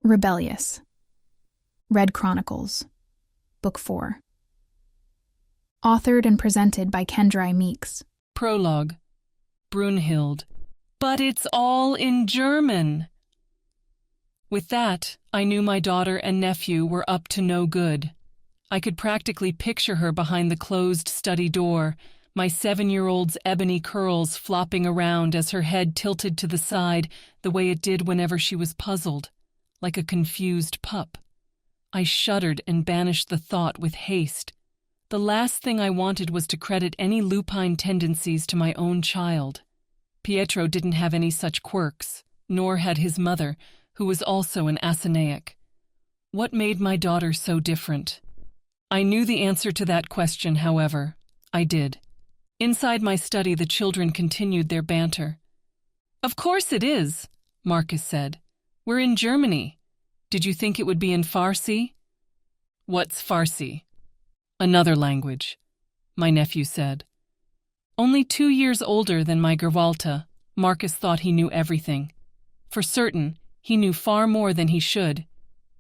Rebellious. Red Chronicles. Book 4. Authored and presented by Kendra Meeks. Prologue. Brunhild. But it's all in German. With that, I knew my daughter and nephew were up to no good. I could practically picture her behind the closed study door, my 7-year-old's ebony curls flopping around as her head tilted to the side the way it did whenever she was puzzled, like a confused pup. I shuddered and banished the thought with haste. The last thing I wanted was to credit any lupine tendencies to my own child. Pietro didn't have any such quirks, nor had his mother, who was also an Asinaic. What made my daughter so different? I knew the answer to that question, however. I did. Inside my study, the children continued their banter. "Of course it is," Marcus said. "We're in Germany. Did you think it would be in Farsi?" "What's Farsi?" "Another language," my nephew said. Only 2 years older than my Gerwalta, Marcus thought he knew everything. For certain, he knew far more than he should.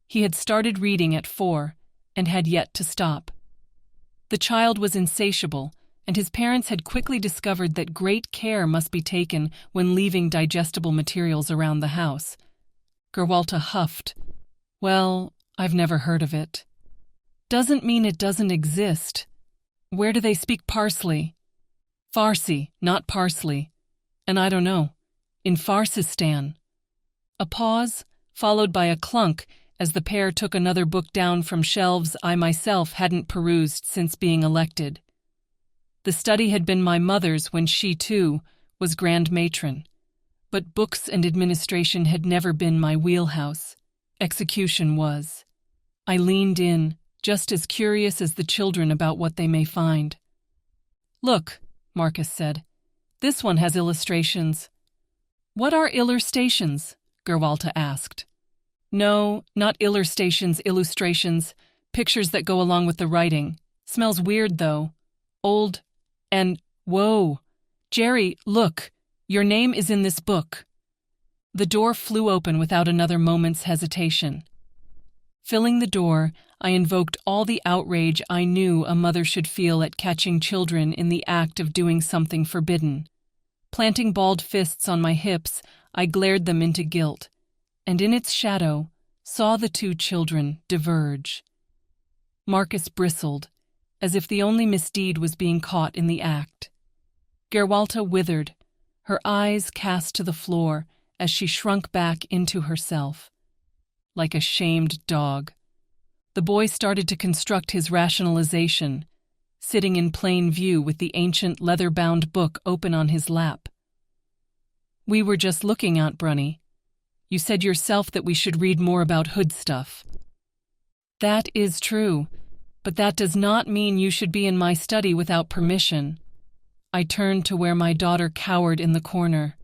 He had started reading at 4 and had yet to stop. The child was insatiable, and his parents had quickly discovered that great care must be taken when leaving digestible materials around the house. Gerwalta huffed. "Well, I've never heard of it." "Doesn't mean it doesn't exist. Where do they speak parsley?" "Farsi, not parsley. And I don't know. In Farsistan." A pause, followed by a clunk as the pair took another book down from shelves I myself hadn't perused since being elected. The study had been my mother's when she, too, was Grand Matron. But books and administration had never been my wheelhouse. Execution was. I leaned in, just as curious as the children about what they may find. "Look," Marcus said. "This one has illustrations." "What are illustrations?" Gerwalta asked. "No, not illustrations, illustrations. Pictures that go along with the writing. Smells weird, though. Old and... Whoa! Geri, look! Your name is in this book." The door flew open without another moment's hesitation. Filling the door, I invoked all the outrage I knew a mother should feel at catching children in the act of doing something forbidden. Planting balled fists on my hips, I glared them into guilt, and in its shadow, saw the 2 children diverge. Marcus bristled, as if the only misdeed was being caught in the act. Gerwalta withered, her eyes cast to the floor as she shrunk back into herself. Like a shamed dog. The boy started to construct his rationalization, sitting in plain view with the ancient leather-bound book open on his lap. "We were just looking, Aunt Brunny. You said yourself that we should read more about hood stuff." "That is true, but that does not mean you should be in my study without permission." I turned to where my daughter cowered in the corner.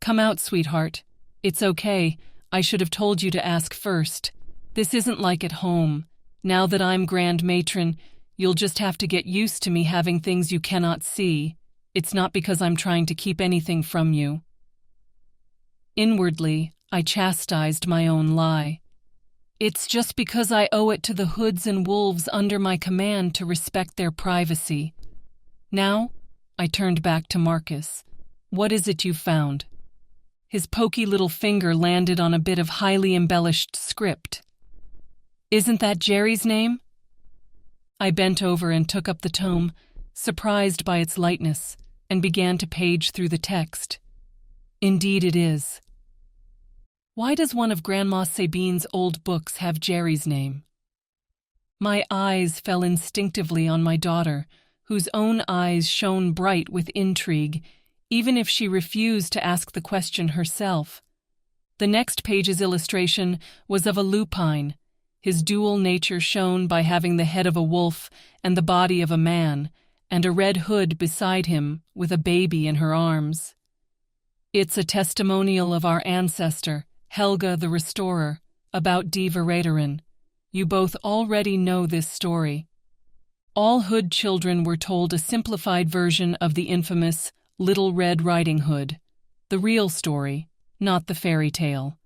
"Come out, sweetheart. It's okay. I should have told you to ask first. This isn't like at home. Now that I'm Grand Matron, you'll just have to get used to me having things you cannot see. It's not because I'm trying to keep anything from you." Inwardly, I chastised my own lie. It's just because I owe it to the hoods and wolves under my command to respect their privacy. Now, I turned back to Marcus. "What is it you found?" His pokey little finger landed on a bit of highly embellished script. "Isn't that Geri's name?" I bent over and took up the tome, surprised by its lightness, and began to page through the text. Indeed it is. Why does one of Grandma Sabine's old books have Geri's name? My eyes fell instinctively on my daughter, whose own eyes shone bright with intrigue, even if she refused to ask the question herself. The next page's illustration was of a lupine, his dual nature shown by having the head of a wolf and the body of a man, and a red hood beside him with a baby in her arms. It's a testimonial of our ancestor, Helga the Restorer, about Die Verräterin. You both already know this story. All Hood children were told a simplified version of the infamous Little Red Riding Hood, the real story, not the fairy tale.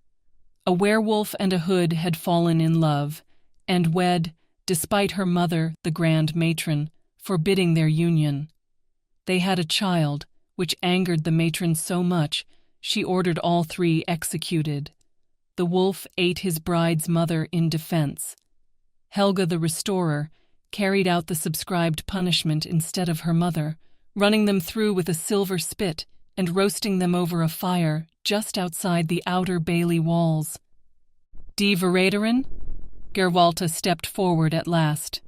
A werewolf and a hood had fallen in love, and wed, despite her mother, the Grand Matron, forbidding their union. They had a child, which angered the matron so much, she ordered all three executed. The wolf ate his bride's mother in defense. Helga the Restorer carried out the subscribed punishment instead of her mother, running them through with a silver spit and roasting them over a fire just outside the outer bailey walls. Die Verräterin? Gerwalta stepped forward at last.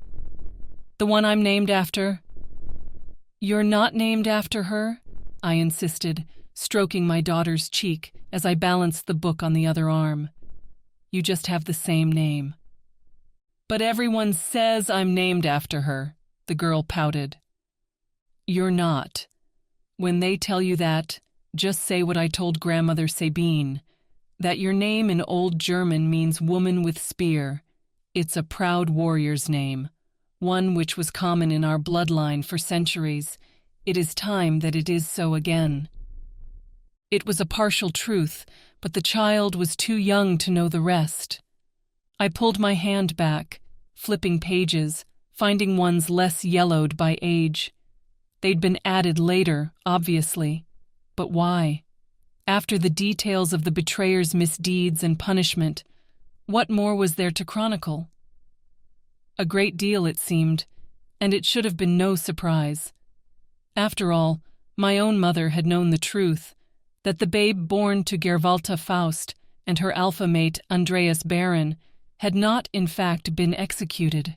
The one I'm named after? You're not named after her? I insisted, stroking my daughter's cheek as I balanced the book on the other arm. You just have the same name. But everyone says I'm named after her, the girl pouted. You're not. When they tell you that, just say what I told Grandmother Sabine, that your name in Old German means woman with spear. It's a proud warrior's name, one which was common in our bloodline for centuries. It is time that it is so again. It was a partial truth, but the child was too young to know the rest. I pulled my hand back, flipping pages, finding ones less yellowed by age. They'd been added later, obviously. But why? After the details of the betrayer's misdeeds and punishment, what more was there to chronicle? A great deal, it seemed, and it should have been no surprise. After all, my own mother had known the truth, that the babe born to Gerwalta Faust and her alpha mate Andreas Baron had not, in fact, been executed.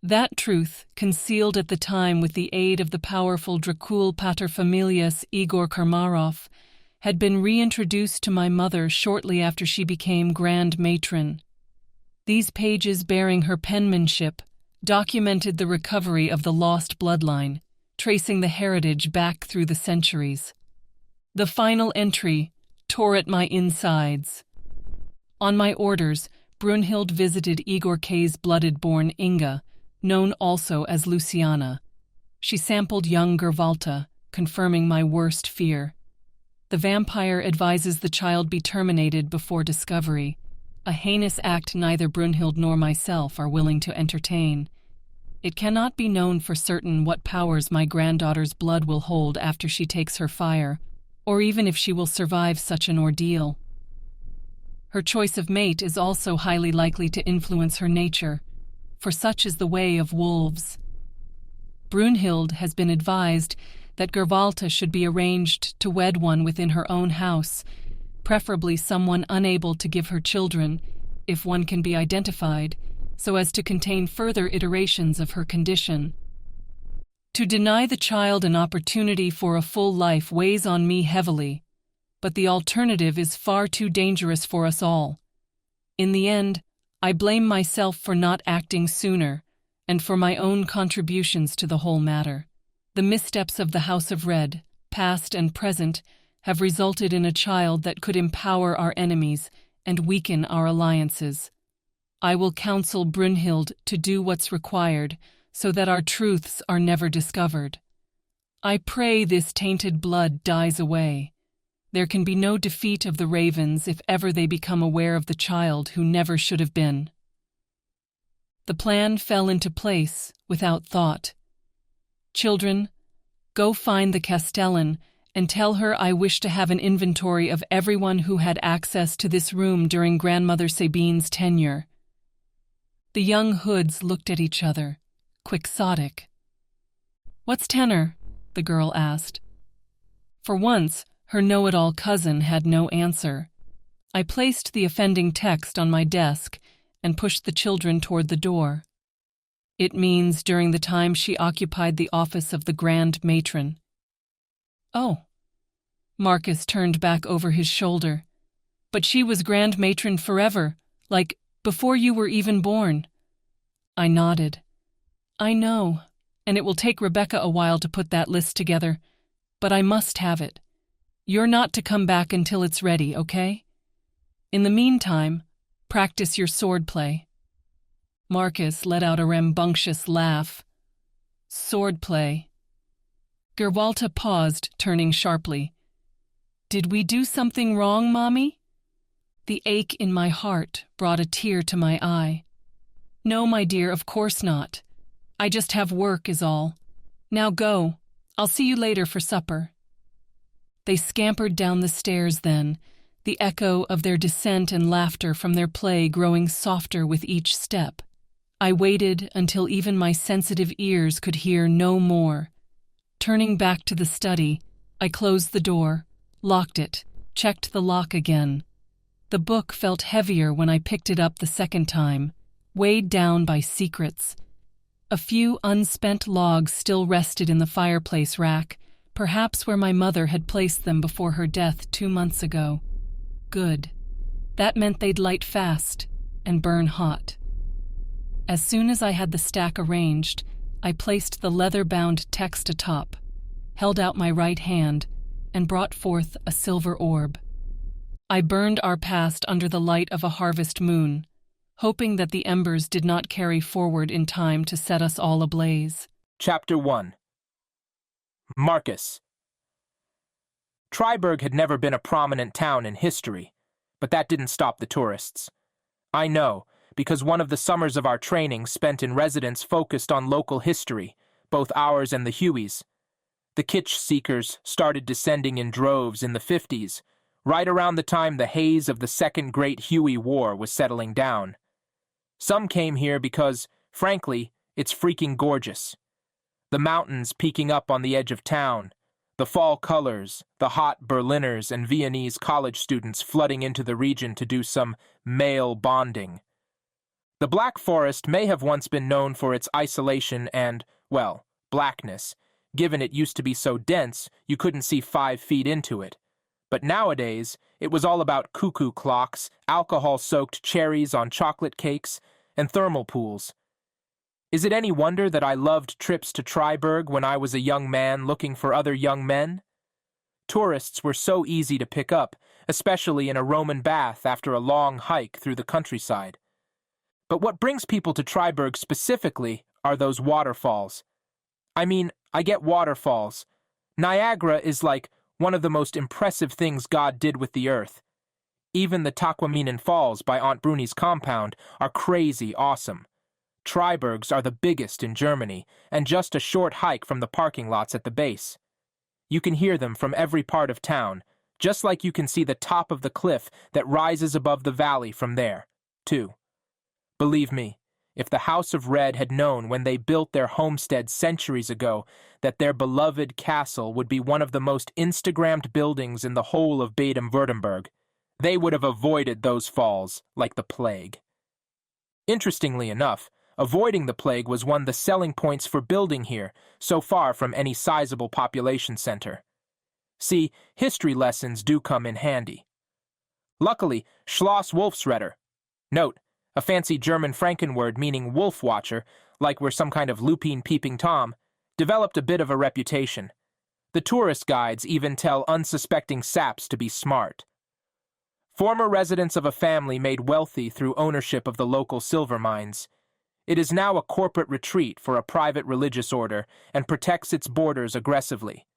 That truth, concealed at the time with the aid of the powerful Dracul paterfamilias Igor Karmarov, had been reintroduced to my mother shortly after she became Grand Matron. These pages bearing her penmanship documented the recovery of the lost bloodline, tracing the heritage back through the centuries. The final entry tore at my insides. On my orders, Brunhild visited Igor K's blooded-born Inga, known also as Luciana. She sampled young Gerwalta, confirming my worst fear. The vampire advises the child be terminated before discovery, a heinous act neither Brunhild nor myself are willing to entertain. It cannot be known for certain what powers my granddaughter's blood will hold after she takes her fire, or even if she will survive such an ordeal. Her choice of mate is also highly likely to influence her nature, for such is the way of wolves. Brunhild has been advised that Gerwalta should be arranged to wed one within her own house, preferably someone unable to give her children, if one can be identified, so as to contain further iterations of her condition. To deny the child an opportunity for a full life weighs on me heavily, but the alternative is far too dangerous for us all. In the end, I blame myself for not acting sooner, and for my own contributions to the whole matter. The missteps of the House of Red, past and present, have resulted in a child that could empower our enemies and weaken our alliances. I will counsel Brunhild to do what's required so that our truths are never discovered. I pray this tainted blood dies away. There can be no defeat of the ravens if ever they become aware of the child who never should have been. The plan fell into place without thought. Children, go find the Castellan and tell her I wish to have an inventory of everyone who had access to this room during Grandmother Sabine's tenure. The young hoods looked at each other, quixotic. What's tenor? The girl asked. For once, her know-it-all cousin had no answer. I placed the offending text on my desk and pushed the children toward the door. It means during the time she occupied the office of the Grand Matron. Oh. Marcus turned back over his shoulder. But she was Grand Matron forever, like before you were even born. I nodded. I know, and it will take Rebecca a while to put that list together, but I must have it. You're not to come back until it's ready, okay? In the meantime, practice your swordplay. Marcus let out a rambunctious laugh. Swordplay. Gerwalta paused, turning sharply. Did we do something wrong, Mommy? The ache in my heart brought a tear to my eye. "No, my dear, of course not. I just have work is all. Now go. I'll see you later for supper." They scampered down the stairs then, the echo of their descent and laughter from their play growing softer with each step. I waited until even my sensitive ears could hear no more. Turning back to the study, I closed the door, locked it, checked the lock again. The book felt heavier when I picked it up the second time, weighed down by secrets. A few unspent logs still rested in the fireplace rack, perhaps where my mother had placed them before her death 2 months ago. Good. That meant they'd light fast and burn hot. As soon as I had the stack arranged, I placed the leather-bound text atop, held out my right hand, and brought forth a silver orb. I burned our past under the light of a harvest moon, hoping that the embers did not carry forward in time to set us all ablaze. Chapter 1. Marcus. Triberg had never been a prominent town in history, but that didn't stop the tourists. I know, because one of the summers of our training spent in residence focused on local history, both ours and the Hueys. The kitsch seekers started descending in droves in the 50s, right around the time the haze of the Second Great Huey War was settling down. Some came here because, frankly, it's freaking gorgeous. The mountains peeking up on the edge of town, the fall colors, the hot Berliners and Viennese college students flooding into the region to do some male bonding. The Black Forest may have once been known for its isolation and, well, blackness, given it used to be so dense you couldn't see 5 feet into it. But nowadays, it was all about cuckoo clocks, alcohol-soaked cherries on chocolate cakes, and thermal pools. Is it any wonder that I loved trips to Triberg when I was a young man looking for other young men? Tourists were so easy to pick up, especially in a Roman bath after a long hike through the countryside. But what brings people to Triberg specifically are those waterfalls. I mean, I get waterfalls. Niagara is like one of the most impressive things God did with the earth. Even the Taquaminen Falls by Aunt Bruni's compound are crazy awesome. Tribergs are the biggest in Germany, and just a short hike from the parking lots at the base. You can hear them from every part of town, just like you can see the top of the cliff that rises above the valley from there, too. Believe me, if the House of Red had known when they built their homestead centuries ago that their beloved castle would be one of the most Instagrammed buildings in the whole of Baden-Württemberg, they would have avoided those falls like the plague. Interestingly enough, avoiding the plague was one of the selling points for building here, so far from any sizable population center. See, history lessons do come in handy. Luckily, Schloss Wolfsretter, note, a fancy German Frankenword meaning wolf watcher, like we're some kind of lupine peeping Tom, developed a bit of a reputation. The tourist guides even tell unsuspecting saps to be smart. Former residents of a family made wealthy through ownership of the local silver mines. It is now a corporate retreat for a private religious order and protects its borders aggressively.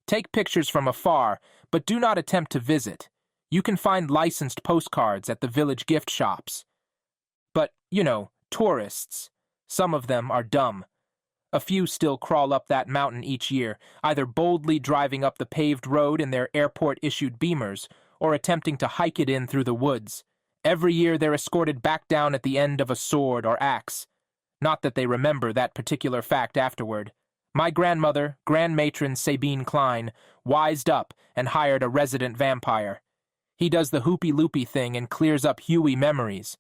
Take pictures from afar, but do not attempt to visit. You can find licensed postcards at the village gift shops. But, you know, tourists. Some of them are dumb. A few still crawl up that mountain each year, either boldly driving up the paved road in their airport-issued Beamers, or attempting to hike it in through the woods. Every year they're escorted back down at the end of a sword or axe. Not that they remember that particular fact afterward. My grandmother, Grand Matron Sabine Klein, wised up and hired a resident vampire. He does the hoopy-loopy thing and clears up Huey memories.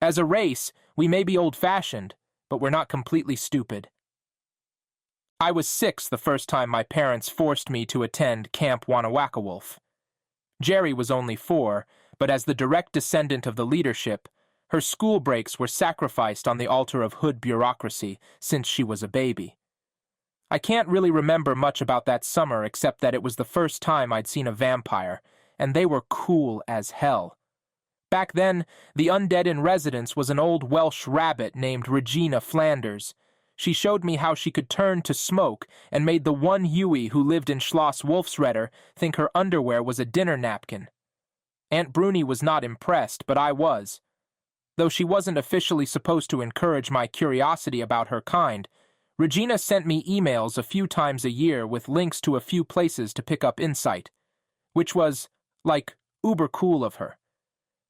As a race, we may be old-fashioned, but we're not completely stupid. I was 6 the first time my parents forced me to attend Camp Werewolf. Geri was only 4, but as the direct descendant of the leadership, her school breaks were sacrificed on the altar of hood bureaucracy since she was a baby. I can't really remember much about that summer except that it was the first time I'd seen a vampire, and they were cool as hell. Back then, the undead in residence was an old Welsh rabbit named Regina Flanders. She showed me how she could turn to smoke and made the one Huey who lived in Schloss Wolfsretter think her underwear was a dinner napkin. Aunt Bruni was not impressed, but I was. Though she wasn't officially supposed to encourage my curiosity about her kind, Regina sent me emails a few times a year with links to a few places to pick up insight, which was, like, uber cool of her.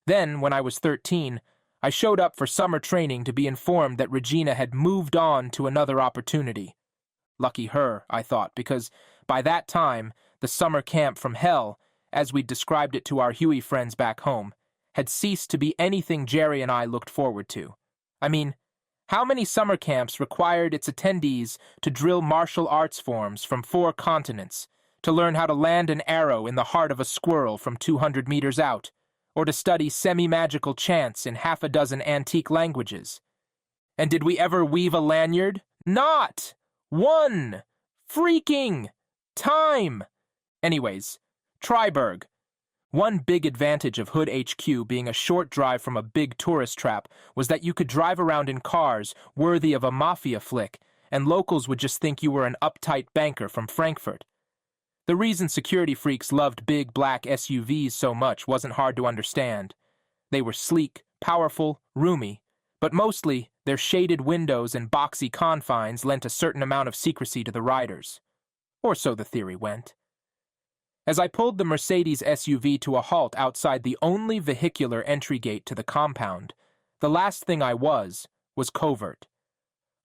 Then, when I was 13, I showed up for summer training to be informed that Regina had moved on to another opportunity. Lucky her, I thought, because by that time, the summer camp from hell, as we'd described it to our Huey friends back home, had ceased to be anything Geri and I looked forward to. I mean, how many summer camps required its attendees to drill martial arts forms from 4 continents, to learn how to land an arrow in the heart of a squirrel from 200 meters out, or to study semi-magical chants in half a dozen antique languages? And did we ever weave a lanyard? Not one freaking time! Anyways, Triberg. One big advantage of Hood HQ being a short drive from a big tourist trap was that you could drive around in cars worthy of a mafia flick, and locals would just think you were an uptight banker from Frankfurt. The reason security freaks loved big black SUVs so much wasn't hard to understand. They were sleek, powerful, roomy, but mostly their shaded windows and boxy confines lent a certain amount of secrecy to the riders. Or so the theory went. As I pulled the Mercedes SUV to a halt outside the only vehicular entry gate to the compound, the last thing I was covert.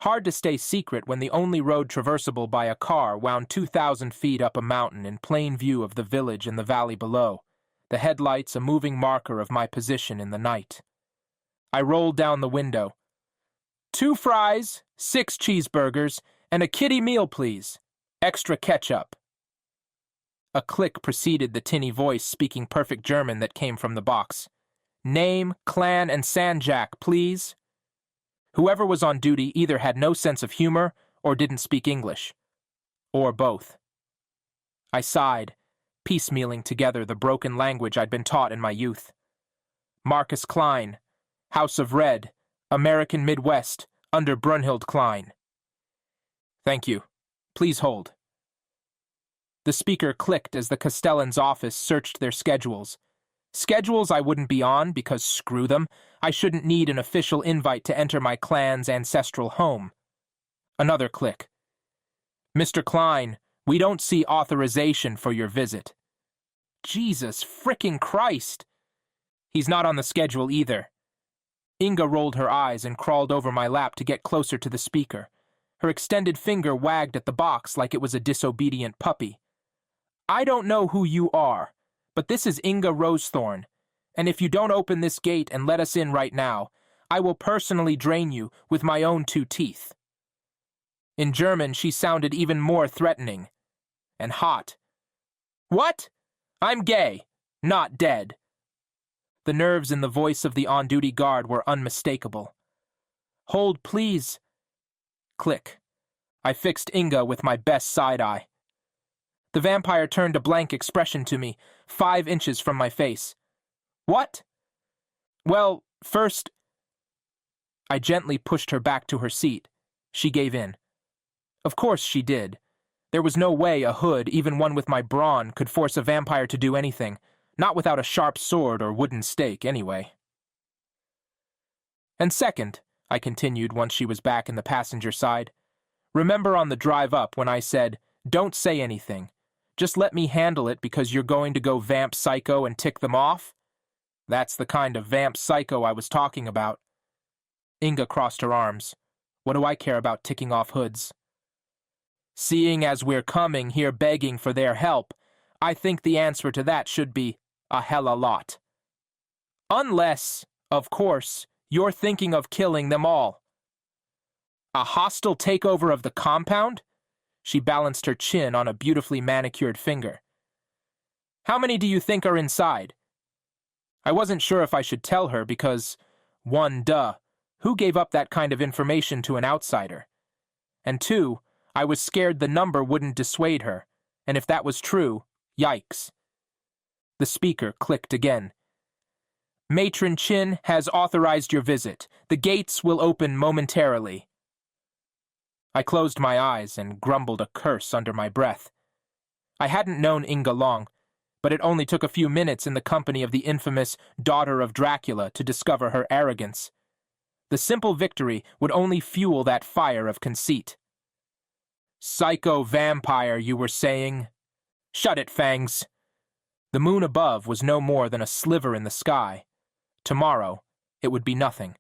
Hard to stay secret when the only road traversable by a car wound 2,000 feet up a mountain in plain view of the village and the valley below, the headlights a moving marker of my position in the night. I rolled down the window. 2 fries, 6 cheeseburgers, and a kiddie meal, please. Extra ketchup. A click preceded the tinny voice speaking perfect German that came from the box. Name, clan, and Sanjak, please. Whoever was on duty either had no sense of humor or didn't speak English. Or both. I sighed, piecemealing together the broken language I'd been taught in my youth. Marcus Klein, House of Red, American Midwest, under Brunhild Klein. Thank you. Please hold. The speaker clicked as the Castellan's office searched their schedules. Schedules I wouldn't be on because, screw them, I shouldn't need an official invite to enter my clan's ancestral home. Another click. Mr. Klein, we don't see authorization for your visit. Jesus frickin' Christ! He's not on the schedule either. Inga rolled her eyes and crawled over my lap to get closer to the speaker. Her extended finger wagged at the box like it was a disobedient puppy. I don't know who you are, but this is Inga Rosethorn, and if you don't open this gate and let us in right now, I will personally drain you with my own 2 teeth. In German, she sounded even more threatening. And hot. What? I'm gay, not dead. The nerves in the voice of the on-duty guard were unmistakable. Hold, please. Click. I fixed Inga with my best side-eye. The vampire turned a blank expression to me, 5 inches from my face. What? Well, first... I gently pushed her back to her seat. She gave in. Of course she did. There was no way a hood, even one with my brawn, could force a vampire to do anything, not without a sharp sword or wooden stake, anyway. And second, I continued once she was back in the passenger side, remember on the drive up when I said, don't say anything. Just let me handle it because you're going to go vamp psycho and tick them off? That's the kind of vamp psycho I was talking about. Inga crossed her arms. What do I care about ticking off hoods? Seeing as we're coming here begging for their help, I think the answer to that should be a hella lot. Unless, of course, you're thinking of killing them all. A hostile takeover of the compound? She balanced her chin on a beautifully manicured finger. How many do you think are inside? I wasn't sure if I should tell her because, 1, who gave up that kind of information to an outsider? And 2, I was scared the number wouldn't dissuade her, and if that was true, yikes. The speaker clicked again. Matron Chin has authorized your visit. The gates will open momentarily. I closed my eyes and grumbled a curse under my breath. I hadn't known Inga long, but it only took a few minutes in the company of the infamous daughter of Dracula to discover her arrogance. The simple victory would only fuel that fire of conceit. "Psycho vampire, you were saying?" "Shut it, Fangs." The moon above was no more than a sliver in the sky. Tomorrow, it would be nothing.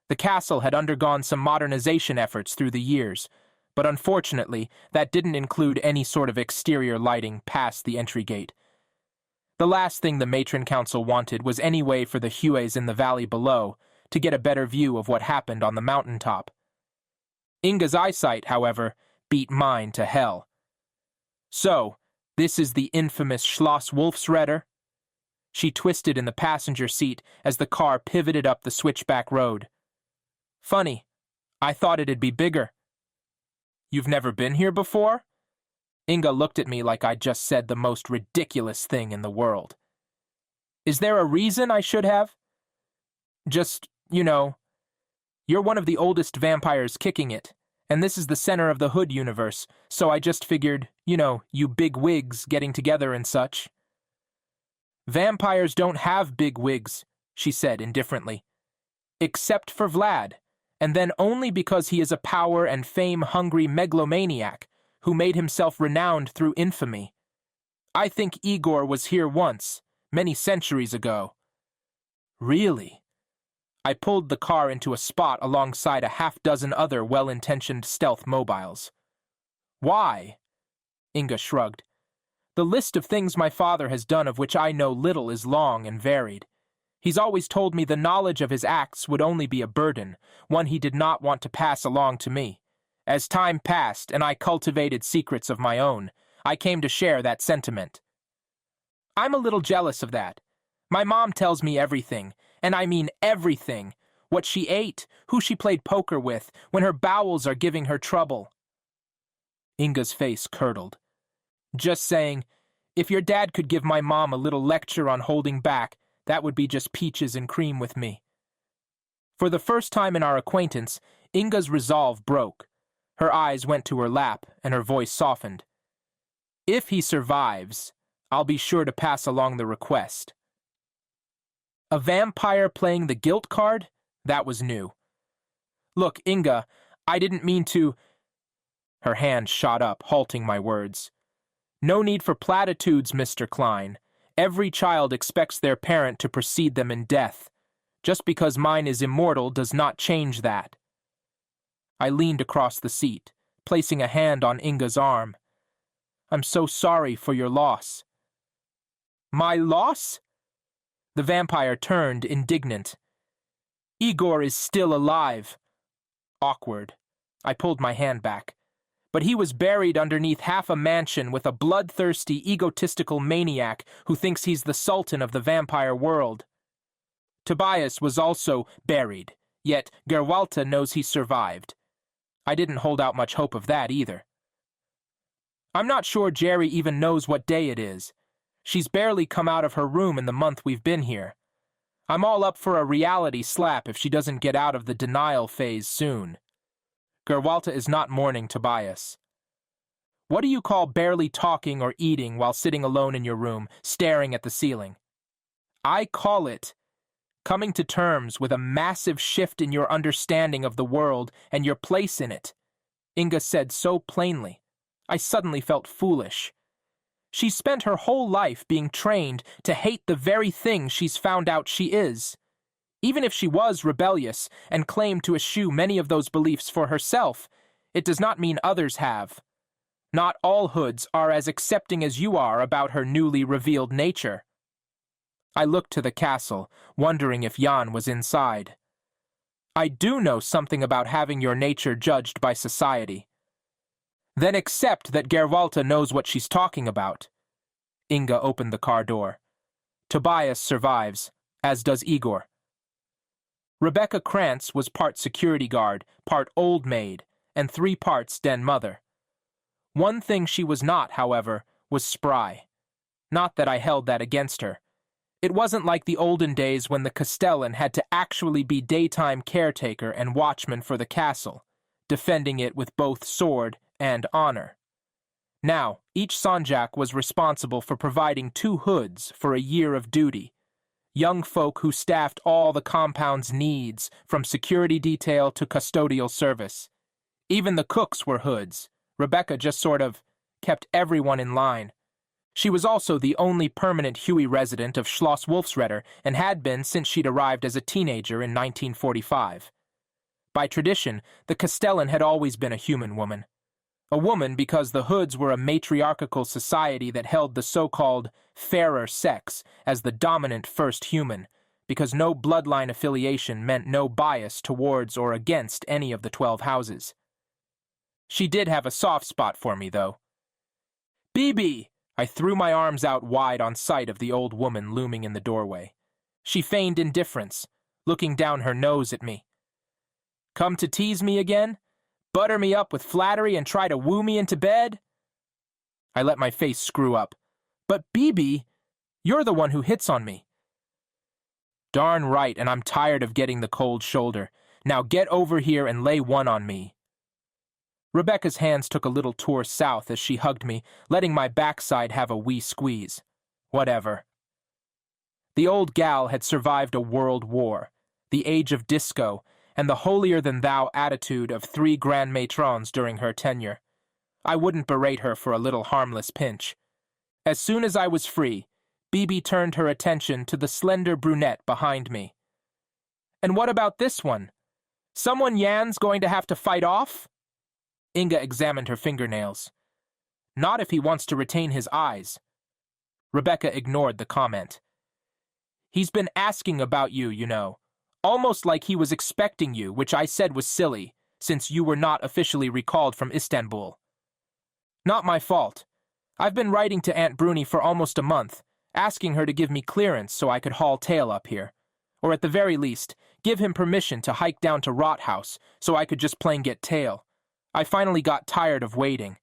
The castle had undergone some modernization efforts through the years, but unfortunately, that didn't include any sort of exterior lighting past the entry gate. The last thing the Matron Council wanted was any way for the Hues in the valley below to get a better view of what happened on the mountaintop. Inga's eyesight, however, beat mine to hell. "So, this is the infamous Schloss Wolfsreder?" She twisted in the passenger seat as the car pivoted up the switchback road. "Funny, I thought it'd be bigger." "You've never been here before?" Inga looked at me like I'd just said the most ridiculous thing in the world. "Is there a reason I should have?" "Just, you're one of the oldest vampires kicking it, and this is the center of the Hood universe, so I just figured, you big wigs getting together and such." "Vampires don't have big wigs," she said indifferently. "Except for Vlad, and then only because he is a power and fame-hungry megalomaniac who made himself renowned through infamy. I think Igor was here once, many centuries ago." "Really?" I pulled the car into a spot alongside a half-dozen other well-intentioned stealth mobiles. "Why?" Inga shrugged. "The list of things my father has done of which I know little is long and varied. He's always told me the knowledge of his acts would only be a burden, one he did not want to pass along to me. As time passed and I cultivated secrets of my own, I came to share that sentiment. I'm a little jealous of that. My mom tells me everything, and I mean everything. What she ate, who she played poker with, when her bowels are giving her trouble." Inga's face curdled. "Just saying, if your dad could give my mom a little lecture on holding back, that would be just peaches and cream with me." For the first time in our acquaintance, Inga's resolve broke. Her eyes went to her lap, and her voice softened. "If he survives, I'll be sure to pass along the request." A vampire playing the guilt card? That was new. "Look, Inga, I didn't mean to—" Her hand shot up, halting my words. "No need for platitudes, Mr. Klein. Every child expects their parent to precede them in death. Just because mine is immortal does not change that." I leaned across the seat, placing a hand on Inga's arm. "I'm so sorry for your loss." "My loss?" The vampire turned, indignant. "Igor is still alive." Awkward. I pulled my hand back. "But he was buried underneath half a mansion with a bloodthirsty, egotistical maniac who thinks he's the sultan of the vampire world. Tobias was also buried, yet Gerwalta knows he survived. I didn't hold out much hope of that either. I'm not sure Geri even knows what day it is. She's barely come out of her room in the month we've been here. I'm all up for a reality slap if she doesn't get out of the denial phase soon. Gerwalta is not mourning Tobias. What do you call barely talking or eating while sitting alone in your room, staring at the ceiling? I call it coming to terms with a massive shift in your understanding of the world and your place in it, Inga said so plainly. I suddenly felt foolish. She spent her whole life being trained to hate the very thing she's found out she is. Even if she was rebellious and claimed to eschew many of those beliefs for herself, it does not mean others have. Not all hoods are as accepting as you are about her newly revealed nature. I looked to the castle, wondering if Jan was inside. I do know something about having your nature judged by society. Then accept that Gerwalta knows what she's talking about. Inga opened the car door. Tobias survives, as does Igor. Rebecca Krantz was part security guard, part old maid, and 3 parts den mother. One thing she was not, however, was spry. Not that I held that against her. It wasn't like the olden days when the Castellan had to actually be daytime caretaker and watchman for the castle, defending it with both sword and honor. Now, each Sanjak was responsible for providing 2 hoods for a year of duty. Young folk who staffed all the compound's needs, from security detail to custodial service. Even the cooks were hoods. Rebecca just sort of kept everyone in line. She was also the only permanent Huey resident of Schloss Wolfsreder and had been since she'd arrived as a teenager in 1945. By tradition, the Castellan had always been a human woman. A woman because the Hoods were a matriarchal society that held the so-called fairer sex as the dominant first human, because no bloodline affiliation meant no bias towards or against any of the 12 houses. She did have a soft spot for me, though. "Bibi!" I threw my arms out wide on sight of the old woman looming in the doorway. She feigned indifference, looking down her nose at me. "Come to tease me again? Butter me up with flattery and try to woo me into bed?" I let my face screw up. "But Bibi, you're the one who hits on me." "Darn right, and I'm tired of getting the cold shoulder. Now get over here and lay one on me." Rebecca's hands took a little tour south as she hugged me, letting my backside have a wee squeeze. Whatever. The old gal had survived a world war, the age of disco, and the holier-than-thou attitude of 3 grand matrons during her tenure. I wouldn't berate her for a little harmless pinch. As soon as I was free, Bibi turned her attention to the slender brunette behind me. "And what about this one? Someone Yan's going to have to fight off?" Inga examined her fingernails. "Not if he wants to retain his eyes." Rebecca ignored the comment. "He's been asking about you, you know. Almost like he was expecting you, which I said was silly, since you were not officially recalled from Istanbul." "Not my fault. I've been writing to Aunt Bruni for almost a month, asking her to give me clearance so I could haul tail up here. Or at the very least, give him permission to hike down to Rothaus so I could just plain get tail. I finally got tired of waiting.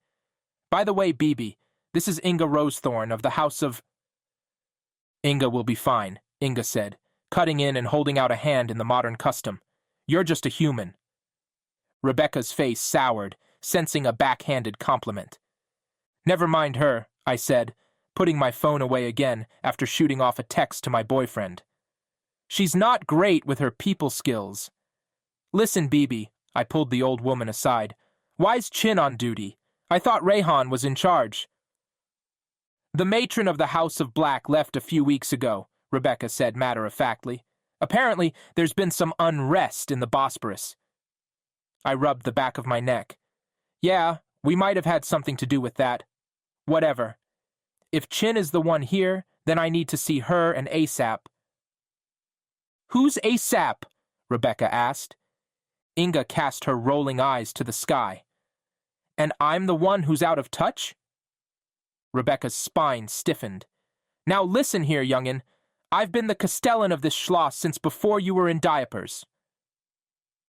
By the way, Bibi, this is Inga Rosethorn of the House of—" "Inga will be fine," Inga said, cutting in and holding out a hand in the modern custom. "You're just a human." Rebecca's face soured, sensing a backhanded compliment. "Never mind her," I said, putting my phone away again after shooting off a text to my boyfriend. "She's not great with her people skills." "Listen, Bibi," I pulled the old woman aside. "Why's Chin on duty? I thought Rayhan was in charge." "The matron of the House of Black left a few weeks ago," Rebecca said matter-of-factly. "Apparently, there's been some unrest in the Bosporus." I rubbed the back of my neck. "Yeah, we might have had something to do with that. Whatever. If Chin is the one here, then I need to see her and ASAP." "Who's ASAP?" Rebecca asked. Inga cast her rolling eyes to the sky. "And I'm the one who's out of touch?" Rebecca's spine stiffened. "Now listen here, youngin'. I've been the Castellan of this schloss since before you were in diapers."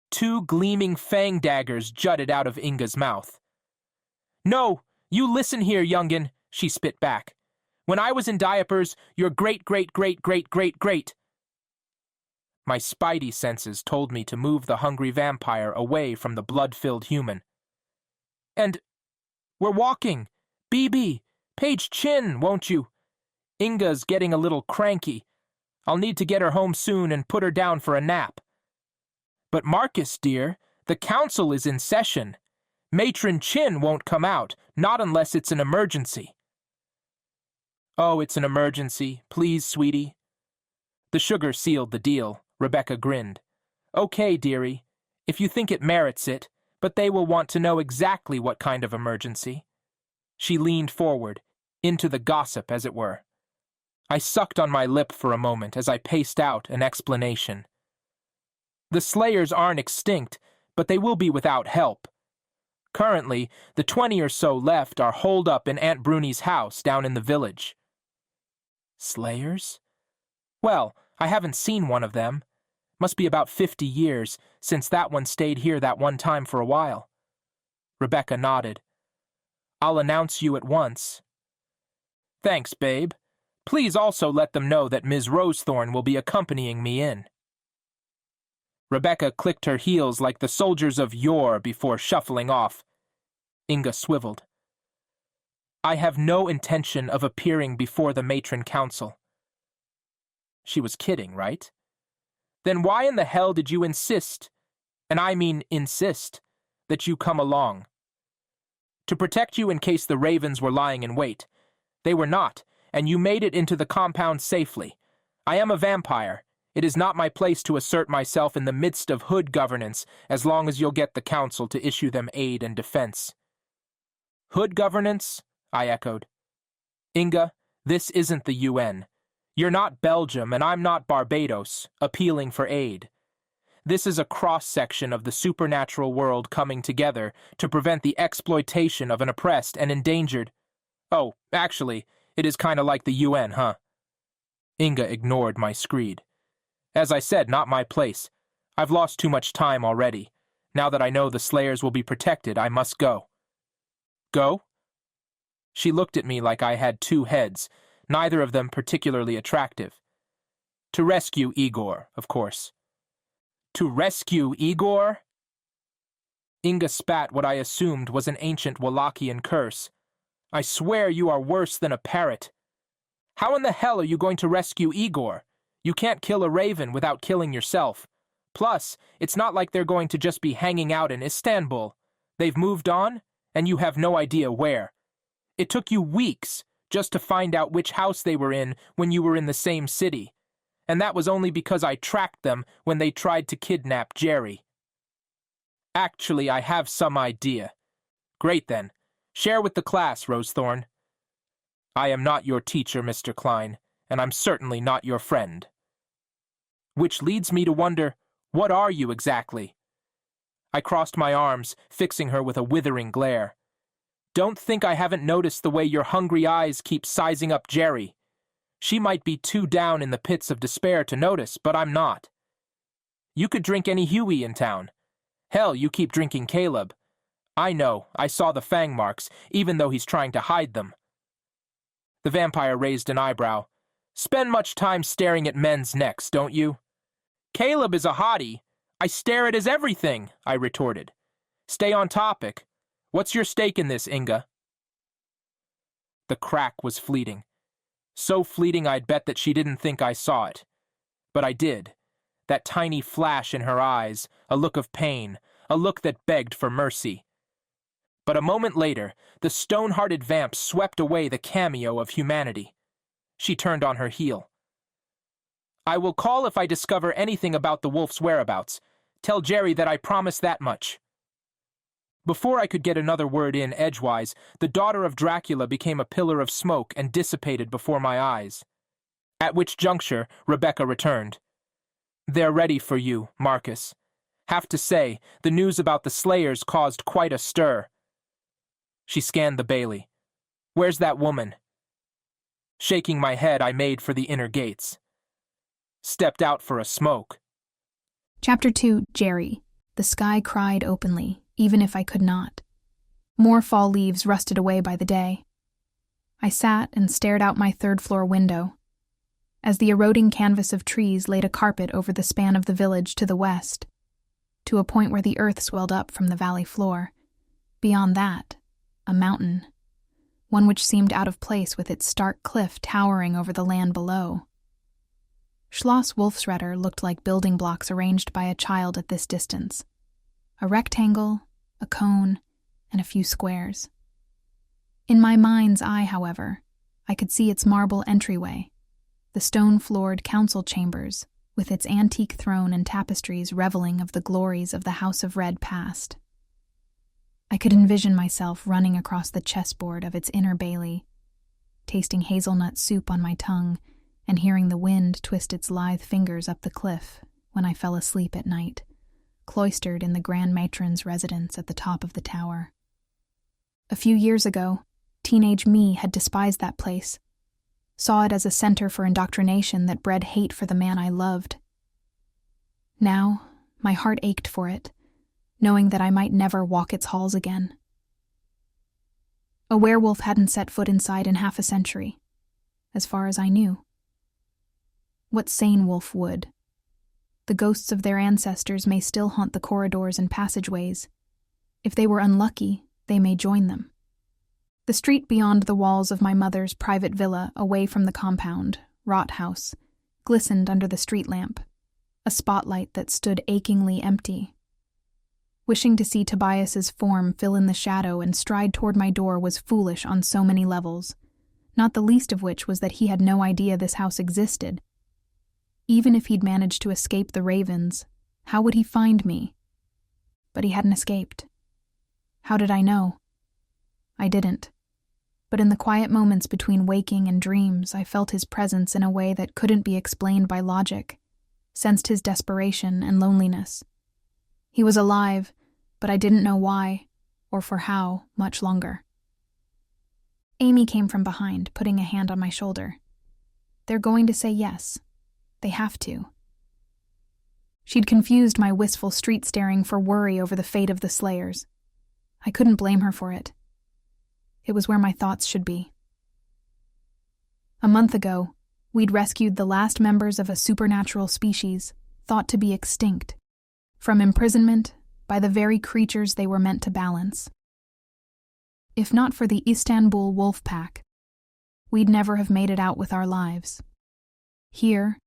2 gleaming fang daggers jutted out of Inga's mouth. "No, you listen here, youngin'," she spit back. "When I was in diapers, your great-great-great-great-great-great—" My spidey senses told me to move the hungry vampire away from the blood-filled human. "And we're walking. Bibi, page Chin, won't you? Inga's getting a little cranky. I'll need to get her home soon and put her down for a nap." "But Marcus, dear, the council is in session. Matron Chin won't come out, not unless it's an emergency." "Oh, it's an emergency. Please, sweetie." The sugar sealed the deal. Rebecca grinned. "Okay, dearie, if you think it merits it, but they will want to know exactly what kind of emergency." She leaned forward, into the gossip, as it were. I sucked on my lip for a moment as I paced out an explanation. "The Slayers aren't extinct, but they will be without help. Currently, the 20 or so left are holed up in Aunt Bruni's house down in the village." "Slayers? Well, I haven't seen one of them. Must be about 50 years, since that one stayed here that one time for a while." Rebecca nodded. "I'll announce you at once." "Thanks, babe. Please also let them know that Ms. Rosethorn will be accompanying me in." Rebecca clicked her heels like the soldiers of yore before shuffling off. Inga swiveled. I have no intention of appearing before the Matron Council. She was kidding, right? Then why in the hell did you insist, and I mean insist, that you come along? To protect you in case the ravens were lying in wait. They were not, and you made it into the compound safely. I am a vampire. It is not my place to assert myself in the midst of hood governance as long as you'll get the council to issue them aid and defense. Hood governance? I echoed. Inga, this isn't the UN. You're not Belgium and I'm not Barbados, appealing for aid. This is a cross-section of the supernatural world coming together to prevent the exploitation of an oppressed and endangered... Oh, actually, it is kind of like the UN, huh? Inga ignored my screed. As I said, not my place. I've lost too much time already. Now that I know the Slayers will be protected, I must go. Go? She looked at me like I had two heads, neither of them particularly attractive. To rescue Igor, of course. To rescue Igor? Inga spat what I assumed was an ancient Wallachian curse. I swear you are worse than a parrot. How in the hell are you going to rescue Igor? You can't kill a raven without killing yourself. Plus, it's not like they're going to just be hanging out in Istanbul. They've moved on, and you have no idea where. It took you weeks just to find out which house they were in when you were in the same city. And that was only because I tracked them when they tried to kidnap Geri. Actually, I have some idea. Great then. Share with the class, Rosethorn. I am not your teacher, Mr. Klein, and I'm certainly not your friend. Which leads me to wonder, what are you exactly? I crossed my arms, fixing her with a withering glare. Don't think I haven't noticed the way your hungry eyes keep sizing up Geri. She might be too down in the pits of despair to notice, but I'm not. You could drink any Huey in town. Hell, you keep drinking Caleb. I know, I saw the fang marks, even though he's trying to hide them. The vampire raised an eyebrow. Spend much time staring at men's necks, don't you? Caleb is a hottie. I stare at his everything, I retorted. Stay on topic. What's your stake in this, Inga? The crack was fleeting. So fleeting I'd bet that she didn't think I saw it. But I did. That tiny flash in her eyes, a look of pain, a look that begged for mercy. But a moment later, the stone-hearted vamp swept away the cameo of humanity. She turned on her heel. I will call if I discover anything about the wolf's whereabouts. Tell Geri that I promise that much. Before I could get another word in edgewise, the daughter of Dracula became a pillar of smoke and dissipated before my eyes. At which juncture, Rebecca returned. They're ready for you, Marcus. Have to say, the news about the Slayers caused quite a stir. She scanned the Bailey. Where's that woman? Shaking my head, I made for the inner gates. Stepped out for a smoke. Chapter 2, Geri. The sky cried openly, even if I could not. More fall leaves rusted away by the day. I sat and stared out my third-floor window, as the eroding canvas of trees laid a carpet over the span of the village to the west, to a point where the earth swelled up from the valley floor. Beyond that, a mountain, one which seemed out of place with its stark cliff towering over the land below. Schloss Wolfsretter looked like building blocks arranged by a child at this distance. A rectangle, a cone, and a few squares. In my mind's eye, however, I could see its marble entryway, the stone-floored council chambers, with its antique throne and tapestries reveling of the glories of the House of Red past. I could envision myself running across the chessboard of its inner bailey, tasting hazelnut soup on my tongue and hearing the wind twist its lithe fingers up the cliff when I fell asleep at night, cloistered in the Grand Matron's residence at the top of the tower. A few years ago, teenage me had despised that place, saw it as a center for indoctrination that bred hate for the man I loved. Now, my heart ached for it, knowing that I might never walk its halls again. A werewolf hadn't set foot inside in half a century, as far as I knew. What sane wolf would? The ghosts of their ancestors may still haunt the corridors and passageways. If they were unlucky, they may join them. The street beyond the walls of my mother's private villa, away from the compound, Rot House, glistened under the street lamp, a spotlight that stood achingly empty. Wishing to see Tobias's form fill in the shadow and stride toward my door was foolish on so many levels, not the least of which was that he had no idea this house existed. Even if he'd managed to escape the ravens, how would he find me? But he hadn't escaped. How did I know? I didn't. But in the quiet moments between waking and dreams, I felt his presence in a way that couldn't be explained by logic, sensed his desperation and loneliness. He was alive, but I didn't know why, or for how much longer. Amy came from behind, putting a hand on my shoulder. They're going to say yes. They have to. She'd confused my wistful street staring for worry over the fate of the slayers. I couldn't blame her for it. It was where my thoughts should be. A month ago, we'd rescued the last members of a supernatural species, thought to be extinct, from imprisonment by the very creatures they were meant to balance. If not for the Istanbul wolf pack, we'd never have made it out with our lives. Here,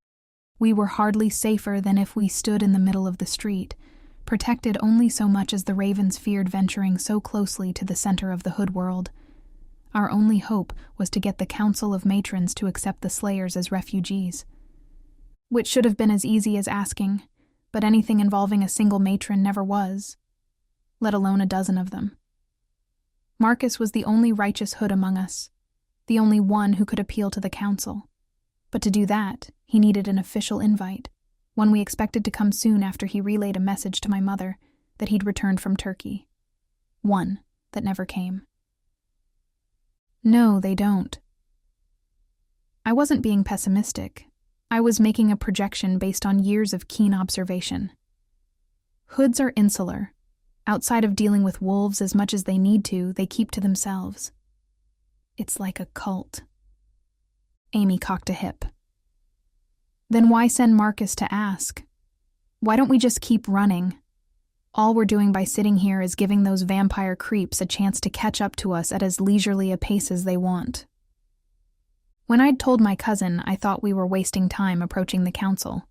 we were hardly safer than if we stood in the middle of the street, protected only so much as the ravens feared venturing so closely to the center of the hood world. Our only hope was to get the Council of Matrons to accept the slayers as refugees. Which should have been as easy as asking, but anything involving a single matron never was, let alone a dozen of them. Marcus was the only righteous hood among us, the only one who could appeal to the council. But to do that, he needed an official invite, one we expected to come soon after he relayed a message to my mother that he'd returned from Turkey. One that never came. No, they don't. I wasn't being pessimistic. I was making a projection based on years of keen observation. Hoods are insular. Outside of dealing with wolves as much as they need to, they keep to themselves. It's like a cult. Amy cocked a hip. Then why send Marcus to ask? Why don't we just keep running? All we're doing by sitting here is giving those vampire creeps a chance to catch up to us at as leisurely a pace as they want. When I'd told my cousin I thought we were wasting time approaching the council,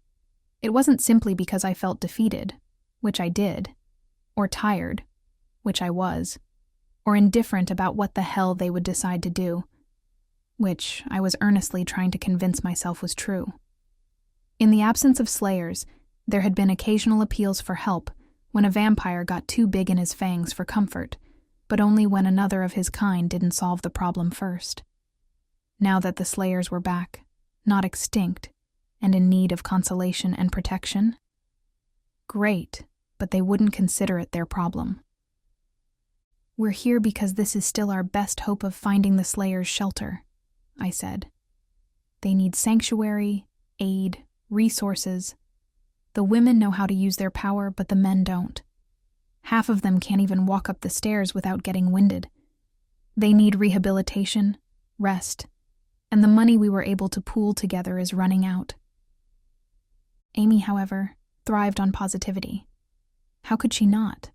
it wasn't simply because I felt defeated, which I did, or tired, which I was, or indifferent about what the hell they would decide to do, which I was earnestly trying to convince myself was true. In the absence of slayers, there had been occasional appeals for help when a vampire got too big in his fangs for comfort, but only when another of his kind didn't solve the problem first. Now that the slayers were back, not extinct, and in need of consolation and protection, great, but they wouldn't consider it their problem. We're here because this is still our best hope of finding the slayers' shelter, I said. They need sanctuary, aid, resources. The women know how to use their power, but the men don't. Half of them can't even walk up the stairs without getting winded. They need rehabilitation, rest, and the money we were able to pool together is running out. Amy, however, thrived on positivity. How could she not?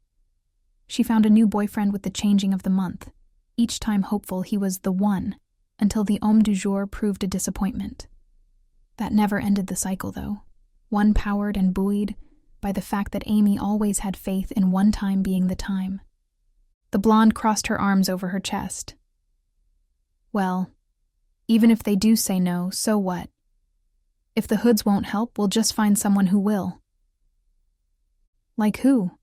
She found a new boyfriend with the changing of the month, each time hopeful he was the one, until the homme du jour proved a disappointment. That never ended the cycle, though, one powered and buoyed by the fact that Amy always had faith in one time being the time. The blonde crossed her arms over her chest. Well, even if they do say no, so what? If the hoods won't help, we'll just find someone who will. Like who?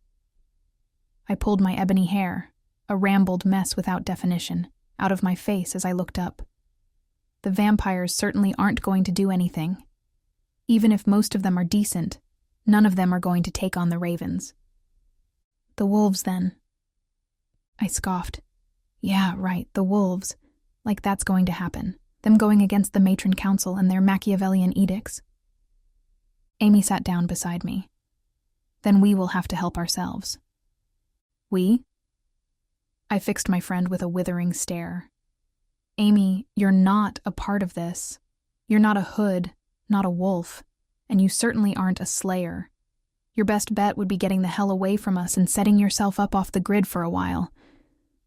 I pulled my ebony hair, a rambled mess without definition, out of my face as I looked up. The vampires certainly aren't going to do anything. Even if most of them are decent, none of them are going to take on the ravens. The wolves, then. I scoffed. Yeah, right, the wolves. Like that's going to happen. Them going against the matron council and their Machiavellian edicts. Amy sat down beside me. Then we will have to help ourselves. We? I fixed my friend with a withering stare. Amy, you're not a part of this. You're not a hood, not a wolf, and you certainly aren't a slayer. Your best bet would be getting the hell away from us and setting yourself up off the grid for a while.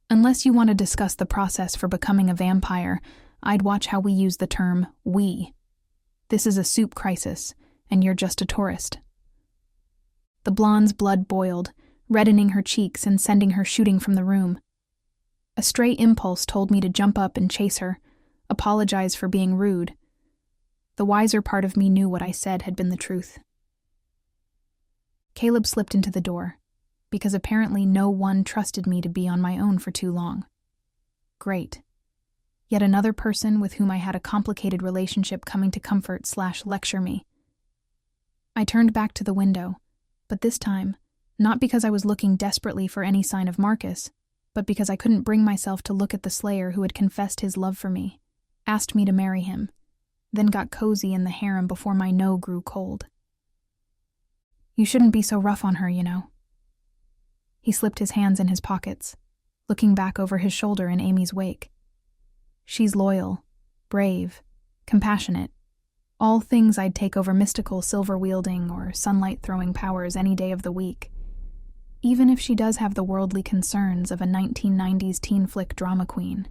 Unless you want to discuss the process for becoming a vampire, I'd watch how we use the term we. This is a soup crisis, and you're just a tourist. The blonde's blood boiled, reddening her cheeks and sending her shooting from the room. A stray impulse told me to jump up and chase her, apologize for being rude. The wiser part of me knew what I said had been the truth. Caleb slipped into the door, because apparently no one trusted me to be on my own for too long. Great. Yet another person with whom I had a complicated relationship coming to comfort/lecture me. I turned back to the window, but this time, not because I was looking desperately for any sign of Marcus, but because I couldn't bring myself to look at the slayer who had confessed his love for me, asked me to marry him, then got cozy in the harem before my no grew cold. You shouldn't be so rough on her, you know. He slipped his hands in his pockets, looking back over his shoulder in Amy's wake. She's loyal, brave, compassionate, all things I'd take over mystical silver-wielding or sunlight-throwing powers any day of the week, even if she does have the worldly concerns of a 1990s teen flick drama queen.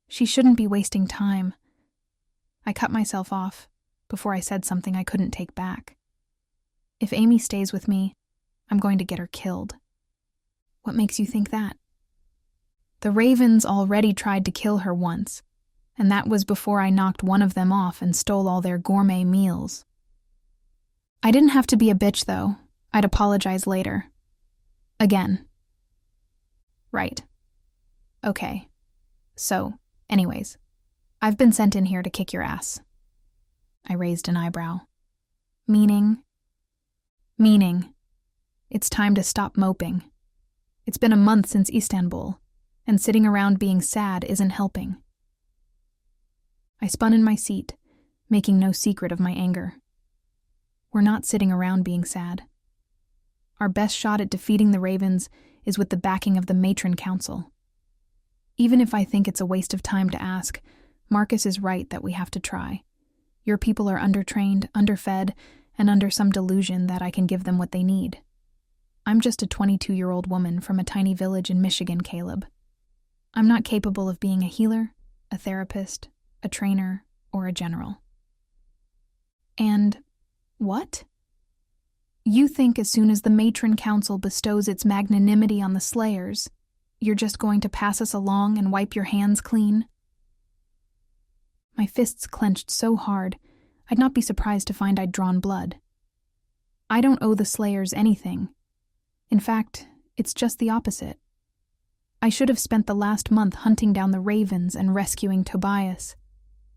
She shouldn't be wasting time. I cut myself off before I said something I couldn't take back. If Amy stays with me, I'm going to get her killed. What makes you think that? The Ravens already tried to kill her once, and that was before I knocked one of them off and stole all their gourmet meals. I didn't have to be a bitch, though. I'd apologize later. Again. Right. Okay. So, anyways, I've been sent in here to kick your ass. I raised an eyebrow. Meaning? Meaning. It's time to stop moping. It's been a month since Istanbul, and sitting around being sad isn't helping. I spun in my seat, making no secret of my anger. We're not sitting around being sad. Our best shot at defeating the Ravens is with the backing of the Matron Council. Even if I think it's a waste of time to ask, Marcus is right that we have to try. Your people are undertrained, underfed, and under some delusion that I can give them what they need. I'm just a 22-year-old woman from a tiny village in Michigan, Caleb. I'm not capable of being a healer, a therapist, a trainer, or a general. And what? You think as soon as the Matron Council bestows its magnanimity on the slayers, you're just going to pass us along and wipe your hands clean? My fists clenched so hard, I'd not be surprised to find I'd drawn blood. I don't owe the slayers anything. In fact, it's just the opposite. I should have spent the last month hunting down the Ravens and rescuing Tobias.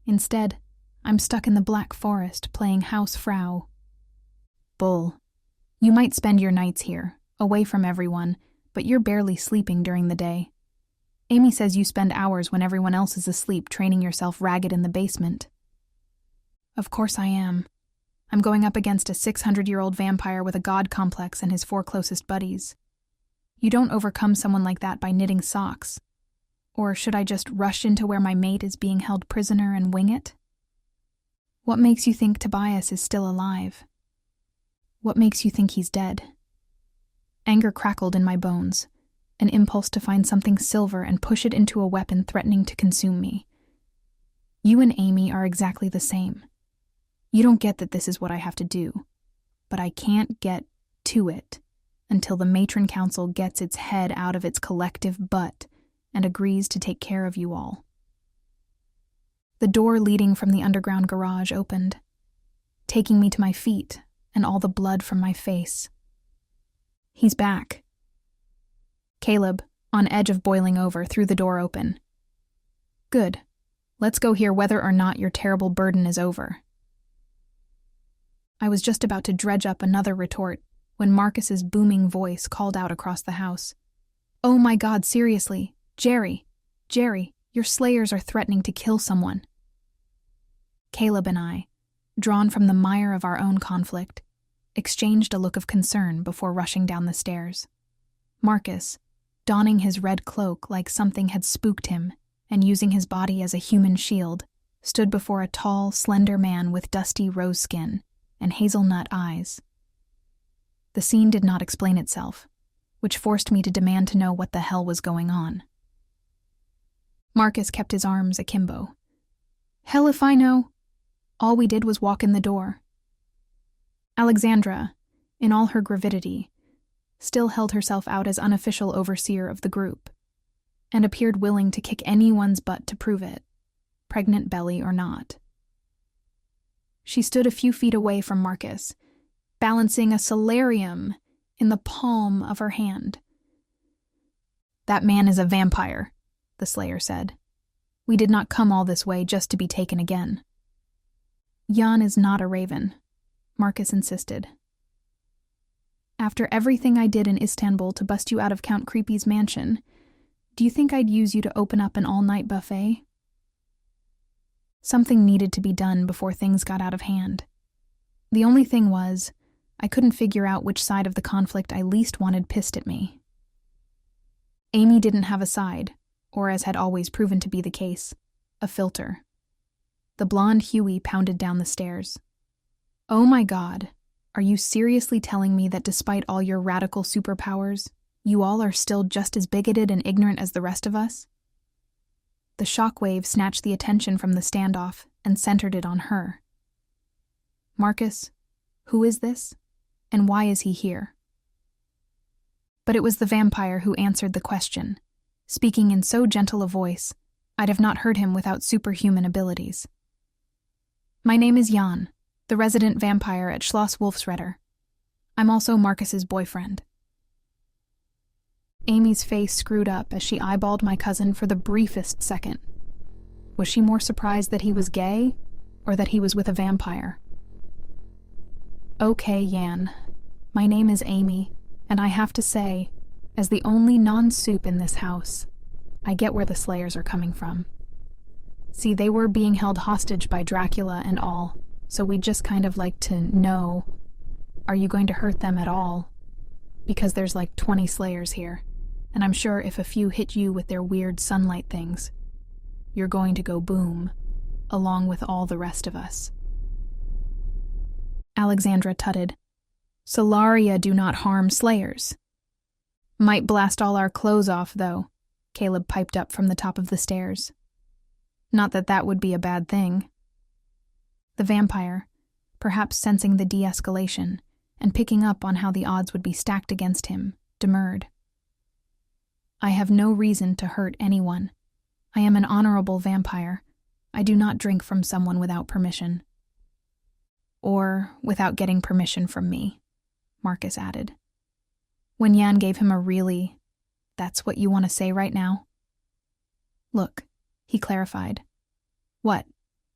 Instead, I'm stuck in the Black Forest playing Hausfrau. Bull. You might spend your nights here, away from everyone, but you're barely sleeping during the day. Amy says you spend hours when everyone else is asleep training yourself ragged in the basement. Of course I am. I'm going up against a 600-year-old vampire with a god complex and his 4 closest buddies. You don't overcome someone like that by knitting socks. Or should I just rush into where my mate is being held prisoner and wing it? What makes you think Tobias is still alive? What makes you think he's dead? Anger crackled in my bones, an impulse to find something silver and push it into a weapon threatening to consume me. You and Amy are exactly the same. You don't get that this is what I have to do, but I can't get to it until the Matron Council gets its head out of its collective butt and agrees to take care of you all. The door leading from the underground garage opened, taking me to my feet and all the blood from my face. He's back. Caleb, on edge of boiling over, threw the door open. Good. Let's go hear whether or not your terrible burden is over. I was just about to dredge up another retort when Marcus's booming voice called out across the house. Oh my God, seriously. Geri, your slayers are threatening to kill someone. Caleb and I, drawn from the mire of our own conflict, exchanged a look of concern before rushing down the stairs. Marcus, donning his red cloak like something had spooked him and using his body as a human shield, stood before a tall, slender man with dusty rose skin and hazelnut eyes. The scene did not explain itself. which forced me to demand to know what the hell was going on. Marcus kept his arms akimbo. Hell if I know. All we did was walk in the door. Alexandra, in all her gravidity, still held herself out as unofficial overseer of the group, and appeared willing to kick anyone's butt to prove it, pregnant belly or not. She stood a few feet away from Marcus, balancing a solarium in the palm of her hand. That man is a vampire, the Slayer said. We did not come all this way just to be taken again. Jan is not a raven, Marcus insisted. After everything I did in Istanbul to bust you out of Count Creepy's mansion, do you think I'd use you to open up an all-night buffet? Something needed to be done before things got out of hand. The only thing was, I couldn't figure out which side of the conflict I least wanted pissed at me. Amy didn't have a side, or as had always proven to be the case, a filter. The blonde Huey pounded down the stairs. Oh my God, are you seriously telling me that despite all your radical superpowers, you all are still just as bigoted and ignorant as the rest of us? The shockwave snatched the attention from the standoff and centered it on her. Marcus, who is this? And why is he here? But it was the vampire who answered the question, speaking in so gentle a voice, I'd have not heard him without superhuman abilities. My name is Jan, the resident vampire at Schloss Wolfsreder. I'm also Marcus's boyfriend. Amy's face screwed up as she eyeballed my cousin for the briefest second. Was she more surprised that he was gay, or that he was with a vampire? Okay, Jan. My name is Amy, and I have to say, as the only non-soup in this house, I get where the Slayers are coming from. See, they were being held hostage by Dracula and all, so we'd just kind of like to know, are you going to hurt them at all? Because there's like 20 Slayers here, and I'm sure if a few hit you with their weird sunlight things, you're going to go boom, along with all the rest of us. Alexandra tutted. Solaria do not harm Slayers. Might blast all our clothes off, though, Caleb piped up from the top of the stairs. Not that that would be a bad thing. The vampire, perhaps sensing the de-escalation and picking up on how the odds would be stacked against him, demurred. I have no reason to hurt anyone. I am an honorable vampire. I do not drink from someone without permission. Or without getting permission from me, Marcus added. When Jan gave him a really, that's what you want to say right now? Look, he clarified. What?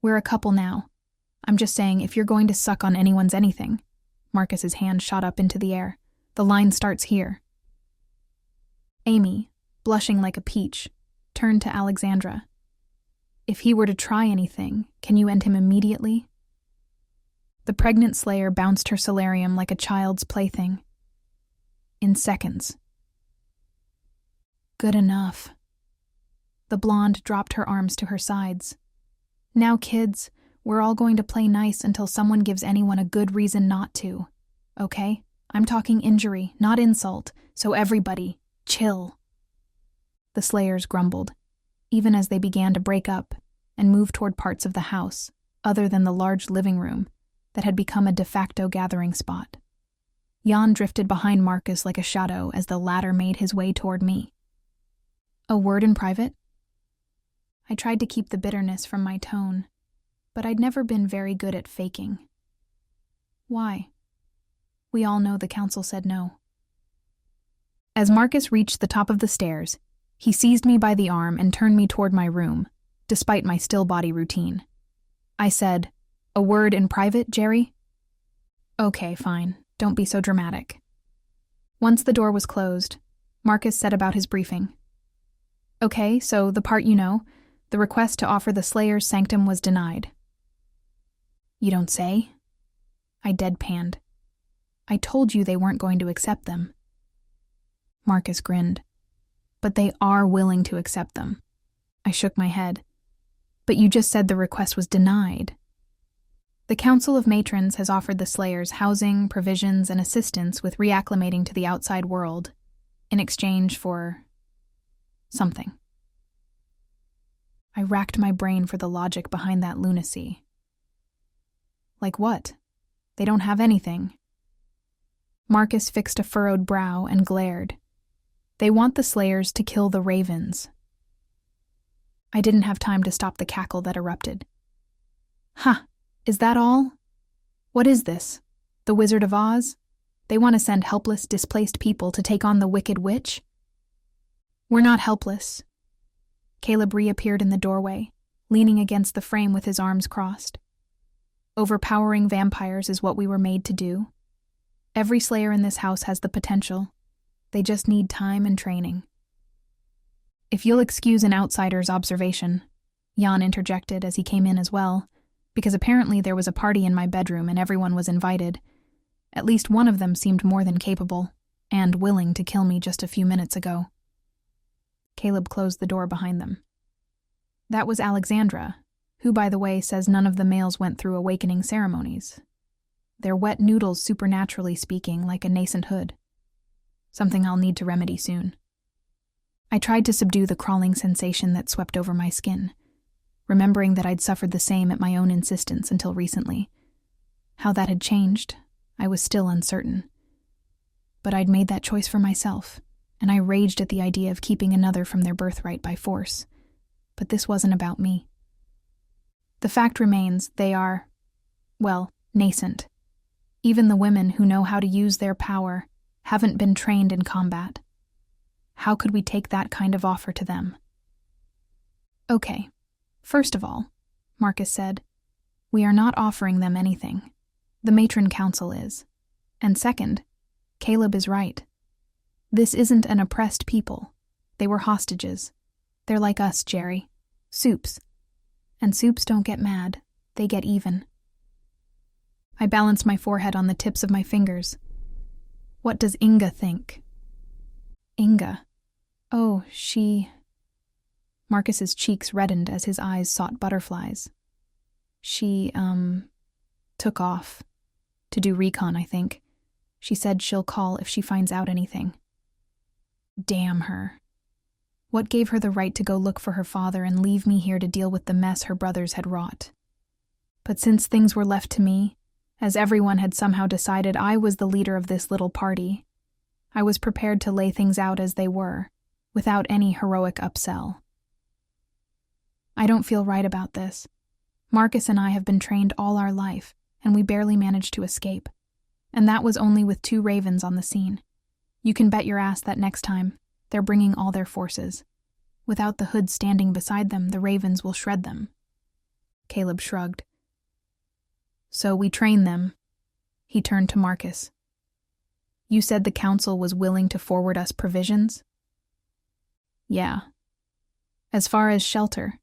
We're a couple now. I'm just saying, if you're going to suck on anyone's anything. Marcus's hand shot up into the air. The line starts here. Amy, blushing like a peach, turned to Alexandra. If he were to try anything, can you end him immediately? The pregnant Slayer bounced her solarium like a child's plaything. In seconds. Good enough. The blonde dropped her arms to her sides. Now, kids, we're all going to play nice until someone gives anyone a good reason not to. Okay? I'm talking injury, not insult, so everybody, chill. The Slayers grumbled, even as they began to break up and move toward parts of the house, other than the large living room, that had become a de facto gathering spot. Jan drifted behind Marcus like a shadow as the latter made his way toward me. A word in private? I tried to keep the bitterness from my tone, but I'd never been very good at faking. Why? We all know the council said no. As Marcus reached the top of the stairs, he seized me by the arm and turned me toward my room, despite my still body routine. I said, "A word in private, Geri?" Okay, fine. Don't be so dramatic. Once the door was closed, Marcus set about his briefing. Okay, so the part you know, the request to offer the Slayer's sanctum was denied. You don't say? I deadpanned. I told you they weren't going to accept them. Marcus grinned. But they are willing to accept them. I shook my head. But you just said the request was denied. The Council of Matrons has offered the Slayers housing, provisions, and assistance with reacclimating to the outside world, in exchange for something. I racked my brain for the logic behind that lunacy. Like what? They don't have anything. Marcus fixed a furrowed brow and glared. They want the Slayers to kill the ravens. I didn't have time to stop the cackle that erupted. Huh, is that all? What is this? The Wizard of Oz? They want to send helpless, displaced people to take on the Wicked Witch? We're not helpless. Caleb reappeared in the doorway, leaning against the frame with his arms crossed. Overpowering vampires is what we were made to do. Every Slayer in this house has the potential. They just need time and training. If you'll excuse an outsider's observation, Jan interjected as he came in as well, because apparently there was a party in my bedroom and everyone was invited. At least one of them seemed more than capable, and willing to kill me just a few minutes ago. Caleb closed the door behind them. That was Alexandra, who, by the way, says none of the males went through awakening ceremonies. They're wet noodles, supernaturally speaking, like a nascent hood. Something I'll need to remedy soon. I tried to subdue the crawling sensation that swept over my skin, remembering that I'd suffered the same at my own insistence until recently. How that had changed, I was still uncertain. But I'd made that choice for myself, and I raged at the idea of keeping another from their birthright by force. But this wasn't about me. The fact remains, they are, well, nascent. Even the women who know how to use their power haven't been trained in combat. How could we take that kind of offer to them? Okay, first of all, Marcus said, we are not offering them anything. The Matron Council is. And second, Caleb is right. This isn't an oppressed people. They were hostages. They're like us, Geri. Soups. And soups don't get mad. They get even. I balanced my forehead on the tips of my fingers. What does Inga think? Inga. Oh, she... Marcus's cheeks reddened as his eyes sought butterflies. She, took off. To do recon, I think. She said she'll call if she finds out anything. Damn her. What gave her the right to go look for her father and leave me here to deal with the mess her brothers had wrought? But since things were left to me, as everyone had somehow decided I was the leader of this little party, I was prepared to lay things out as they were, without any heroic upsell. I don't feel right about this. Marcus and I have been trained all our life, and we barely managed to escape. And that was only with 2 ravens on the scene. You can bet your ass that next time, they're bringing all their forces. Without the hood standing beside them, the ravens will shred them. Caleb shrugged. So we train them. He turned to Marcus. You said the council was willing to forward us provisions? Yeah. As far as shelter,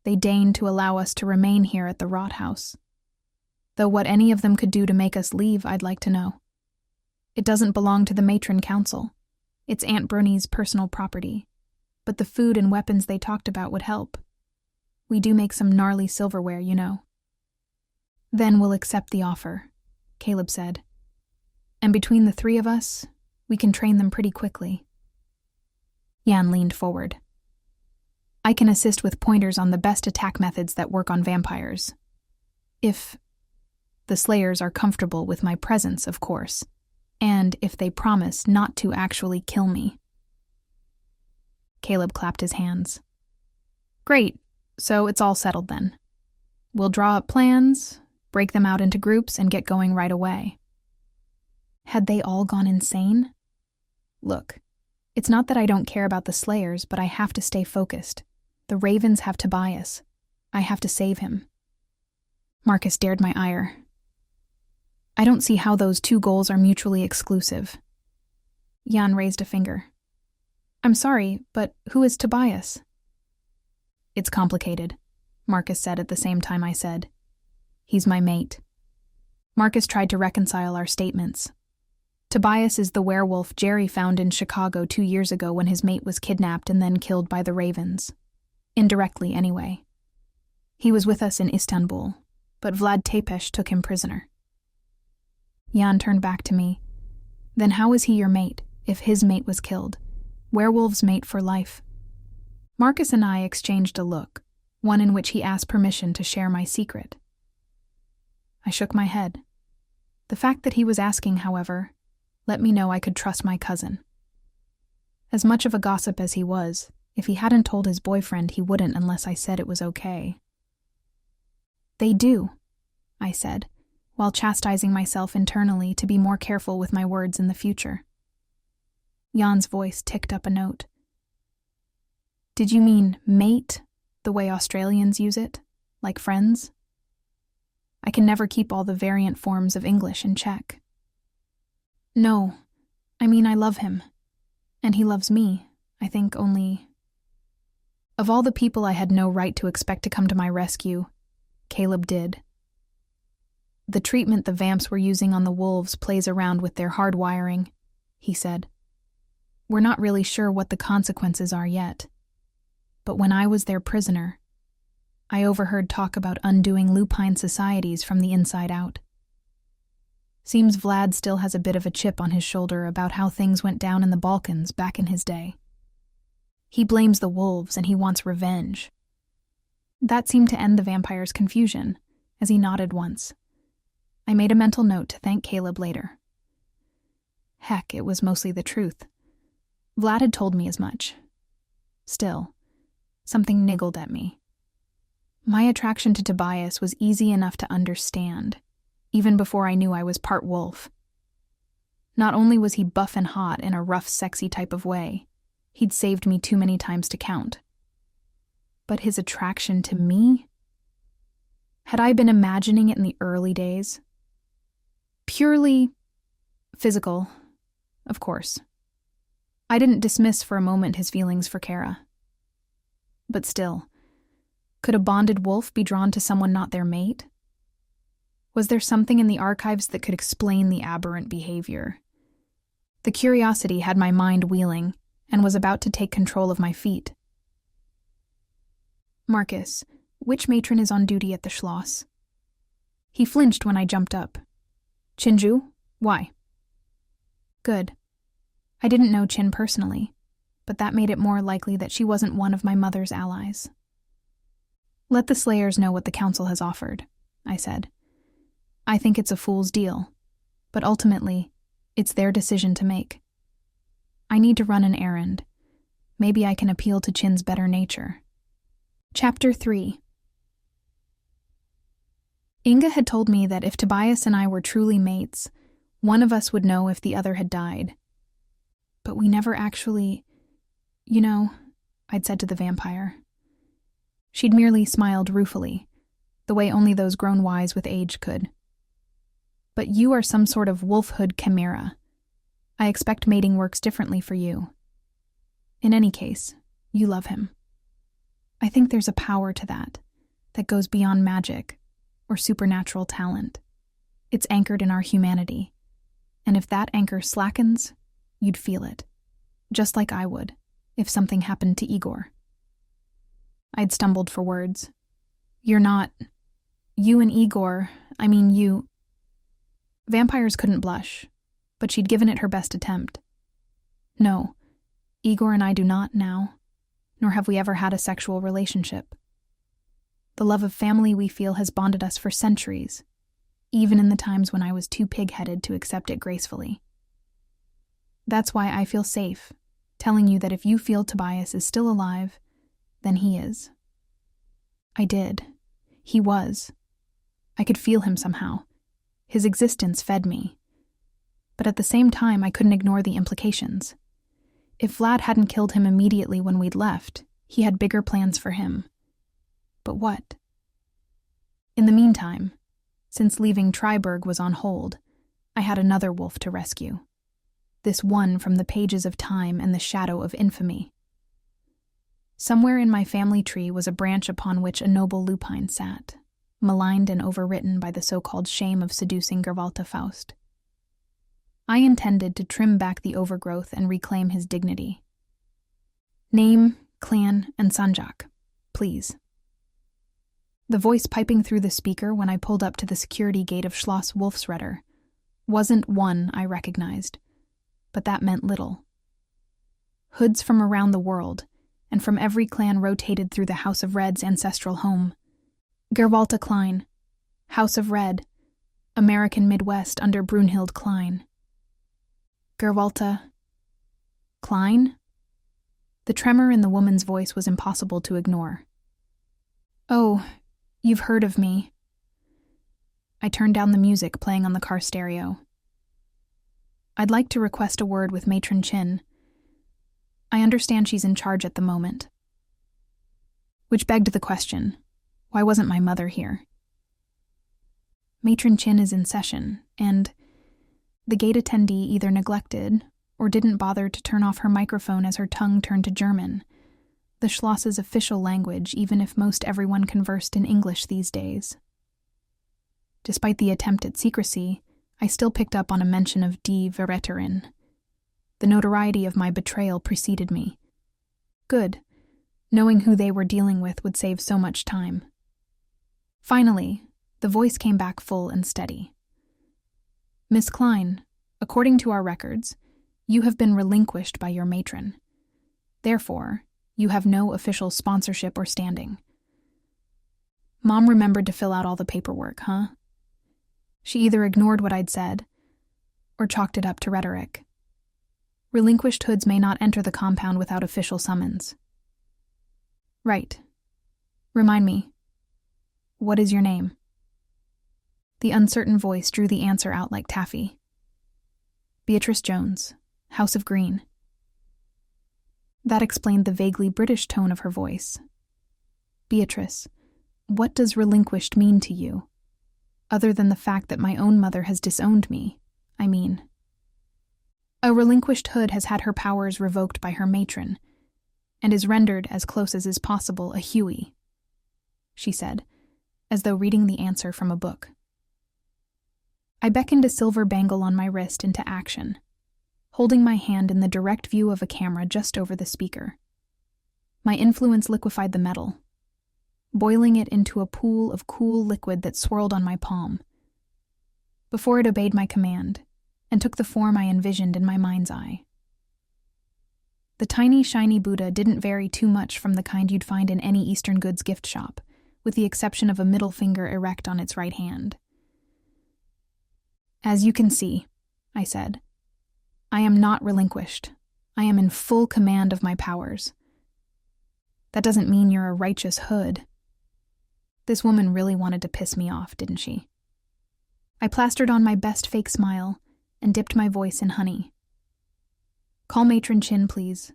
they deigned to allow us to remain here at the Rot House. Though what any of them could do to make us leave, I'd like to know. It doesn't belong to the Matron Council. It's Aunt Bruni's personal property. But the food and weapons they talked about would help. We do make some gnarly silverware, you know. Then we'll accept the offer, Caleb said. And between the 3 of us, we can train them pretty quickly. Jan leaned forward. I can assist with pointers on the best attack methods that work on vampires. If the Slayers are comfortable with my presence, of course, and if they promise not to actually kill me. Caleb clapped his hands. Great, so it's all settled then. We'll draw up plans, break them out into groups, and get going right away. Had they all gone insane? Look, it's not that I don't care about the Slayers, but I have to stay focused. The ravens have Tobias. I have to save him. Marcus dared my ire. I don't see how those 2 goals are mutually exclusive. Jan raised a finger. I'm sorry, but who is Tobias? It's complicated, Marcus said at the same time I said. He's my mate. Marcus tried to reconcile our statements. Tobias is the werewolf Geri found in Chicago 2 years ago when his mate was kidnapped and then killed by the ravens. Indirectly, anyway. He was with us in Istanbul, but Vlad Tepeş took him prisoner. Jan turned back to me. Then how is he your mate, if his mate was killed? Werewolves mate for life. Marcus and I exchanged a look, one in which he asked permission to share my secret. I shook my head. The fact that he was asking, however, let me know I could trust my cousin. As much of a gossip as he was, if he hadn't told his boyfriend, he wouldn't unless I said it was okay. They do, I said, while chastising myself internally to be more careful with my words in the future. Jan's voice ticked up a note. Did you mean mate, the way Australians use it, like friends? I can never keep all the variant forms of English in check. No, I mean I love him. And he loves me, I think only... Of all the people I had no right to expect to come to my rescue, Caleb did. The treatment the vamps were using on the wolves plays around with their hardwiring, he said. We're not really sure what the consequences are yet. But when I was their prisoner, I overheard talk about undoing lupine societies from the inside out. Seems Vlad still has a bit of a chip on his shoulder about how things went down in the Balkans back in his day. He blames the wolves and he wants revenge. That seemed to end the vampire's confusion, as he nodded once. I made a mental note to thank Caleb later. Heck, it was mostly the truth. Vlad had told me as much. Still, something niggled at me. My attraction to Tobias was easy enough to understand, even before I knew I was part wolf. Not only was he buff and hot in a rough, sexy type of way, he'd saved me too many times to count. But his attraction to me? Had I been imagining it in the early days? Purely physical, of course. I didn't dismiss for a moment his feelings for Kara. But still, could a bonded wolf be drawn to someone not their mate? Was there something in the archives that could explain the aberrant behavior? The curiosity had my mind wheeling and was about to take control of my feet. Marcus, which matron is on duty at the Schloss? He flinched when I jumped up. Chinju? Why? Good. I didn't know Chin personally, but that made it more likely that she wasn't one of my mother's allies. Let the Slayers know what the Council has offered, I said. I think it's a fool's deal, but ultimately, it's their decision to make. I need to run an errand. Maybe I can appeal to Chin's better nature. Chapter 3. Inga had told me that if Tobias and I were truly mates, one of us would know if the other had died. But we never actually... I'd said to the vampire. She'd merely smiled ruefully, the way only those grown wise with age could. But you are some sort of wolfhood chimera. I expect mating works differently for you. In any case, you love him. I think there's a power to that goes beyond magic or supernatural talent. It's anchored in our humanity. And if that anchor slackens, you'd feel it. Just like I would, if something happened to Igor. I'd stumbled for words. You're not... You and Igor, you... Vampires couldn't blush, but she'd given it her best attempt. No, Igor and I do not now, nor have we ever had a sexual relationship. The love of family we feel has bonded us for centuries, even in the times when I was too pig-headed to accept it gracefully. That's why I feel safe, telling you that if you feel Tobias is still alive, then he is. I did. He was. I could feel him somehow. His existence fed me. But at the same time, I couldn't ignore the implications. If Vlad hadn't killed him immediately when we'd left, he had bigger plans for him. But what? In the meantime, since leaving Triberg was on hold, I had another wolf to rescue. This one from the pages of time and the shadow of infamy. Somewhere in my family tree was a branch upon which a noble lupine sat, maligned and overwritten by the so-called shame of seducing Gervalta Faust. I intended to trim back the overgrowth and reclaim his dignity. Name, clan, and sanjak, please. The voice piping through the speaker when I pulled up to the security gate of Schloss Wolfsretter wasn't one I recognized, but that meant little. hoods from around the world, and from every clan rotated through the House of Red's ancestral home. Gerwalta Klein, House of Red, American Midwest under Brunhild Klein. Gerwalta Klein? The tremor in the woman's voice was impossible to ignore. Oh, you've heard of me. I turned down the music playing on the car stereo. I'd like to request a word with Matron Chin. I understand she's in charge at the moment. Which begged the question, why wasn't my mother here? Matron Chin is in session, and the gate attendee either neglected or didn't bother to turn off her microphone as her tongue turned to German, the Schloss's official language, even if most everyone conversed in English these days. Despite the attempt at secrecy, I still picked up on a mention of Die Verräterin. The notoriety of my betrayal preceded me. Good. Knowing who they were dealing with would save so much time. Finally, the voice came back full and steady. Miss Klein, according to our records, you have been relinquished by your matron. Therefore, you have no official sponsorship or standing. Mom remembered to fill out all the paperwork, huh? She either ignored what I'd said or chalked it up to rhetoric. Relinquished hoods may not enter the compound without official summons. Right. Remind me, what is your name? The uncertain voice drew the answer out like taffy. Beatrice Jones, House of Green. That explained the vaguely British tone of her voice. Beatrice, what does relinquished mean to you? Other than the fact that my own mother has disowned me, I mean. A relinquished hood has had her powers revoked by her matron, and is rendered, as close as is possible, a Huey, she said, as though reading the answer from a book. I beckoned a silver bangle on my wrist into action, holding my hand in the direct view of a camera just over the speaker. My influence liquefied the metal, boiling it into a pool of cool liquid that swirled on my palm, before it obeyed my command and took the form I envisioned in my mind's eye. The tiny, shiny Buddha didn't vary too much from the kind you'd find in any Eastern goods gift shop, with the exception of a middle finger erect on its right hand. As you can see, I said, I am not relinquished. I am in full command of my powers. That doesn't mean you're a righteous hood. This woman really wanted to piss me off, didn't she? I plastered on my best fake smile and dipped my voice in honey. Call Matron Chin, please,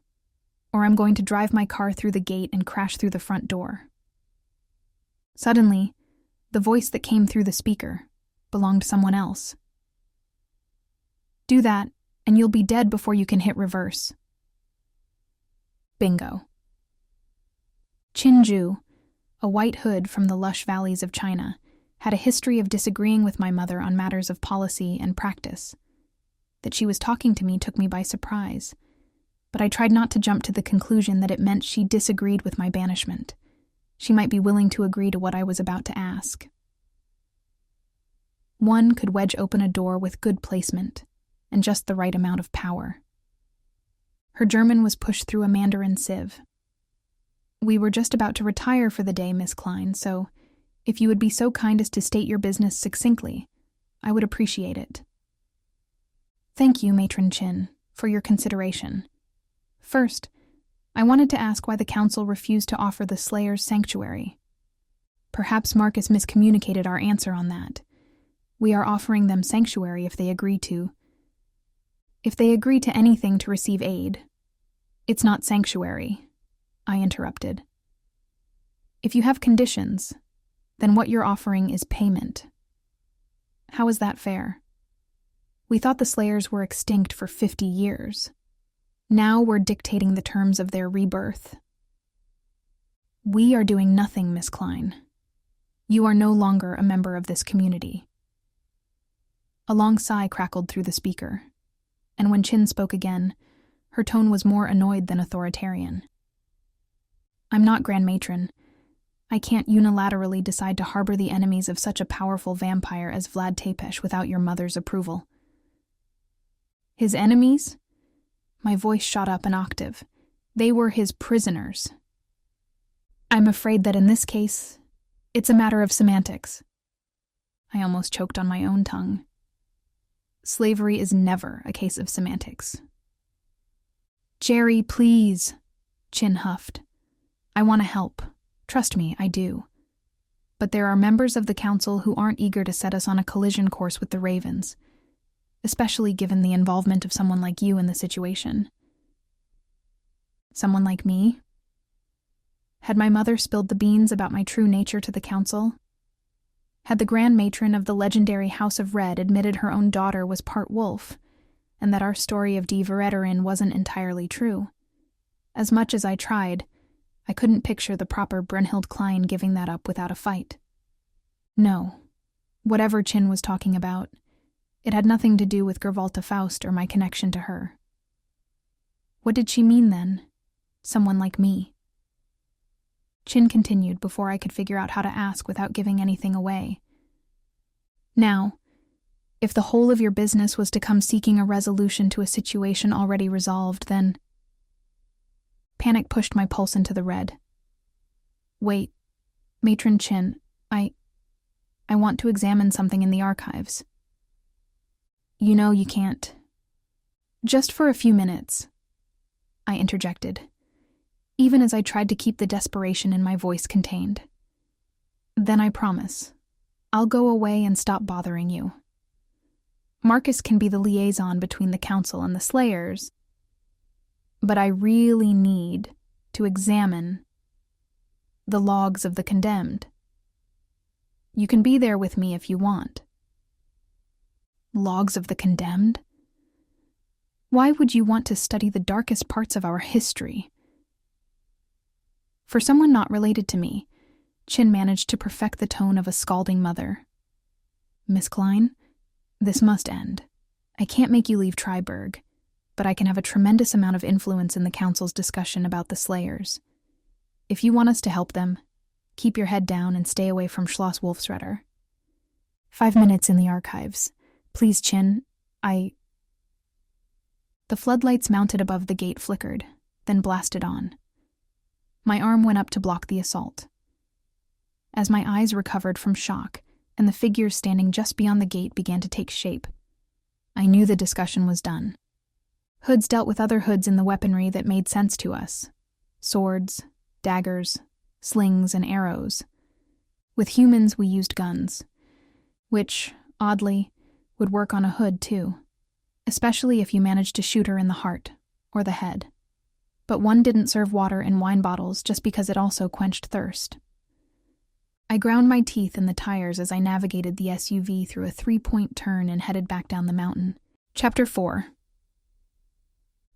or I'm going to drive my car through the gate and crash through the front door. Suddenly, the voice that came through the speaker belonged to someone else. Do that, and you'll be dead before you can hit reverse. Bingo. Chinju, a white hood from the lush valleys of China, had a history of disagreeing with my mother on matters of policy and practice. That she was talking to me took me by surprise, but I tried not to jump to the conclusion that it meant she disagreed with my banishment. She might be willing to agree to what I was about to ask. One could wedge open a door with good placement and just the right amount of power. Her German was pushed through a Mandarin sieve. We were just about to retire for the day, Miss Klein, so if you would be so kind as to state your business succinctly, I would appreciate it. Thank you, Matron Chin, for your consideration. First, I wanted to ask why the council refused to offer the Slayers sanctuary. Perhaps Marcus miscommunicated our answer on that. We are offering them sanctuary if they agree to. If they agree to anything to receive aid, it's not sanctuary, I interrupted. If you have conditions, then what you're offering is payment. How is that fair? We thought the Slayers were extinct for 50 years. Now we're dictating the terms of their rebirth. We are doing nothing, Miss Klein. You are no longer a member of this community. A long sigh crackled through the speaker, and when Chin spoke again, her tone was more annoyed than authoritarian. I'm not Grand Matron. I can't unilaterally decide to harbor the enemies of such a powerful vampire as Vlad Tepeş without your mother's approval. His enemies? My voice shot up an octave. They were his prisoners. I'm afraid that in this case, it's a matter of semantics. I almost choked on my own tongue. Slavery is never a case of semantics. Geri, please, Chin huffed. I want to help. Trust me, I do. But there are members of the council who aren't eager to set us on a collision course with the Ravens, especially given the involvement of someone like you in the situation. Someone like me? Had my mother spilled the beans about my true nature to the council? Had the Grand Matron of the legendary House of Red admitted her own daughter was part wolf, and that our story of Die Verräterin wasn't entirely true? As much as I tried, I couldn't picture the proper Brunhild Klein giving that up without a fight. No, whatever Chin was talking about, it had nothing to do with Gervalta Faust or my connection to her. What did she mean then? Someone like me? Chin continued before I could figure out how to ask without giving anything away. Now, if the whole of your business was to come seeking a resolution to a situation already resolved, then... Panic pushed my pulse into the red. Wait, Matron Chin, I want to examine something in the archives. You know you can't. Just for a few minutes, I interjected, even as I tried to keep the desperation in my voice contained. Then I promise, I'll go away and stop bothering you. Marcus can be the liaison between the council and the Slayers, but I really need to examine the logs of the condemned. You can be there with me if you want. Logs of the condemned? Why would you want to study the darkest parts of our history? For someone not related to me, Chin managed to perfect the tone of a scalding mother. Miss Klein, this must end. I can't make you leave Triberg, but I can have a tremendous amount of influence in the council's discussion about the Slayers. If you want us to help them, keep your head down and stay away from Schloss Wolfsrudder. 5 minutes in the archives. Please, Chin, The floodlights mounted above the gate flickered, then blasted on. My arm went up to block the assault. As my eyes recovered from shock, and the figures standing just beyond the gate began to take shape, I knew the discussion was done. Hoods dealt with other hoods in the weaponry that made sense to us. Swords, daggers, slings, and arrows. With humans, we used guns, which, oddly, would work on a hood too, especially if you managed to shoot her in the heart or the head. But one didn't serve water in wine bottles just because it also quenched thirst. I ground my teeth in the tires as I navigated the SUV through a 3-point turn and headed back down the mountain. Chapter 4.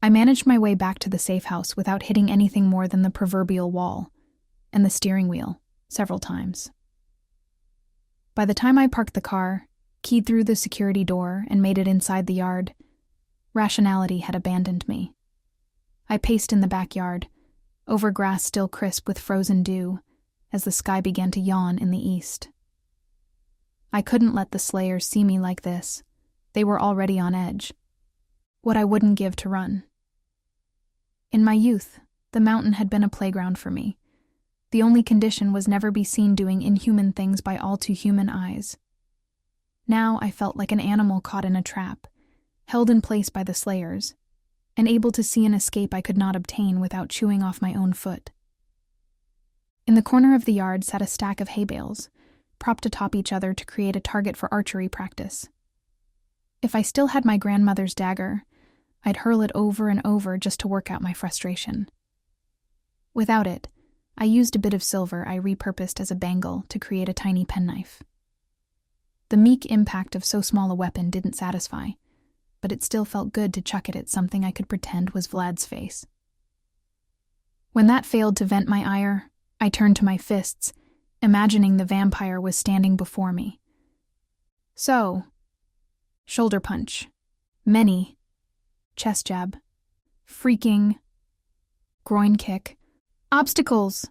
I managed my way back to the safe house without hitting anything more than the proverbial wall and the steering wheel several times. By the time I parked the car, keyed through the security door, and made it inside the yard, rationality had abandoned me. I paced in the backyard, over grass still crisp with frozen dew, as the sky began to yawn in the east. I couldn't let the Slayers see me like this. They were already on edge. What I wouldn't give to run. In my youth, the mountain had been a playground for me. The only condition was never be seen doing inhuman things by all too human eyes. Now I felt like an animal caught in a trap, held in place by the Slayers, and able to see an escape I could not obtain without chewing off my own foot. In the corner of the yard sat a stack of hay bales, propped atop each other to create a target for archery practice. If I still had my grandmother's dagger, I'd hurl it over and over just to work out my frustration. Without it, I used a bit of silver I repurposed as a bangle to create a tiny penknife. The meek impact of so small a weapon didn't satisfy, but it still felt good to chuck it at something I could pretend was Vlad's face. When that failed to vent my ire, I turned to my fists, imagining the vampire was standing before me. So, shoulder punch, many, chest jab, freaking, groin kick, obstacles.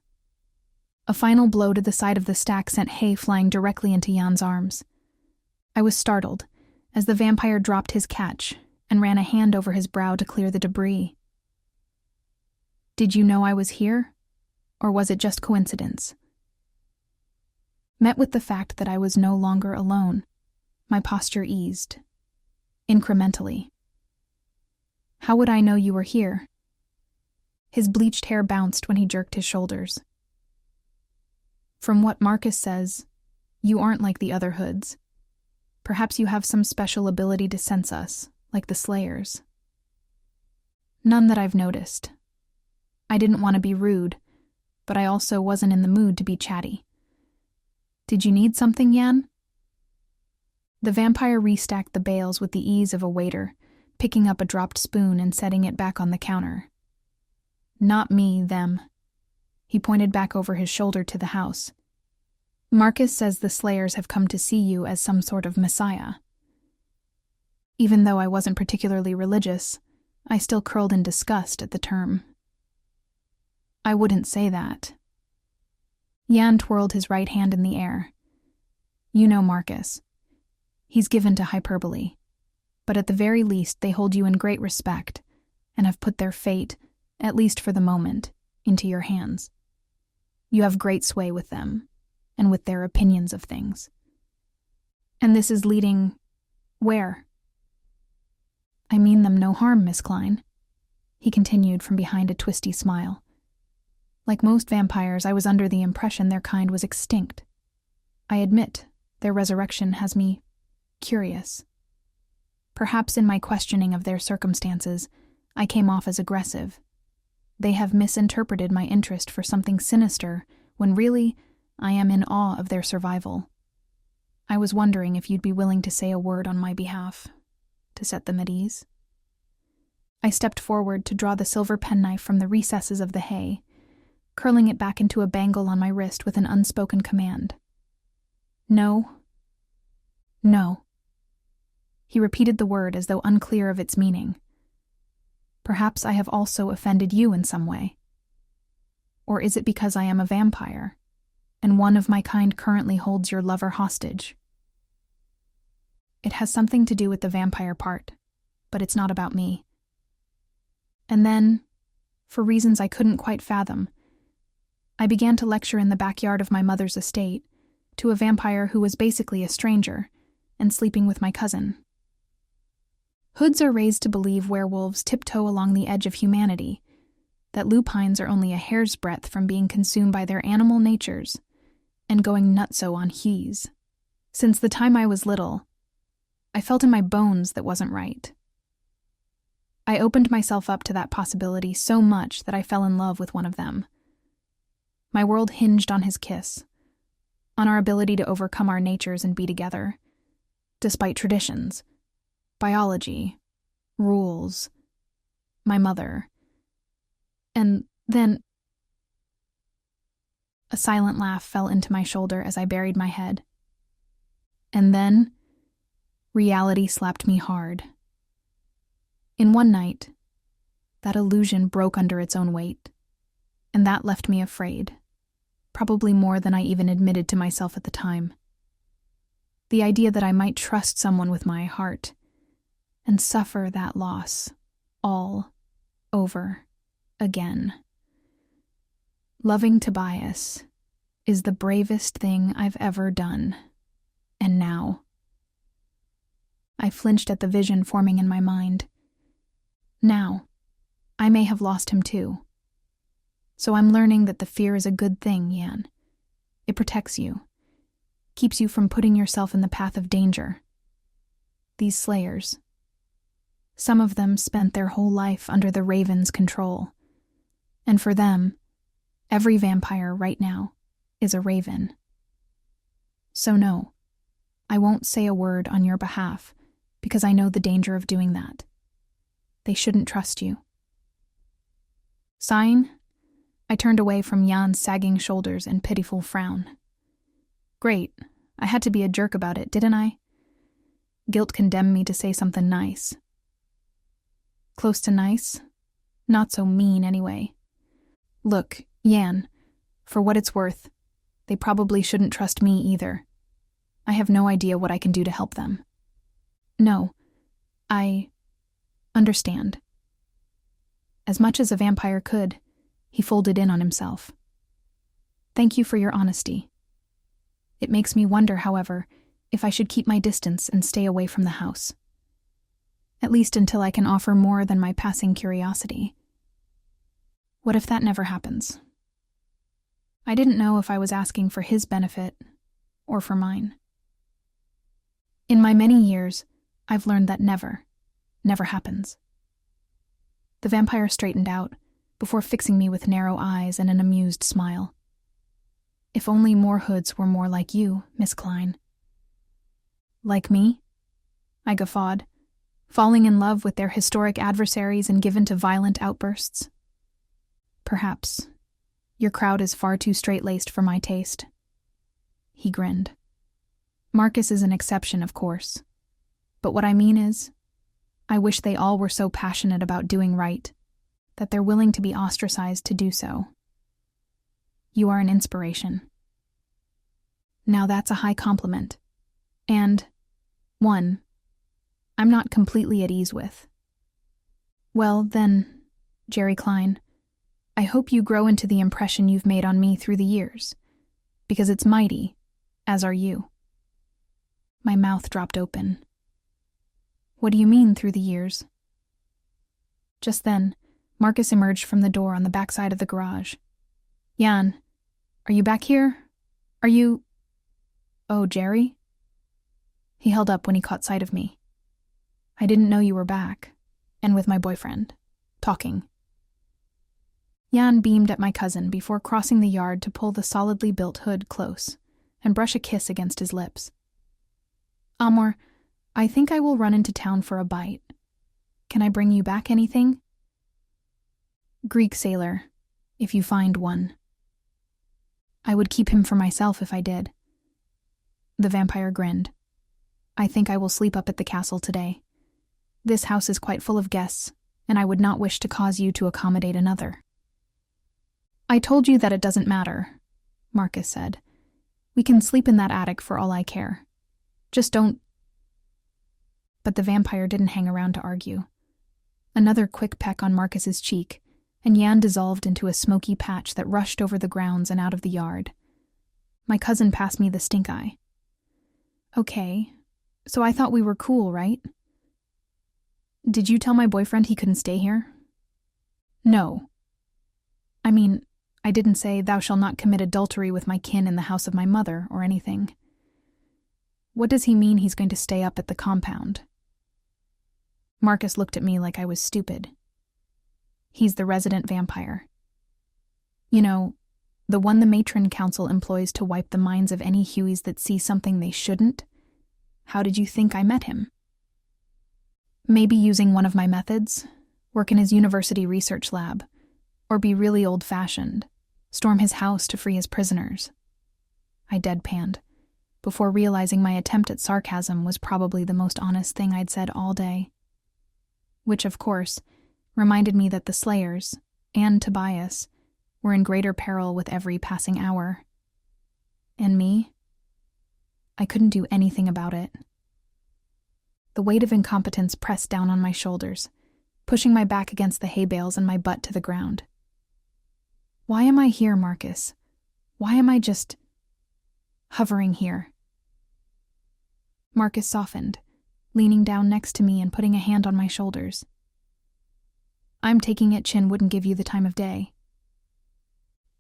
A final blow to the side of the stack sent hay flying directly into Jan's arms. I was startled as the vampire dropped his catch and ran a hand over his brow to clear the debris. Did you know I was here? Or was it just coincidence? Met with the fact that I was no longer alone, my posture eased, incrementally. How would I know you were here? His bleached hair bounced when he jerked his shoulders. From what Marcus says, you aren't like the other hoods. Perhaps you have some special ability to sense us, like the Slayers. None that I've noticed. I didn't want to be rude, but I also wasn't in the mood to be chatty. Did you need something, Jan? The vampire restacked the bales with the ease of a waiter, picking up a dropped spoon and setting it back on the counter. Not me, them. He pointed back over his shoulder to the house. Marcus says the Slayers have come to see you as some sort of messiah. Even though I wasn't particularly religious, I still curled in disgust at the term. I wouldn't say that. Jan twirled his right hand in the air. You know Marcus. He's given to hyperbole. But at the very least they hold you in great respect, and have put their fate, at least for the moment, into your hands. You have great sway with them, and with their opinions of things. And this is leading... where? I mean them no harm, Miss Klein. He continued from behind a twisty smile. Like most vampires, I was under the impression their kind was extinct. I admit, their resurrection has me curious. Perhaps in my questioning of their circumstances, I came off as aggressive. They have misinterpreted my interest for something sinister, when really, I am in awe of their survival. I was wondering if you'd be willing to say a word on my behalf, to set them at ease. I stepped forward to draw the silver penknife from the recesses of the hay, curling it back into a bangle on my wrist with an unspoken command. No. No. He repeated the word as though unclear of its meaning. Perhaps I have also offended you in some way. Or is it because I am a vampire, and one of my kind currently holds your lover hostage? It has something to do with the vampire part, but it's not about me. And then, for reasons I couldn't quite fathom, I began to lecture in the backyard of my mother's estate to a vampire who was basically a stranger and sleeping with my cousin. Hoods are raised to believe werewolves tiptoe along the edge of humanity, that lupines are only a hair's breadth from being consumed by their animal natures and going nutso on he's. Since the time I was little, I felt in my bones that wasn't right. I opened myself up to that possibility so much that I fell in love with one of them. My world hinged on his kiss, on our ability to overcome our natures and be together, despite traditions, biology, rules, my mother. And then... A silent laugh fell into my shoulder as I buried my head. And then, reality slapped me hard. In one night, that illusion broke under its own weight, and that left me afraid, probably more than I even admitted to myself at the time. The idea that I might trust someone with my heart and suffer that loss all over again. Loving Tobias is the bravest thing I've ever done, and now. I flinched at the vision forming in my mind. Now, I may have lost him too. So I'm learning that the fear is a good thing, Jan. It protects you, keeps you from putting yourself in the path of danger. These Slayers, some of them spent their whole life under the Raven's control, and for them, every vampire right now is a Raven. So no, I won't say a word on your behalf because I know the danger of doing that. They shouldn't trust you. Sighing, I turned away from Jan's sagging shoulders and pitiful frown. Great, I had to be a jerk about it, didn't I? Guilt condemned me to say something nice. Close to nice? Not so mean, anyway. Look, Jan, for what it's worth, they probably shouldn't trust me either. I have no idea what I can do to help them. No, understand. As much as a vampire could, he folded in on himself. Thank you for your honesty. It makes me wonder, however, if I should keep my distance and stay away from the house. At least until I can offer more than my passing curiosity. What if that never happens? I didn't know if I was asking for his benefit or for mine. In my many years, I've learned that never happens. The vampire straightened out before fixing me with narrow eyes and an amused smile. If only more hoods were more like you, Miss Klein. Like me? I guffawed, falling in love with their historic adversaries and given to violent outbursts. Perhaps. Your crowd is far too straight-laced for my taste. He grinned. Marcus is an exception, of course. But what I mean is, I wish they all were so passionate about doing right that they're willing to be ostracized to do so. You are an inspiration. Now that's a high compliment. And, one, I'm not completely at ease with. Well, then, Geri Klein, I hope you grow into the impression you've made on me through the years, because it's mighty, as are you. My mouth dropped open. What do you mean through the years? Just then, Marcus emerged from the door on the backside of the garage. Jan, are you back here? Are you... Oh, Geri? He held up when he caught sight of me. I didn't know you were back, and with my boyfriend, talking. Jan beamed at my cousin before crossing the yard to pull the solidly built hood close and brush a kiss against his lips. Amor, I think I will run into town for a bite. Can I bring you back anything? Greek sailor, if you find one. I would keep him for myself if I did. The vampire grinned. I think I will sleep up at the castle today. This house is quite full of guests, and I would not wish to cause you to accommodate another. I told you that it doesn't matter, Marcus said. We can sleep in that attic for all I care. Just don't... But the vampire didn't hang around to argue. Another quick peck on Marcus's cheek, and Jan dissolved into a smoky patch that rushed over the grounds and out of the yard. My cousin passed me the stink eye. Okay, so I thought we were cool, right? Did you tell my boyfriend he couldn't stay here? No. I mean, I didn't say thou shalt not commit adultery with my kin in the house of my mother or anything. What does he mean he's going to stay up at the compound? Marcus looked at me like I was stupid. He's the resident vampire. You know, the one the Matron Council employs to wipe the minds of any Hueys that see something they shouldn't. How did you think I met him? Maybe using one of my methods, work in his university research lab, or be really old-fashioned, storm his house to free his prisoners. I deadpanned, before realizing my attempt at sarcasm was probably the most honest thing I'd said all day. Which, of course, reminded me that the Slayers, and Tobias, were in greater peril with every passing hour. And me? I couldn't do anything about it. The weight of incompetence pressed down on my shoulders, pushing my back against the hay bales and my butt to the ground. Why am I here, Marcus? Why am I just hovering here? Marcus softened, leaning down next to me and putting a hand on my shoulders. I'm taking it Chin wouldn't give you the time of day.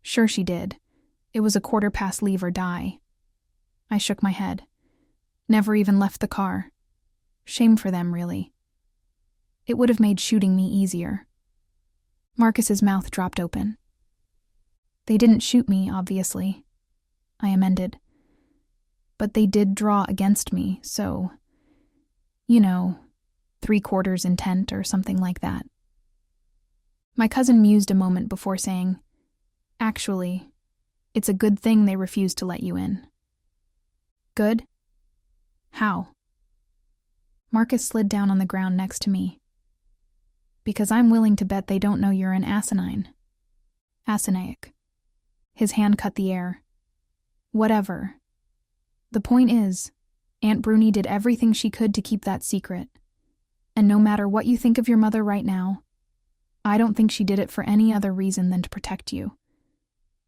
Sure she did. It was 1:15 leave or die. I shook my head. Never even left the car. Shame for them, really. It would have made shooting me easier. Marcus's mouth dropped open. They didn't shoot me, obviously, I amended. But they did draw against me, so, 3/4 intent or something like that. My cousin mused a moment before saying, Actually, it's a good thing they refused to let you in. Good? How? Marcus slid down on the ground next to me. Because I'm willing to bet they don't know you're an asinine. Asinaic. His hand cut the air. Whatever. The point is, Aunt Bruni did everything she could to keep that secret. And no matter what you think of your mother right now, I don't think she did it for any other reason than to protect you.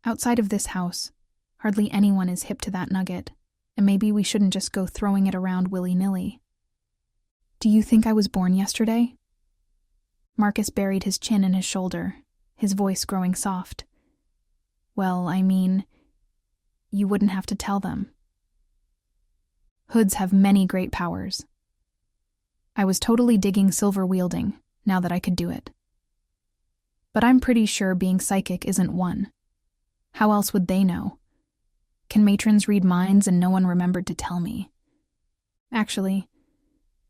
Outside of this house, hardly anyone is hip to that nugget, and maybe we shouldn't just go throwing it around willy-nilly. Do you think I was born yesterday? Marcus buried his chin in his shoulder, his voice growing soft. Well, I mean, you wouldn't have to tell them. Hoods have many great powers. I was totally digging silver wielding, now that I could do it. But I'm pretty sure being psychic isn't one. How else would they know? Can matrons read minds and no one remembered to tell me? Actually,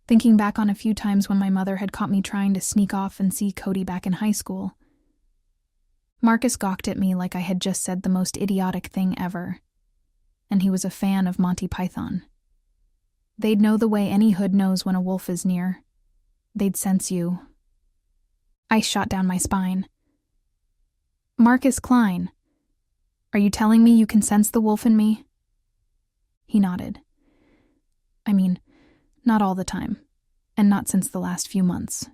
thinking back on a few times when my mother had caught me trying to sneak off and see Cody back in high school, Marcus gawked at me like I had just said the most idiotic thing ever. And he was a fan of Monty Python. They'd know the way any hood knows when a wolf is near. They'd sense you. Ice shot down my spine. Marcus Klein, are you telling me you can sense the wolf in me? He nodded. I mean, not all the time, and not since the last few months.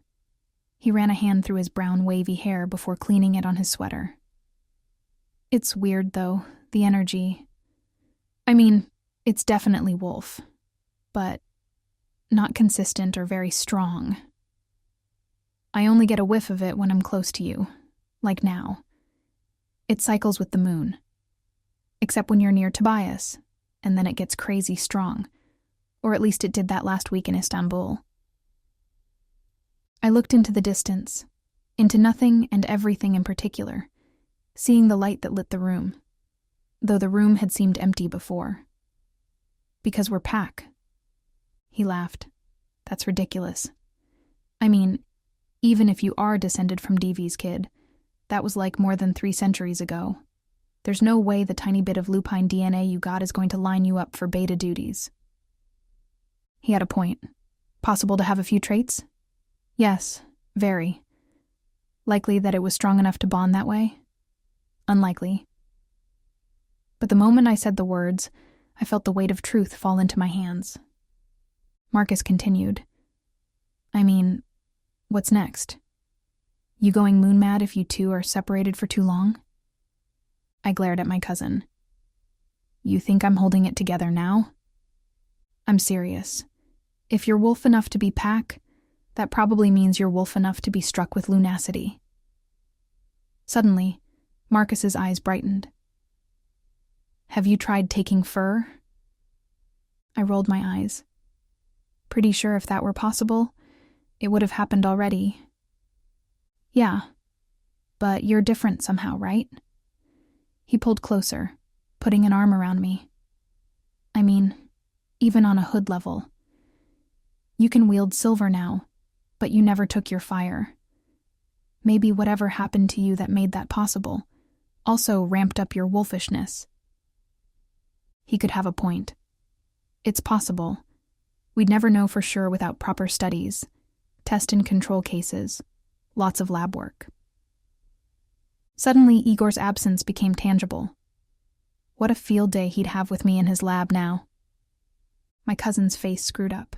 He ran a hand through his brown wavy hair before cleaning it on his sweater. It's weird, though, the energy. I mean, it's definitely wolf, but not consistent or very strong. I only get a whiff of it when I'm close to you, like now. It cycles with the moon. Except when you're near Tobias, and then it gets crazy strong. Or at least it did that last week in Istanbul. I looked into the distance, into nothing and everything in particular, seeing the light that lit the room, though the room had seemed empty before. Because we're pack. He laughed. That's ridiculous. I mean, even if you are descended from Devi's kid, that was like more than 3 centuries ago. There's no way the tiny bit of lupine DNA you got is going to line you up for beta duties. He had a point. Possible to have a few traits? Yes, very. Likely that it was strong enough to bond that way? Unlikely. But the moment I said the words, I felt the weight of truth fall into my hands. Marcus continued. I mean, what's next? You going moon mad if you two are separated for too long? I glared at my cousin. You think I'm holding it together now? I'm serious. If you're wolf enough to be pack, that probably means you're wolf enough to be struck with lunacity. Suddenly, Marcus's eyes brightened. Have you tried taking fur? I rolled my eyes. Pretty sure if that were possible, it would have happened already. Yeah, but you're different somehow, right? He pulled closer, putting an arm around me. I mean, even on a hood level. You can wield silver now, but you never took your fire. Maybe whatever happened to you that made that possible also ramped up your wolfishness. He could have a point. It's possible. We'd never know for sure without proper studies, test and control cases, lots of lab work. Suddenly, Igor's absence became tangible. What a field day he'd have with me in his lab now. My cousin's face screwed up.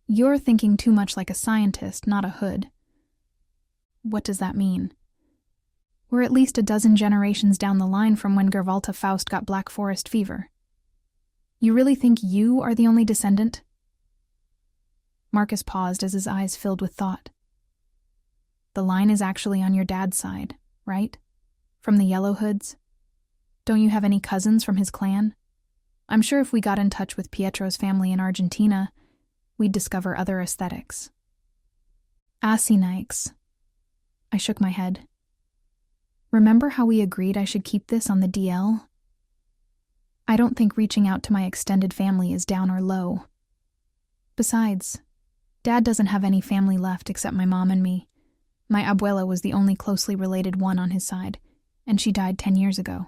You're thinking too much like a scientist, not a hood. What does that mean? We're at least a dozen generations down the line from when Gervalta Faust got Black Forest fever. You really think you are the only descendant? Marcus paused as his eyes filled with thought. The line is actually on your dad's side, right? From the Yellow Hoods? Don't you have any cousins from his clan? I'm sure if we got in touch with Pietro's family in Argentina, we'd discover other aesthetics. Asinykes. I shook my head. Remember how we agreed I should keep this on the DL? I don't think reaching out to my extended family is down or low. Besides, Dad doesn't have any family left except my mom and me. My abuela was the only closely related one on his side, and she died 10 years ago.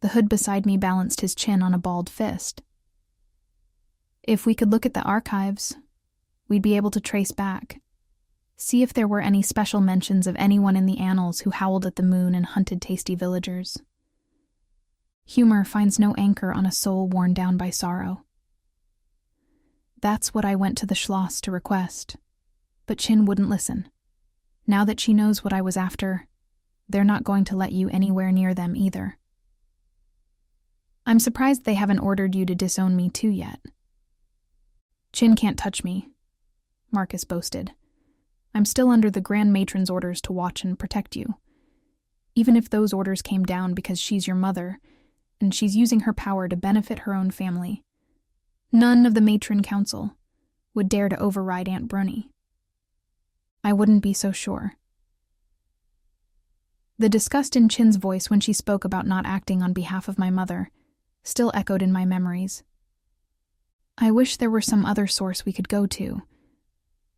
The hood beside me balanced his chin on a balled fist. If we could look at the archives, we'd be able to trace back, see if there were any special mentions of anyone in the annals who howled at the moon and hunted tasty villagers. Humor finds no anchor on a soul worn down by sorrow. That's what I went to the Schloss to request. But Chin wouldn't listen. Now that she knows what I was after, they're not going to let you anywhere near them either. I'm surprised they haven't ordered you to disown me too yet. Chin can't touch me, Marcus boasted. I'm still under the Grand Matron's orders to watch and protect you. Even if those orders came down because she's your mother, and she's using her power to benefit her own family, none of the Matron Council would dare to override Aunt Bruni. I wouldn't be so sure. The disgust in Chin's voice when she spoke about not acting on behalf of my mother still echoed in my memories. I wish there were some other source we could go to,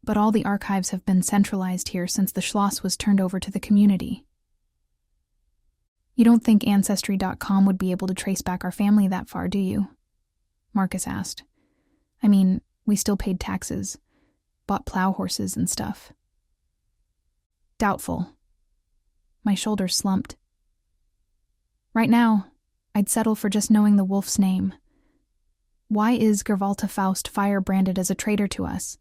but all the archives have been centralized here since the Schloss was turned over to the community. You don't think Ancestry.com would be able to trace back our family that far, do you? Marcus asked. I mean, we still paid taxes, bought plow horses and stuff. Doubtful. My shoulders slumped. Right now, I'd settle for just knowing the wolf's name. Why is Gervalta Faust fire-branded as a traitor to us,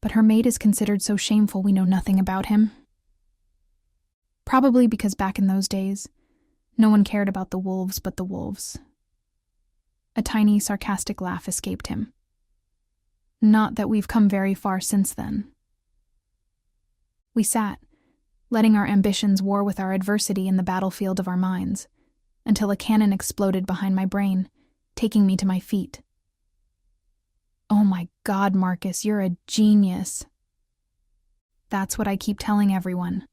but her mate is considered so shameful we know nothing about him? Probably because back in those days, no one cared about the wolves but the wolves. A tiny, sarcastic laugh escaped him. Not that we've come very far since then. We sat, letting our ambitions war with our adversity in the battlefield of our minds, until a cannon exploded behind my brain, taking me to my feet. Oh my God, Marcus, you're a genius. That's what I keep telling everyone.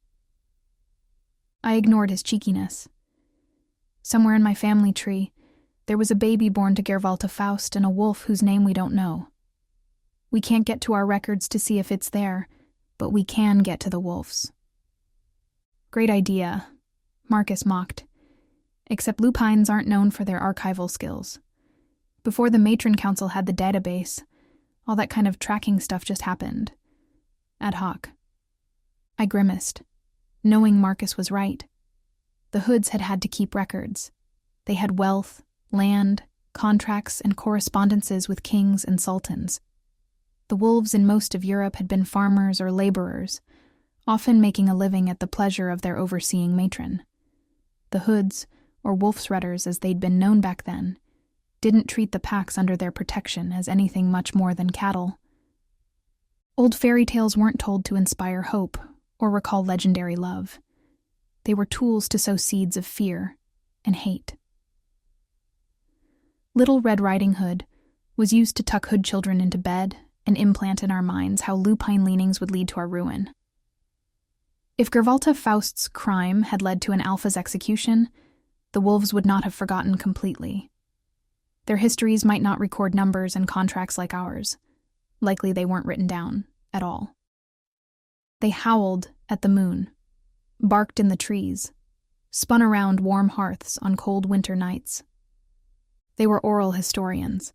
I ignored his cheekiness. Somewhere in my family tree, there was a baby born to Gervalta Faust and a wolf whose name we don't know. We can't get to our records to see if it's there, but we can get to the wolves. Great idea, Marcus mocked. Except lupines aren't known for their archival skills. Before the Matron Council had the database, all that kind of tracking stuff just happened. Ad hoc. I grimaced, knowing Marcus was right. The Hoods had had to keep records. They had wealth, land, contracts, and correspondences with kings and sultans. The wolves in most of Europe had been farmers or laborers, often making a living at the pleasure of their overseeing matron. The Hoods, or wolfsredders as they'd been known back then, didn't treat the packs under their protection as anything much more than cattle. Old fairy tales weren't told to inspire hope or recall legendary love. They were tools to sow seeds of fear and hate. Little Red Riding Hood was used to tuck Hood children into bed and implant in our minds how lupine leanings would lead to our ruin. If Gervalta Faust's crime had led to an alpha's execution, the wolves would not have forgotten completely. Their histories might not record numbers and contracts like ours. Likely they weren't written down at all. They howled at the moon, barked in the trees, spun around warm hearths on cold winter nights. They were oral historians.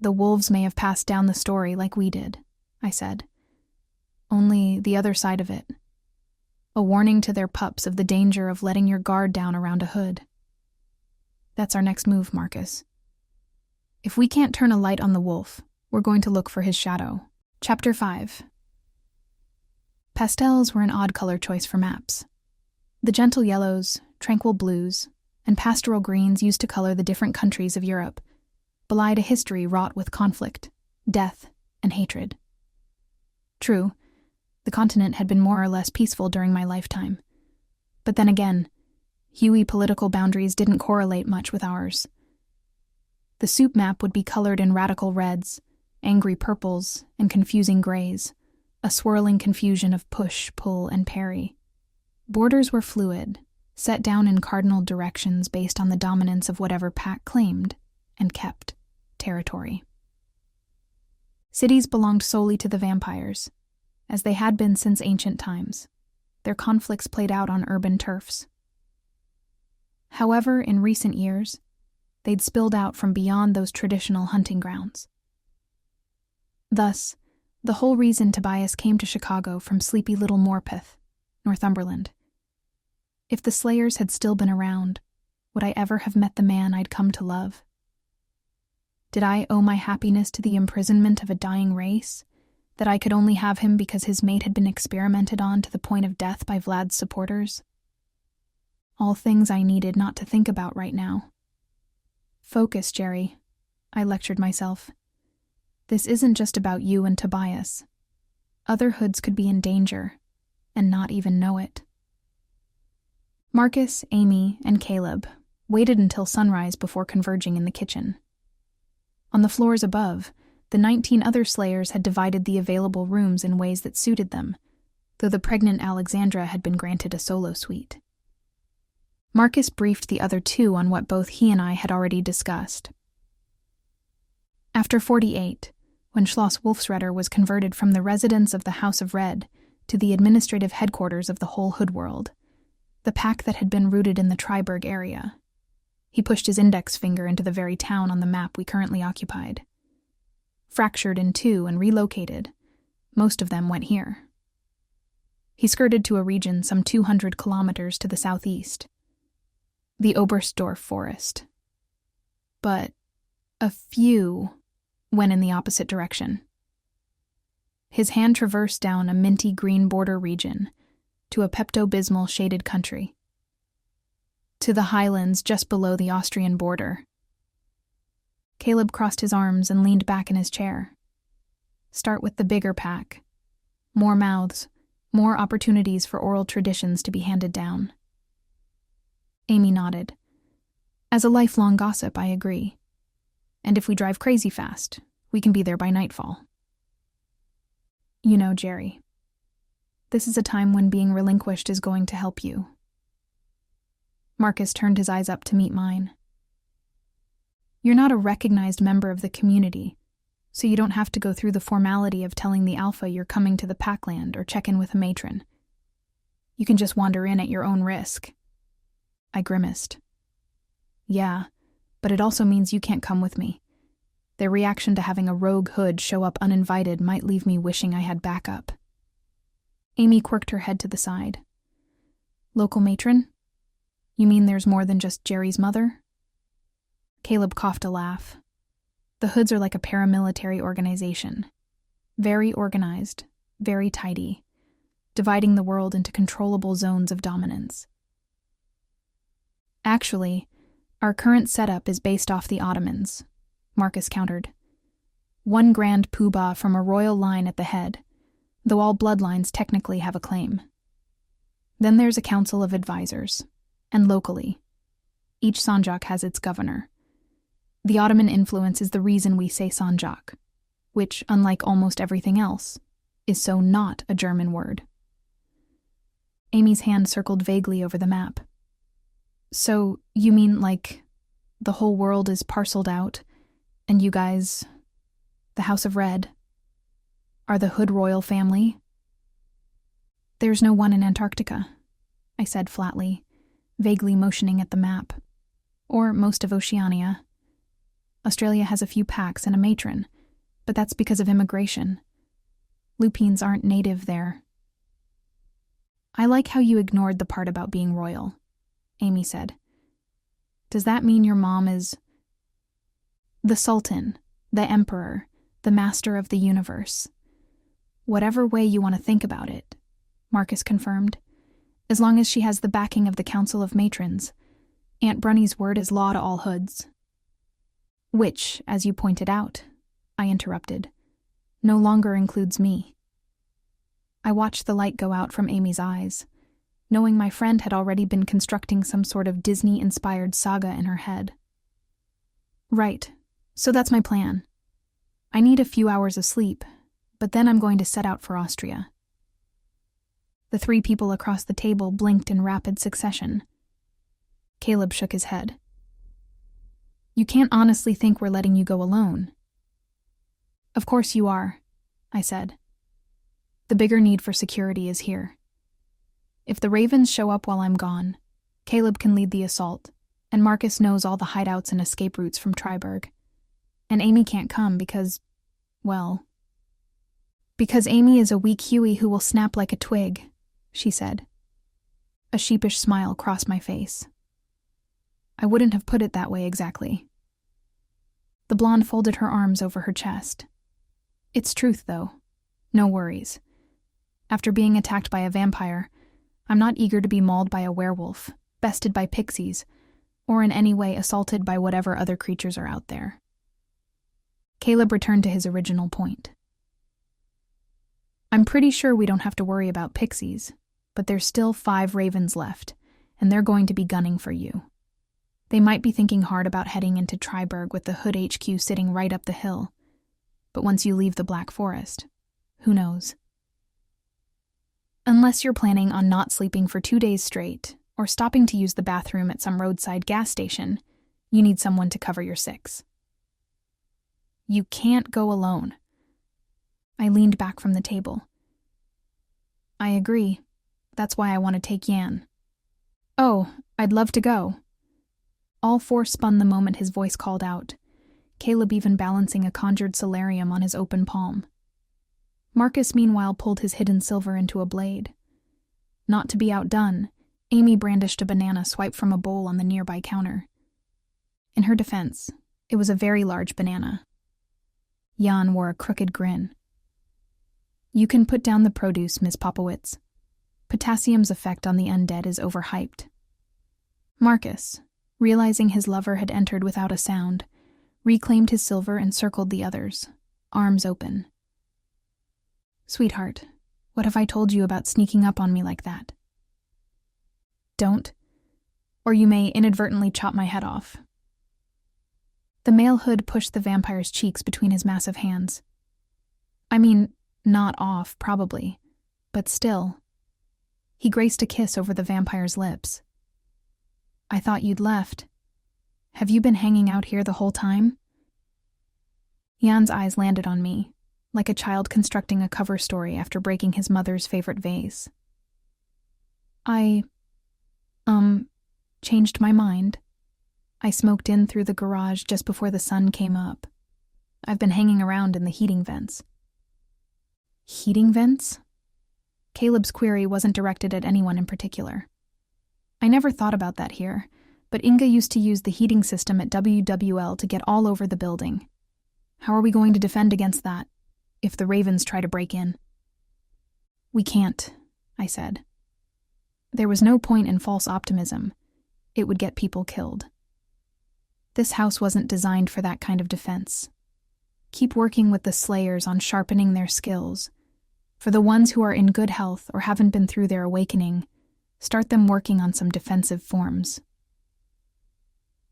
The wolves may have passed down the story like we did, I said. Only the other side of it. A warning to their pups of the danger of letting your guard down around a Hood. That's our next move, Marcus. If we can't turn a light on the wolf, we're going to look for his shadow. Chapter 5. Pastels were an odd color choice for maps. The gentle yellows, tranquil blues, and pastoral greens used to color the different countries of Europe belied a history wrought with conflict, death, and hatred. True, the continent had been more or less peaceful during my lifetime. But then again, huey political boundaries didn't correlate much with ours. The soup map would be colored in radical reds, angry purples, and confusing grays, a swirling confusion of push, pull, and parry. Borders were fluid, set down in cardinal directions based on the dominance of whatever pack claimed and kept territory. Cities belonged solely to the vampires, as they had been since ancient times. Their conflicts played out on urban turfs. However, in recent years, they'd spilled out from beyond those traditional hunting grounds. Thus, the whole reason Tobias came to Chicago from sleepy little Morpeth, Northumberland. If the Slayers had still been around, would I ever have met the man I'd come to love? Did I owe my happiness to the imprisonment of a dying race? That I could only have him because his mate had been experimented on to the point of death by Vlad's supporters? All things I needed not to think about right now. Focus, Geri, I lectured myself. This isn't just about you and Tobias. Other hoods could be in danger, and not even know it. Marcus, Amy, and Caleb waited until sunrise before converging in the kitchen. On the floors above, the 19 other slayers had divided the available rooms in ways that suited them, though the pregnant Alexandra had been granted a solo suite. Marcus briefed the other two on what both he and I had already discussed. After 48, when Schloss Wolfsretter was converted from the residence of the House of Red to the administrative headquarters of the whole hood world, the pack that had been rooted in the Triberg area. He pushed his index finger into the very town on the map we currently occupied. Fractured in two and relocated, most of them went here. He skirted to a region some 200 kilometers to the southeast, the Oberstdorf forest. But a few went in the opposite direction. His hand traversed down a minty green border region to a Pepto-Bismol shaded country, to the highlands just below the Austrian border. Caleb crossed his arms and leaned back in his chair. Start with the bigger pack. More mouths, more opportunities for oral traditions to be handed down. Amy nodded. As a lifelong gossip, I agree. And if we drive crazy fast, we can be there by nightfall. You know, Geri, this is a time when being relinquished is going to help you. Marcus turned his eyes up to meet mine. You're not a recognized member of the community, so you don't have to go through the formality of telling the Alpha you're coming to the Packland or check in with a matron. You can just wander in at your own risk. I grimaced. Yeah, but it also means you can't come with me. Their reaction to having a rogue hood show up uninvited might leave me wishing I had backup. Amy quirked her head to the side. Local matron? You mean there's more than just Geri's mother? Caleb coughed a laugh. The hoods are like a paramilitary organization. Very organized, very tidy, dividing the world into controllable zones of dominance. Actually, our current setup is based off the Ottomans, Marcus countered. One grand poobah from a royal line at the head, though all bloodlines technically have a claim. Then there's a council of advisors, and locally, each sanjak has its governor. The Ottoman influence is the reason we say sanjak, which, unlike almost everything else, is so not a German word. Amy's hand circled vaguely over the map. So, you mean like, the whole world is parceled out, and you guys, the House of Red, are the Hood royal family? There's no one in Antarctica, I said flatly, vaguely motioning at the map. Or most of Oceania. Australia has a few packs and a matron, but that's because of immigration. Lupines aren't native there. I like how you ignored the part about being royal, Amy said. Does that mean your mom is the Sultan, the Emperor, the Master of the Universe? Whatever way you want to think about it, Marcus confirmed, as long as she has the backing of the Council of Matrons. Aunt Brunny's word is law to all hoods. Which, as you pointed out, I interrupted, no longer includes me. I watched the light go out from Amy's eyes, knowing my friend had already been constructing some sort of Disney-inspired saga in her head. Right, so that's my plan. I need a few hours of sleep, but then I'm going to set out for Austria. The three people across the table blinked in rapid succession. Caleb shook his head. You can't honestly think we're letting you go alone. Of course you are, I said. The bigger need for security is here. If the Ravens show up while I'm gone, Caleb can lead the assault, and Marcus knows all the hideouts and escape routes from Triberg. And Amy can't come because Amy is a weak Huey who will snap like a twig, she said. A sheepish smile crossed my face. I wouldn't have put it that way exactly. The blonde folded her arms over her chest. It's truth, though. No worries. After being attacked by a vampire, I'm not eager to be mauled by a werewolf, bested by pixies, or in any way assaulted by whatever other creatures are out there. Caleb returned to his original point. I'm pretty sure we don't have to worry about pixies, but there's still 5 ravens left, and they're going to be gunning for you. They might be thinking hard about heading into Triberg with the Hood HQ sitting right up the hill, but once you leave the Black Forest, who knows? Unless you're planning on not sleeping for 2 days straight, or stopping to use the bathroom at some roadside gas station, you need someone to cover your 6. You can't go alone. I leaned back from the table. I agree. That's why I want to take Yan. Oh, I'd love to go. All 4 spun the moment his voice called out, Caleb even balancing a conjured solarium on his open palm. Marcus meanwhile pulled his hidden silver into a blade. Not to be outdone, Amy brandished a banana swiped from a bowl on the nearby counter. In her defense, it was a very large banana. Jan wore a crooked grin. You can put down the produce, Miss Popowitz. Potassium's effect on the undead is overhyped. Marcus, realizing his lover had entered without a sound, reclaimed his silver and circled the others, arms open. Sweetheart, what have I told you about sneaking up on me like that? Don't, or you may inadvertently chop my head off. The male Hood pushed the vampire's cheeks between his massive hands. I mean, not off, probably, but still. He graced a kiss over the vampire's lips. I thought you'd left. Have you been hanging out here the whole time? Jan's eyes landed on me, like a child constructing a cover story after breaking his mother's favorite vase. I, changed my mind. I smoked in through the garage just before the sun came up. I've been hanging around in the heating vents. Heating vents? Caleb's query wasn't directed at anyone in particular. I never thought about that here, but Inga used to use the heating system at WWL to get all over the building. How are we going to defend against that, if the ravens try to break in? We can't, I said. There was no point in false optimism. It would get people killed. This house wasn't designed for that kind of defense. Keep working with the slayers on sharpening their skills. For the ones who are in good health or haven't been through their awakening, start them working on some defensive forms.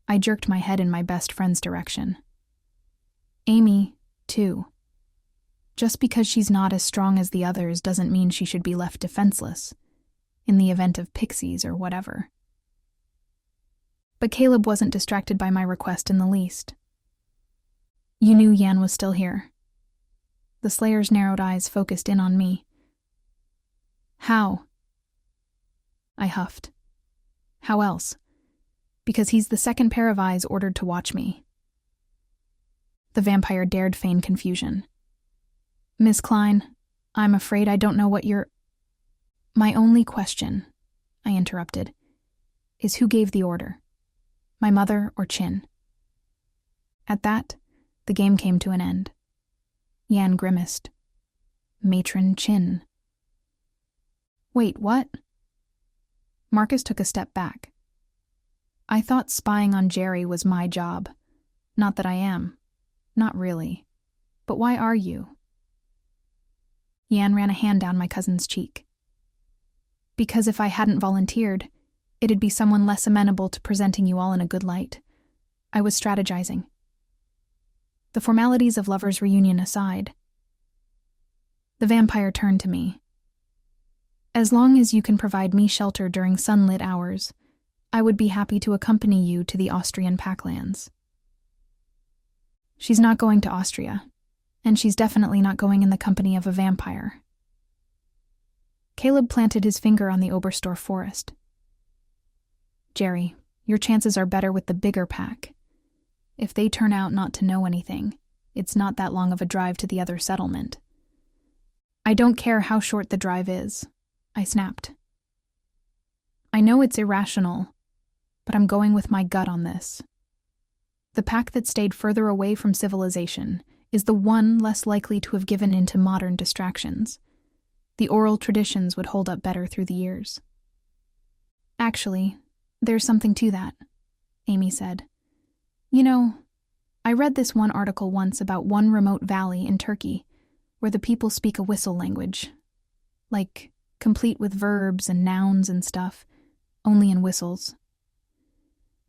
I jerked my head in my best friend's direction. Amy, too. Just because she's not as strong as the others doesn't mean she should be left defenseless, in the event of pixies or whatever. But Caleb wasn't distracted by my request in the least. You knew Yan was still here. The Slayer's narrowed eyes focused in on me. How? I huffed. How else? Because he's the second pair of eyes ordered to watch me. The vampire dared feign confusion. Miss Klein, I'm afraid I don't know what you're... My only question, I interrupted, is who gave the order? My mother or Chin? At that, the game came to an end. Yan grimaced. Matron Chin. Wait, what? Marcus took a step back. I thought spying on Geri was my job. Not that I am. Not really. But why are you? Yan ran a hand down my cousin's cheek. Because if I hadn't volunteered, it'd be someone less amenable to presenting you all in a good light. I was strategizing. The formalities of lovers' reunion aside. The vampire turned to me. As long as you can provide me shelter during sunlit hours, I would be happy to accompany you to the Austrian Packlands. She's not going to Austria, and she's definitely not going in the company of a vampire. Caleb planted his finger on the Oberstdorf forest. Geri, your chances are better with the bigger pack. If they turn out not to know anything, it's not that long of a drive to the other settlement. I don't care how short the drive is, I snapped. I know it's irrational, but I'm going with my gut on this. The pack that stayed further away from civilization is the one less likely to have given in to modern distractions. The oral traditions would hold up better through the years. Actually, there's something to that, Amy said. You know, I read this one article once about one remote valley in Turkey where the people speak a whistle language, like complete with verbs and nouns and stuff, only in whistles.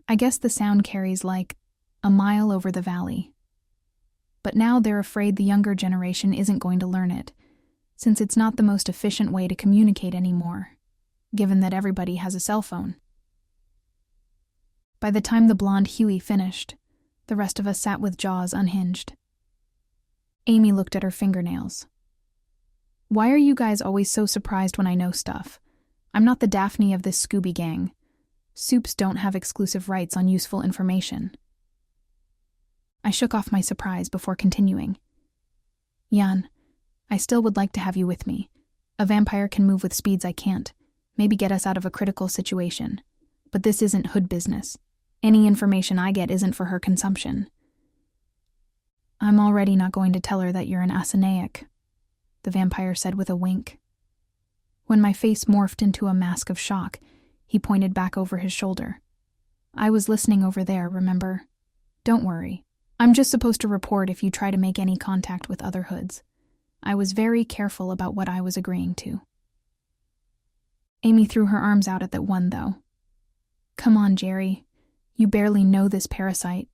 I guess the sound carries like a mile over the valley. But now they're afraid the younger generation isn't going to learn it, since it's not the most efficient way to communicate anymore, given that everybody has a cell phone. By the time the blonde Huey finished, the rest of us sat with jaws unhinged. Amy looked at her fingernails. Why are you guys always so surprised when I know stuff? I'm not the Daphne of this Scooby gang. Soups don't have exclusive rights on useful information. I shook off my surprise before continuing. Jan, I still would like to have you with me. A vampire can move with speeds I can't, maybe get us out of a critical situation. But this isn't hood business. Any information I get isn't for her consumption. I'm already not going to tell her that you're an Asinaic, the vampire said with a wink. When my face morphed into a mask of shock, he pointed back over his shoulder. I was listening over there, remember? Don't worry. I'm just supposed to report if you try to make any contact with other hoods. I was very careful about what I was agreeing to. Amy threw her arms out at that one, though. Come on, Geri. You barely know this parasite.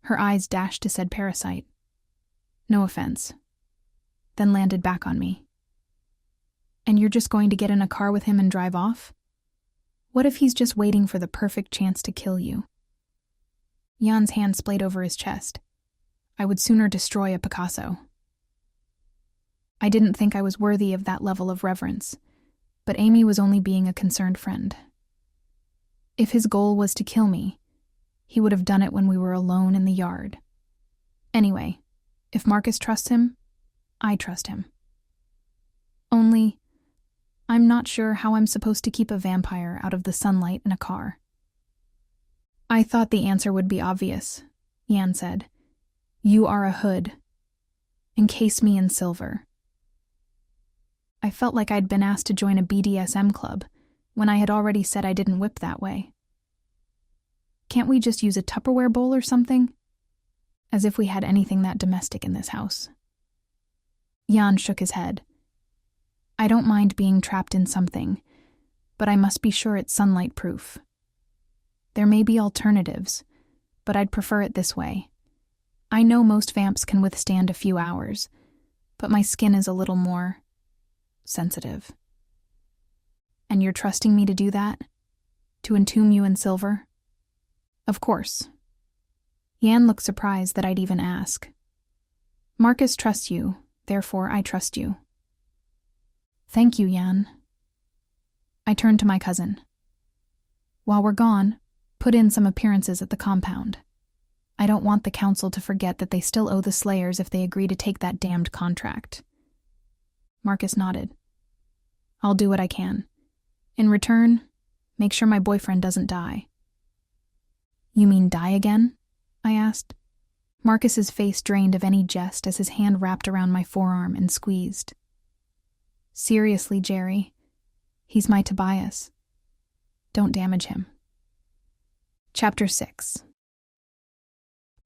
Her eyes dashed to said parasite. No offense. Then landed back on me. And you're just going to get in a car with him and drive off? What if he's just waiting for the perfect chance to kill you? Jan's hand splayed over his chest. I would sooner destroy a Picasso. I didn't think I was worthy of that level of reverence, but Amy was only being a concerned friend. If his goal was to kill me, he would have done it when we were alone in the yard. Anyway, if Marcus trusts him, I trust him. Only, I'm not sure how I'm supposed to keep a vampire out of the sunlight in a car. I thought the answer would be obvious, Jan said. You are a hood. Encase me in silver. I felt like I'd been asked to join a BDSM club when I had already said I didn't whip that way. Can't we just use a Tupperware bowl or something? As if we had anything that domestic in this house. Jan shook his head. I don't mind being trapped in something, but I must be sure it's sunlight-proof. There may be alternatives, but I'd prefer it this way. I know most vamps can withstand a few hours, but my skin is a little more sensitive. And you're trusting me to do that? To entomb you in silver? Of course. Jan looked surprised that I'd even ask. Marcus trusts you, therefore I trust you. Thank you, Jan. I turned to my cousin. While we're gone, put in some appearances at the compound. I don't want the council to forget that they still owe the Slayers if they agree to take that damned contract. Marcus nodded. I'll do what I can. In return, make sure my boyfriend doesn't die. You mean die again? I asked. Marcus's face drained of any jest as his hand wrapped around my forearm and squeezed. Seriously, Geri. He's my Tobias. Don't damage him. Chapter 6.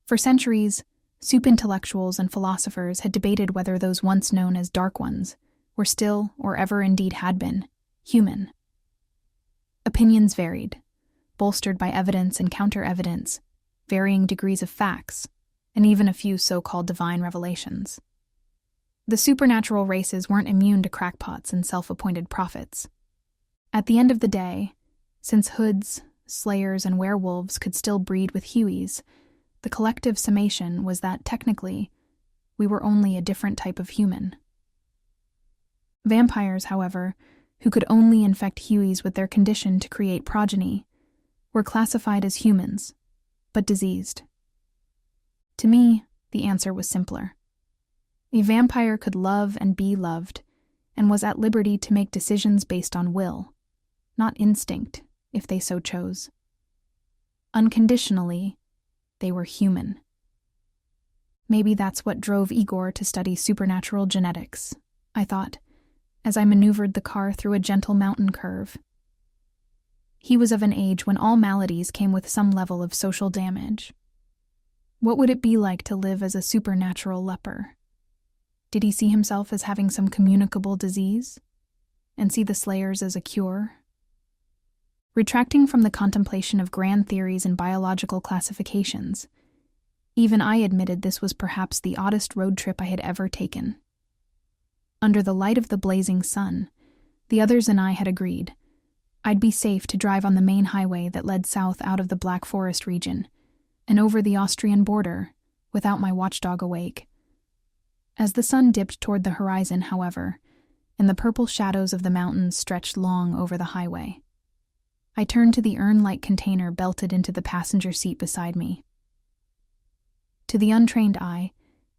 For centuries, soup intellectuals and philosophers had debated whether those once known as Dark Ones were still, or ever indeed had been, human. Opinions varied, bolstered by evidence and counter-evidence, varying degrees of facts, and even a few so-called divine revelations. The supernatural races weren't immune to crackpots and self-appointed prophets. At the end of the day, since hoods, slayers, and werewolves could still breed with Hueys, the collective summation was that, technically, we were only a different type of human. Vampires, however, who could only infect Hueys with their condition to create progeny, were classified as humans, but diseased. To me, the answer was simpler. A vampire could love and be loved, and was at liberty to make decisions based on will, not instinct, if they so chose. Unconditionally, They were human. Maybe that's what drove Igor to study supernatural genetics, I thought, as I maneuvered the car through a gentle mountain curve. He was of an age when all maladies came with some level of social damage. What would it be like to live as a supernatural leper? Did he see himself as having some communicable disease? And see the slayers as a cure? Retracting from the contemplation of grand theories and biological classifications, even I admitted this was perhaps the oddest road trip I had ever taken. Under the light of the blazing sun, the others and I had agreed I'd be safe to drive on the main highway that led south out of the Black Forest region and over the Austrian border without my watchdog awake. As the sun dipped toward the horizon, however, and the purple shadows of the mountains stretched long over the highway, I turned to the urn-like container belted into the passenger seat beside me. To the untrained eye,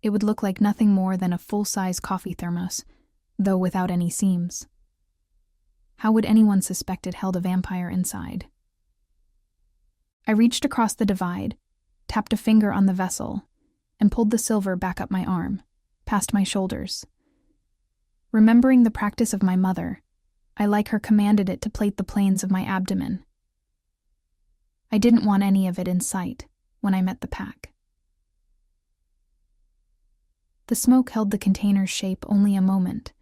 it would look like nothing more than a full-size coffee thermos, though without any seams. How would anyone suspect it held a vampire inside? I reached across the divide, tapped a finger on the vessel, and pulled the silver back up my arm, past my shoulders. Remembering the practice of my mother, I like her commanded it to plate the planes of my abdomen. I didn't want any of it in sight when I met the pack. The smoke held the container's shape only a moment,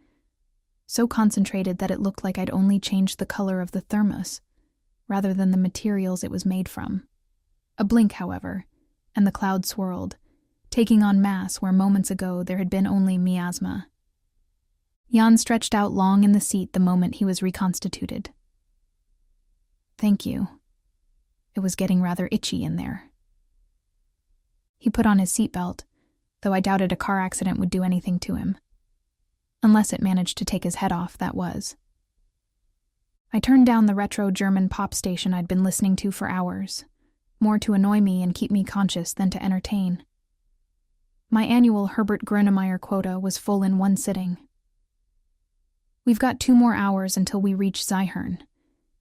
so concentrated that it looked like I'd only changed the color of the thermos, rather than the materials it was made from. A blink, however, and the cloud swirled, taking on mass where moments ago there had been only miasma. Jan stretched out long in the seat the moment he was reconstituted. Thank you. It was getting rather itchy in there. He put on his seatbelt, though I doubted a car accident would do anything to him. Unless it managed to take his head off, that was. I turned down the retro German pop station I'd been listening to for hours, more to annoy me and keep me conscious than to entertain. My annual Herbert Grönemeyer quota was full in one sitting. We've got 2 more hours until we reach Ziehern.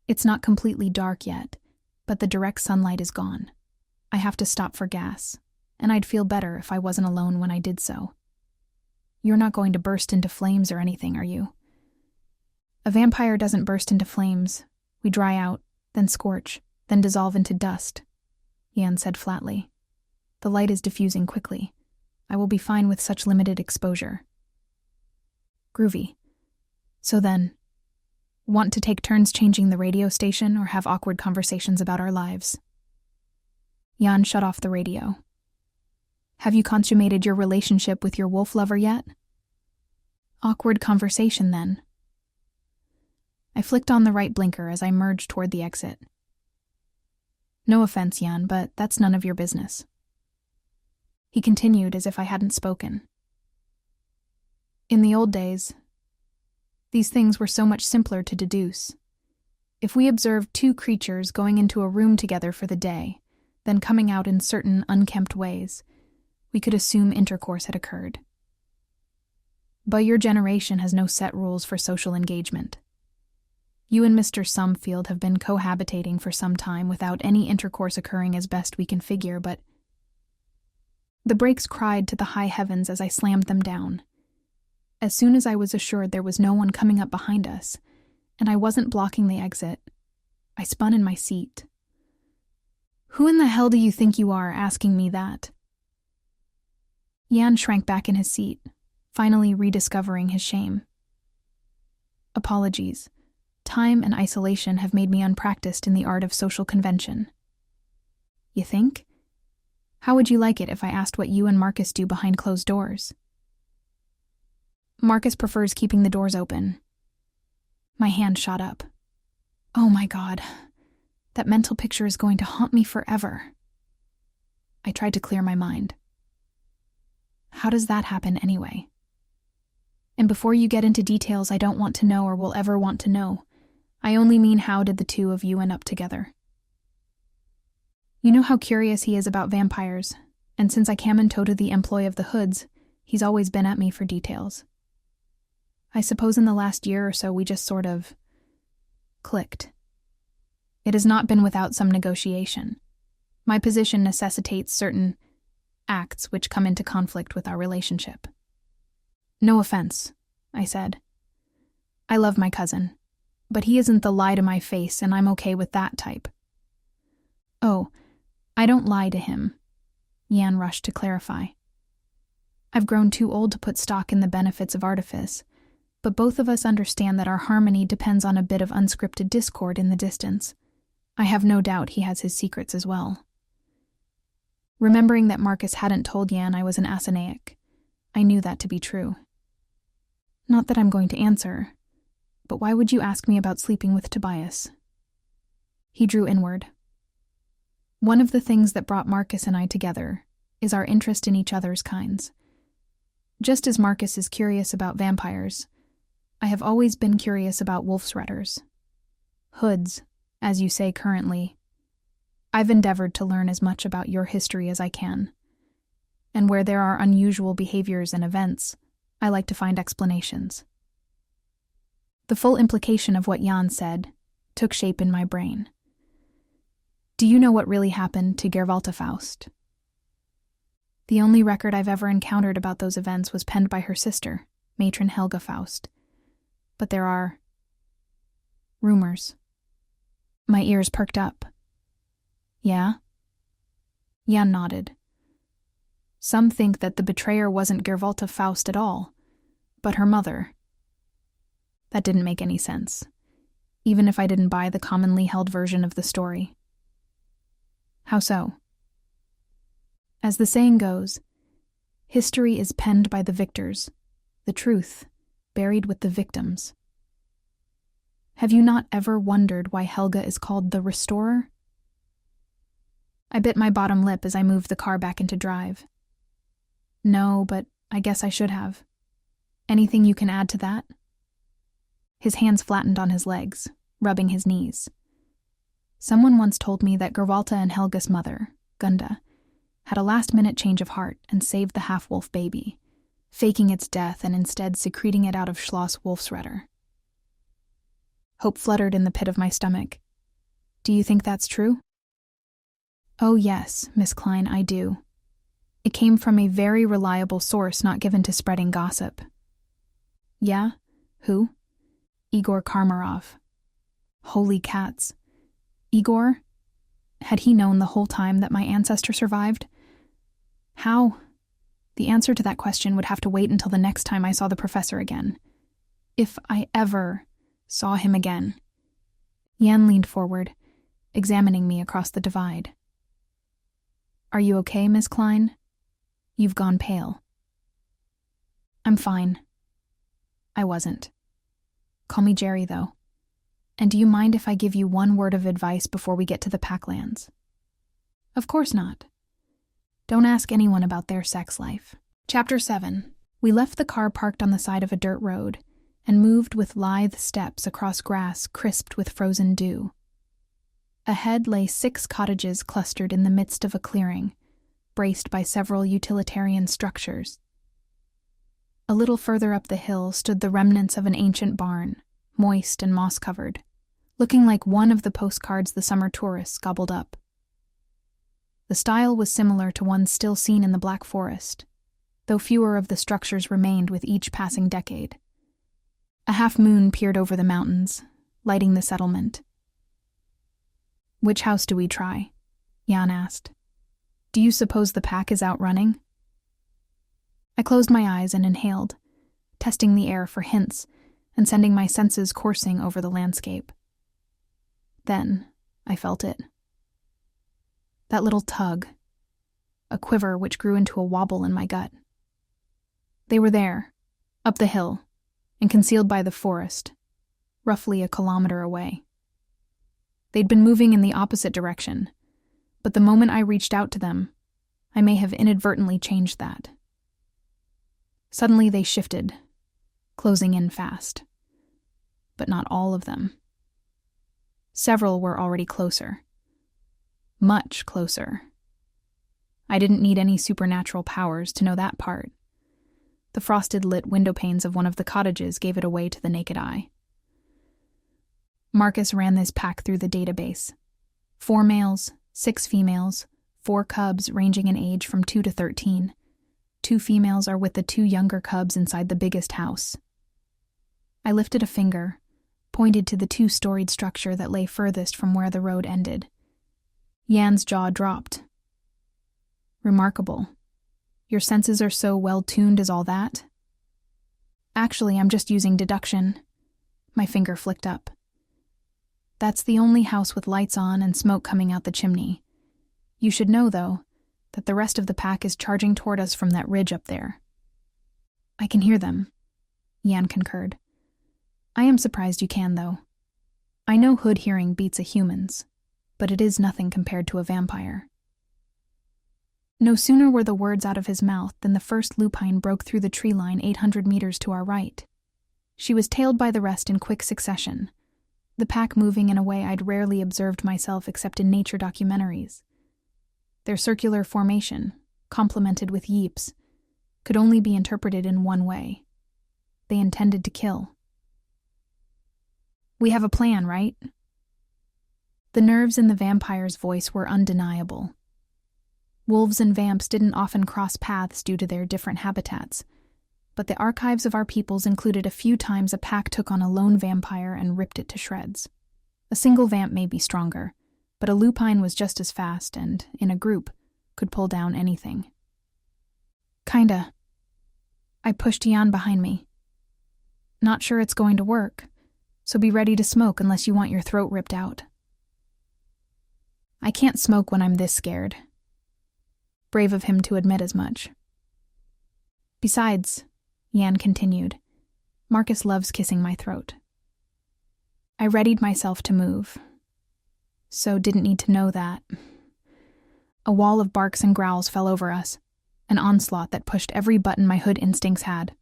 It's not completely dark yet, but the direct sunlight is gone. I have to stop for gas, and I'd feel better if I wasn't alone when I did so. You're not going to burst into flames or anything, are you? A vampire doesn't burst into flames. We dry out, then scorch, then dissolve into dust, Jan said flatly. The light is diffusing quickly. I will be fine with such limited exposure. Groovy. So then, want to take turns changing the radio station or have awkward conversations about our lives? Jan shut off the radio. Have you consummated your relationship with your wolf lover yet? Awkward conversation, then. I flicked on the right blinker as I merged toward the exit. No offense, Jan, but that's none of your business. He continued as if I hadn't spoken. In the old days, these things were so much simpler to deduce. If we observed 2 creatures going into a room together for the day, then coming out in certain unkempt ways, we could assume intercourse had occurred. But your generation has no set rules for social engagement. You and Mr. Sumfield have been cohabitating for some time without any intercourse occurring as best we can figure, but... The brakes cried to the high heavens as I slammed them down. As soon as I was assured there was no one coming up behind us, and I wasn't blocking the exit, I spun in my seat. Who in the hell do you think you are asking me that? Jan shrank back in his seat, finally rediscovering his shame. Apologies. Time and isolation have made me unpracticed in the art of social convention. You think? How would you like it if I asked what you and Marcus do behind closed doors? Marcus prefers keeping the doors open. My hand shot up. Oh my God. That mental picture is going to haunt me forever. I tried to clear my mind. How does that happen anyway? And before you get into details I don't want to know or will ever want to know, I only mean how did the 2 of you end up together? You know how curious he is about vampires, and since I came in tow to the employ of the Hoods, he's always been at me for details. I suppose in the last year or so we just sort of clicked. It has not been without some negotiation. My position necessitates certain acts which come into conflict with our relationship. No offense, I said. I love my cousin, but he isn't the lie to my face, and I'm okay with that type. Oh, I don't lie to him, Yan rushed to clarify. I've grown too old to put stock in the benefits of artifice, but both of us understand that our harmony depends on a bit of unscripted discord in the distance. I have no doubt he has his secrets as well. Remembering that Marcus hadn't told Yan I was an Asinaic, I knew that to be true. Not that I'm going to answer, but why would you ask me about sleeping with Tobias? He drew inward. One of the things that brought Marcus and I together is our interest in each other's kinds. Just as Marcus is curious about vampires, I have always been curious about wolfsredders. Hoods, as you say currently. I've endeavored to learn as much about your history as I can. And where there are unusual behaviors and events, I like to find explanations. The full implication of what Jan said took shape in my brain. Do you know what really happened to Gervalta Faust? The only record I've ever encountered about those events was penned by her sister, Matron Helga Faust. But there are rumors. My ears perked up. Yeah? Jan nodded. Some think that the betrayer wasn't Gervalta Faust at all, but her mother. That didn't make any sense, even if I didn't buy the commonly held version of the story. How so? As the saying goes, history is penned by the victors, the truth buried with the victims. Have you not ever wondered why Helga is called the Restorer? I bit my bottom lip as I moved the car back into drive. No, but I guess I should have. Anything you can add to that? His hands flattened on his legs, rubbing his knees. Someone once told me that Gervalta and Helga's mother, Gunda, had a last-minute change of heart and saved the half-wolf baby, faking its death and instead secreting it out of Schloss Wolfsredder. Hope fluttered in the pit of my stomach. Do you think that's true? Oh yes, Miss Klein, I do. It came from a very reliable source not given to spreading gossip. Yeah? Who? Igor Karmarov. Holy cats. Igor? Had he known the whole time that my ancestor survived? How? The answer to that question would have to wait until the next time I saw the professor again. If I ever saw him again. Jan leaned forward, examining me across the divide. Are you okay, Miss Klein? You've gone pale. I'm fine. I wasn't. Call me Geri, though. And do you mind if I give you one word of advice before we get to the Packlands? Of course not. Don't ask anyone about their sex life. Chapter 7. We left the car parked on the side of a dirt road and moved with lithe steps across grass crisped with frozen dew. Ahead lay 6 cottages clustered in the midst of a clearing, braced by several utilitarian structures. A little further up the hill stood the remnants of an ancient barn, moist and moss-covered, looking like one of the postcards the summer tourists gobbled up. The style was similar to one still seen in the Black Forest, though fewer of the structures remained with each passing decade. A half-moon peered over the mountains, lighting the settlement. Which house do we try? Jan asked. Do you suppose the pack is out running? I closed my eyes and inhaled, testing the air for hints and sending my senses coursing over the landscape. Then I felt it. That little tug, a quiver which grew into a wobble in my gut. They were there, up the hill, and concealed by the forest, roughly a kilometer away. They'd been moving in the opposite direction, but the moment I reached out to them, I may have inadvertently changed that. Suddenly they shifted, closing in fast. But not all of them. Several were already closer. Much closer. I didn't need any supernatural powers to know that part. The frosted lit window panes of one of the cottages gave it away to the naked eye. Marcus ran this pack through the database. 4 males, 6 females, 4 cubs ranging in age from 2 to 13. 2 females are with the 2 younger cubs inside the biggest house. I lifted a finger, pointed to the 2-storied structure that lay furthest from where the road ended. Yan's jaw dropped. Remarkable. Your senses are so well-tuned as all that? Actually, I'm just using deduction. My finger flicked up. That's the only house with lights on and smoke coming out the chimney. You should know, though, that the rest of the pack is charging toward us from that ridge up there. I can hear them, Yan concurred. I am surprised you can, though. I know hood hearing beats a human's, but it is nothing compared to a vampire. No sooner were the words out of his mouth than the first lupine broke through the tree line 800 meters to our right. She was tailed by the rest in quick succession, the pack moving in a way I'd rarely observed myself except in nature documentaries. Their circular formation, complemented with yeeps, could only be interpreted in one way. They intended to kill. We have a plan, right? The nerves in the vampire's voice were undeniable. Wolves and vamps didn't often cross paths due to their different habitats, but the archives of our peoples included a few times a pack took on a lone vampire and ripped it to shreds. A single vamp may be stronger, but a lupine was just as fast and, in a group, could pull down anything. Kinda. I pushed Yan behind me. Not sure it's going to work, so be ready to smoke unless you want your throat ripped out. I can't smoke when I'm this scared. Brave of him to admit as much. Besides, Yan continued, Marcus loves kissing my throat. I readied myself to move, so didn't need to know that. A wall of barks and growls fell over us, an onslaught that pushed every button my hood instincts had.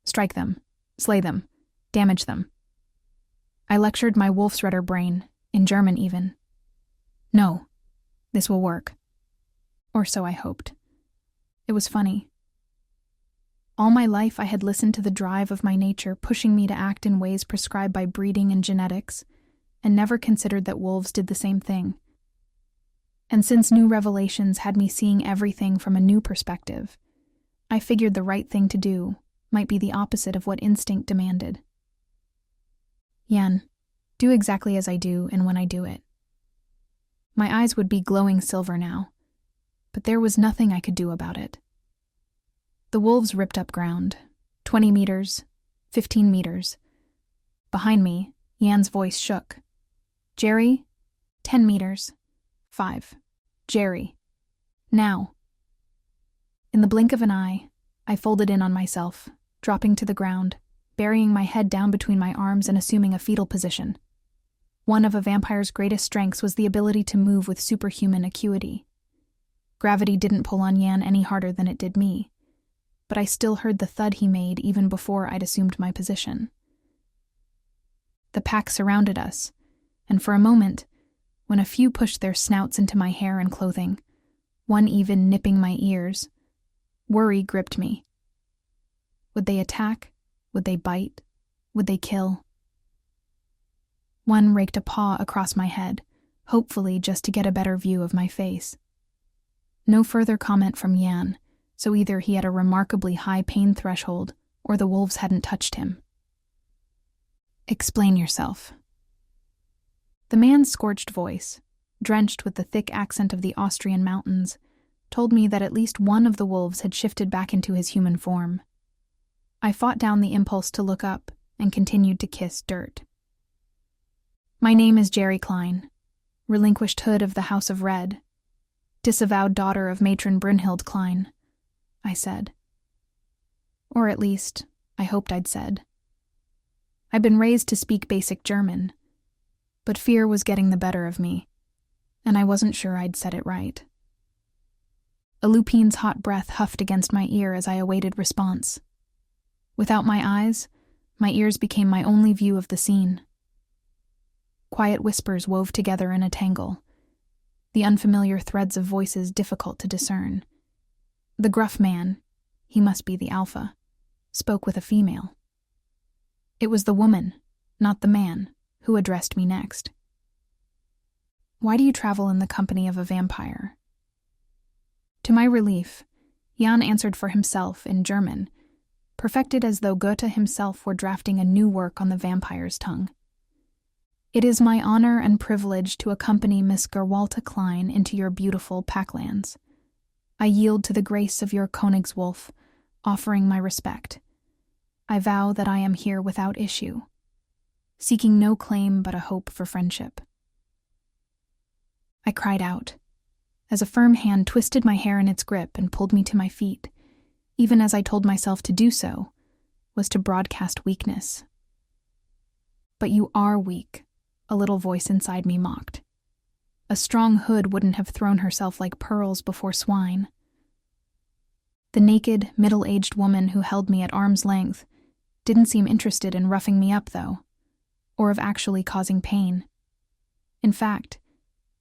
Strike them, slay them, damage them. I lectured my wolf-shredder brain, in German even. No, this will work. Or so I hoped. It was funny. All my life I had listened to the drive of my nature pushing me to act in ways prescribed by breeding and genetics, and never considered that wolves did the same thing. And since new revelations had me seeing everything from a new perspective, I figured the right thing to do might be the opposite of what instinct demanded. Yan, do exactly as I do and when I do it. My eyes would be glowing silver now, but there was nothing I could do about it. The wolves ripped up ground, 20 meters, 15 meters. Behind me, Yan's voice shook. Geri, 10 meters, 5. Geri. Now. In the blink of an eye, I folded in on myself, dropping to the ground, burying my head down between my arms and assuming a fetal position. One of a vampire's greatest strengths was the ability to move with superhuman acuity. Gravity didn't pull on Yan any harder than it did me, but I still heard the thud he made even before I'd assumed my position. The pack surrounded us, and for a moment, when a few pushed their snouts into my hair and clothing, one even nipping my ears, worry gripped me. Would they attack? Would they bite? Would they kill? One raked a paw across my head, hopefully just to get a better view of my face. No further comment from Yan, so either he had a remarkably high pain threshold or the wolves hadn't touched him. Explain yourself. The man's scorched voice, drenched with the thick accent of the Austrian mountains, told me that at least one of the wolves had shifted back into his human form. I fought down the impulse to look up and continued to kiss dirt. My name is Geri Klein, relinquished hood of the House of Red, disavowed daughter of matron Brunhild Klein, I said. Or at least, I hoped I'd said. I'd been raised to speak basic German, but fear was getting the better of me, and I wasn't sure I'd said it right. A lupine's hot breath huffed against my ear as I awaited response. Without my eyes, my ears became my only view of the scene. Quiet whispers wove together in a tangle, the unfamiliar threads of voices difficult to discern. The gruff man, he must be the alpha, spoke with a female. It was the woman, not the man, who addressed me next. Why do you travel in the company of a vampire? To my relief, Jan answered for himself in German, perfected as though Goethe himself were drafting a new work on the vampire's tongue. "It is my honor and privilege to accompany Miss Gerwalta Klein into your beautiful Packlands. I yield to the grace of your Königswolf, offering my respect. I vow that I am here without issue, seeking no claim but a hope for friendship." I cried out, as a firm hand twisted my hair in its grip and pulled me to my feet, even as I told myself to do so was to broadcast weakness. "But you are weak," a little voice inside me mocked. "A strong hood wouldn't have thrown herself like pearls before swine." The naked, middle-aged woman who held me at arm's length didn't seem interested in roughing me up, though, or of actually causing pain. In fact,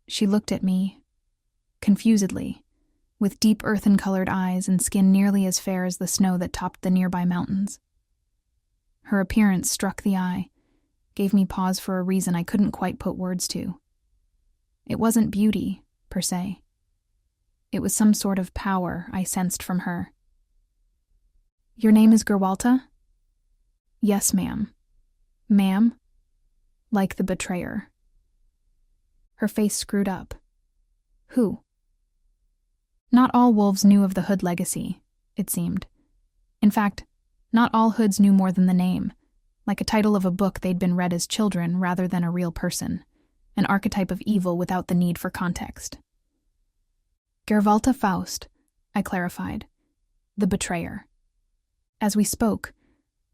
she looked at me confusedly, with deep earthen-colored eyes and skin nearly as fair as the snow that topped the nearby mountains. Her appearance struck the eye, gave me pause for a reason I couldn't quite put words to. It wasn't beauty, per se. It was some sort of power I sensed from her. "Your name is Gerwalta?" "Yes, ma'am." "Ma'am?" Like the betrayer. Her face screwed up. "Who?" Not all wolves knew of the Hood legacy, it seemed. In fact, not all Hoods knew more than the name, like a title of a book they'd been read as children rather than a real person, an archetype of evil without the need for context. "Gerwalta Faust," I clarified. "The betrayer." As we spoke,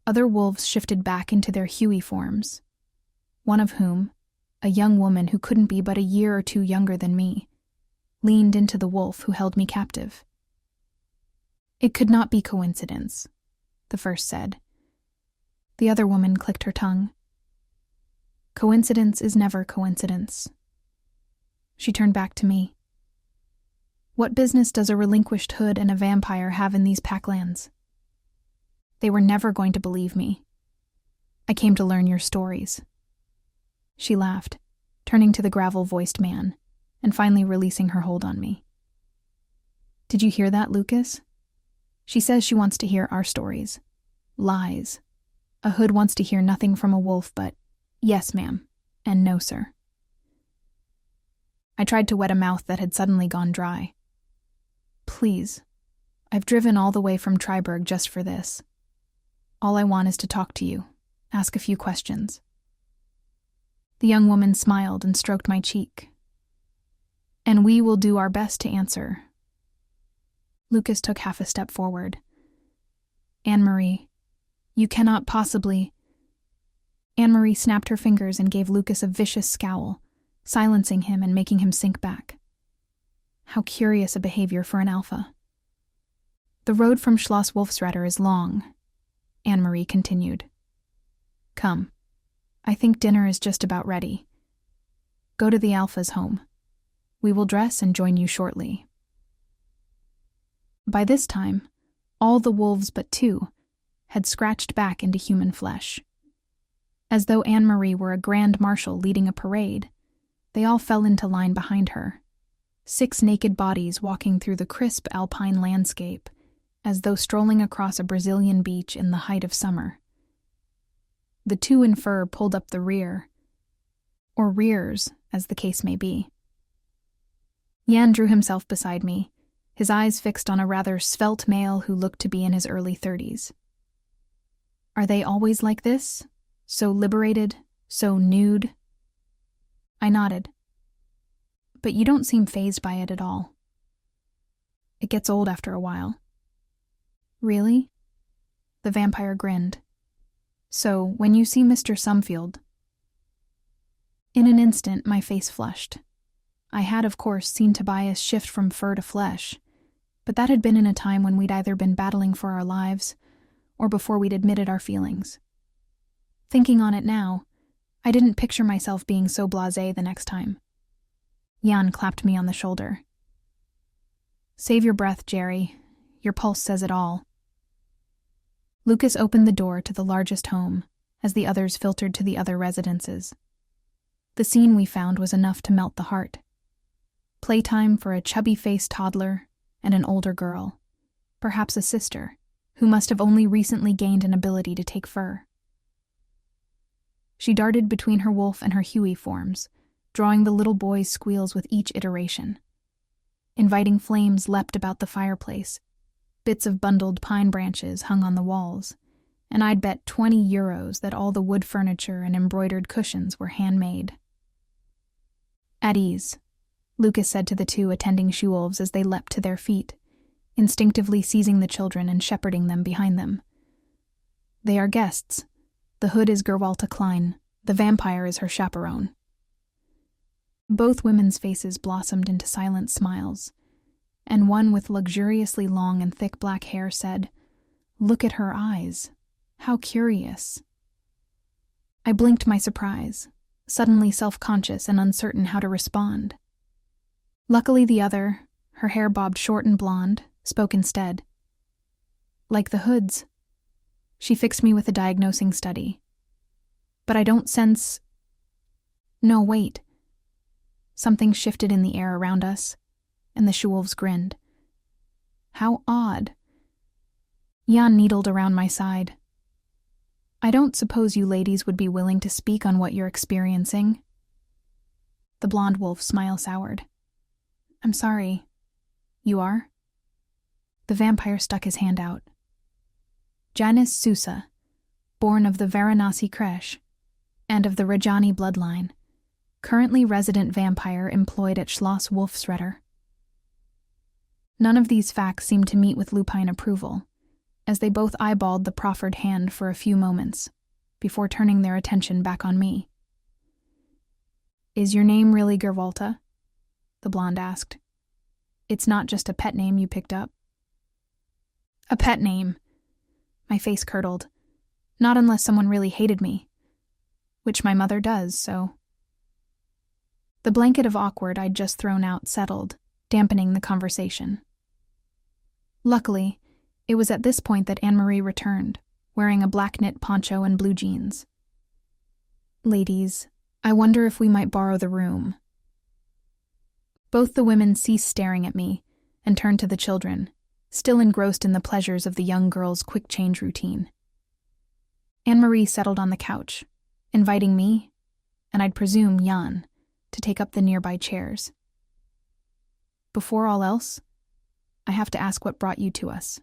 other wolves shifted back into their Huey forms, one of whom, a young woman who couldn't be but a year or two younger than me, leaned into the wolf who held me captive. "It could not be coincidence," the first said. The other woman clicked her tongue. "Coincidence is never coincidence." She turned back to me. "What business does a relinquished Hood and a vampire have in these Packlands?" They were never going to believe me. "I came to learn your stories." She laughed, turning to the gravel-voiced man, and finally releasing her hold on me. "Did you hear that, Lucas? She says she wants to hear our stories. Lies. A Hood wants to hear nothing from a wolf but, 'Yes, ma'am,' and 'No, sir.'" I tried to wet a mouth that had suddenly gone dry. "Please. I've driven all the way from Triberg just for this. All I want is to talk to you, ask a few questions." The young woman smiled and stroked my cheek. "And we will do our best to answer." Lucas took half a step forward. "Anne-Marie, you cannot possibly—" Anne-Marie snapped her fingers and gave Lucas a vicious scowl, silencing him and making him sink back. How curious a behavior for an alpha. "The road from Schloss Wolfsratter is long," Anne-Marie continued. "Come. I think dinner is just about ready. Go to the alpha's home. We will dress and join you shortly." By this time, all the wolves but two had scratched back into human flesh. As though Anne-Marie were a grand marshal leading a parade, they all fell into line behind her, 6 naked bodies walking through the crisp alpine landscape, as though strolling across a Brazilian beach in the height of summer. The 2 in fur pulled up the rear, or rears, as the case may be. Jan drew himself beside me, his eyes fixed on a rather svelte male who looked to be in his early 30s. "Are they always like this? So liberated? So nude?" I nodded. "But you don't seem fazed by it at all." "It gets old after a while." "Really?" The vampire grinned. "So, when you see Mr. Sumfield—" In an instant, my face flushed. I had, of course, seen Tobias shift from fur to flesh, but that had been in a time when we'd either been battling for our lives or before we'd admitted our feelings. Thinking on it now, I didn't picture myself being so blasé the next time. Jan clapped me on the shoulder. "Save your breath, Geri. Your pulse says it all." Lucas opened the door to the largest home as the others filtered to the other residences. The scene we found was enough to melt the heart. Playtime for a chubby-faced toddler, and an older girl, perhaps a sister, who must have only recently gained an ability to take fur. She darted between her wolf and her Huey forms, drawing the little boy's squeals with each iteration. Inviting flames leapt about the fireplace. Bits of bundled pine branches hung on the walls, and I'd bet 20 euros that all the wood furniture and embroidered cushions were handmade. At ease, Lucas said to the two attending she-wolves as they leapt to their feet, instinctively seizing the children and shepherding them behind them. They are guests. The hood is Gerwalta Klein. The vampire is her chaperone. Both women's faces blossomed into silent smiles, and one with luxuriously long and thick black hair said, "Look at her eyes. How curious." I blinked my surprise, suddenly self-conscious and uncertain how to respond. Luckily the other, her hair bobbed short and blonde, spoke instead. "Like the hoods." She fixed me with a diagnosing study. "But I don't sense—" No, wait. Something shifted in the air around us, and the she-wolves grinned. How odd. Jan needled around my side. "I don't suppose you ladies would be willing to speak on what you're experiencing?" The blonde wolf smile soured. "I'm sorry. You are?" The vampire stuck his hand out. "Janis Sousa, born of the Varanasi creche, and of the Rajani bloodline, currently resident vampire employed at Schloss Wolfsretter." None of these facts seemed to meet with lupine approval, as they both eyeballed the proffered hand for a few moments, before turning their attention back on me. "Is your name really Gerwalta?" the blonde asked. "It's not just a pet name you picked up?" "A pet name." My face curdled. "Not unless someone really hated me. Which my mother does, so..." The blanket of awkward I'd just thrown out settled, dampening the conversation. Luckily, it was at this point that Anne-Marie returned, wearing a black knit poncho and blue jeans. "Ladies, I wonder if we might borrow the room." Both the women ceased staring at me and turned to the children, still engrossed in the pleasures of the young girl's quick change routine. Anne-Marie settled on the couch, inviting me, and I'd presume Jan, to take up the nearby chairs. "Before all else, I have to ask what brought you to us."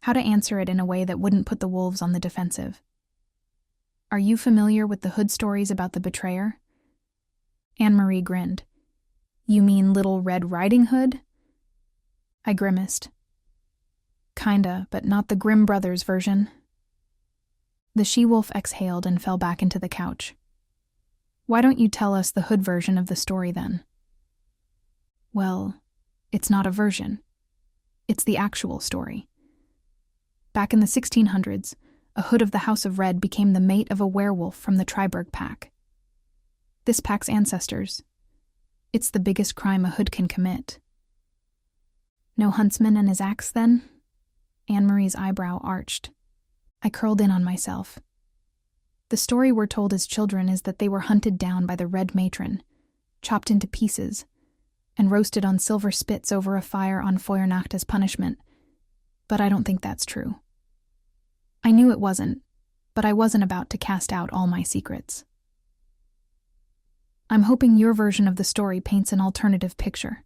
How to answer it in a way that wouldn't put the wolves on the defensive. "Are you familiar with the hood stories about the betrayer?" Anne-Marie grinned. "You mean Little Red Riding Hood?" I grimaced. "Kinda, but not the Grimm brothers version." The she-wolf exhaled and fell back into the couch. "Why don't you tell us the hood version of the story then?" "Well, it's not a version. It's the actual story. Back in the 1600s, a hood of the House of Red became the mate of a werewolf from the Triberg pack. This pack's ancestors. It's the biggest crime a hood can commit." "No huntsman and his axe, then?" Anne-Marie's eyebrow arched. I curled in on myself. The story we're told as children is that they were hunted down by the Red Matron, chopped into pieces, and roasted on silver spits over a fire on Feuernacht as punishment, but I don't think that's true. I knew it wasn't, but I wasn't about to cast out all my secrets. "I'm hoping your version of the story paints an alternative picture."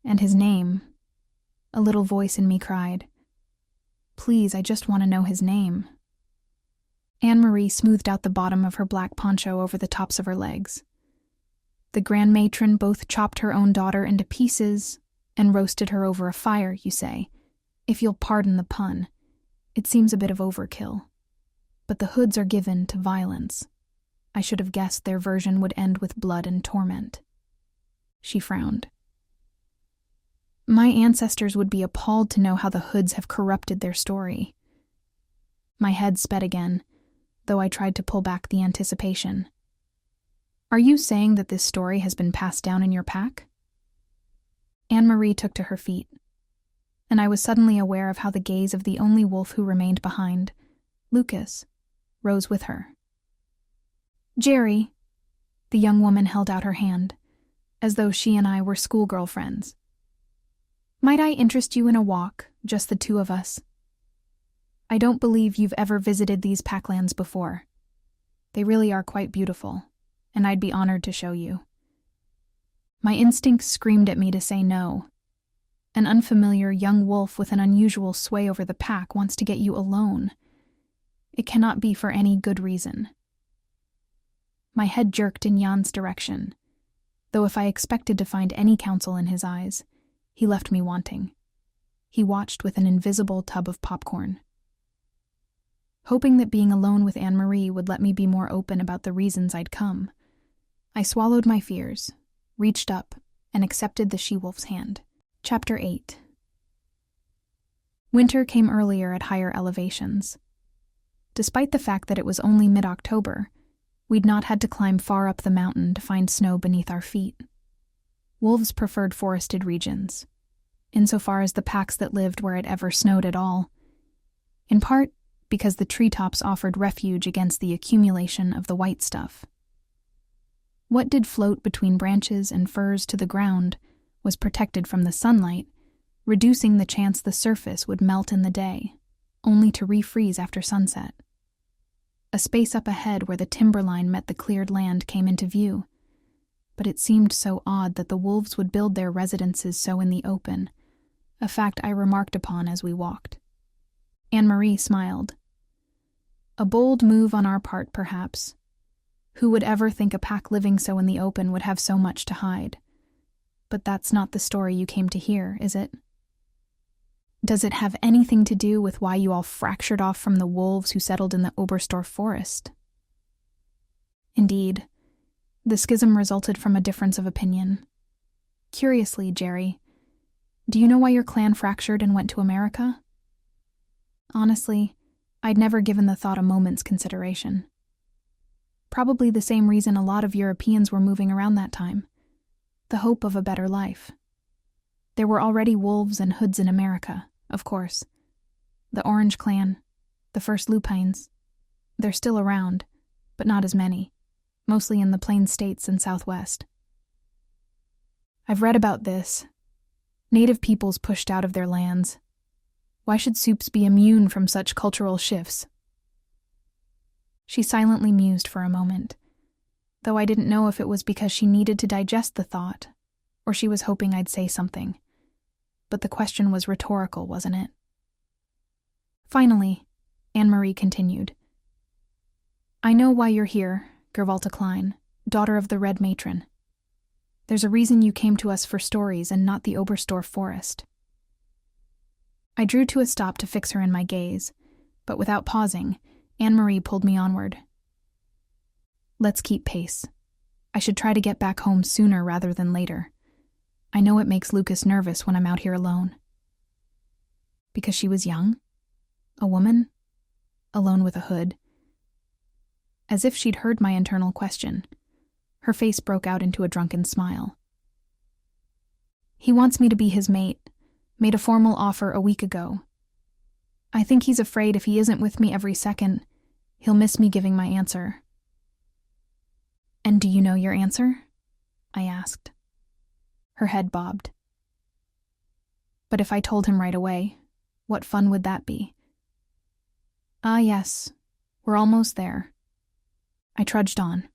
"And his name," a little voice in me cried. "Please, I just want to know his name." Anne-Marie smoothed out the bottom of her black poncho over the tops of her legs. "The Grand Matron both chopped her own daughter into pieces and roasted her over a fire, you say. If you'll pardon the pun, it seems a bit of overkill. But the hoods are given to violence. I should have guessed their version would end with blood and torment." She frowned. "My ancestors would be appalled to know how the hoods have corrupted their story." My head sped again, though I tried to pull back the anticipation. "Are you saying that this story has been passed down in your pack?" Anne-Marie took to her feet, and I was suddenly aware of how the gaze of the only wolf who remained behind, Lucas, rose with her. "Geri," the young woman held out her hand, as though she and I were schoolgirl friends. Might I interest you in a walk, just the two of us? I don't believe you've ever visited these packlands before. They really are quite beautiful, and I'd be honored to show you. My instincts screamed at me to say no. An unfamiliar young wolf with an unusual sway over the pack wants to get you alone. It cannot be for any good reason. My head jerked in Jan's direction, though if I expected to find any counsel in his eyes, he left me wanting. He watched with an invisible tub of popcorn. Hoping that being alone with Anne-Marie would let me be more open about the reasons I'd come, I swallowed my fears, reached up, and accepted the she-wolf's hand. Chapter 8. Winter came earlier at higher elevations. Despite the fact that it was only mid-October, we'd not had to climb far up the mountain to find snow beneath our feet. Wolves preferred forested regions, insofar as the packs that lived where it ever snowed at all, in part because the treetops offered refuge against the accumulation of the white stuff. What did float between branches and firs to the ground was protected from the sunlight, reducing the chance the surface would melt in the day, only to refreeze after sunset. A space up ahead where the timberline met the cleared land came into view, but it seemed so odd that the wolves would build their residences so in the open, a fact I remarked upon as we walked. Anne-Marie smiled. A bold move on our part, perhaps. Who would ever think a pack living so in the open would have so much to hide? But that's not the story you came to hear, is it? Does it have anything to do with why you all fractured off from the wolves who settled in the Oberstdorf forest? Indeed, the schism resulted from a difference of opinion. Curiously, Geri, do you know why your clan fractured and went to America? Honestly, I'd never given the thought a moment's consideration. Probably the same reason a lot of Europeans were moving around that time. The hope of a better life. There were already wolves and hoods in America, of course. The Orange Clan, the first Lupines. They're still around, but not as many, mostly in the Plain States and Southwest. I've read about this. Native peoples pushed out of their lands. Why should Soups be immune from such cultural shifts? She silently mused for a moment, though I didn't know if it was because she needed to digest the thought, or she was hoping I'd say something. But the question was rhetorical, wasn't it? Finally, Anne-Marie continued. I know why you're here, Gervalta Klein, daughter of the Red Matron. There's a reason you came to us for stories and not the Oberstdorf forest. I drew to a stop to fix her in my gaze, but without pausing, Anne-Marie pulled me onward. Let's keep pace. I should try to get back home sooner rather than later. I know it makes Lucas nervous when I'm out here alone. Because she was young? A woman? Alone with a hood? As if she'd heard my internal question, her face broke out into a drunken smile. He wants me to be his mate, made a formal offer a week ago. I think he's afraid if he isn't with me every second, he'll miss me giving my answer. And do you know your answer? I asked. Her head bobbed. But if I told him right away, what fun would that be? Ah, yes, we're almost there. I trudged on.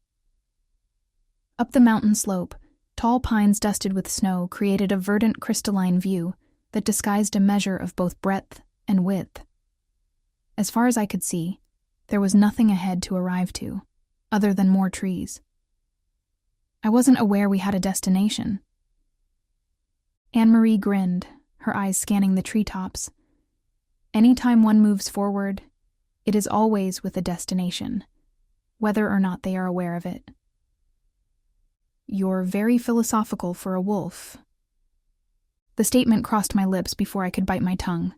Up the mountain slope, tall pines dusted with snow created a verdant crystalline view that disguised a measure of both breadth and width. As far as I could see, there was nothing ahead to arrive to, other than more trees. I wasn't aware we had a destination. Anne-Marie grinned, her eyes scanning the treetops. Anytime one moves forward, it is always with a destination, whether or not they are aware of it. You're very philosophical for a wolf. The statement crossed my lips before I could bite my tongue.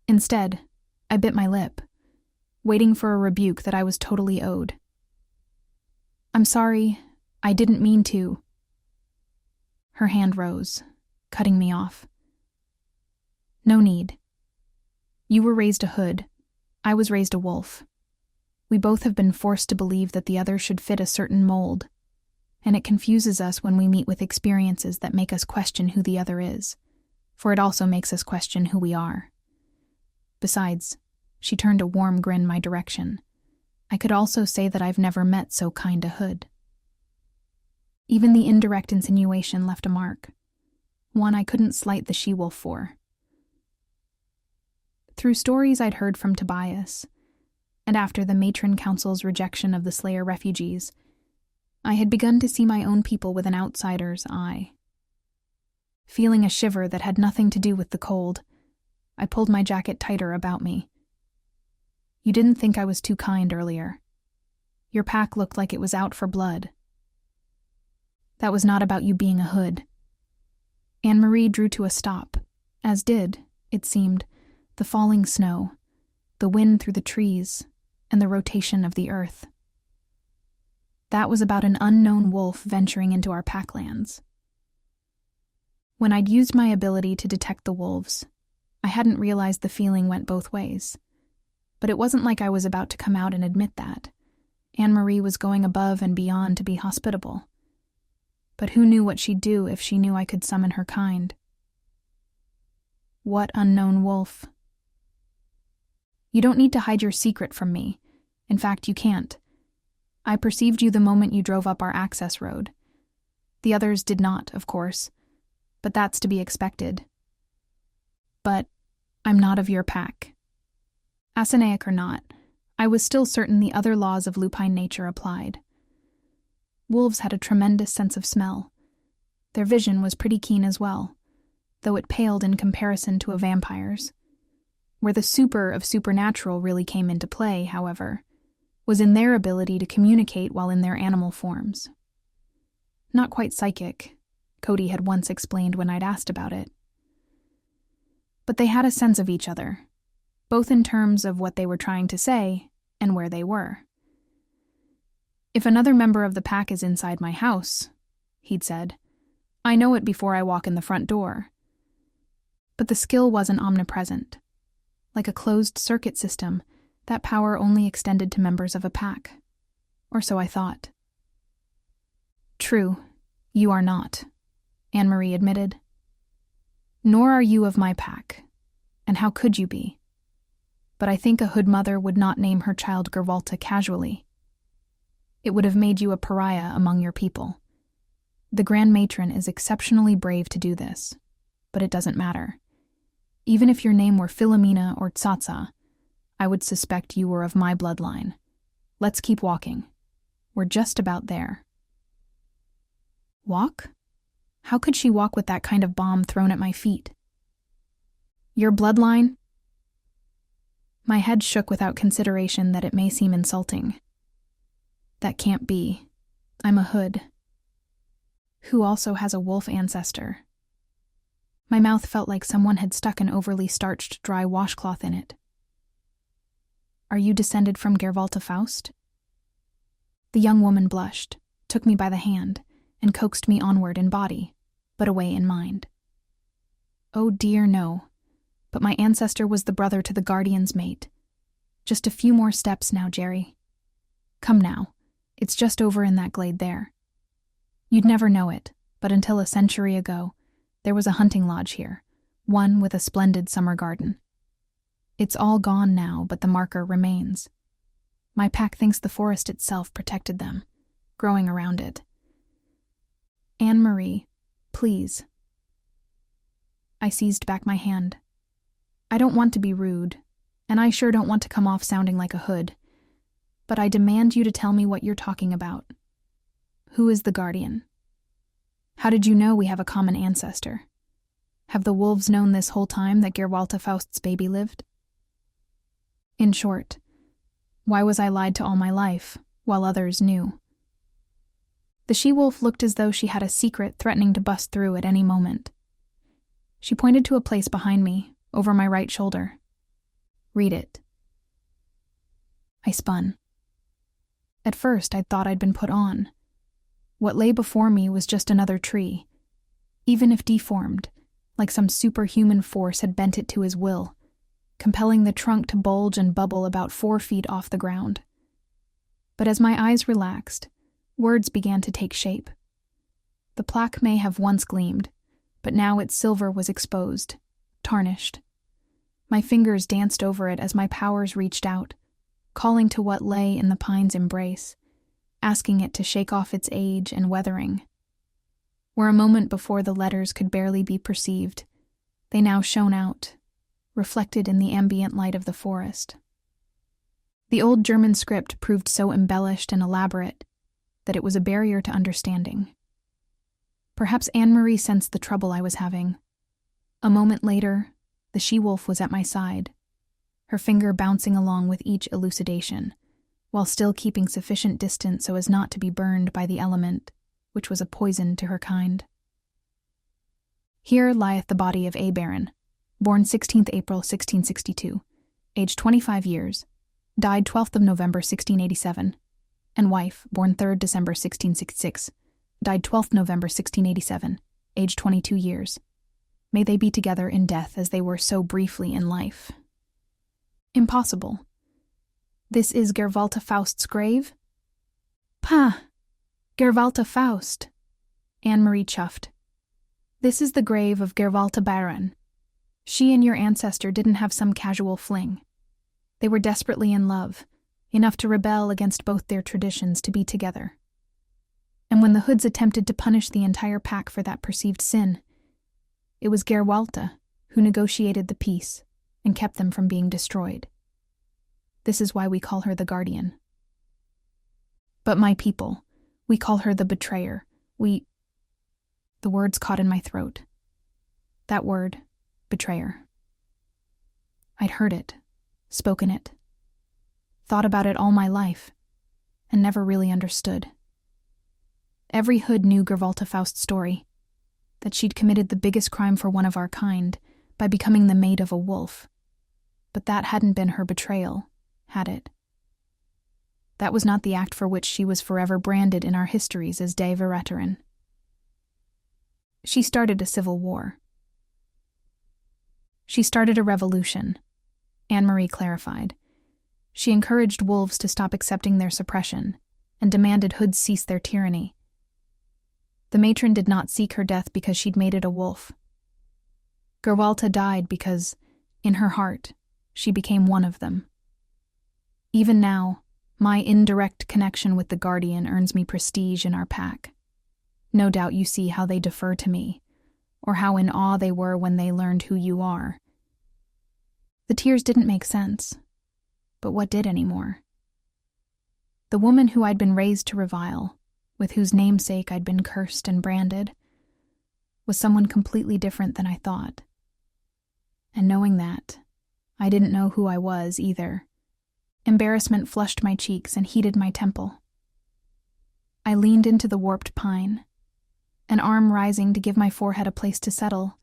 Instead, I bit my lip, waiting for a rebuke that I was totally owed. I'm sorry, I didn't mean to. Her hand rose, cutting me off. No need. You were raised a hood. I was raised a wolf. We both have been forced to believe that the other should fit a certain mold, and it confuses us when we meet with experiences that make us question who the other is. for it also makes us question who we are. Besides, she turned a warm grin my direction. I could also say that I've never met so kind a hood. Even the indirect insinuation left a mark, one I couldn't slight the she-wolf for. Through stories I'd heard from Tobias, and after the Matron Council's rejection of the Slayer refugees, I had begun to see my own people with an outsider's eye. Feeling a shiver that had nothing to do with the cold, I pulled my jacket tighter about me. You didn't think I was too kind earlier. Your pack looked like it was out for blood. That was not about you being a hood. Anne-Marie drew to a stop, as did, it seemed, the falling snow, the wind through the trees, and the rotation of the earth. That was about an unknown wolf venturing into our packlands. When I'd used my ability to detect the wolves, I hadn't realized the feeling went both ways. But it wasn't like I was about to come out and admit that. Anne-Marie was going above and beyond to be hospitable. But who knew what she'd do if she knew I could summon her kind? What unknown wolf? You don't need to hide your secret from me. In fact, you can't. I perceived you the moment you drove up our access road. The others did not, of course, but that's to be expected. But I'm not of your pack. Asinaic or not, I was still certain the other laws of lupine nature applied. Wolves had a tremendous sense of smell. Their vision was pretty keen as well, though it paled in comparison to a vampire's. Where the super of supernatural really came into play, however, was in their ability to communicate while in their animal forms. Not quite psychic, Cody had once explained when I'd asked about it. But they had a sense of each other, both in terms of what they were trying to say and where they were. If another member of the pack is inside my house, he'd said, I know it before I walk in the front door. But the skill wasn't omnipresent. Like a closed circuit system, that power only extended to members of a pack. Or so I thought. True, you are not, Anne-Marie admitted. Nor are you of my pack, and how could you be? But I think a hood mother would not name her child Gervalta casually. It would have made you a pariah among your people. The Grand Matron is exceptionally brave to do this, but it doesn't matter. Even if your name were Philomena or Tsatsa, I would suspect you were of my bloodline. Let's keep walking. We're just about there. Walk? How could she walk with that kind of bomb thrown at my feet? Your bloodline? My head shook without consideration that it may seem insulting. That can't be. I'm a hood. Who also has a wolf ancestor. My mouth felt like someone had stuck an overly starched dry washcloth in it. Are you descended from Gervalta Faust? The young woman blushed, took me by the hand, and coaxed me onward in body, but away in mind. Oh dear, no. But my ancestor was the brother to the guardian's mate. Just a few more steps now, Geri. Come now. It's just over in that glade there. You'd never know it, but until a century ago, there was a hunting lodge here, one with a splendid summer garden. It's all gone now, but the marker remains. My pack thinks the forest itself protected them, growing around it. Anne-Marie, please. I seized back my hand. I don't want to be rude, and I sure don't want to come off sounding like a hood, but I demand you to tell me what you're talking about. Who is the guardian? How did you know we have a common ancestor? Have the wolves known this whole time that Gervalta Faust's baby lived? In short, why was I lied to all my life, while others knew? The she-wolf looked as though she had a secret threatening to bust through at any moment. She pointed to a place behind me, over my right shoulder. Read it. I spun. At first, I thought I'd been put on. What lay before me was just another tree. Even if deformed, like some superhuman force had bent it to his will, compelling the trunk to bulge and bubble about 4 feet off the ground. But as my eyes relaxed, words began to take shape. The plaque may have once gleamed, but now its silver was exposed, tarnished. My fingers danced over it as my powers reached out, calling to what lay in the pine's embrace, asking it to shake off its age and weathering. Where a moment before the letters could barely be perceived, they now shone out, reflected in the ambient light of the forest. The old German script proved so embellished and elaborate that it was a barrier to understanding. Perhaps Anne-Marie sensed the trouble I was having. A moment later, the she-wolf was at my side, her finger bouncing along with each elucidation, while still keeping sufficient distance so as not to be burned by the element, which was a poison to her kind. Here lieth the body of A. Baron, born 16th April 1662, aged 25 years, died 12th of November 1687, and wife, born 3rd December 1666, died 12th November 1687, aged 22 years. May they be together in death as they were so briefly in life. Impossible. This is Gerwalta Faust's grave? Pah! Gerwalta Faust! Anne-Marie chuffed. This is the grave of Gerwalta Baron. She and your ancestor didn't have some casual fling. They were desperately in love, enough to rebel against both their traditions to be together. And when the Hoods attempted to punish the entire pack for that perceived sin, it was Gerwalta who negotiated the peace and kept them from being destroyed. This is why we call her the Guardian. But my people, we call her the Betrayer. The words caught in my throat. That word, betrayer. I'd heard it, spoken it, thought about it all my life, and never really understood. Every Hood knew Gerwalta Faust's story, that she'd committed the biggest crime for one of our kind by becoming the mate of a wolf. But that hadn't been her betrayal, had it? That was not the act for which she was forever branded in our histories as Die Verräterin. She started a civil war. She started a revolution, Anne-Marie clarified. She encouraged wolves to stop accepting their suppression and demanded Hoods cease their tyranny. The matron did not seek her death because she'd mated a wolf. Gerwalta died because, in her heart, she became one of them. Even now, my indirect connection with the Guardian earns me prestige in our pack. No doubt you see how they defer to me, or how in awe they were when they learned who you are. The tears didn't make sense, but what did anymore? The woman who I'd been raised to revile, with whose namesake I'd been cursed and branded, was someone completely different than I thought. And knowing that, I didn't know who I was either. Embarrassment flushed my cheeks and heated my temple. I leaned into the warped pine, an arm rising to give my forehead a place to settle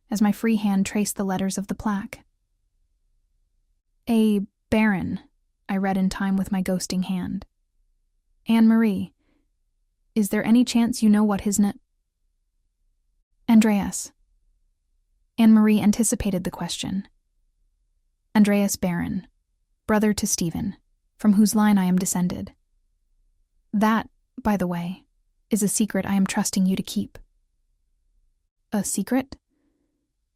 as my free hand traced the letters of the plaque. A. Baron, I read in time with my ghosting hand. Anne-Marie, is there any chance you know what his Andreas. Anne-Marie anticipated the question. Andreas Baron, brother to Stephen, from whose line I am descended. That, by the way, is a secret I am trusting you to keep. A secret?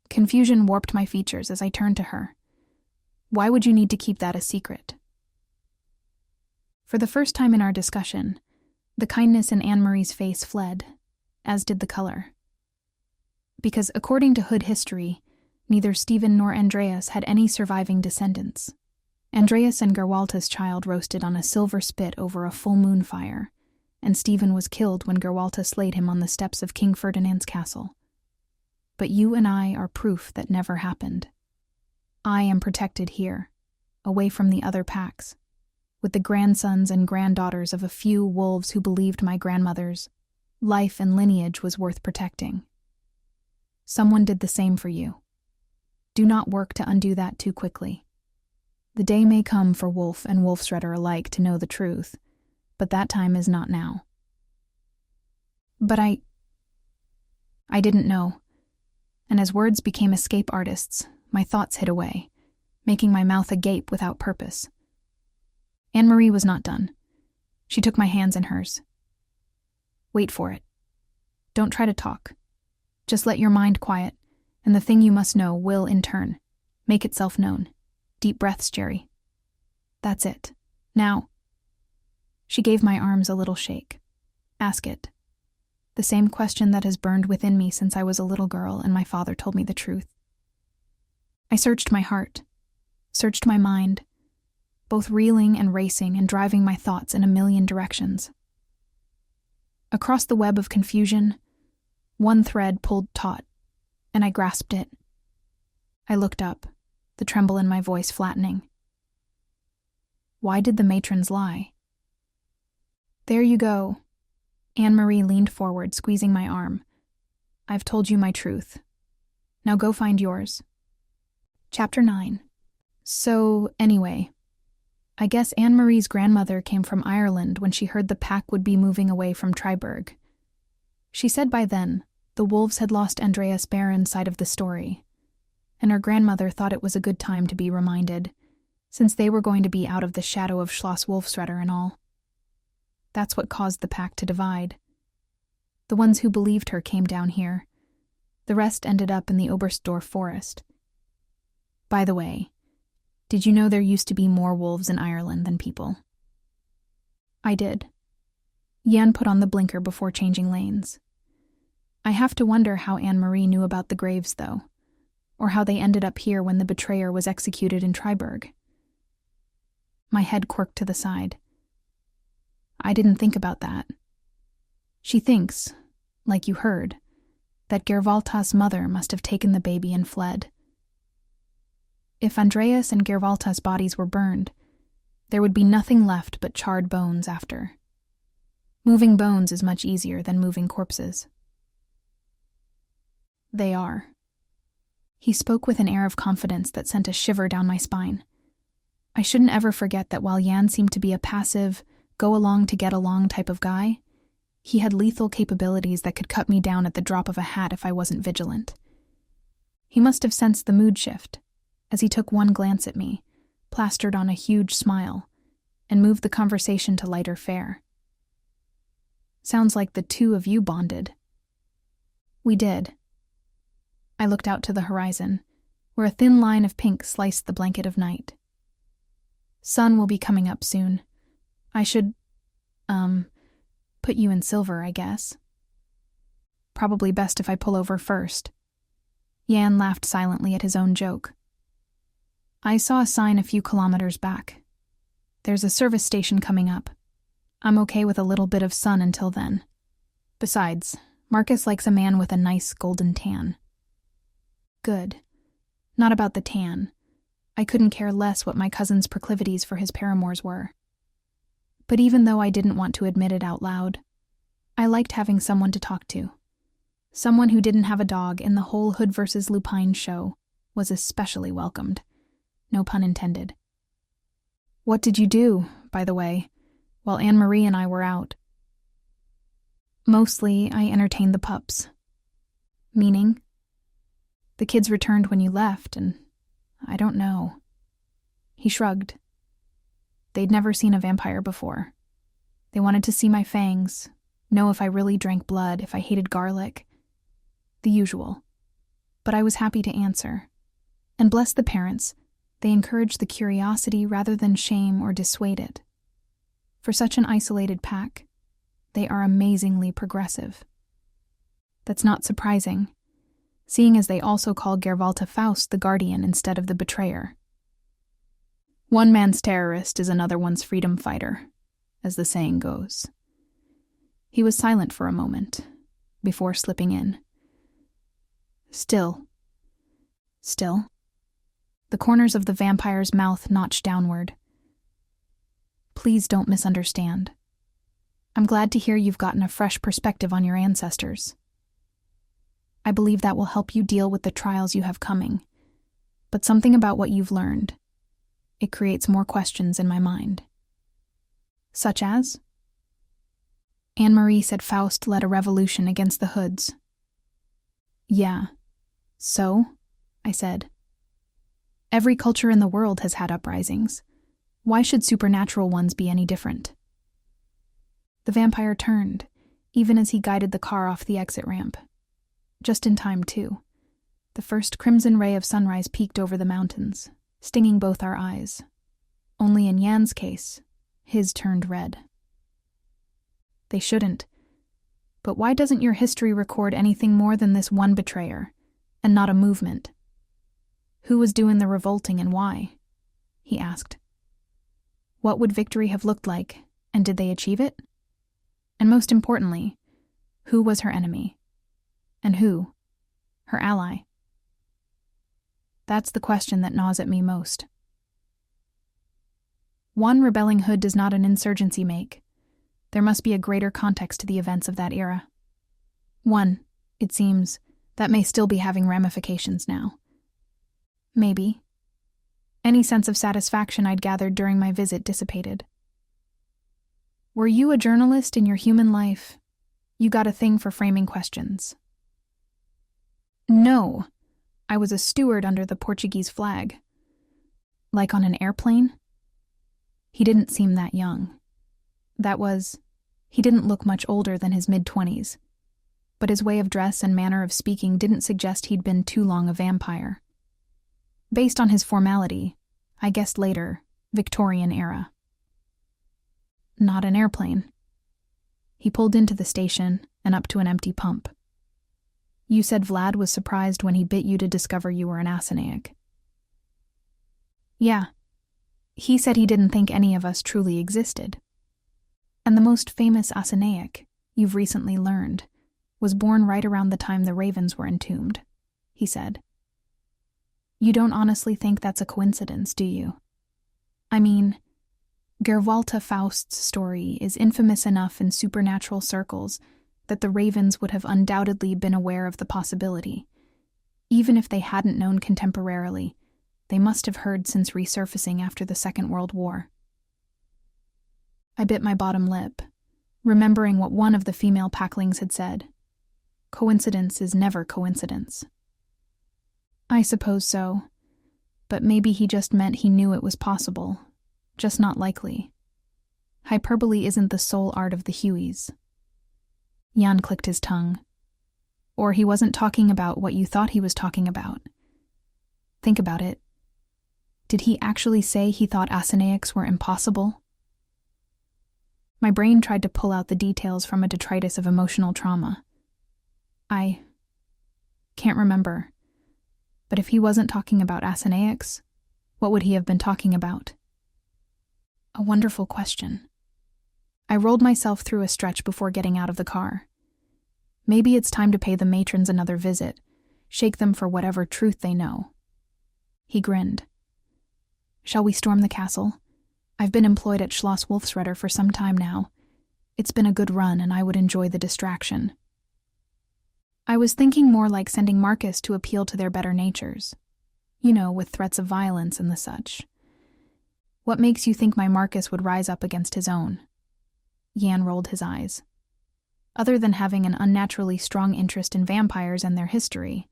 Confusion warped my features as I turned to her. Why would you need to keep that a secret? For the first time in our discussion, the kindness in Anne-Marie's face fled, as did the color. Because according to Hood history, neither Stephen nor Andreas had any surviving descendants. Andreas and Gerwalta's child roasted on a silver spit over a full moon fire, and Stephen was killed when Gerwalta slayed him on the steps of King Ferdinand's castle. But you and I are proof that never happened. I am protected here, away from the other packs, with the grandsons and granddaughters of a few wolves who believed my grandmother's life and lineage was worth protecting. Someone did the same for you. Do not work to undo that too quickly. The day may come for wolf and wolf-shredder alike to know the truth, but that time is not now. But I didn't know, and as words became escape artists, my thoughts hid away, making my mouth agape without purpose. Anne-Marie was not done. She took my hands in hers. Wait for it. Don't try to talk. Just let your mind quiet, and the thing you must know will, in turn, make itself known. Deep breaths, Geri. That's it. Now. She gave my arms a little shake. Ask it. The same question that has burned within me since I was a little girl and my father told me the truth. I searched my heart, searched my mind, both reeling and racing and driving my thoughts in a million directions. Across the web of confusion, one thread pulled taut, and I grasped it. I looked up, the tremble in my voice flattening. Why did the matrons lie? There you go. Anne-Marie leaned forward, squeezing my arm. I've told you my truth. Now go find yours. Chapter 9. So, anyway, I guess Anne-Marie's grandmother came from Ireland when she heard the pack would be moving away from Triberg. She said by then, the wolves had lost Andreas Baron's side of the story, and her grandmother thought it was a good time to be reminded, since they were going to be out of the shadow of Schloss Wolfsrudder and all. That's what caused the pack to divide. The ones who believed her came down here. The rest ended up in the Oberstdorf forest. By the way, did you know there used to be more wolves in Ireland than people? I did. Jan put on the blinker before changing lanes. I have to wonder how Anne-Marie knew about the graves, though, or how they ended up here when the betrayer was executed in Triberg. My head quirked to the side. I didn't think about that. She thinks, like you heard, that Gervalta's mother must have taken the baby and fled. If Andreas and Gervalta's bodies were burned, there would be nothing left but charred bones after. Moving bones is much easier than moving corpses. They are. He spoke with an air of confidence that sent a shiver down my spine. I shouldn't ever forget that while Jan seemed to be a passive, go-along-to-get-along type of guy, he had lethal capabilities that could cut me down at the drop of a hat if I wasn't vigilant. He must have sensed the mood shift, as he took one glance at me, plastered on a huge smile, and moved the conversation to lighter fare. Sounds like the two of you bonded. We did. I looked out to the horizon, where a thin line of pink sliced the blanket of night. Sun will be coming up soon. I should, put you in silver, I guess. Probably best if I pull over first. Jan laughed silently at his own joke. I saw a sign a few kilometers back. There's a service station coming up. I'm okay with a little bit of sun until then. Besides, Marcus likes a man with a nice golden tan. Good. Not about the tan. I couldn't care less what my cousin's proclivities for his paramours were. But even though I didn't want to admit it out loud, I liked having someone to talk to. Someone who didn't have a dog in the whole Hood vs. Lupine show was especially welcomed. No pun intended. What did you do, by the way, while Anne-Marie and I were out? Mostly, I entertained the pups. Meaning? The kids returned when you left, and I don't know. He shrugged. They'd never seen a vampire before. They wanted to see my fangs, know if I really drank blood, if I hated garlic. The usual. But I was happy to answer. And bless the parents, they encouraged the curiosity rather than shame or dissuade it. For such an isolated pack, they are amazingly progressive. That's not surprising, seeing as they also call Gervalta Faust the guardian instead of the betrayer. One man's terrorist is another one's freedom fighter, as the saying goes. He was silent for a moment, before slipping in. Still. The corners of the vampire's mouth notched downward. Please don't misunderstand. I'm glad to hear you've gotten a fresh perspective on your ancestors. I believe that will help you deal with the trials you have coming, but something about what you've learned, it creates more questions in my mind. Such as? Anne-Marie said Faust led a revolution against the Hoods. Yeah. So? I said. Every culture in the world has had uprisings. Why should supernatural ones be any different? The vampire turned, even as he guided the car off the exit ramp. Just in time, too. The first crimson ray of sunrise peeked over the mountains, stinging both our eyes. Only in Jan's case, his turned red. They shouldn't. But why doesn't your history record anything more than this one betrayer, and not a movement? Who was doing the revolting and why? He asked. What would victory have looked like, and did they achieve it? And most importantly, who was her enemy? And who? Her ally? That's the question that gnaws at me most. One rebelling hood does not an insurgency make. There must be a greater context to the events of that era. One, it seems, that may still be having ramifications now. Maybe. Any sense of satisfaction I'd gathered during my visit dissipated. Were you a journalist in your human life? You got a thing for framing questions. No, I was a steward under the Portuguese flag. Like on an airplane? He didn't seem that young. He didn't look much older than his mid-20s, but his way of dress and manner of speaking didn't suggest he'd been too long a vampire. Based on his formality, I guessed later, Victorian era. Not an airplane. He pulled into the station and up to an empty pump. You said Vlad was surprised when he bit you to discover you were an Asynaic. Yeah. He said he didn't think any of us truly existed. And the most famous Asynaic, you've recently learned, was born right around the time the ravens were entombed, he said. You don't honestly think that's a coincidence, do you? I mean, Gerwalta Faust's story is infamous enough in supernatural circles that the ravens would have undoubtedly been aware of the possibility. Even if they hadn't known contemporarily, they must have heard since resurfacing after the Second World War. I bit my bottom lip, remembering what one of the female packlings had said. Coincidence is never coincidence. I suppose so, but maybe he just meant he knew it was possible, just not likely. Hyperbole isn't the sole art of the Hueys. Jan clicked his tongue. Or he wasn't talking about what you thought he was talking about. Think about it. Did he actually say he thought Asynaics were impossible? My brain tried to pull out the details from a detritus of emotional trauma. I can't remember. But if he wasn't talking about Asynaics, what would he have been talking about? A wonderful question. I rolled myself through a stretch before getting out of the car. Maybe it's time to pay the matrons another visit, shake them for whatever truth they know. He grinned. Shall we storm the castle? I've been employed at Schloss Wolfsrudder for some time now. It's been a good run and I would enjoy the distraction. I was thinking more like sending Marcus to appeal to their better natures. You know, with threats of violence and the such. What makes you think my Marcus would rise up against his own? Jan rolled his eyes. Other than having an unnaturally strong interest in vampires and their history,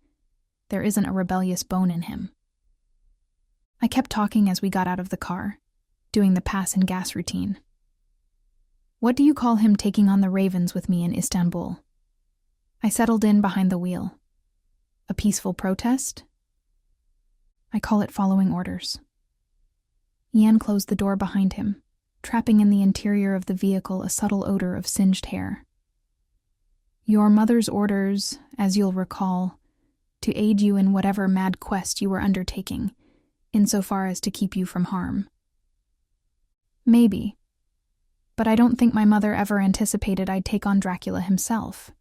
there isn't a rebellious bone in him. I kept talking as we got out of the car, doing the pass and gas routine. What do you call him taking on the ravens with me in Istanbul? I settled in behind the wheel. A peaceful protest? I call it following orders. Jan closed the door behind him, trapping in the interior of the vehicle a subtle odor of singed hair. Your mother's orders, as you'll recall, to aid you in whatever mad quest you were undertaking, insofar as to keep you from harm. Maybe. But I don't think my mother ever anticipated I'd take on Dracula himself.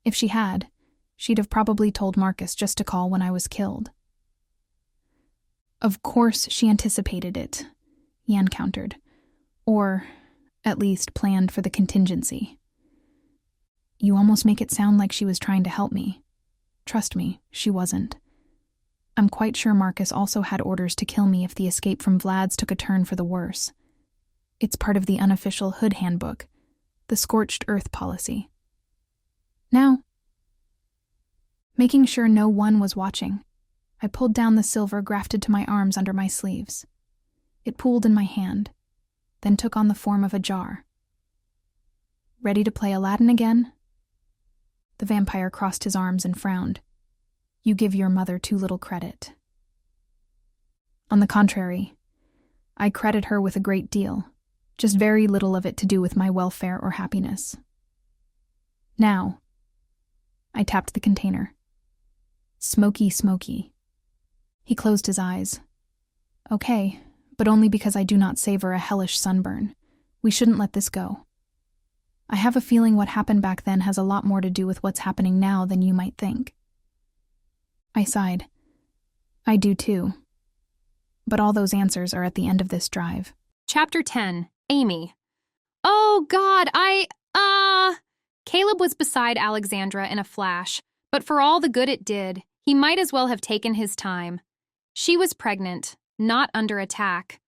If she had, she'd have probably told Marcus just to call when I was killed. Of course she anticipated it, Jan countered. Or, at least, planned for the contingency. You almost make it sound like she was trying to help me. Trust me, she wasn't. I'm quite sure Marcus also had orders to kill me if the escape from Vlad's took a turn for the worse. It's part of the unofficial Hood Handbook, the scorched earth policy. Now, making sure no one was watching, I pulled down the silver grafted to my arms under my sleeves. It pooled in my hand, then took on the form of a jar. Ready to play Aladdin again? The vampire crossed his arms and frowned. You give your mother too little credit. On the contrary, I credit her with a great deal, just very little of it to do with my welfare or happiness. Now, I tapped the container. Smoky, smoky. He closed his eyes. Okay, but only because I do not savor a hellish sunburn. We shouldn't let this go. I have a feeling what happened back then has a lot more to do with what's happening now than you might think. I sighed. I do too. But all those answers are at the end of this drive. Chapter 10. Amy. Oh, God, Caleb was beside Alexandra in a flash, but for all the good it did, he might as well have taken his time. She was pregnant, not under attack.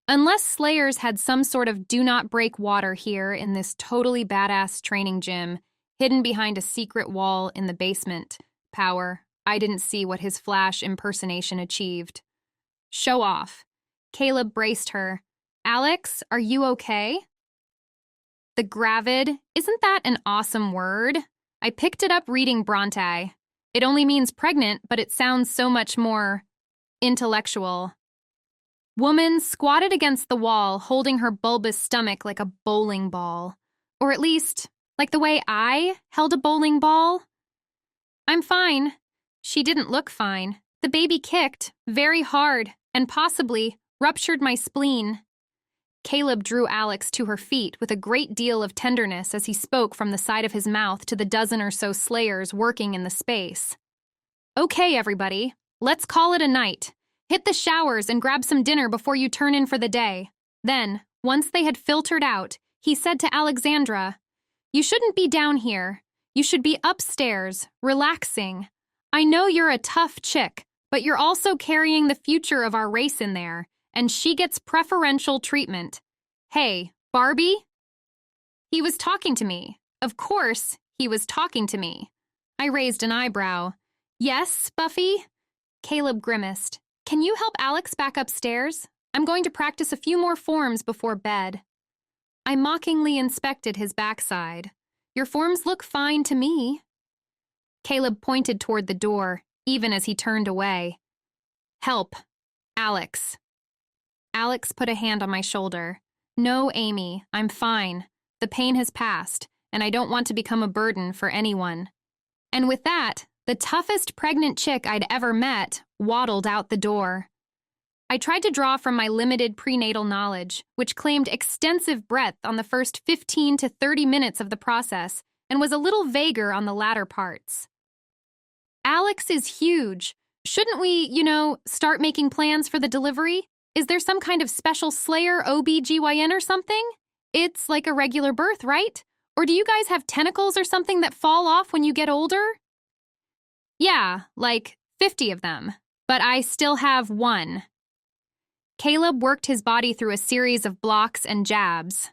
Unless Slayers had some sort of do-not-break-water here in this totally badass training gym, hidden behind a secret wall in the basement, power, I didn't see what his flash impersonation achieved. Show off. Caleb braced her. Alex, are you okay? The gravid, isn't that an awesome word? I picked it up reading Bronte. It only means pregnant, but it sounds so much more intellectual. Woman squatted against the wall, holding her bulbous stomach like a bowling ball. Or at least, like the way I held a bowling ball. I'm fine. She didn't look fine. The baby kicked, very hard, and possibly ruptured my spleen. Caleb drew Alex to her feet with a great deal of tenderness as he spoke from the side of his mouth to the dozen or so slayers working in the space. Okay, everybody, let's call it a night. Hit the showers and grab some dinner before you turn in for the day. Then, once they had filtered out, he said to Alexandra, You shouldn't be down here. You should be upstairs, relaxing. I know you're a tough chick, but you're also carrying the future of our race in there, and she gets preferential treatment. Hey, Barbie? He was talking to me. Of course, he was talking to me. I raised an eyebrow. Yes, Buffy? Caleb grimaced. Can you help Alex back upstairs? I'm going to practice a few more forms before bed. I mockingly inspected his backside. Your forms look fine to me. Caleb pointed toward the door, even as he turned away. Help. Alex. Alex put a hand on my shoulder. No, Amy, I'm fine. The pain has passed, and I don't want to become a burden for anyone. And with that, the toughest pregnant chick I'd ever met waddled out the door. I tried to draw from my limited prenatal knowledge, which claimed extensive breadth on the first 15 to 30 minutes of the process and was a little vaguer on the latter parts. Alex is huge. Shouldn't we, start making plans for the delivery? Is there some kind of special Slayer OB/GYN or something? It's like a regular birth, right? Or do you guys have tentacles or something that fall off when you get older? Yeah, like 50 of them. But I still have one. Caleb worked his body through a series of blocks and jabs.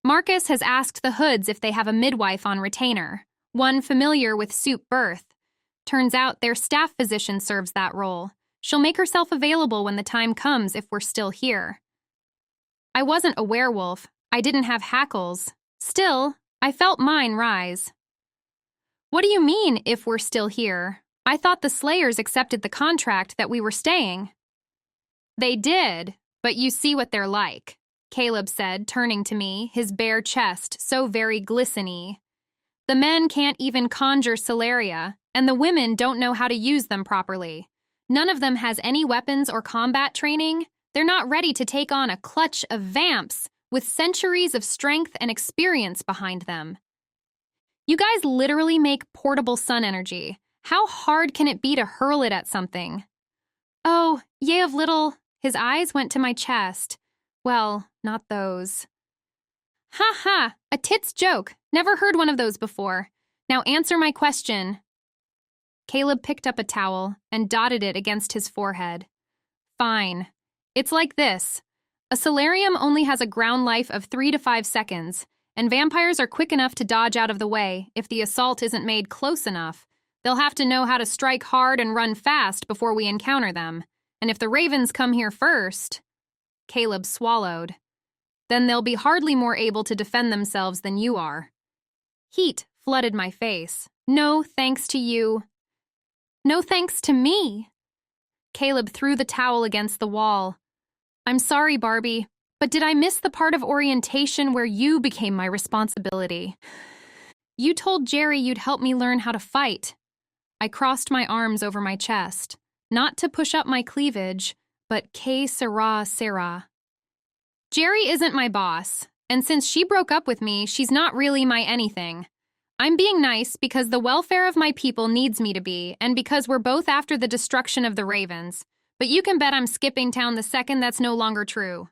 Marcus has asked the Hoods if they have a midwife on retainer, one familiar with soup birth. Turns out their staff physician serves that role. She'll make herself available when the time comes if we're still here. I wasn't a werewolf. I didn't have hackles. Still, I felt mine rise. What do you mean, if we're still here? I thought the Slayers accepted the contract that we were staying. They did, but you see what they're like, Caleb said, turning to me, his bare chest so very glisten-y. The men can't even conjure Celeria, and the women don't know how to use them properly. None of them has any weapons or combat training. They're not ready to take on a clutch of vamps with centuries of strength and experience behind them. You guys literally make portable sun energy. How hard can it be to hurl it at something? Oh, ye of little... His eyes went to my chest. Well, not those. Ha ha, a tits joke. Never heard one of those before. Now answer my question. Caleb picked up a towel and dotted it against his forehead. Fine. It's like this. A solarium only has a ground life of 3 to 5 seconds, and vampires are quick enough to dodge out of the way if the assault isn't made close enough. They'll have to know how to strike hard and run fast before we encounter them. And if the ravens come here first, Caleb swallowed, then they'll be hardly more able to defend themselves than you are. Heat flooded my face. No thanks to you. No thanks to me. Caleb threw the towel against the wall. I'm sorry, Barbie, but did I miss the part of orientation where you became my responsibility? You told Geri you'd help me learn how to fight. I crossed my arms over my chest, not to push up my cleavage, but que sera, sera. Geri isn't my boss, and since she broke up with me, she's not really my anything. I'm being nice because the welfare of my people needs me to be, and because we're both after the destruction of the Ravens. But you can bet I'm skipping town the second that's no longer true.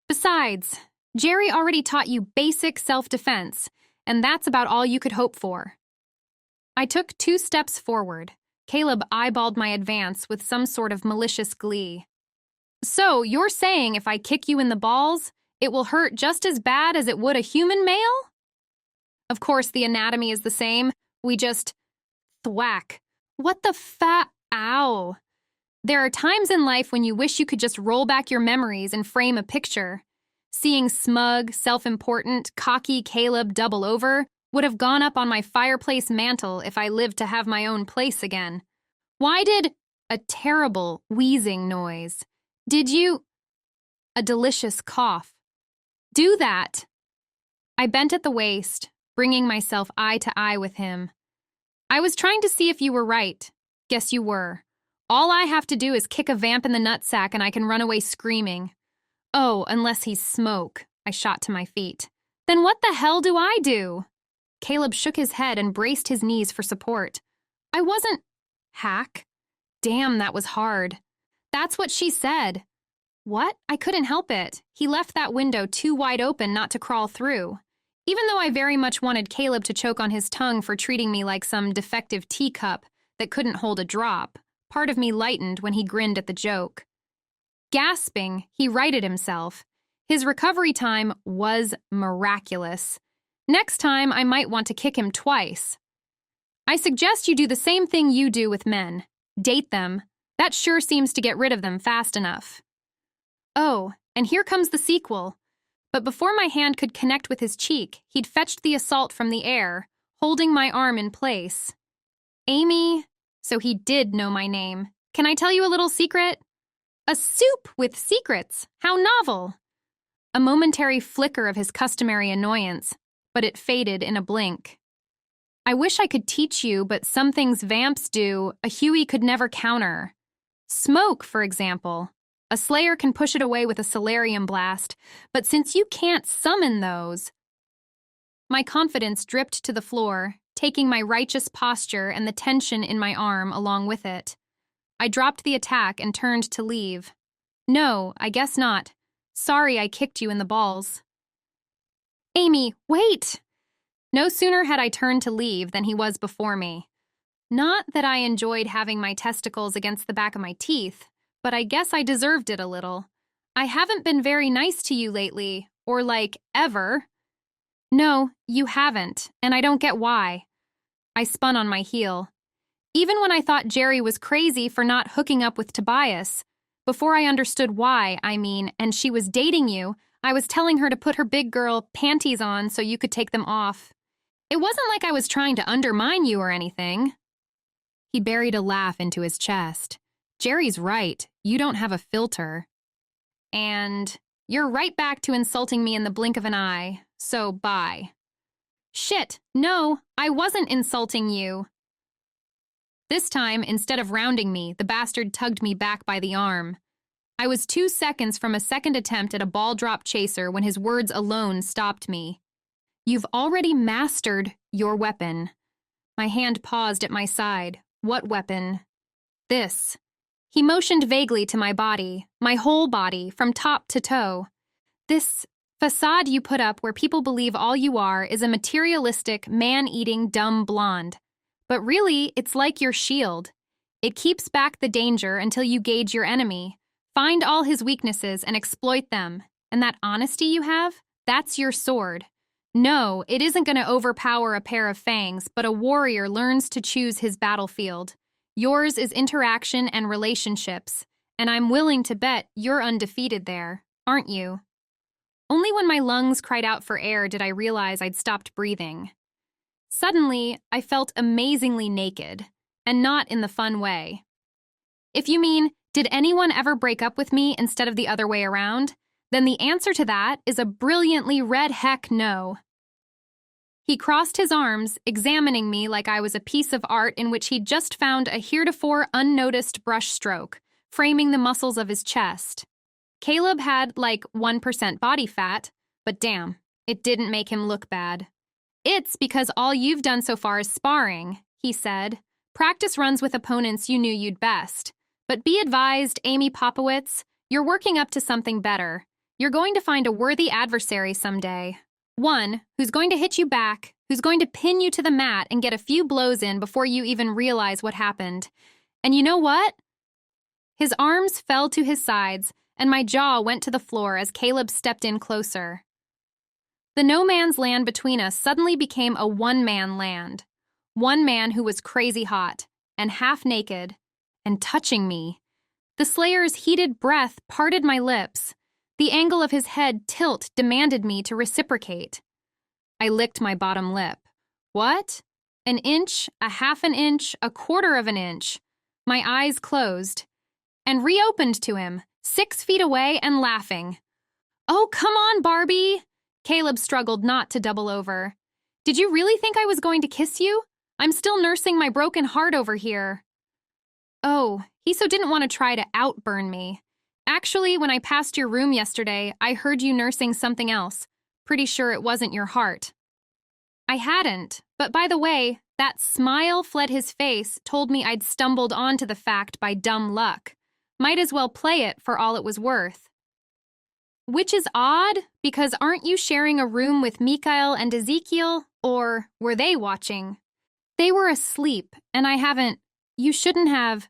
Besides, Geri already taught you basic self-defense, and that's about all you could hope for. I took 2 steps forward. Caleb eyeballed my advance with some sort of malicious glee. So, you're saying if I kick you in the balls, it will hurt just as bad as it would a human male? Of course, the anatomy is the same. We just thwack. What the ow. There are times in life when you wish you could just roll back your memories and frame a picture. Seeing smug, self-important, cocky Caleb double over would have gone up on my fireplace mantle if I lived to have my own place again. Why did a terrible wheezing noise? Did you... A delicious cough. Do that. I bent at the waist, bringing myself eye to eye with him. I was trying to see if you were right. Guess you were. All I have to do is kick a vamp in the nutsack and I can run away screaming. Oh, unless he's smoke. I shot to my feet. Then what the hell do I do? Caleb shook his head and braced his knees for support. I wasn't... Hack? Damn, that was hard. That's what she said. What? I couldn't help it. He left that window too wide open not to crawl through. Even though I very much wanted Caleb to choke on his tongue for treating me like some defective teacup that couldn't hold a drop, part of me lightened when he grinned at the joke. Gasping, he righted himself. His recovery time was miraculous. Next time, I might want to kick him twice. I suggest you do the same thing you do with men. Date them. That sure seems to get rid of them fast enough. Oh, and here comes the sequel. But before my hand could connect with his cheek, he'd fetched the assault from the air, holding my arm in place. Amy, so he did know my name. Can I tell you a little secret? A soup with secrets. How novel. A momentary flicker of his customary annoyance, but it faded in a blink. I wish I could teach you, but some things vamps do, a Huey could never counter. Smoke, for example. A slayer can push it away with a solarium blast, but since you can't summon those... My confidence dripped to the floor, taking my righteous posture and the tension in my arm along with it. I dropped the attack and turned to leave. No, I guess not. Sorry I kicked you in the balls. Amy, wait! No sooner had I turned to leave than he was before me. Not that I enjoyed having my testicles against the back of my teeth, but I guess I deserved it a little. I haven't been very nice to you lately, or like, ever. No, you haven't, and I don't get why. I spun on my heel. Even when I thought Geri was crazy for not hooking up with Tobias, before I understood why, and she was dating you, I was telling her to put her big girl panties on so you could take them off. It wasn't like I was trying to undermine you or anything. He buried a laugh into his chest. Geri's right. You don't have a filter. And you're right back to insulting me in the blink of an eye, so bye. Shit, no, I wasn't insulting you. This time, instead of rounding me, the bastard tugged me back by the arm. I was 2 seconds from a second attempt at a ball drop chaser when his words alone stopped me. You've already mastered your weapon. My hand paused at my side. What weapon? This. He motioned vaguely to my body, my whole body, from top to toe. This facade you put up where people believe all you are is a materialistic, man-eating, dumb blonde. But really, it's like your shield. It keeps back the danger until you gauge your enemy, find all his weaknesses and exploit them. And that honesty you have, that's your sword. No, it isn't going to overpower a pair of fangs, but a warrior learns to choose his battlefield. Yours is interaction and relationships, and I'm willing to bet you're undefeated there, aren't you? Only when my lungs cried out for air did I realize I'd stopped breathing. Suddenly, I felt amazingly naked, and not in the fun way. If you mean, did anyone ever break up with me instead of the other way around, then the answer to that is a brilliantly red heck no. He crossed his arms, examining me like I was a piece of art in which he'd just found a heretofore unnoticed brushstroke, framing the muscles of his chest. Caleb had, like, 1% body fat, but damn, it didn't make him look bad. It's because all you've done so far is sparring, he said. Practice runs with opponents you knew you'd best. But be advised, Amy Popowitz, you're working up to something better. You're going to find a worthy adversary someday. One who's going to hit you back, who's going to pin you to the mat and get a few blows in before you even realize what happened. And you know what? His arms fell to his sides, and my jaw went to the floor as Caleb stepped in closer. The no man's land between us suddenly became a one-man land. One man who was crazy hot, and half naked, and touching me. The Slayer's heated breath parted my lips. The angle of his head tilt demanded me to reciprocate. I licked my bottom lip. What? An inch, a half an inch, a quarter of an inch. My eyes closed, and reopened to him, 6 feet away and laughing. Oh, come on, Barbie! Caleb struggled not to double over. Did you really think I was going to kiss you? I'm still nursing my broken heart over here. Oh, he so didn't want to try to outburn me. Actually, when I passed your room yesterday, I heard you nursing something else. Pretty sure it wasn't your heart. I hadn't, but by the way, that smile fled his face told me I'd stumbled onto the fact by dumb luck. Might as well play it for all it was worth. Which is odd, because aren't you sharing a room with Mikhail and Ezekiel, or were they watching? They were asleep, and I haven't. You shouldn't have.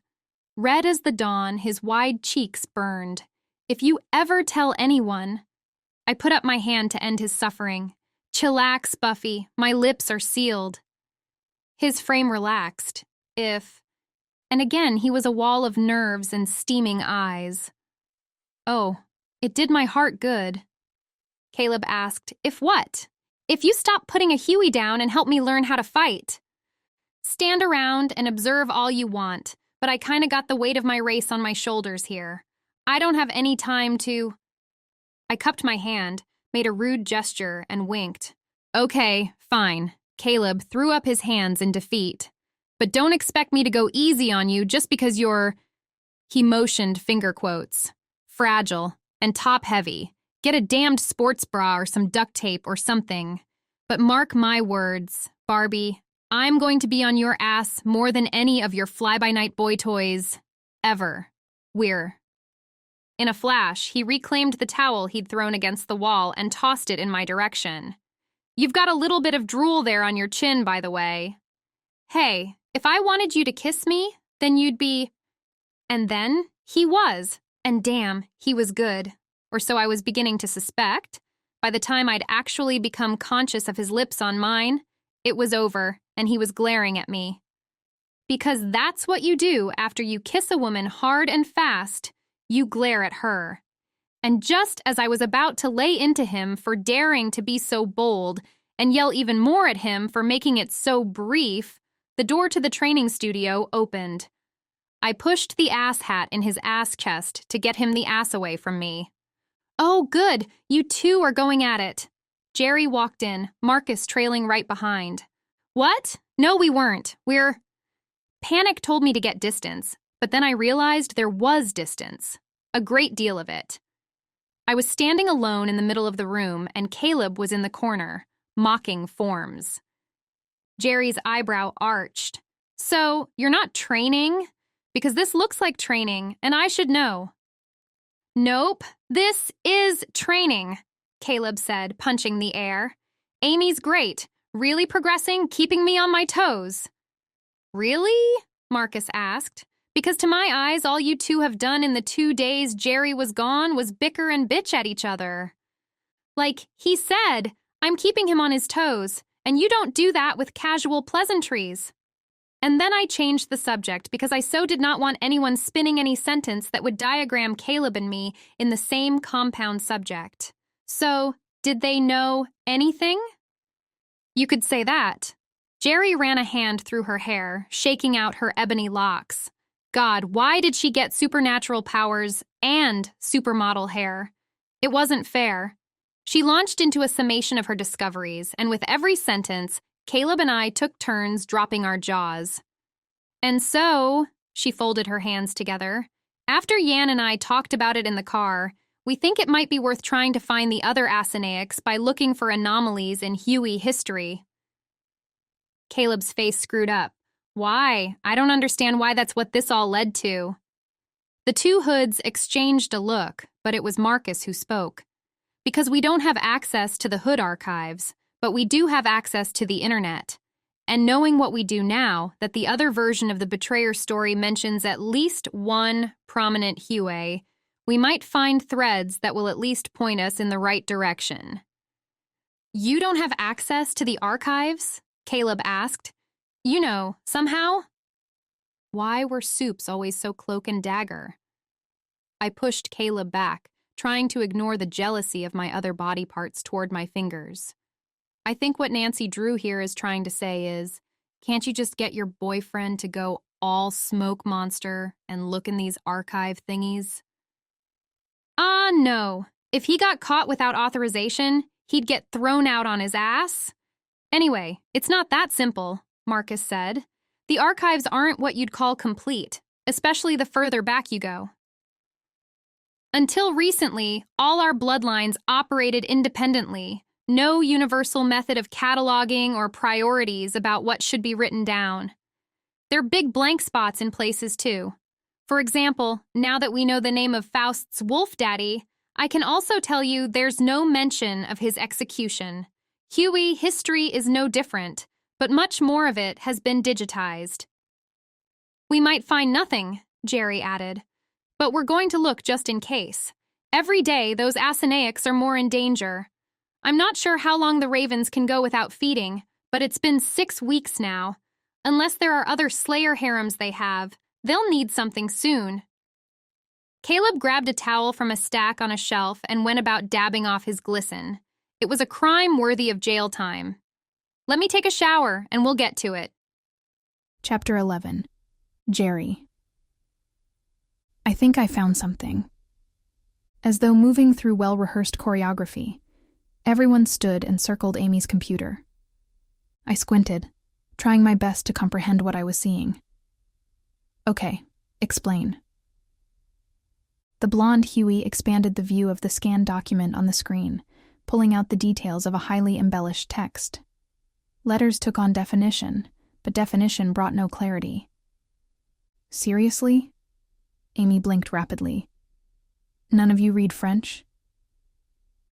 Red as the dawn, his wide cheeks burned. If you ever tell anyone. I put up my hand to end his suffering. Chillax, Buffy, my lips are sealed. His frame relaxed. If. And again, he was a wall of nerves and steaming eyes. Oh, it did my heart good. Caleb asked, if what? If you stop putting a Huey down and help me learn how to fight. Stand around and observe all you want, but I kinda got the weight of my race on my shoulders here. I don't have any time to. I cupped my hand, made a rude gesture, and winked. Okay, fine. Caleb threw up his hands in defeat. But don't expect me to go easy on you just because you're. He motioned finger quotes. Fragile and top-heavy. Get a damned sports bra or some duct tape or something. But mark my words, Barbie, I'm going to be on your ass more than any of your fly-by-night boy toys. Ever. We're. In a flash, he reclaimed the towel he'd thrown against the wall and tossed it in my direction. You've got a little bit of drool there on your chin, by the way. Hey, if I wanted you to kiss me, then you'd be. And then he was. And damn, he was good. Or so I was beginning to suspect. By the time I'd actually become conscious of his lips on mine, it was over, and he was glaring at me. Because that's what you do after you kiss a woman hard and fast, you glare at her. And just as I was about to lay into him for daring to be so bold and yell even more at him for making it so brief, the door to the training studio opened. I pushed the ass hat in his ass chest to get him the ass away from me. Oh, good, you two are going at it. Geri walked in, Marcus trailing right behind. What? No, we weren't. We're. Panic told me to get distance, but then I realized there was distance. A great deal of it. I was standing alone in the middle of the room, and Caleb was in the corner, mocking forms. Geri's eyebrow arched. So, you're not training? Because this looks like training, and I should know. Nope, this is training, Caleb said, punching the air. Amy's great, really progressing, keeping me on my toes. Really? Marcus asked. Because to my eyes, all you two have done in the 2 days Geri was gone was bicker and bitch at each other. Like, he said, I'm keeping him on his toes, and you don't do that with casual pleasantries. And then I changed the subject because I so did not want anyone spinning any sentence that would diagram Caleb and me in the same compound subject. So, did they know anything? You could say that. Geri ran a hand through her hair, shaking out her ebony locks. God, why did she get supernatural powers and supermodel hair? It wasn't fair. She launched into a summation of her discoveries, and with every sentence, Caleb and I took turns dropping our jaws. And so, she folded her hands together, after Yan and I talked about it in the car, we think it might be worth trying to find the other Asinaics by looking for anomalies in Huey history. Caleb's face screwed up. Why? I don't understand why that's what this all led to. The two hoods exchanged a look, but it was Marcus who spoke. Because we don't have access to the hood archives, but we do have access to the internet. And knowing what we do now, that the other version of the betrayer story mentions at least one prominent Huey, we might find threads that will at least point us in the right direction. You don't have access to the archives? Caleb asked. You know, somehow? Why were Soups always so cloak and dagger? I pushed Caleb back, trying to ignore the jealousy of my other body parts toward my fingers. I think what Nancy Drew here is trying to say is, can't you just get your boyfriend to go all smoke monster and look in these archive thingies? No. If he got caught without authorization, he'd get thrown out on his ass. Anyway, it's not that simple, Marcus said. The archives aren't what you'd call complete, especially the further back you go. Until recently, all our bloodlines operated independently. No universal method of cataloging or priorities about what should be written down. There are big blank spots in places, too. For example, now that we know the name of Faust's wolf daddy, I can also tell you there's no mention of his execution. Huey history is no different, but much more of it has been digitized. We might find nothing, Geri added, but we're going to look just in case. Every day, those Asinaics are more in danger. I'm not sure how long the ravens can go without feeding, but it's been 6 weeks now. Unless there are other slayer harems they have, they'll need something soon. Caleb grabbed a towel from a stack on a shelf and went about dabbing off his glisten. It was a crime worthy of jail time. Let me take a shower, and we'll get to it. Chapter 11. Geri. I think I found something. As though moving through well-rehearsed choreography, everyone stood and circled Amy's computer. I squinted, trying my best to comprehend what I was seeing. Okay, explain. The blonde Huey expanded the view of the scanned document on the screen, pulling out the details of a highly embellished text. Letters took on definition, but definition brought no clarity. Seriously? Amy blinked rapidly. None of you read French?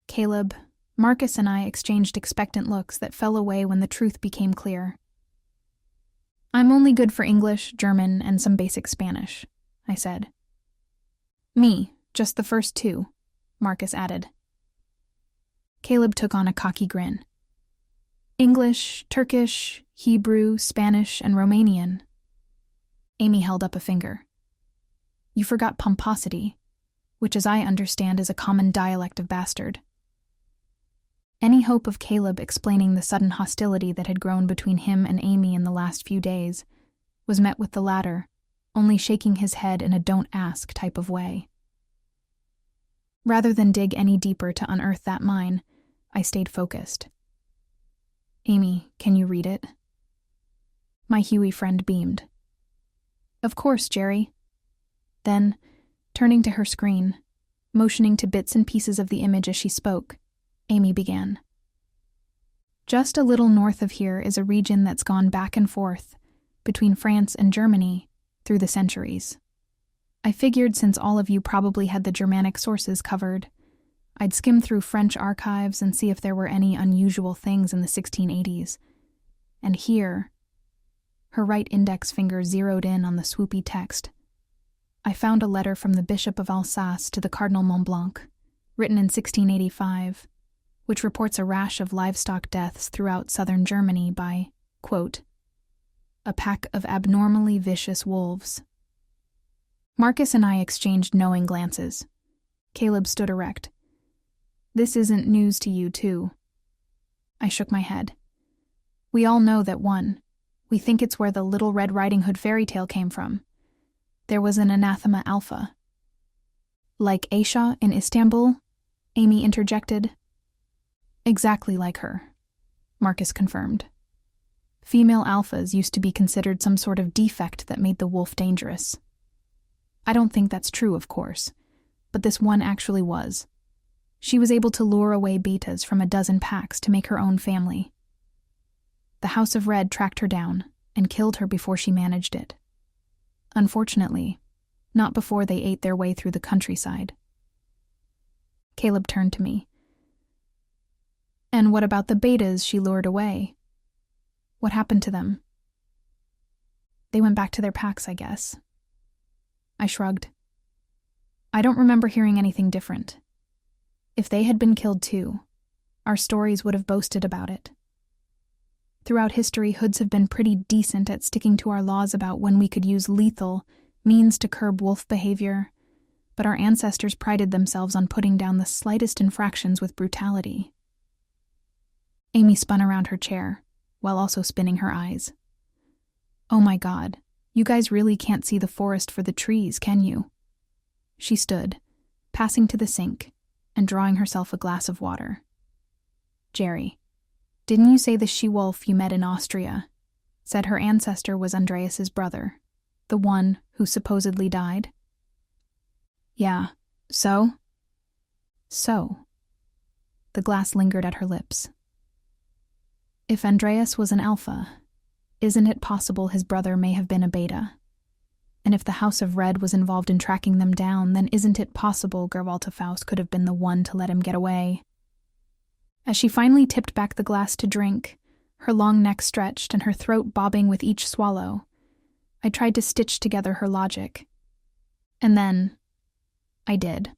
Caleb, Marcus and I exchanged expectant looks that fell away when the truth became clear. I'm only good for English, German, and some basic Spanish, I said. Me, just the first 2, Marcus added. Caleb took on a cocky grin. English, Turkish, Hebrew, Spanish, and Romanian. Amy held up a finger. You forgot pomposity, which as I understand is a common dialect of bastard. Any hope of Caleb explaining the sudden hostility that had grown between him and Amy in the last few days was met with the latter, only shaking his head in a don't-ask type of way. Rather than dig any deeper to unearth that mine, I stayed focused. Amy, can you read it? My Huey friend beamed. Of course, Geri. Then, turning to her screen, motioning to bits and pieces of the image as she spoke, Amy began. Just a little north of here is a region that's gone back and forth between France and Germany through the centuries. I figured since all of you probably had the Germanic sources covered, I'd skim through French archives and see if there were any unusual things in the 1680s. And here, her right index finger zeroed in on the swoopy text. I found a letter from the Bishop of Alsace to the Cardinal Montblanc, written in 1685, which reports a rash of livestock deaths throughout southern Germany by, quote, a pack of abnormally vicious wolves. Marcus and I exchanged knowing glances. Caleb stood erect. This isn't news to you, too. I shook my head. We all know that we think it's where the Little Red Riding Hood fairy tale came from. There was an anathema alpha. Like Aisha in Istanbul? Amy interjected. Exactly like her, Marcus confirmed. Female alphas used to be considered some sort of defect that made the wolf dangerous. I don't think that's true, of course, but this one actually was. She was able to lure away betas from a dozen packs to make her own family. The House of Red tracked her down and killed her before she managed it. Unfortunately, not before they ate their way through the countryside. Caleb turned to me. And what about the betas she lured away? What happened to them? They went back to their packs, I guess. I shrugged. I don't remember hearing anything different. If they had been killed too, our stories would have boasted about it. Throughout history, hoods have been pretty decent at sticking to our laws about when we could use lethal means to curb wolf behavior, but our ancestors prided themselves on putting down the slightest infractions with brutality. Amy spun around her chair, while also spinning her eyes. Oh my God, you guys really can't see the forest for the trees, can you? She stood, passing to the sink, and drawing herself a glass of water. Geri, didn't you say the she-wolf you met in Austria said her ancestor was Andreas's brother, the one who supposedly died? Yeah, so? So. The glass lingered at her lips. If Andreas was an alpha, isn't it possible his brother may have been a beta? And if the House of Red was involved in tracking them down, then isn't it possible Gerwalter Faust could have been the one to let him get away? As she finally tipped back the glass to drink, her long neck stretched and her throat bobbing with each swallow, I tried to stitch together her logic. And then, I did.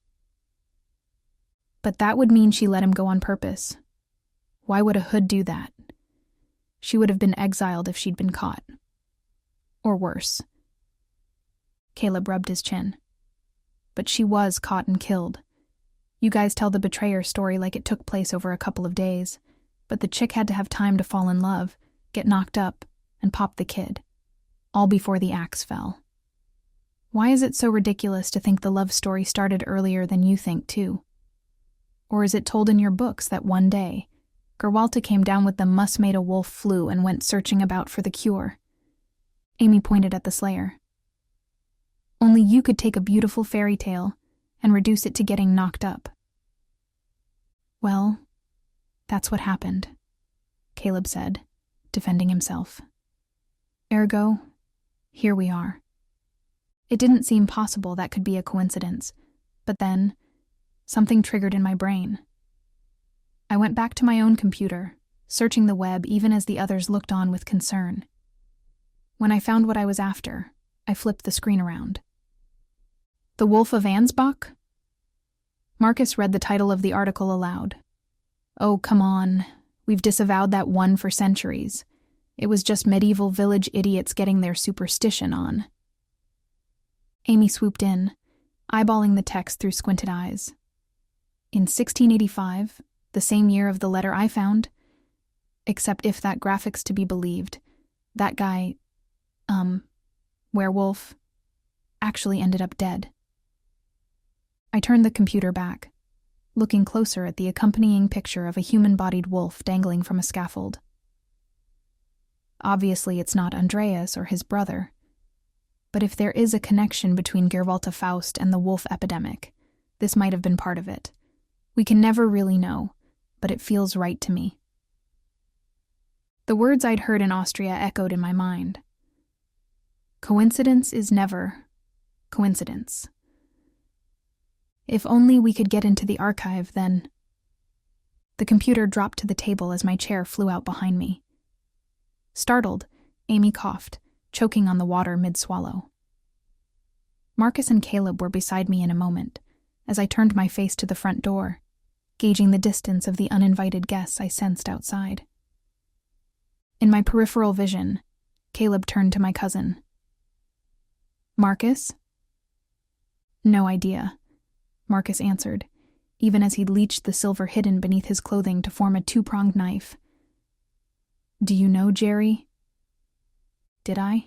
But that would mean she let him go on purpose. Why would a hood do that? She would have been exiled if she'd been caught. Or worse. Caleb rubbed his chin. But she was caught and killed. You guys tell the betrayer story like it took place over a couple of days, but the chick had to have time to fall in love, get knocked up, and pop the kid. All before the axe fell. Why is it so ridiculous to think the love story started earlier than you think, too? Or is it told in your books that one day, Gerwalter came down with the mus-made-a-wolf flu and went searching about for the cure? Amy pointed at the slayer. Only you could take a beautiful fairy tale and reduce it to getting knocked up. Well, that's what happened, Caleb said, defending himself. Ergo, here we are. It didn't seem possible that could be a coincidence, but then, something triggered in my brain. I went back to my own computer, searching the web even as the others looked on with concern. When I found what I was after, I flipped the screen around. The Wolf of Ansbach? Marcus read the title of the article aloud. Oh, come on. We've disavowed that one for centuries. It was just medieval village idiots getting their superstition on. Amy swooped in, eyeballing the text through squinted eyes. In 1685, the same year of the letter I found, except if that graphic's to be believed, that guy, Werewolf, actually ended up dead. I turned the computer back, looking closer at the accompanying picture of a human-bodied wolf dangling from a scaffold. Obviously, it's not Andreas or his brother. But if there is a connection between Gerwalter Faust and the wolf epidemic, this might have been part of it. We can never really know, but it feels right to me. The words I'd heard in Austria echoed in my mind. Coincidence is never coincidence. If only we could get into the archive, then... The computer dropped to the table as my chair flew out behind me. Startled, Amy coughed, choking on the water mid-swallow. Marcus and Caleb were beside me in a moment, as I turned my face to the front door, gauging the distance of the uninvited guests I sensed outside. In my peripheral vision, Caleb turned to my cousin. Marcus? No idea, Marcus answered, even as he leached the silver hidden beneath his clothing to form a two-pronged knife. Do you know Geri? Did I?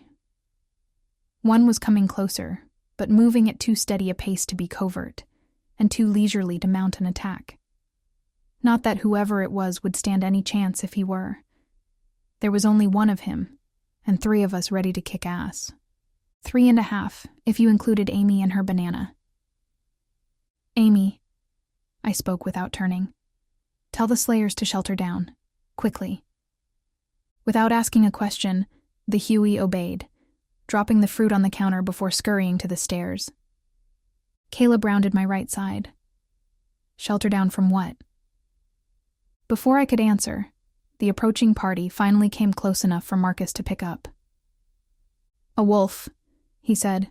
One was coming closer, but moving at too steady a pace to be covert, and too leisurely to mount an attack. Not that whoever it was would stand any chance if he were. There was only one of him, and 3 of us ready to kick ass. 3.5, if you included Amy and her banana. Amy, I spoke without turning. Tell the slayers to shelter down, quickly. Without asking a question, the Huey obeyed, dropping the fruit on the counter before scurrying to the stairs. Caleb rounded my right side. Shelter down from what? Before I could answer, the approaching party finally came close enough for Marcus to pick up. A wolf, he said.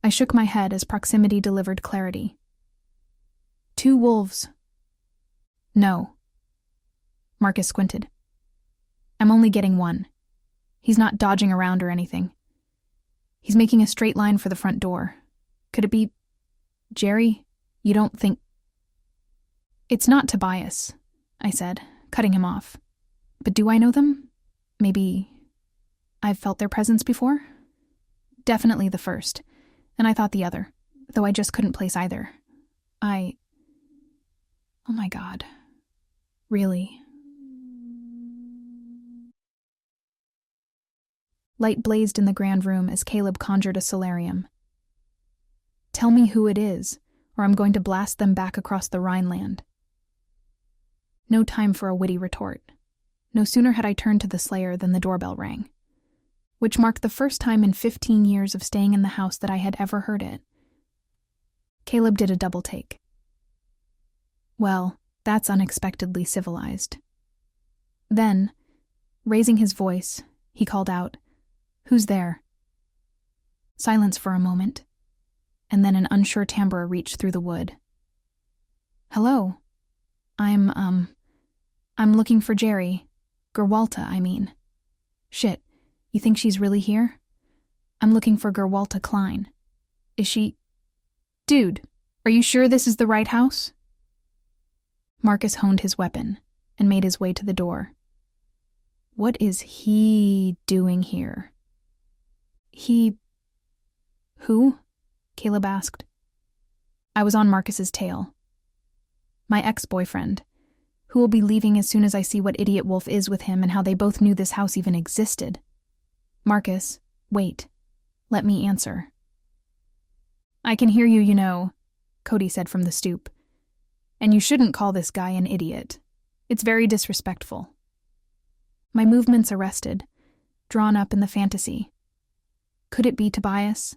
I shook my head as proximity delivered clarity. 2 wolves. No. Marcus squinted. I'm only getting 1. He's not dodging around or anything. He's making a straight line for the front door. Could it be... Geri? You don't think... It's not Tobias, I said, cutting him off. But do I know them? Maybe... I've felt their presence before? Definitely the first, and I thought the other, though I just couldn't place either. Oh my God. Really? Light blazed in the grand room as Caleb conjured a solarium. Tell me who it is, or I'm going to blast them back across the Rhineland. No time for a witty retort. No sooner had I turned to the slayer than the doorbell rang, which marked the first time in 15 years of staying in the house that I had ever heard it. Caleb did a double take. Well, that's unexpectedly civilized. Then, raising his voice, he called out, "Who's there?" Silence for a moment, and then an unsure timbre reached through the wood. Hello. I'm looking for Geri. Gerwalta, I mean. Shit, you think she's really here? I'm looking for Gerwalta Klein. Is she... Dude, are you sure this is the right house? Marcus honed his weapon and made his way to the door. What is he doing here? Who? Caleb asked. I was on Marcus's tail. My ex-boyfriend, who will be leaving as soon as I see what idiot Wolf is with him and how they both knew this house even existed. Marcus, wait. Let me answer. I can hear you, you know, Cody said from the stoop. And you shouldn't call this guy an idiot. It's very disrespectful. My movements arrested, drawn up in the fantasy. Could it be Tobias?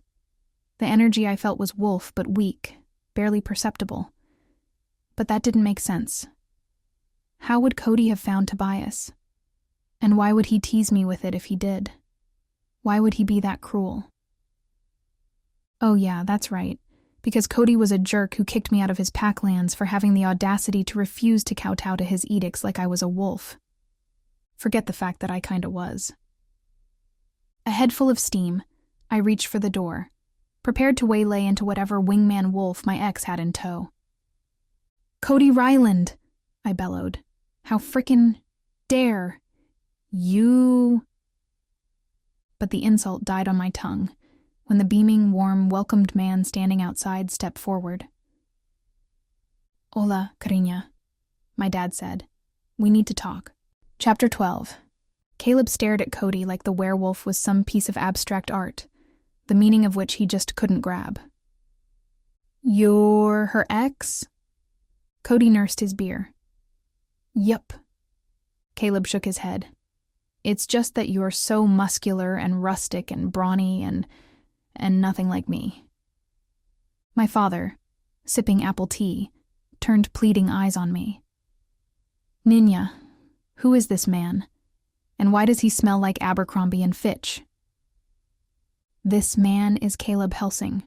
The energy I felt was Wolf, but weak, barely perceptible. But that didn't make sense. How would Cody have found Tobias? And why would he tease me with it if he did? Why would he be that cruel? Oh yeah, that's right. Because Cody was a jerk who kicked me out of his packlands for having the audacity to refuse to kowtow to his edicts like I was a wolf. Forget the fact that I kinda was. A head full of steam, I reached for the door, prepared to waylay into whatever wingman wolf my ex had in tow. Cody Ryland, I bellowed. How frickin' dare you... But the insult died on my tongue when the beaming, warm, welcomed man standing outside stepped forward. Hola, cariña, my dad said. We need to talk. Chapter 12. Caleb stared at Cody like the werewolf was some piece of abstract art, the meaning of which he just couldn't grab. You're her ex? Cody nursed his beer. Yup. Caleb shook his head. It's just that you're so muscular and rustic and brawny and nothing like me. My father, sipping apple tea, turned pleading eyes on me. Niña, who is this man? And why does he smell like Abercrombie and Fitch? This man is Caleb Helsing.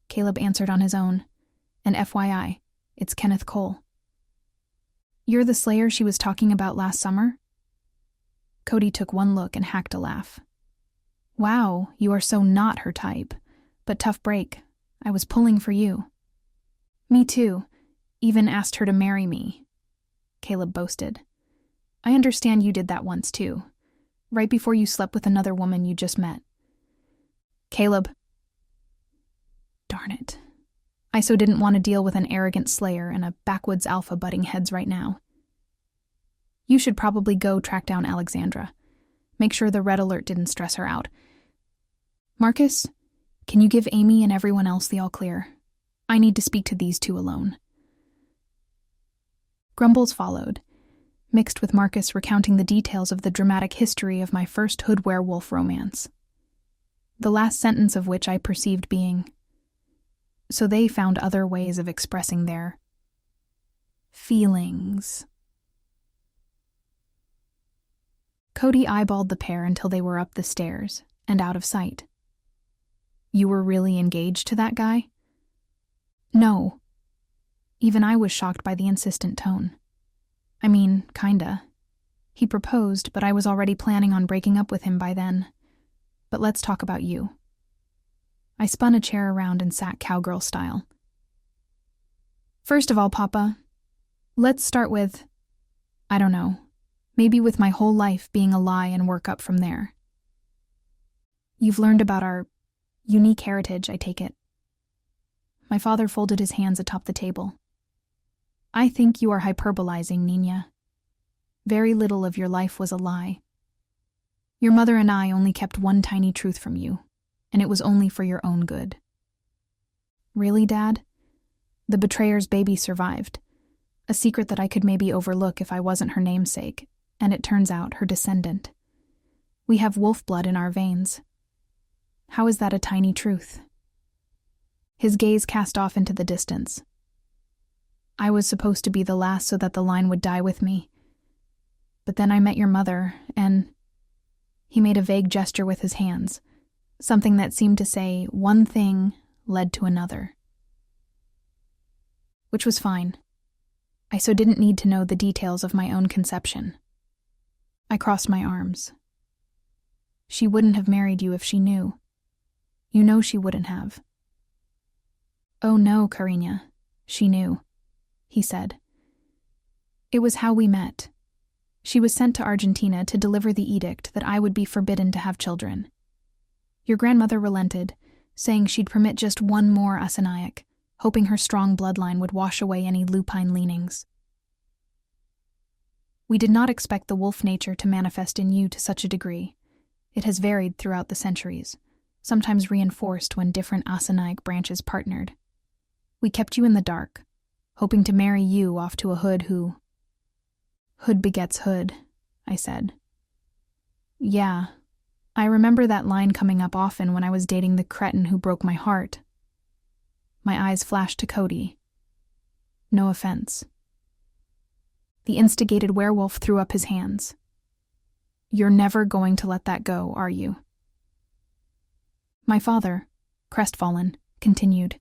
Caleb answered on his own. And FYI, it's Kenneth Cole. You're the slayer she was talking about last summer? Cody took one look and hacked a laugh. Wow, you are so not her type. But tough break. I was pulling for you. Me too. Even asked her to marry me. Caleb boasted. I understand you did that once too, right before you slept with another woman you just met. Caleb. Darn it. I so didn't want to deal with an arrogant slayer and a backwoods alpha butting heads right now. You should probably go track down Alexandra. Make sure the red alert didn't stress her out. Marcus, can you give Amy and everyone else the all clear? I need to speak to these two alone. Grumbles followed, mixed with Marcus recounting the details of the dramatic history of my first hood werewolf romance. The last sentence of which I perceived being, so they found other ways of expressing their feelings. Cody eyeballed the pair until they were up the stairs and out of sight. You were really engaged to that guy? No. Even I was shocked by the insistent tone. I mean, kinda. He proposed, but I was already planning on breaking up with him by then. But let's talk about you. I spun a chair around and sat cowgirl style. First of all, Papa, let's start with, I don't know, maybe with my whole life being a lie and work up from there. You've learned about our unique heritage, I take it. My father folded his hands atop the table. I think you are hyperbolizing, Nina. Very little of your life was a lie. Your mother and I only kept one tiny truth from you, and it was only for your own good. Really, Dad? The betrayer's baby survived. A secret that I could maybe overlook if I wasn't her namesake, and it turns out her descendant. We have wolf blood in our veins. How is that a tiny truth? His gaze cast off into the distance. I was supposed to be the last so that the line would die with me. But then I met your mother, and he made a vague gesture with his hands, something that seemed to say one thing led to another. Which was fine. I so didn't need to know the details of my own conception. I crossed my arms. She wouldn't have married you if she knew. You know she wouldn't have. Oh no, Karina, she knew, he said. It was how we met. She was sent to Argentina to deliver the edict that I would be forbidden to have children. Your grandmother relented, saying she'd permit just one more Asanayak, hoping her strong bloodline would wash away any lupine leanings. We did not expect the wolf nature to manifest in you to such a degree. It has varied throughout the centuries, sometimes reinforced when different Asanayak branches partnered. We kept you in the dark, hoping to marry you off to a hood who... Hood begets hood, I said. Yeah, I remember that line coming up often when I was dating the cretin who broke my heart. My eyes flashed to Cody. No offense. The instigated werewolf threw up his hands. You're never going to let that go, are you? My father, crestfallen, continued.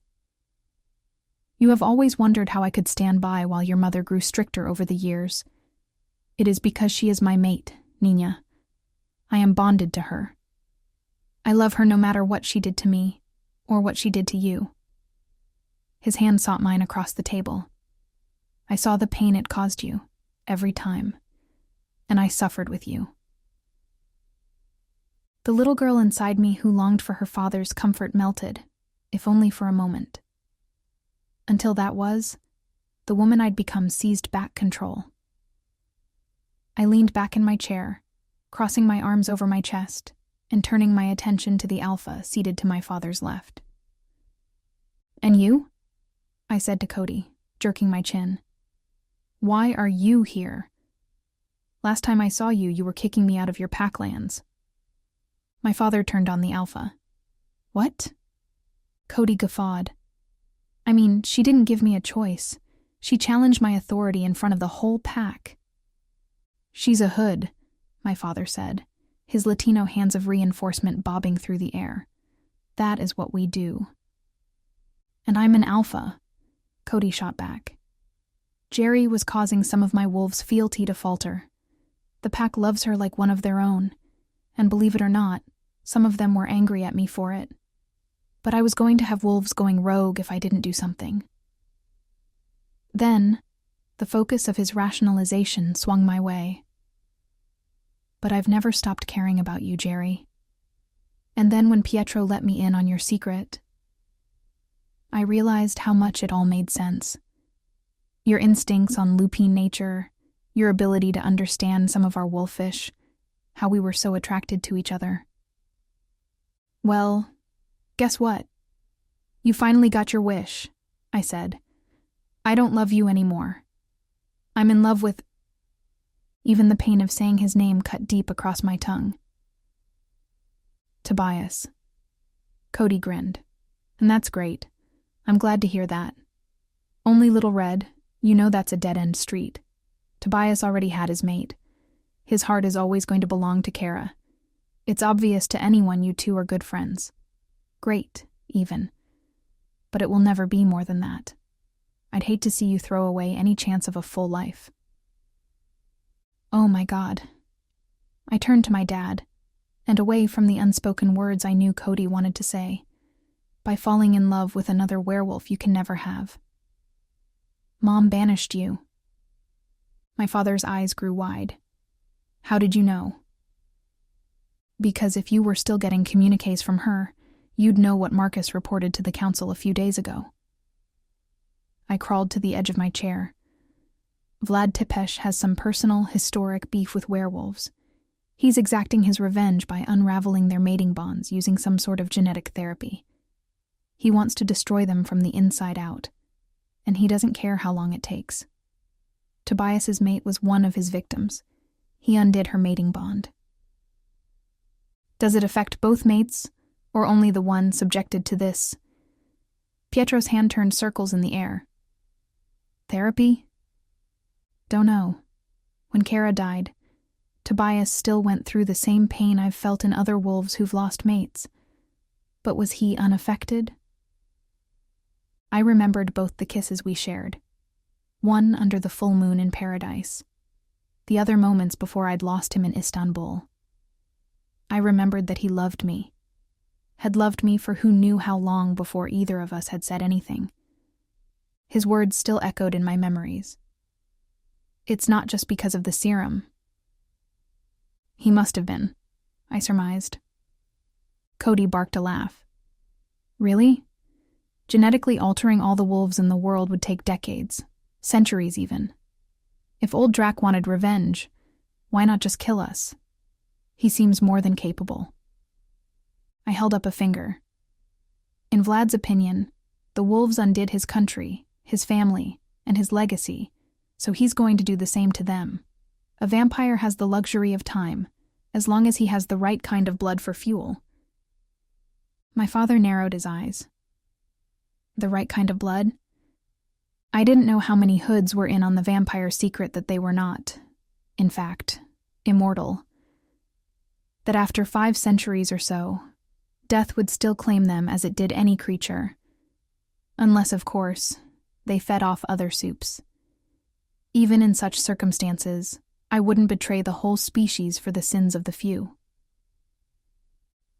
You have always wondered how I could stand by while your mother grew stricter over the years. It is because she is my mate, Nina. I am bonded to her. I love her no matter what she did to me, or what she did to you. His hand sought mine across the table. I saw the pain it caused you, every time, and I suffered with you. The little girl inside me who longed for her father's comfort melted, if only for a moment. Until that was, the woman I'd become seized back control. I leaned back in my chair, crossing my arms over my chest and turning my attention to the alpha seated to my father's left. And you? I said to Cody, jerking my chin. Why are you here? Last time I saw you, you were kicking me out of your packlands. My father turned on the alpha. What? Cody guffawed. I mean, she didn't give me a choice. She challenged my authority in front of the whole pack. She's a hood, my father said, his Latino hands of reinforcement bobbing through the air. That is what we do. And I'm an alpha, Cody shot back. Geri was causing some of my wolves' fealty to falter. The pack loves her like one of their own, and believe it or not, some of them were angry at me for it. But I was going to have wolves going rogue if I didn't do something. Then, the focus of his rationalization swung my way. But I've never stopped caring about you, Geri. And then when Pietro let me in on your secret, I realized how much it all made sense. Your instincts on lupine nature, your ability to understand some of our wolfish, how we were so attracted to each other. Well, guess what? You finally got your wish, I said. I don't love you anymore. I'm in love with... Even the pain of saying his name cut deep across my tongue. Tobias. Cody grinned. And that's great. I'm glad to hear that. Only Little Red, you know that's a dead-end street. Tobias already had his mate. His heart is always going to belong to Kara. It's obvious to anyone you two are good friends. Great, even. But it will never be more than that. I'd hate to see you throw away any chance of a full life. Oh my God. I turned to my dad, and away from the unspoken words I knew Cody wanted to say. By falling in love with another werewolf you can never have. Mom banished you. My father's eyes grew wide. How did you know? Because if you were still getting communiques from her, you'd know what Marcus reported to the council a few days ago. I crawled to the edge of my chair. Vlad Tepeş has some personal, historic beef with werewolves. He's exacting his revenge by unraveling their mating bonds using some sort of genetic therapy. He wants to destroy them from the inside out, and he doesn't care how long it takes. Tobias's mate was one of his victims. He undid her mating bond. Does it affect both mates, or only the one subjected to this? Pietro's hand turned circles in the air. Therapy? Don't know. When Kara died, Tobias still went through the same pain I've felt in other wolves who've lost mates. But was he unaffected? I remembered both the kisses we shared. One under the full moon in paradise. The other moments before I'd lost him in Istanbul. I remembered that he loved me. Had loved me for who knew how long before either of us had said anything. His words still echoed in my memories. It's not just because of the serum. He must have been, I surmised. Cody barked a laugh. Really? Genetically altering all the wolves in the world would take decades, centuries even. If old Drac wanted revenge, why not just kill us? He seems more than capable. I held up a finger. In Vlad's opinion, the wolves undid his country, his family, and his legacy, so he's going to do the same to them. A vampire has the luxury of time, as long as he has the right kind of blood for fuel. My father narrowed his eyes. The right kind of blood? I didn't know how many hoods were in on the vampire secret that they were not, in fact, immortal. That after 5 centuries or so, death would still claim them as it did any creature. Unless, of course, they fed off other soups. Even in such circumstances, I wouldn't betray the whole species for the sins of the few.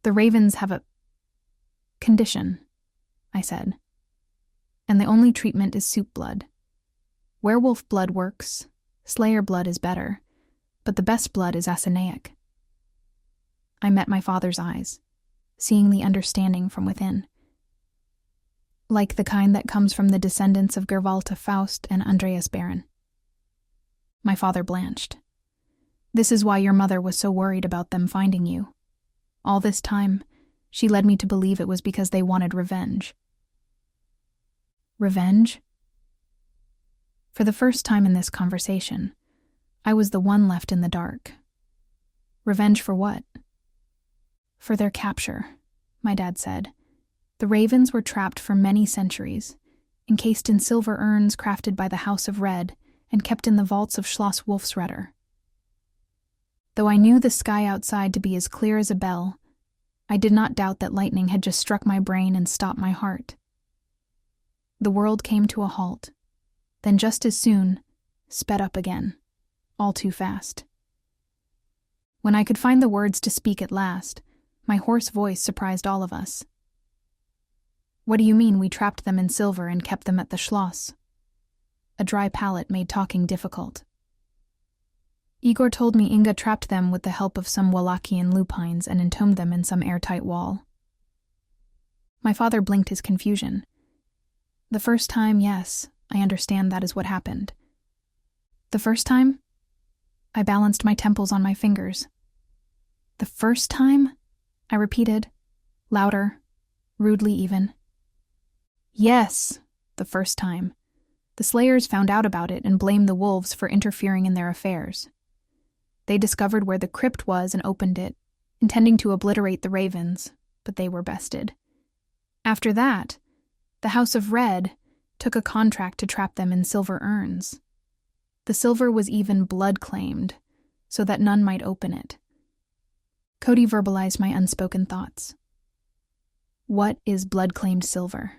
The ravens have a condition, I said. And the only treatment is soup blood. Werewolf blood works, Slayer blood is better, but the best blood is asinaic. I met my father's eyes, seeing the understanding from within. Like the kind that comes from the descendants of Gervalta Faust and Andreas Baron. My father blanched. This is why your mother was so worried about them finding you. All this time, she led me to believe it was because they wanted revenge. Revenge? For the first time in this conversation, I was the one left in the dark. Revenge for what? For their capture, my dad said. The ravens were trapped for many centuries, encased in silver urns crafted by the House of Red and kept in the vaults of Schloss Wolfsrudder. Though I knew the sky outside to be as clear as a bell, I did not doubt that lightning had just struck my brain and stopped my heart. The world came to a halt, then just as soon, sped up again, all too fast. When I could find the words to speak at last, my hoarse voice surprised all of us. What do you mean we trapped them in silver and kept them at the Schloss? A dry palate made talking difficult. Igor told me Inga trapped them with the help of some Wallachian lupines and entombed them in some airtight wall. My father blinked his confusion. The first time, yes, I understand that is what happened. The first time? I balanced my temples on my fingers. The first time? I repeated, louder, rudely even. Yes, the first time. The slayers found out about it and blamed the wolves for interfering in their affairs. They discovered where the crypt was and opened it, intending to obliterate the ravens, but they were bested. After that, the House of Red took a contract to trap them in silver urns. The silver was even blood-claimed, so that none might open it. Cody verbalized my unspoken thoughts. What is blood-claimed silver?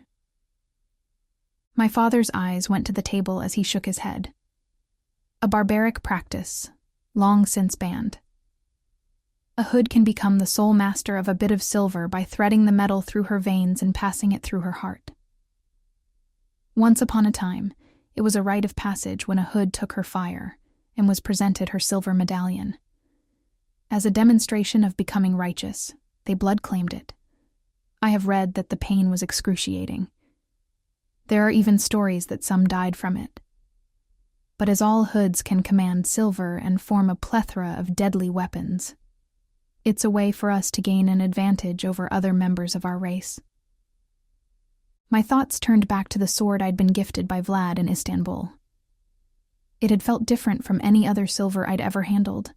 My father's eyes went to the table as he shook his head. A barbaric practice, long since banned. A hood can become the sole master of a bit of silver by threading the metal through her veins and passing it through her heart. Once upon a time, it was a rite of passage when a hood took her fire and was presented her silver medallion. As a demonstration of becoming righteous, they blood-claimed it. I have read that the pain was excruciating. There are even stories that some died from it. But as all hoods can command silver and form a plethora of deadly weapons, it's a way for us to gain an advantage over other members of our race. My thoughts turned back to the sword I'd been gifted by Vlad in Istanbul. It had felt different from any other silver I'd ever handled,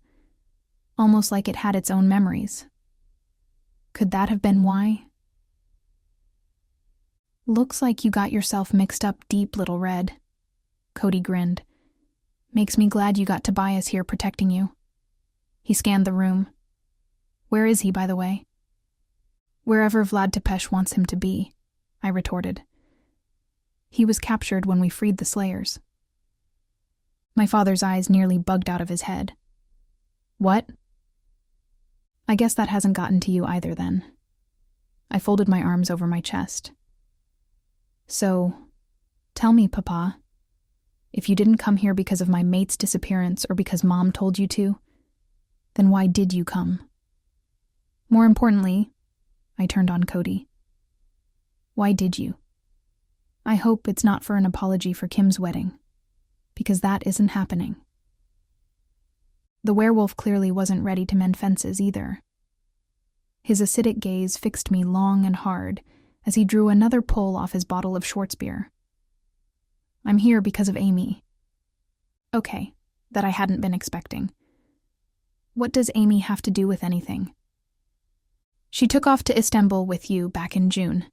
almost like it had its own memories. Could that have been why? Looks like you got yourself mixed up deep, little Red. Cody grinned. Makes me glad you got Tobias here protecting you. He scanned the room. Where is he, by the way? Wherever Vlad Tepeş wants him to be, I retorted. He was captured when we freed the slayers. My father's eyes nearly bugged out of his head. What? I guess that hasn't gotten to you either then. I folded my arms over my chest. So, tell me, Papa, if you didn't come here because of my mate's disappearance or because Mom told you to, then why did you come? More importantly, I turned on Cody. Why did you? I hope it's not for an apology for Kim's wedding, because that isn't happening. The werewolf clearly wasn't ready to mend fences either. His acidic gaze fixed me long and hard as he drew another pull off his bottle of Schwarzbier. I'm here because of Amy. Okay, that I hadn't been expecting. What does Amy have to do with anything? She took off to Istanbul with you back in June,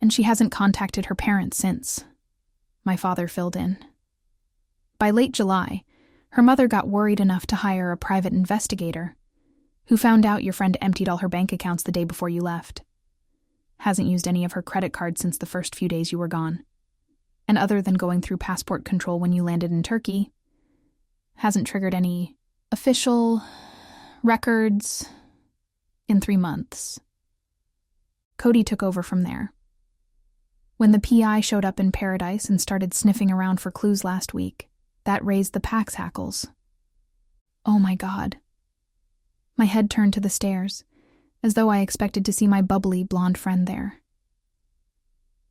and she hasn't contacted her parents since. My father filled in. By late July, her mother got worried enough to hire a private investigator, who found out your friend emptied all her bank accounts the day before you left. Hasn't used any of her credit cards since the first few days you were gone. And other than going through passport control when you landed in Turkey, hasn't triggered any official records in 3 months. Cody took over from there. When the PI showed up in Paradise and started sniffing around for clues last week, that raised the pack's hackles. Oh my God. My head turned to the stairs, as though I expected to see my bubbly blonde friend there.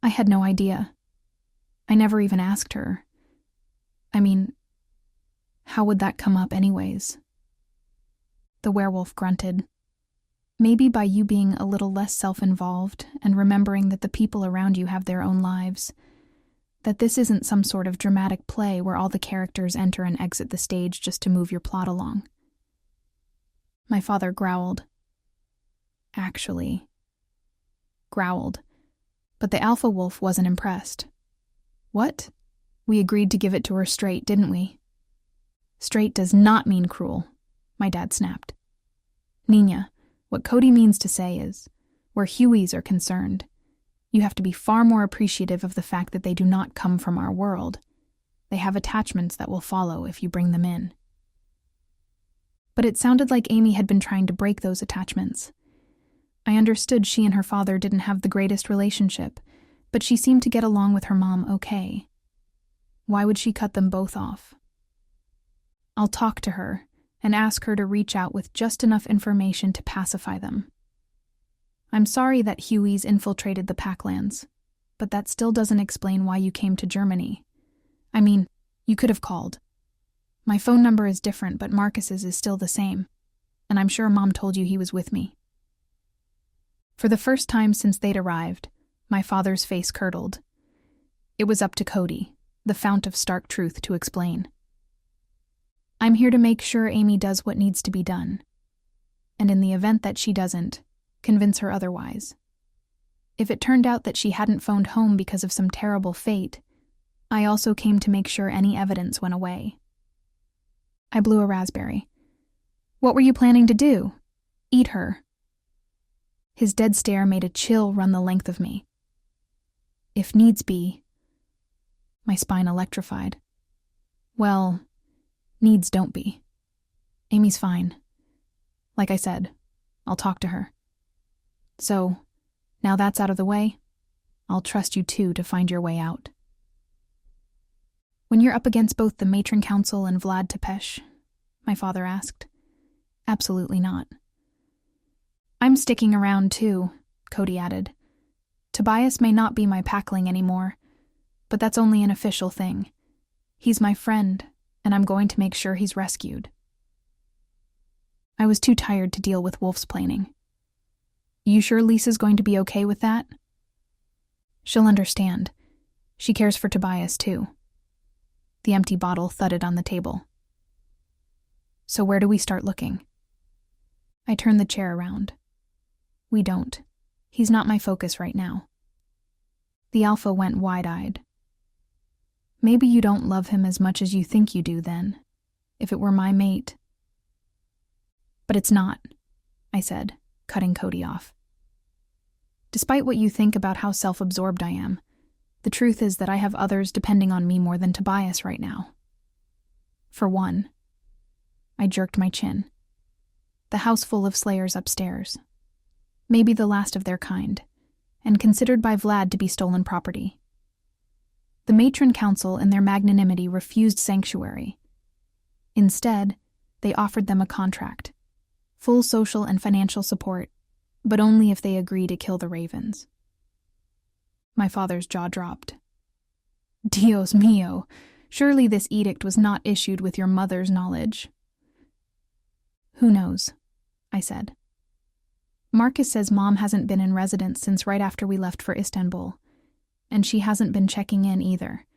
I had no idea. I never even asked her. I mean, how would that come up anyways? The werewolf grunted. Maybe by you being a little less self-involved and remembering that the people around you have their own lives, that this isn't some sort of dramatic play where all the characters enter and exit the stage just to move your plot along. My father growled. Actually, growled, but the alpha wolf wasn't impressed. What? We agreed to give it to her straight, didn't we? Straight does not mean cruel, my dad snapped. Nina, what Cody means to say is, where Hueys are concerned, you have to be far more appreciative of the fact that they do not come from our world. They have attachments that will follow if you bring them in. But it sounded like Amy had been trying to break those attachments. I understood she and her father didn't have the greatest relationship, but she seemed to get along with her mom okay. Why would she cut them both off? I'll talk to her and ask her to reach out with just enough information to pacify them. I'm sorry that Hueys infiltrated the Packlands, but that still doesn't explain why you came to Germany. I mean, you could have called. My phone number is different, but Marcus's is still the same, and I'm sure Mom told you he was with me. For the first time since they'd arrived, my father's face curdled. It was up to Cody, the fount of stark truth, to explain. I'm here to make sure Amy does what needs to be done, and in the event that she doesn't, convince her otherwise. If it turned out that she hadn't phoned home because of some terrible fate, I also came to make sure any evidence went away. I blew a raspberry. What were you planning to do? Eat her? His dead stare made a chill run the length of me. If needs be. My spine electrified. Well, needs don't be. Amy's fine. Like I said, I'll talk to her. So, now that's out of the way, I'll trust you two to find your way out. When you're up against both the Matron Council and Vlad Tepeş, my father asked. Absolutely not. I'm sticking around too, Cody added. Tobias may not be my packling anymore, but that's only an official thing. He's my friend, and I'm going to make sure he's rescued. I was too tired to deal with wolf's planning. You sure Lisa's going to be okay with that? She'll understand. She cares for Tobias too. The empty bottle thudded on the table. So where do we start looking? I turned the chair around. We don't. He's not my focus right now. The alpha went wide-eyed. Maybe you don't love him as much as you think you do then, if it were my mate. But it's not, I said, cutting Cody off. Despite what you think about how self-absorbed I am, the truth is that I have others depending on me more than Tobias right now. For one, I jerked my chin. The house full of slayers upstairs. Maybe the last of their kind, and considered by Vlad to be stolen property. The Matron Council in their magnanimity refused sanctuary. Instead, they offered them a contract, full social and financial support, but only if they agree to kill the ravens. My father's jaw dropped. Dios mío, surely this edict was not issued with your mother's knowledge. Who knows, I said. Marcus says Mom hasn't been in residence since right after we left for Istanbul, and she hasn't been checking in either.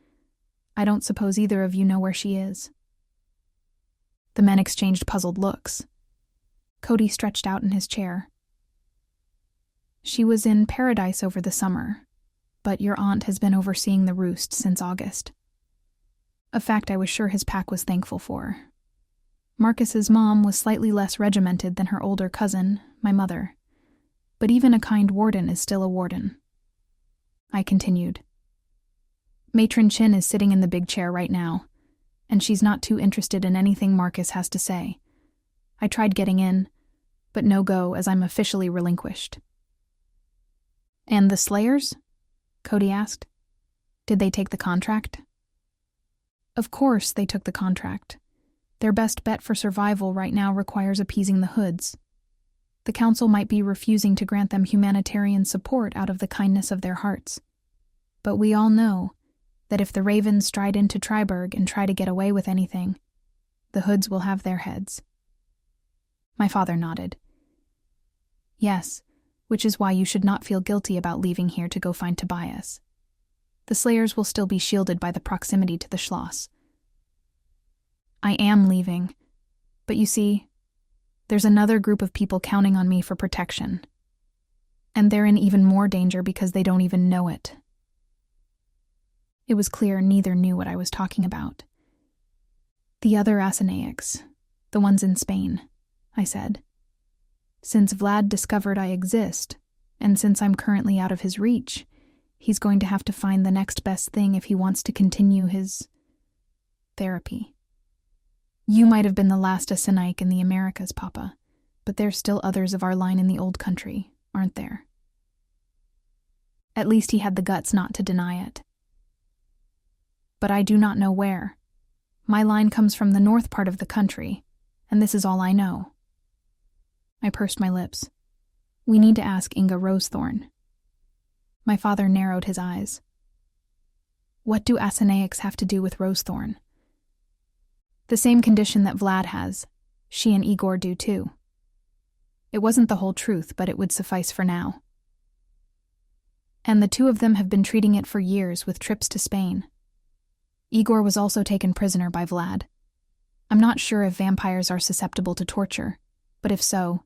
I don't suppose either of you know where she is. The men exchanged puzzled looks. Cody stretched out in his chair. She was in paradise over the summer, but your aunt has been overseeing the roost since August. A fact I was sure his pack was thankful for. Marcus's mom was slightly less regimented than her older cousin, my mother. But even a kind warden is still a warden. I continued. Matron Chin is sitting in the big chair right now, and she's not too interested in anything Marcus has to say. I tried getting in, but no go as I'm officially relinquished. And the Slayers? Cody asked. Did they take the contract? Of course they took the contract. Their best bet for survival right now requires appeasing the hoods. The council might be refusing to grant them humanitarian support out of the kindness of their hearts. But we all know that if the ravens stride into Triberg and try to get away with anything, the hoods will have their heads. My father nodded. Yes, which is why you should not feel guilty about leaving here to go find Tobias. The Slayers will still be shielded by the proximity to the Schloss. I am leaving, but you see, there's another group of people counting on me for protection. And they're in even more danger because they don't even know it. It was clear neither knew what I was talking about. The other Asinaics, the ones in Spain, I said. Since Vlad discovered I exist, and since I'm currently out of his reach, he's going to have to find the next best thing if he wants to continue his therapy. You might have been the last Asinaic in the Americas, Papa, but there's still others of our line in the old country, aren't there? At least he had the guts not to deny it. But I do not know where. My line comes from the north part of the country, and this is all I know. I pursed my lips. We need to ask Inga Rosethorn. My father narrowed his eyes. What do Asenaics have to do with Rosethorn? The same condition that Vlad has. She and Igor do too. It wasn't the whole truth, but it would suffice for now. And the two of them have been treating it for years with trips to Spain. Igor was also taken prisoner by Vlad. I'm not sure if vampires are susceptible to torture, but if so,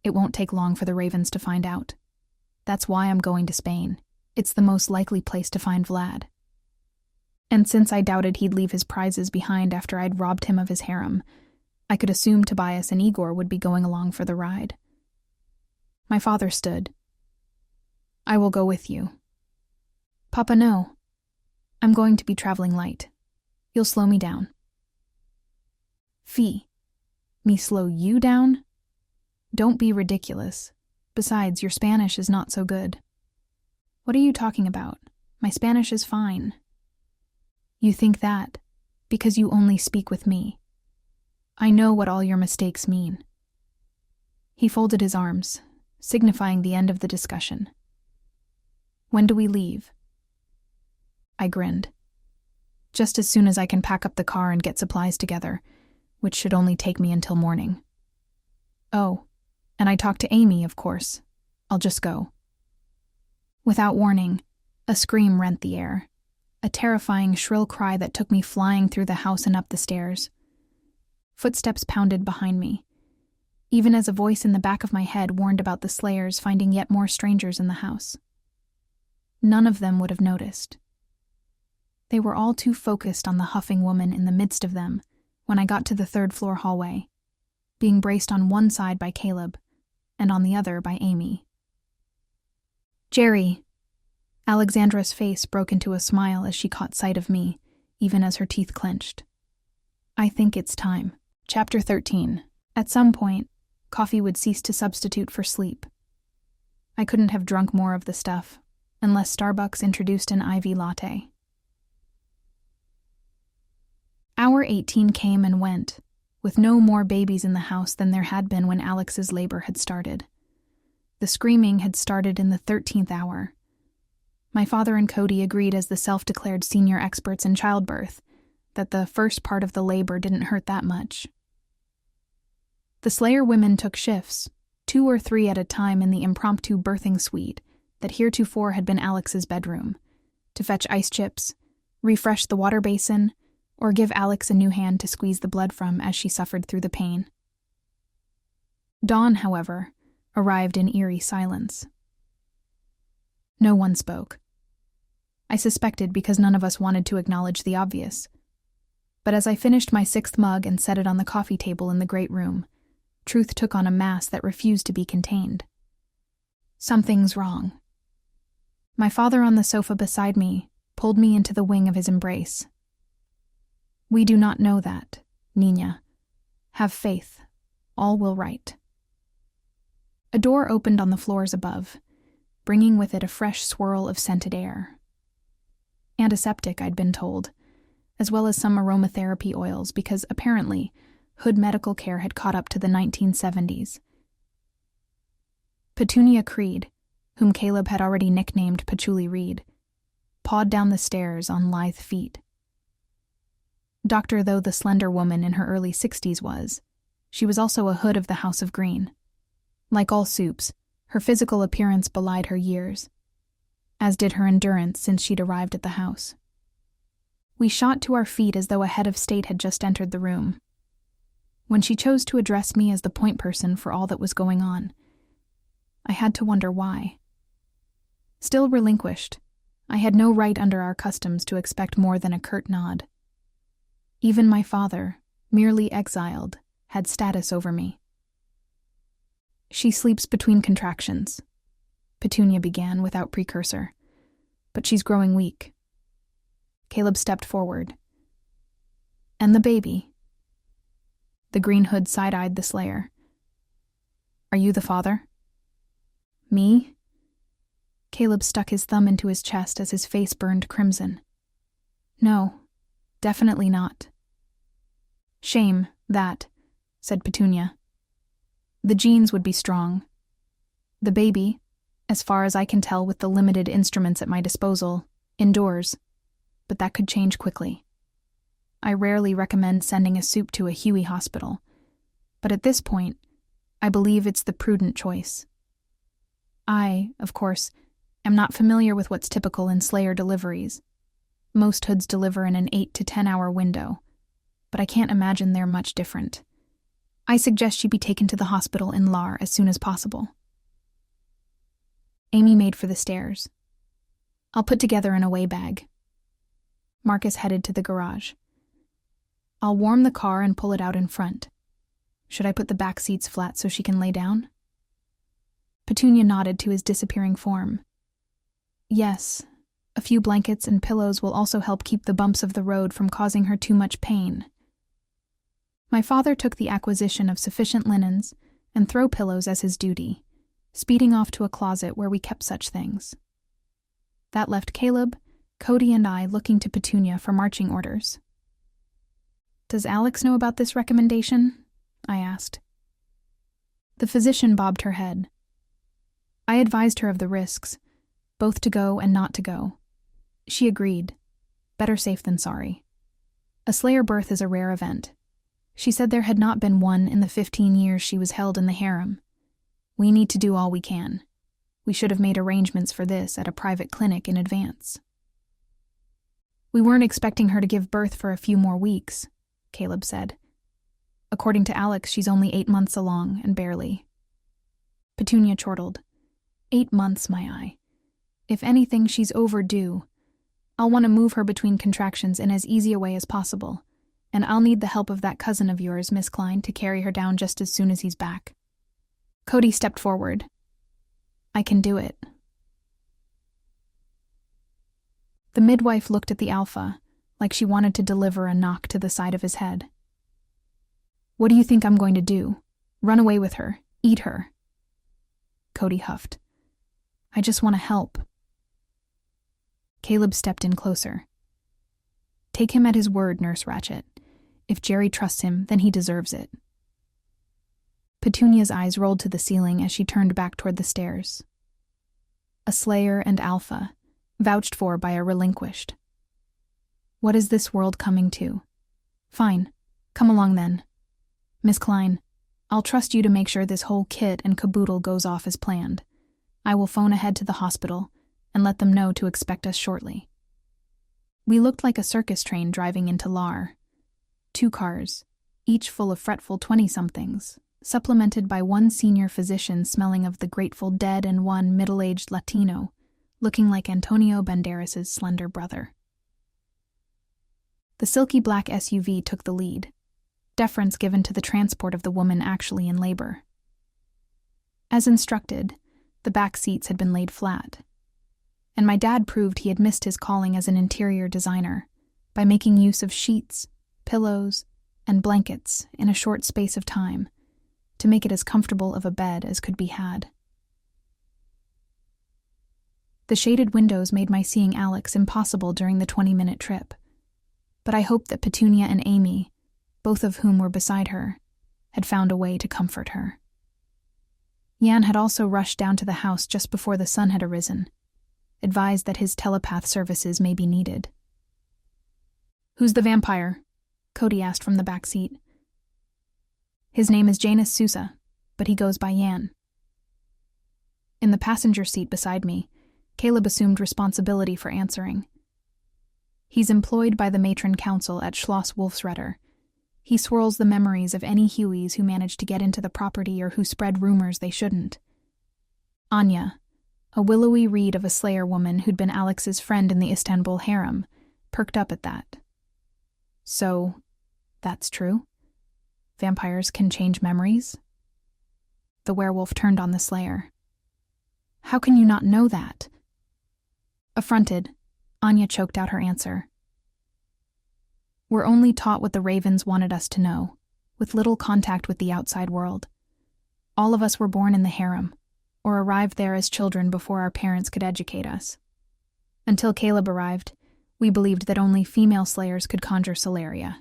it won't take long for the Ravens to find out. That's why I'm going to Spain. It's the most likely place to find Vlad. And since I doubted he'd leave his prizes behind after I'd robbed him of his harem, I could assume Tobias and Igor would be going along for the ride. My father stood. I will go with you. Papa, no. I'm going to be traveling light. You'll slow me down. Fee. Me slow you down? Don't be ridiculous. Besides, your Spanish is not so good. What are you talking about? My Spanish is fine. You think that because you only speak with me. I know what all your mistakes mean. He folded his arms, signifying the end of the discussion. When do we leave? I grinned. Just as soon as I can pack up the car and get supplies together, which should only take me until morning. Oh, and I talked to Amy, of course. I'll just go. Without warning, a scream rent the air, a terrifying shrill cry that took me flying through the house and up the stairs. Footsteps pounded behind me, even as a voice in the back of my head warned about the slayers finding yet more strangers in the house. None of them would have noticed. They were all too focused on the huffing woman in the midst of them when I got to the third-floor hallway, being braced on one side by Caleb and on the other by Amy. Geri. Alexandra's face broke into a smile as she caught sight of me, even as her teeth clenched. I think it's time. Chapter 13. At some point, coffee would cease to substitute for sleep. I couldn't have drunk more of the stuff, unless Starbucks introduced an IV latte. Hour 18 came and went, with no more babies in the house than there had been when Alex's labor had started. The screaming had started in the 13th hour. My father and Cody agreed as the self-declared senior experts in childbirth that the first part of the labor didn't hurt that much. The Slayer women took shifts, 2 or 3 at a time in the impromptu birthing suite that heretofore had been Alex's bedroom, to fetch ice chips, refresh the water basin, or give Alex a new hand to squeeze the blood from as she suffered through the pain. Dawn, however, arrived in eerie silence. No one spoke. I suspected because none of us wanted to acknowledge the obvious. But as I finished my 6th mug and set it on the coffee table in the great room, truth took on a mass that refused to be contained. Something's wrong. My father on the sofa beside me pulled me into the wing of his embrace. We do not know that, Nina. Have faith. All will right. A door opened on the floors above, bringing with it a fresh swirl of scented air. Antiseptic, I'd been told, as well as some aromatherapy oils because, apparently, Hood Medical Care had caught up to the 1970s. Petunia Creed, whom Caleb had already nicknamed Patchouli Reed, pawed down the stairs on lithe feet. Doctor though the slender woman in her early 60s was, she was also a Hood of the House of Green. Like all Supes, her physical appearance belied her years, as did her endurance since she'd arrived at the house. We shot to our feet as though a head of state had just entered the room. When she chose to address me as the point person for all that was going on, I had to wonder why. Still relinquished, I had no right under our customs to expect more than a curt nod. Even my father, merely exiled, had status over me. She sleeps between contractions, Petunia began without precursor, but she's growing weak. Caleb stepped forward. And the baby? The Green Hood side-eyed the Slayer. Are you the father? Me? Caleb stuck his thumb into his chest as his face burned crimson. No, definitely not. Shame, that, said Petunia. The genes would be strong. The baby, as far as I can tell with the limited instruments at my disposal, indoors, but that could change quickly. I rarely recommend sending a soup to a Huey hospital, but at this point, I believe it's the prudent choice. I, of course, am not familiar with what's typical in Slayer deliveries. Most hoods deliver in an 8 to 10 hour window, but I can't imagine they're much different. I suggest she be taken to the hospital in Lar as soon as possible. Amy made for the stairs. I'll put together an away bag. Marcus headed to the garage. I'll warm the car and pull it out in front. Should I put the back seats flat so she can lay down? Petunia nodded to his disappearing form. Yes, a few blankets and pillows will also help keep the bumps of the road from causing her too much pain. My father took the acquisition of sufficient linens and throw pillows as his duty, speeding off to a closet where we kept such things. That left Caleb, Cody, and I looking to Petunia for marching orders. Does Alex know about this recommendation? I asked. The physician bobbed her head. I advised her of the risks, both to go and not to go. She agreed. Better safe than sorry. A Slayer birth is a rare event. She said there had not been one in the 15 years she was held in the harem. We need to do all we can. We should have made arrangements for this at a private clinic in advance. We weren't expecting her to give birth for a few more weeks, Caleb said. According to Alex, she's only 8 months along, and barely. Petunia chortled. 8 months, my eye. If anything, she's overdue. I'll want to move her between contractions in as easy a way as possible, and I'll need the help of that cousin of yours, Miss Klein, to carry her down just as soon as he's back. Cody stepped forward. I can do it. The midwife looked at the alpha, like she wanted to deliver a knock to the side of his head. What do you think I'm going to do? Run away with her? Eat her? Cody huffed. I just want to help. Caleb stepped in closer. Take him at his word, Nurse Ratchet. If Geri trusts him, then he deserves it. Petunia's eyes rolled to the ceiling as she turned back toward the stairs. A Slayer and Alpha, vouched for by a relinquished. What is this world coming to? Fine, come along then. Miss Klein, I'll trust you to make sure this whole kit and caboodle goes off as planned. I will phone ahead to the hospital and let them know to expect us shortly. We looked like a circus train driving into Lar. 2 cars, each full of fretful 20-somethings, supplemented by one senior physician smelling of the Grateful Dead and one middle-aged Latino, looking like Antonio Banderas's slender brother. The silky black SUV took the lead, deference given to the transport of the woman actually in labor. As instructed, the back seats had been laid flat, and my dad proved he had missed his calling as an interior designer by making use of sheets, pillows, and blankets in a short space of time to make it as comfortable of a bed as could be had. The shaded windows made my seeing Alex impossible during the 20-minute trip, but I hoped that Petunia and Amy, both of whom were beside her, had found a way to comfort her. Jan had also rushed down to the house just before the sun had arisen, advised that his telepath services may be needed. Who's the vampire? Cody asked from the back seat. His name is Janus Sousa, but he goes by Jan. In the passenger seat beside me, Caleb assumed responsibility for answering. He's employed by the Matron Council at Schloss Wolfsretter. He swirls the memories of any Hueys who managed to get into the property or who spread rumors they shouldn't. Anya, a willowy reed of a Slayer woman who'd been Alex's friend in the Istanbul harem, perked up at that. So, that's true? Vampires can change memories? The werewolf turned on the Slayer. How can you not know that? Affronted, Anya choked out her answer. We're only taught what the Ravens wanted us to know, with little contact with the outside world. All of us were born in the harem, or arrived there as children before our parents could educate us. Until Caleb arrived, we believed that only female slayers could conjure Solaria.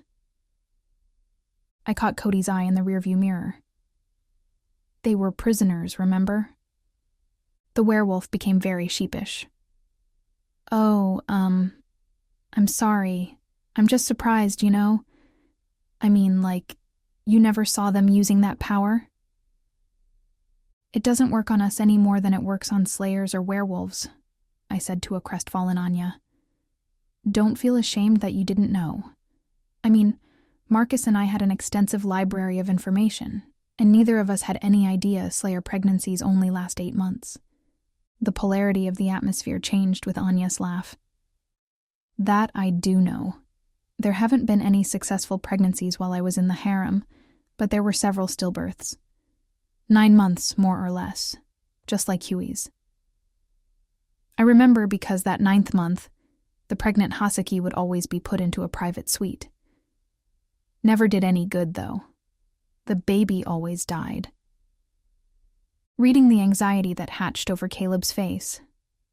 I caught Cody's eye in the rearview mirror. They were prisoners, remember? The werewolf became very sheepish. Oh, I'm sorry. I'm just surprised, you know? I mean, like, you never saw them using that power? It doesn't work on us any more than it works on slayers or werewolves, I said to a crestfallen Anya. Don't feel ashamed that you didn't know. I mean, Marcus and I had an extensive library of information, and neither of us had any idea slayer pregnancies only last 8 months. The polarity of the atmosphere changed with Anya's laugh. That I do know. There haven't been any successful pregnancies while I was in the harem, but there were several stillbirths. 9 months, more or less, just like Huey's. I remember because that 9th month, the pregnant Haseki would always be put into a private suite. Never did any good, though. The baby always died. Reading the anxiety that hatched over Caleb's face,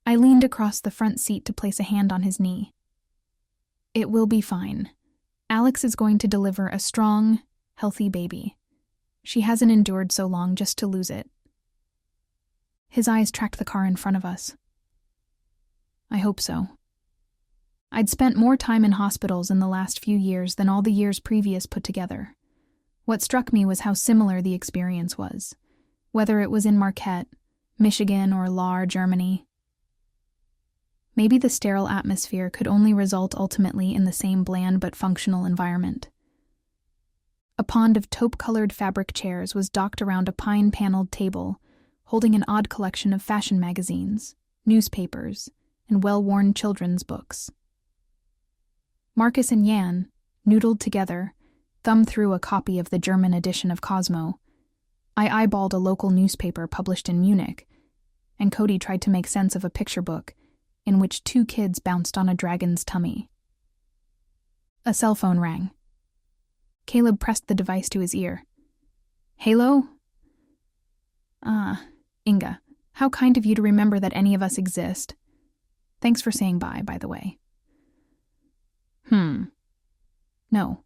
I leaned across the front seat to place a hand on his knee. It will be fine. Alex is going to deliver a strong, healthy baby. She hasn't endured so long just to lose it. His eyes tracked the car in front of us. I hope so. I'd spent more time in hospitals in the last few years than all the years previous put together. What struck me was how similar the experience was, whether it was in Marquette, Michigan, or Lahr, Germany. Maybe the sterile atmosphere could only result ultimately in the same bland but functional environment. A pond of taupe-colored fabric chairs was docked around a pine-paneled table, holding an odd collection of fashion magazines, newspapers, and well-worn children's books. Marcus and Jan, noodled together, thumbed through a copy of the German edition of Cosmo. I eyeballed a local newspaper published in Munich, and Cody tried to make sense of a picture book in which 2 kids bounced on a dragon's tummy. A cell phone rang. Caleb pressed the device to his ear. Halo? Ah, Inga, how kind of you to remember that any of us exist. Thanks for saying bye, by the way. No,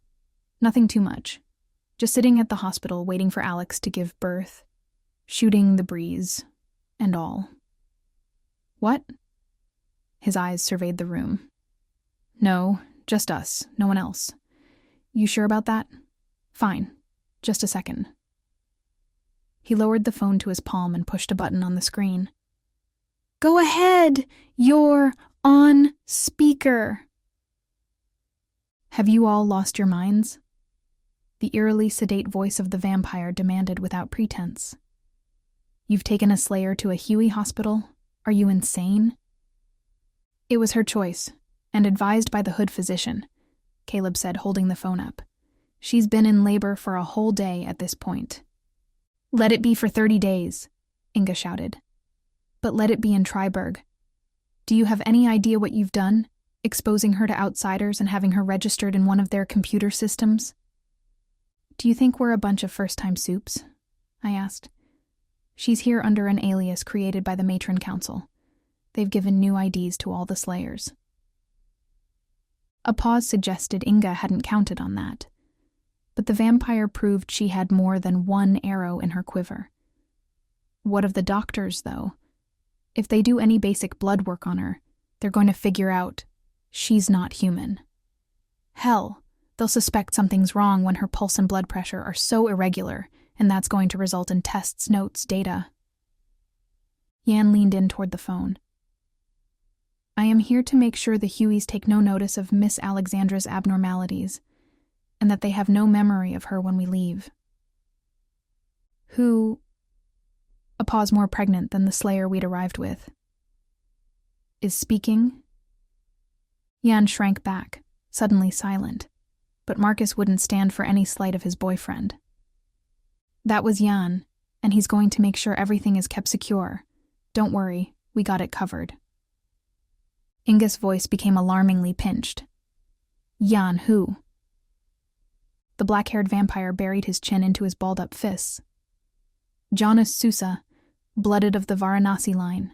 nothing too much. Just sitting at the hospital waiting for Alex to give birth. Shooting the breeze, and all. What? His eyes surveyed the room. No, just us, no one else. You sure about that? Fine. Just a second. He lowered the phone to his palm and pushed a button on the screen. Go ahead! You're on speaker! Have you all lost your minds? The eerily sedate voice of the vampire demanded without pretense. You've taken a slayer to a Huey hospital? Are you insane? It was her choice, and advised by the hood physician, Caleb said, holding the phone up. She's been in labor for a whole day at this point. Let it be for 30 days, Inga shouted. But let it be in Triberg. Do you have any idea what you've done, exposing her to outsiders and having her registered in one of their computer systems? Do you think we're a bunch of first-time soups? I asked. She's here under an alias created by the Matron Council. They've given new IDs to all the slayers. A pause suggested Inga hadn't counted on that. But the vampire proved she had more than one arrow in her quiver. What of the doctors, though? If they do any basic blood work on her, they're going to figure out she's not human. Hell, they'll suspect something's wrong when her pulse and blood pressure are so irregular, and that's going to result in tests, notes, data. Jan leaned in toward the phone. I am here to make sure the Hueys take no notice of Miss Alexandra's abnormalities, and that they have no memory of her when we leave. Who? A pause more pregnant than the slayer we'd arrived with. Is speaking? Jan shrank back, suddenly silent, but Marcus wouldn't stand for any slight of his boyfriend. That was Jan, and he's going to make sure everything is kept secure. Don't worry, we got it covered. Inga's voice became alarmingly pinched. Jan who? The black-haired vampire buried his chin into his balled-up fists. Jonas Sousa, blooded of the Varanasi line.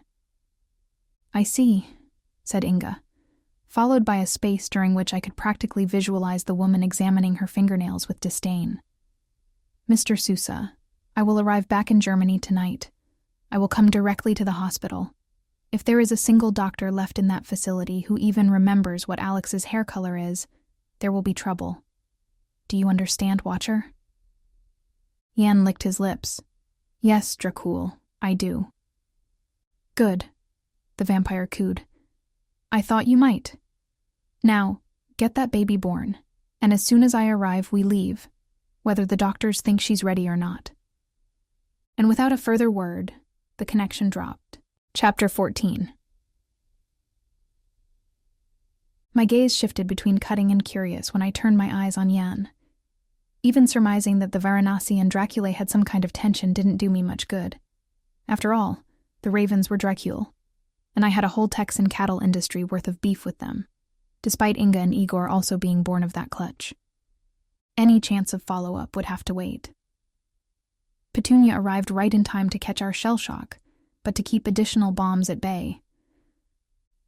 I see, said Inga, followed by a space during which I could practically visualize the woman examining her fingernails with disdain. Mr. Sousa, I will arrive back in Germany tonight. I will come directly to the hospital. If there is a single doctor left in that facility who even remembers what Alex's hair color is, there will be trouble. Do you understand, Watcher? Yan licked his lips. Yes, Dracul, I do. Good, the vampire cooed. I thought you might. Now, get that baby born, and as soon as I arrive, we leave, whether the doctors think she's ready or not. And without a further word, the connection dropped. Chapter 14. My gaze shifted between cutting and curious when I turned my eyes on Yan. Even surmising that the Varanasi and Draculae had some kind of tension didn't do me much good. After all, the Ravens were Dracul, and I had a whole Texan cattle industry worth of beef with them, despite Inga and Igor also being born of that clutch. Any chance of follow-up would have to wait. Petunia arrived right in time to catch our shell shock, but to keep additional bombs at bay.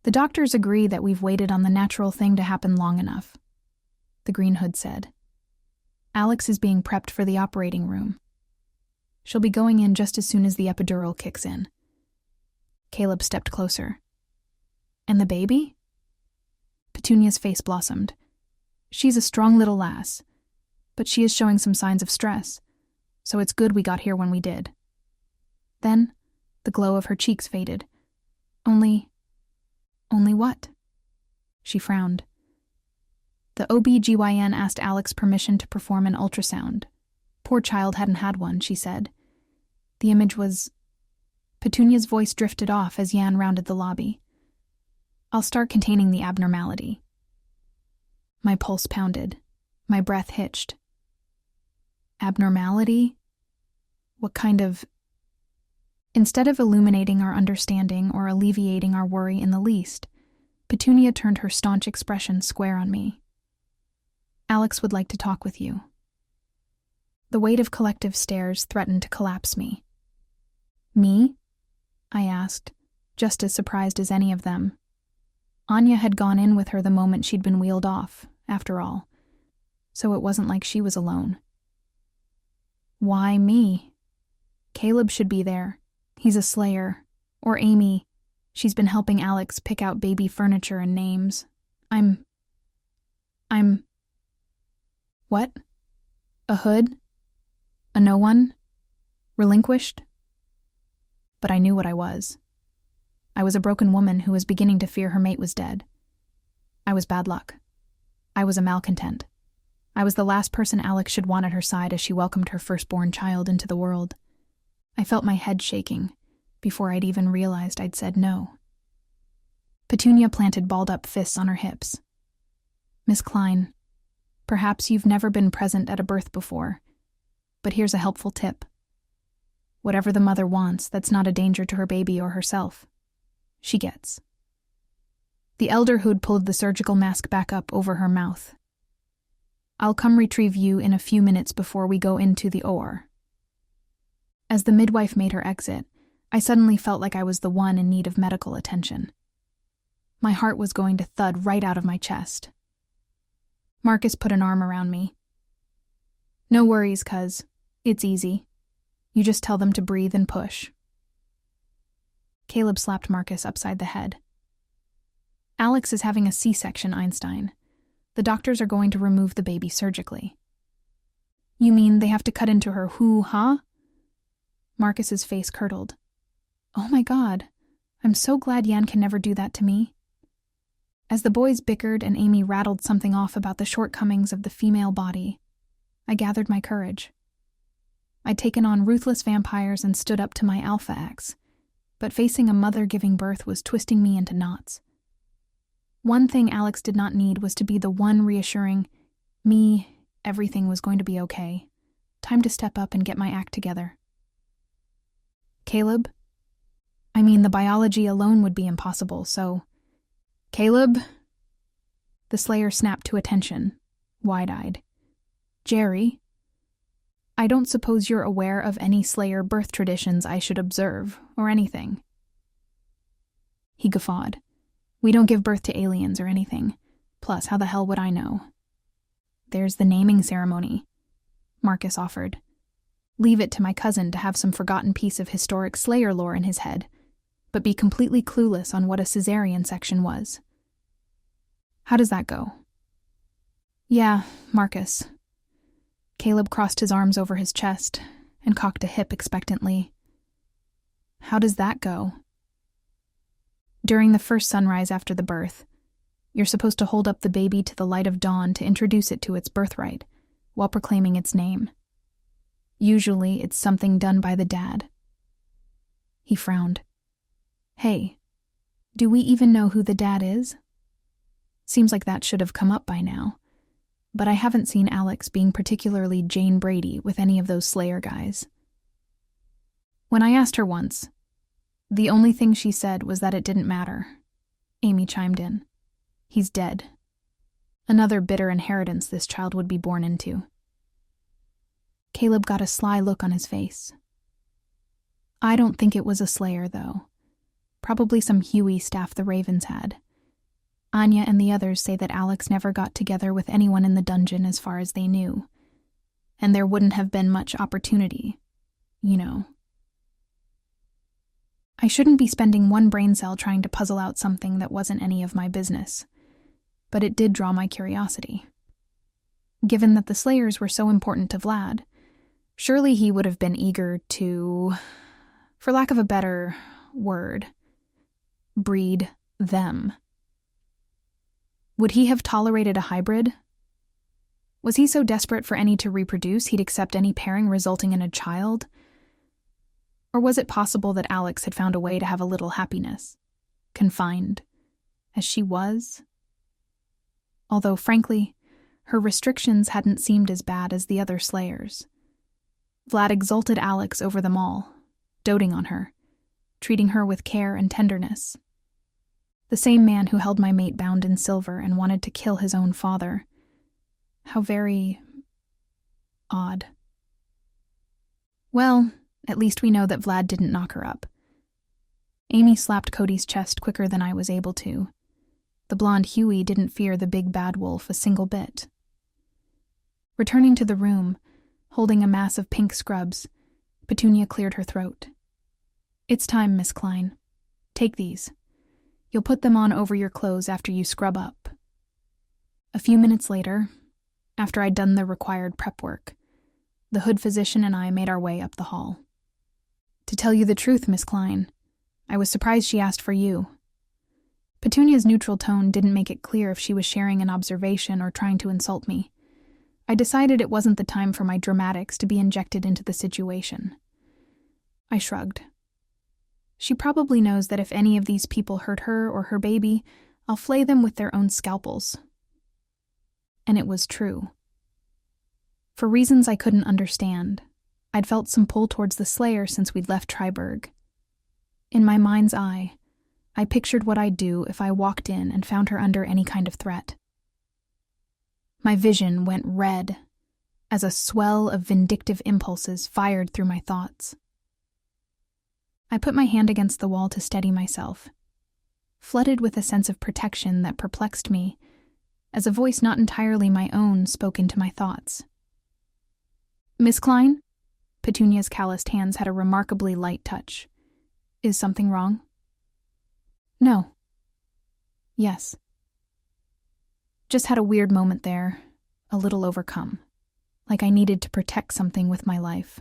The doctors agree that we've waited on the natural thing to happen long enough, the Green Hood said. Alex is being prepped for the operating room. She'll be going in just as soon as the epidural kicks in. Caleb stepped closer. And the baby? Petunia's face blossomed. She's a strong little lass, but she is showing some signs of stress, so it's good we got here when we did. Then, the glow of her cheeks faded. Only what? She frowned. The OB-GYN asked Alex permission to perform an ultrasound. Poor child hadn't had one, she said. The image was... Petunia's voice drifted off as Yan rounded the lobby. I'll start containing the abnormality. My pulse pounded. My breath hitched. Abnormality? What kind of... Instead of illuminating our understanding or alleviating our worry in the least, Petunia turned her staunch expression square on me. Alex would like to talk with you. The weight of collective stares threatened to collapse me. Me? I asked, just as surprised as any of them. Anya had gone in with her the moment she'd been wheeled off, after all, so it wasn't like she was alone. Why me? Caleb should be there. He's a slayer. Or Amy. She's been helping Alex pick out baby furniture and names. I'm... What? A hood? A no one? Relinquished? But I knew what I was. I was a broken woman who was beginning to fear her mate was dead. I was bad luck. I was a malcontent. I was the last person Alex should want at her side as she welcomed her firstborn child into the world. I felt my head shaking before I'd even realized I'd said no. Petunia planted balled-up fists on her hips. Miss Klein, perhaps you've never been present at a birth before, but here's a helpful tip. Whatever the mother wants that's not a danger to her baby or herself, she gets. The elder hood pulled the surgical mask back up over her mouth. I'll come retrieve you in a few minutes before we go into the OR. As the midwife made her exit, I suddenly felt like I was the one in need of medical attention. My heart was going to thud right out of my chest. Marcus put an arm around me. No worries, cuz. It's easy. You just tell them to breathe and push. Caleb slapped Marcus upside the head. Alex is having a C-section, Einstein. The doctors are going to remove the baby surgically. You mean they have to cut into her hoo-ha? Marcus's face curdled. Oh my God, I'm so glad Yan can never do that to me. As the boys bickered and Amy rattled something off about the shortcomings of the female body, I gathered my courage. I'd taken on ruthless vampires and stood up to my alpha ex, but facing a mother giving birth was twisting me into knots. One thing Alex did not need was to be the one reassuring me everything was going to be okay. Time to step up and get my act together. Caleb? I mean, the biology alone would be impossible, so... Caleb? The Slayer snapped to attention, wide-eyed. Geri? I don't suppose you're aware of any Slayer birth traditions I should observe, or anything. He guffawed. We don't give birth to aliens or anything. Plus, how the hell would I know? There's the naming ceremony, Marcus offered, Leave it to my cousin to have some forgotten piece of historic Slayer lore in his head, but be completely clueless on what a cesarean section was. How does that go? Yeah, Marcus. Caleb crossed his arms over his chest and cocked a hip expectantly. How does that go? During the first sunrise after the birth, you're supposed to hold up the baby to the light of dawn to introduce it to its birthright, while proclaiming its name. Usually, it's something done by the dad. He frowned. Hey, do we even know who the dad is? Seems like that should have come up by now, but I haven't seen Alex being particularly Jane Brady with any of those Slayer guys. When I asked her once, the only thing she said was that it didn't matter. Amy chimed in. He's dead. Another bitter inheritance this child would be born into. Caleb got a sly look on his face. I don't think it was a Slayer, though. Probably some Huey staff the Ravens had. Anya and the others say that Alex never got together with anyone in the dungeon as far as they knew. And there wouldn't have been much opportunity, you know. I shouldn't be spending one brain cell trying to puzzle out something that wasn't any of my business, but it did draw my curiosity. Given that the Slayers were so important to Vlad, surely he would have been eager to, for lack of a better word, breed them. Would he have tolerated a hybrid? Was he so desperate for any to reproduce he'd accept any pairing resulting in a child? Or was it possible that Alex had found a way to have a little happiness, confined, as she was? Although, frankly, her restrictions hadn't seemed as bad as the other Slayers. Vlad exalted Alex over them all, doting on her, treating her with care and tenderness. The same man who held my mate bound in silver and wanted to kill his own father. How very odd. Well, at least we know that Vlad didn't knock her up. Amy slapped Cody's chest quicker than I was able to. The blonde Huey didn't fear the big bad wolf a single bit. Returning to the room, holding a mass of pink scrubs, Petunia cleared her throat. It's time, Miss Klein. Take these. You'll put them on over your clothes after you scrub up. A few minutes later, after I'd done the required prep work, the hood physician and I made our way up the hall. To tell you the truth, Miss Klein, I was surprised she asked for you. Petunia's neutral tone didn't make it clear if she was sharing an observation or trying to insult me. I decided it wasn't the time for my dramatics to be injected into the situation. I shrugged. She probably knows that if any of these people hurt her or her baby, I'll flay them with their own scalpels. And it was true. For reasons I couldn't understand, I'd felt some pull towards the Slayer since we'd left Triberg. In my mind's eye, I pictured what I'd do if I walked in and found her under any kind of threat. My vision went red as a swell of vindictive impulses fired through my thoughts. I put my hand against the wall to steady myself, flooded with a sense of protection that perplexed me, as a voice not entirely my own spoke into my thoughts. Miss Klein? Petunia's calloused hands had a remarkably light touch. Is something wrong? No. Yes. Just had a weird moment there, a little overcome, like I needed to protect something with my life.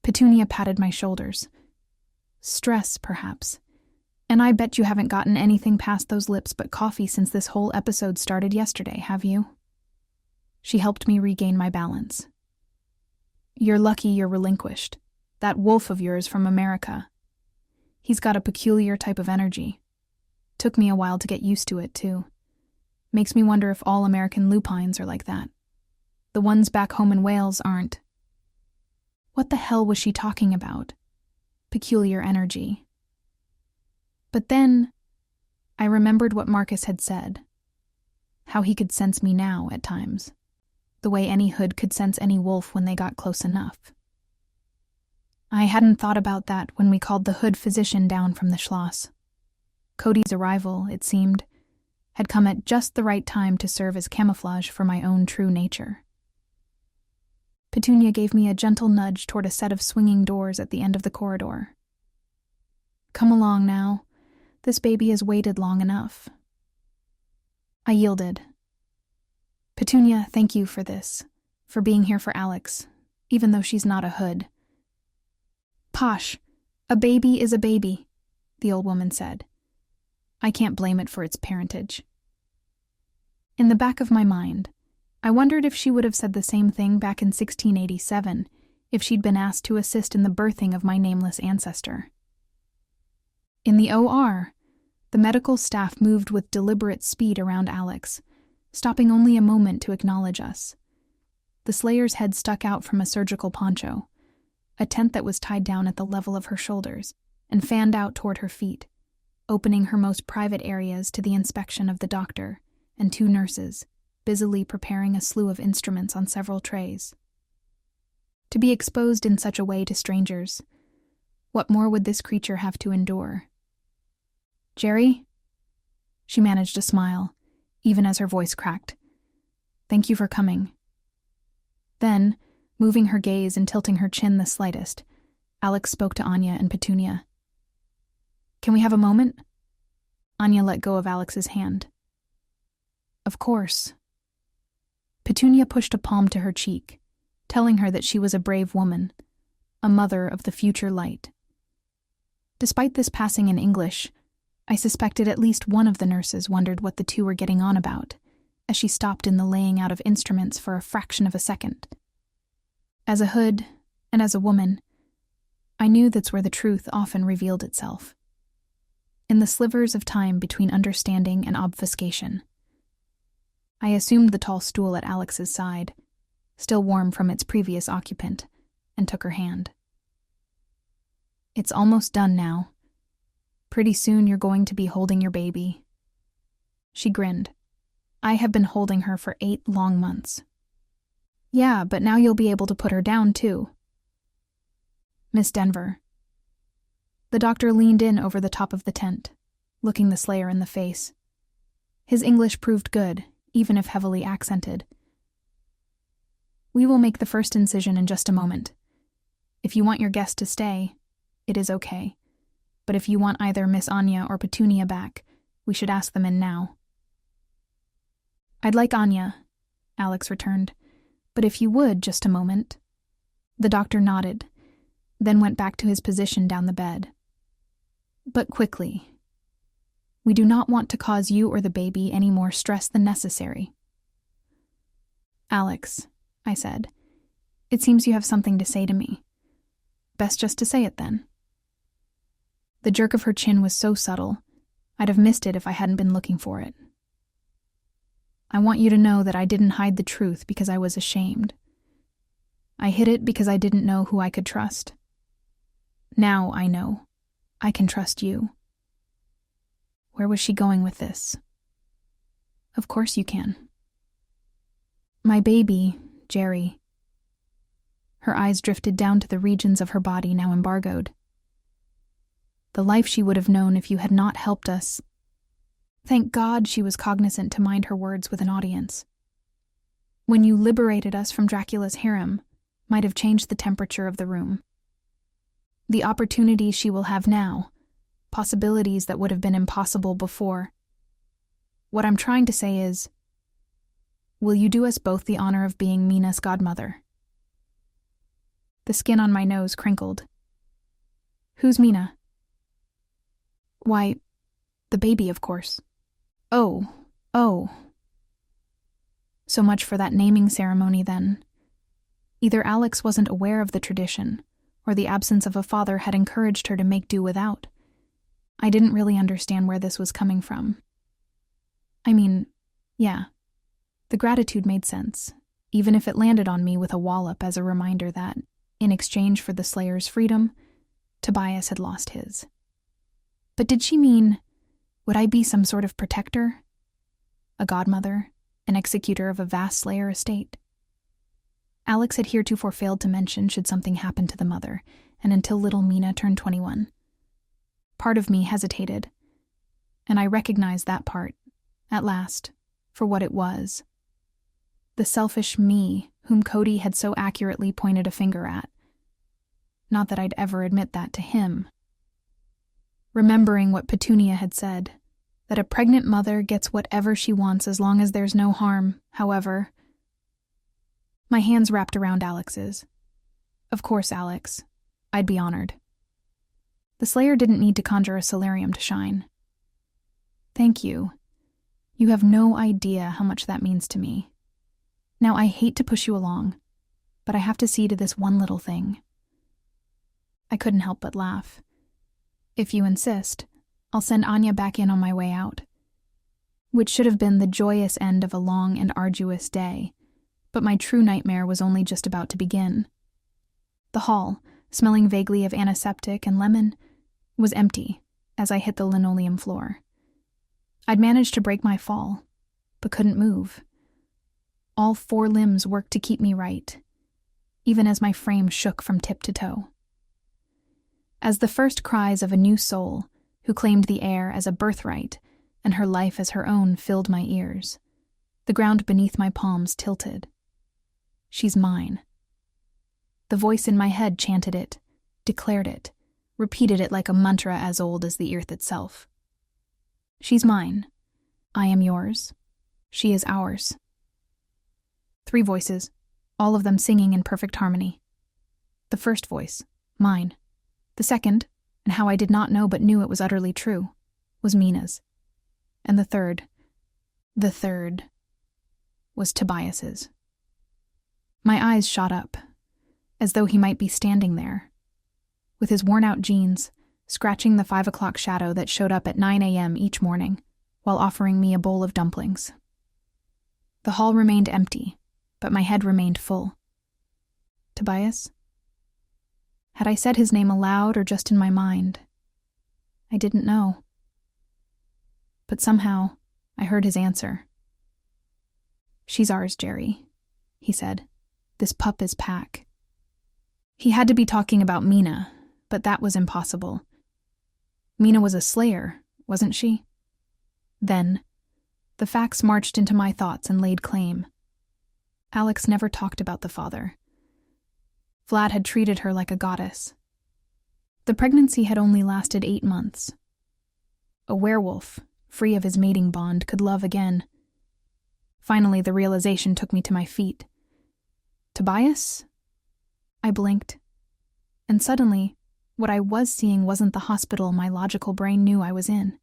Petunia patted my shoulders. Stress, perhaps. And I bet you haven't gotten anything past those lips but coffee since this whole episode started yesterday, have you? She helped me regain my balance. You're lucky you're relinquished. That wolf of yours from America. He's got a peculiar type of energy. Took me a while to get used to it, too. Makes me wonder if all American lupines are like that. The ones back home in Wales aren't. What the hell was she talking about? Peculiar energy. But then, I remembered what Marcus had said. How he could sense me now, at times. The way any hood could sense any wolf when they got close enough. I hadn't thought about that when we called the hood physician down from the Schloss. Cody's arrival, it seemed, had come at just the right time to serve as camouflage for my own true nature. Petunia gave me a gentle nudge toward a set of swinging doors at the end of the corridor. Come along now. This baby has waited long enough. I yielded. Petunia, thank you for this, for being here for Alex, even though she's not a hood. Posh, a baby is a baby, the old woman said. I can't blame it for its parentage. In the back of my mind, I wondered if she would have said the same thing back in 1687 if she'd been asked to assist in the birthing of my nameless ancestor. In the OR, the medical staff moved with deliberate speed around Alex, stopping only a moment to acknowledge us. The Slayer's head stuck out from a surgical poncho, a tent that was tied down at the level of her shoulders and fanned out toward her feet, opening her most private areas to the inspection of the doctor and 2 nurses, busily preparing a slew of instruments on several trays. To be exposed in such a way to strangers, what more would this creature have to endure? Geri? She managed a smile, even as her voice cracked. Thank you for coming. Then, moving her gaze and tilting her chin the slightest, Alex spoke to Anya and Petunia. Can we have a moment? Anya let go of Alex's hand. Of course. Petunia pushed a palm to her cheek, telling her that she was a brave woman, a mother of the future light. Despite this passing in English, I suspected at least one of the nurses wondered what the two were getting on about, as she stopped in the laying out of instruments for a fraction of a second. As a hood, and as a woman, I knew that's where the truth often revealed itself. In the slivers of time between understanding and obfuscation. I assumed the tall stool at Alex's side, still warm from its previous occupant, and took her hand. It's almost done now. Pretty soon you're going to be holding your baby. She grinned. I have been holding her for 8 long months. Yeah, but now you'll be able to put her down, too. Miss Denver. The doctor leaned in over the top of the tent, looking the Slayer in the face. His English proved good, even if heavily accented. We will make the first incision in just a moment. If you want your guest to stay, it is okay. But if you want either Miss Anya or Petunia back, we should ask them in now. I'd like Anya, Alex returned, but if you would, just a moment. The doctor nodded, then went back to his position down the bed. But quickly. We do not want to cause you or the baby any more stress than necessary. Alex, I said, it seems you have something to say to me. Best just to say it then. The jerk of her chin was so subtle, I'd have missed it if I hadn't been looking for it. I want you to know that I didn't hide the truth because I was ashamed. I hid it because I didn't know who I could trust. Now I know. I can trust you. Where was she going with this? Of course you can. My baby, Geri. Her eyes drifted down to the regions of her body now embargoed. The life she would have known if you had not helped us. Thank God she was cognizant to mind her words with an audience. When you liberated us from Dracula's harem, might have changed the temperature of the room. The opportunities she will have now, possibilities that would have been impossible before. What I'm trying to say is, will you do us both the honor of being Mina's godmother? The skin on my nose crinkled. Who's Mina? Why, the baby, of course. Oh. So much for that naming ceremony, then. Either Alex wasn't aware of the tradition, or the absence of a father had encouraged her to make do without. I didn't really understand where this was coming from. I mean, yeah, the gratitude made sense, even if it landed on me with a wallop as a reminder that, in exchange for the Slayer's freedom, Tobias had lost his. But did she mean, would I be some sort of protector? A godmother, an executor of a vast Slayer estate? Alex had heretofore failed to mention should something happen to the mother, and until little Mina turned 21. Part of me hesitated, and I recognized that part, at last, for what it was. The selfish me whom Cody had so accurately pointed a finger at. Not that I'd ever admit that to him. Remembering what Petunia had said, that a pregnant mother gets whatever she wants as long as there's no harm, however. My hands wrapped around Alex's. Of course, Alex. I'd be honored. The Slayer didn't need to conjure a solarium to shine. Thank you. You have no idea how much that means to me. Now, I hate to push you along, but I have to see to this one little thing. I couldn't help but laugh. If you insist, I'll send Anya back in on my way out. Which should have been the joyous end of a long and arduous day, but my true nightmare was only just about to begin. The hall, smelling vaguely of antiseptic and lemon, was empty as I hit the linoleum floor. I'd managed to break my fall, but couldn't move. All 4 limbs worked to keep me right, even as my frame shook from tip to toe. As the first cries of a new soul, who claimed the air as a birthright and her life as her own, filled my ears, the ground beneath my palms tilted. She's mine. The voice in my head chanted it, declared it, repeated it like a mantra as old as the earth itself. She's mine. I am yours. She is ours. 3 voices, all of them singing in perfect harmony. The first voice, mine. The second, and how I did not know but knew it was utterly true, was Mina's. And the third was Tobias's. My eyes shot up, as though he might be standing there, with his worn-out jeans, scratching the 5 o'clock shadow that showed up at 9 a.m. each morning, while offering me a bowl of dumplings. The hall remained empty, but my head remained full. Tobias? Had I said his name aloud or just in my mind? I didn't know. But somehow, I heard his answer. She's ours, Geri, he said. This pup is Pack. He had to be talking about Mina, but that was impossible. Mina was a Slayer, wasn't she? Then, the facts marched into my thoughts and laid claim. Alex never talked about the father. Vlad had treated her like a goddess. The pregnancy had only lasted 8 months. A werewolf, free of his mating bond, could love again. Finally, the realization took me to my feet. Tobias? I blinked. And suddenly, what I was seeing wasn't the hospital my logical brain knew I was in,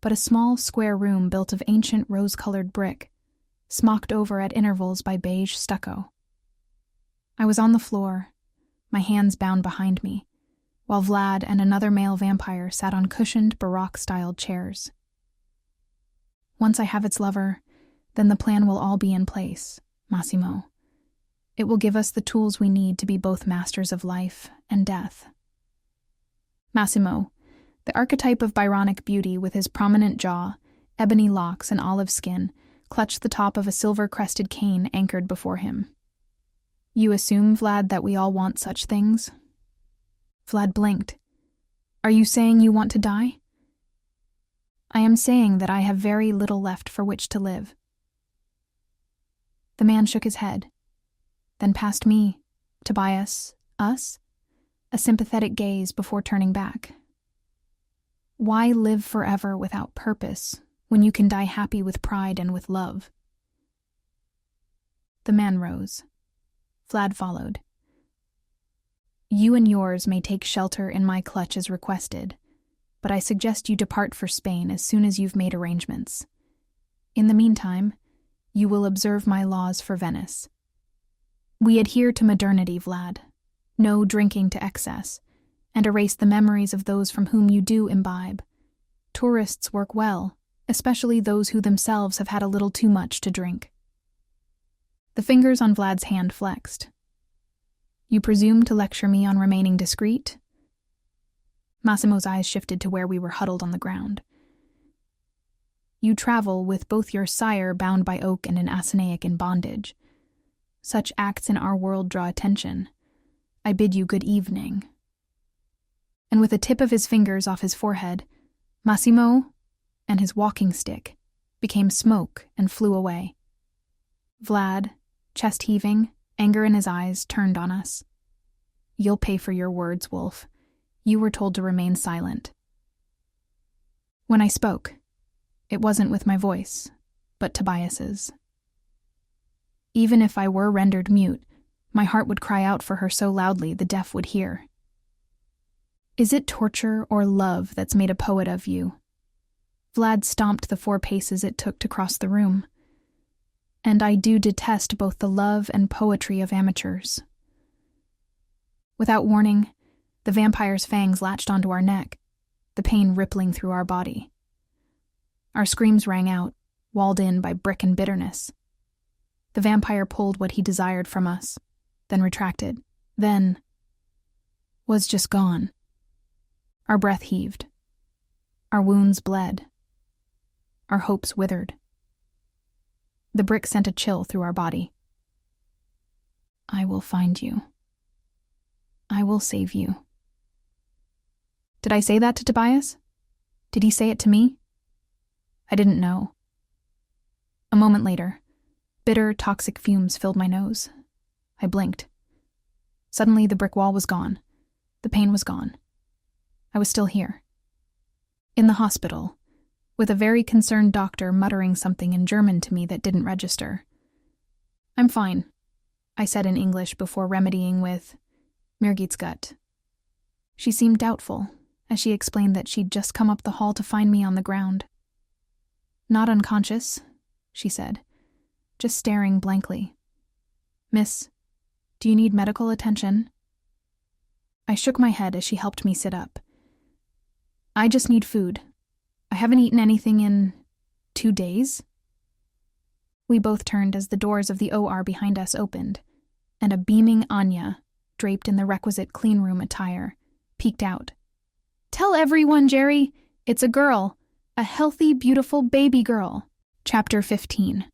but a small square room built of ancient rose-colored brick, smocked over at intervals by beige stucco. I was on the floor, my hands bound behind me, while Vlad and another male vampire sat on cushioned Baroque-styled chairs. Once I have its lover, then the plan will all be in place, Massimo. It will give us the tools we need to be both masters of life and death. Massimo, the archetype of Byronic beauty with his prominent jaw, ebony locks, and olive skin, clutched the top of a silver-crested cane anchored before him. You assume, Vlad, that we all want such things? Vlad blinked. Are you saying you want to die? I am saying that I have very little left for which to live. The man shook his head, then past me, Tobias, us, a sympathetic gaze before turning back. Why live forever without purpose when you can die happy with pride and with love? The man rose. Vlad followed. You and yours may take shelter in my clutch as requested, but I suggest you depart for Spain as soon as you've made arrangements. In the meantime, you will observe my laws for Venice. We adhere to modernity, Vlad. No drinking to excess, and erase the memories of those from whom you do imbibe. Tourists work well, especially those who themselves have had a little too much to drink. The fingers on Vlad's hand flexed. You presume to lecture me on remaining discreet? Massimo's eyes shifted to where we were huddled on the ground. You travel with both your sire bound by oak and an Asinaic in bondage. Such acts in our world draw attention. I bid you good evening. And with a tip of his fingers off his forehead, Massimo and his walking stick became smoke and flew away. Vlad, chest heaving, anger in his eyes, turned on us. "You'll pay for your words, Wolf. You were told to remain silent." When I spoke, it wasn't with my voice, but Tobias's. Even if I were rendered mute, my heart would cry out for her so loudly the deaf would hear. "Is it torture or love that's made a poet of you?" Vlad stomped the 4 paces it took to cross the room. "And I do detest both the love and poetry of amateurs." Without warning, the vampire's fangs latched onto our neck, the pain rippling through our body. Our screams rang out, walled in by brick and bitterness. The vampire pulled what he desired from us, then retracted, then was just gone. Our breath heaved. Our wounds bled. Our hopes withered. The brick sent a chill through our body. "I will find you. I will save you." Did I say that to Tobias? Did he say it to me? I didn't know. A moment later, bitter, toxic fumes filled my nose. I blinked. Suddenly, the brick wall was gone. The pain was gone. I was still here. In the hospital, with a very concerned doctor muttering something in German to me that didn't register. "I'm fine," I said in English before remedying with, "Mir geht's gut." She seemed doubtful, as she explained that she'd just come up the hall to find me on the ground. "Not unconscious," she said, just staring blankly. "Miss, do you need medical attention?" I shook my head as she helped me sit up. "I just need food. I haven't eaten anything in 2 days." We both turned as the doors of the OR behind us opened, and a beaming Anya, draped in the requisite cleanroom attire, peeked out. "Tell everyone, Geri, it's a girl. A healthy, beautiful baby girl." Chapter 15.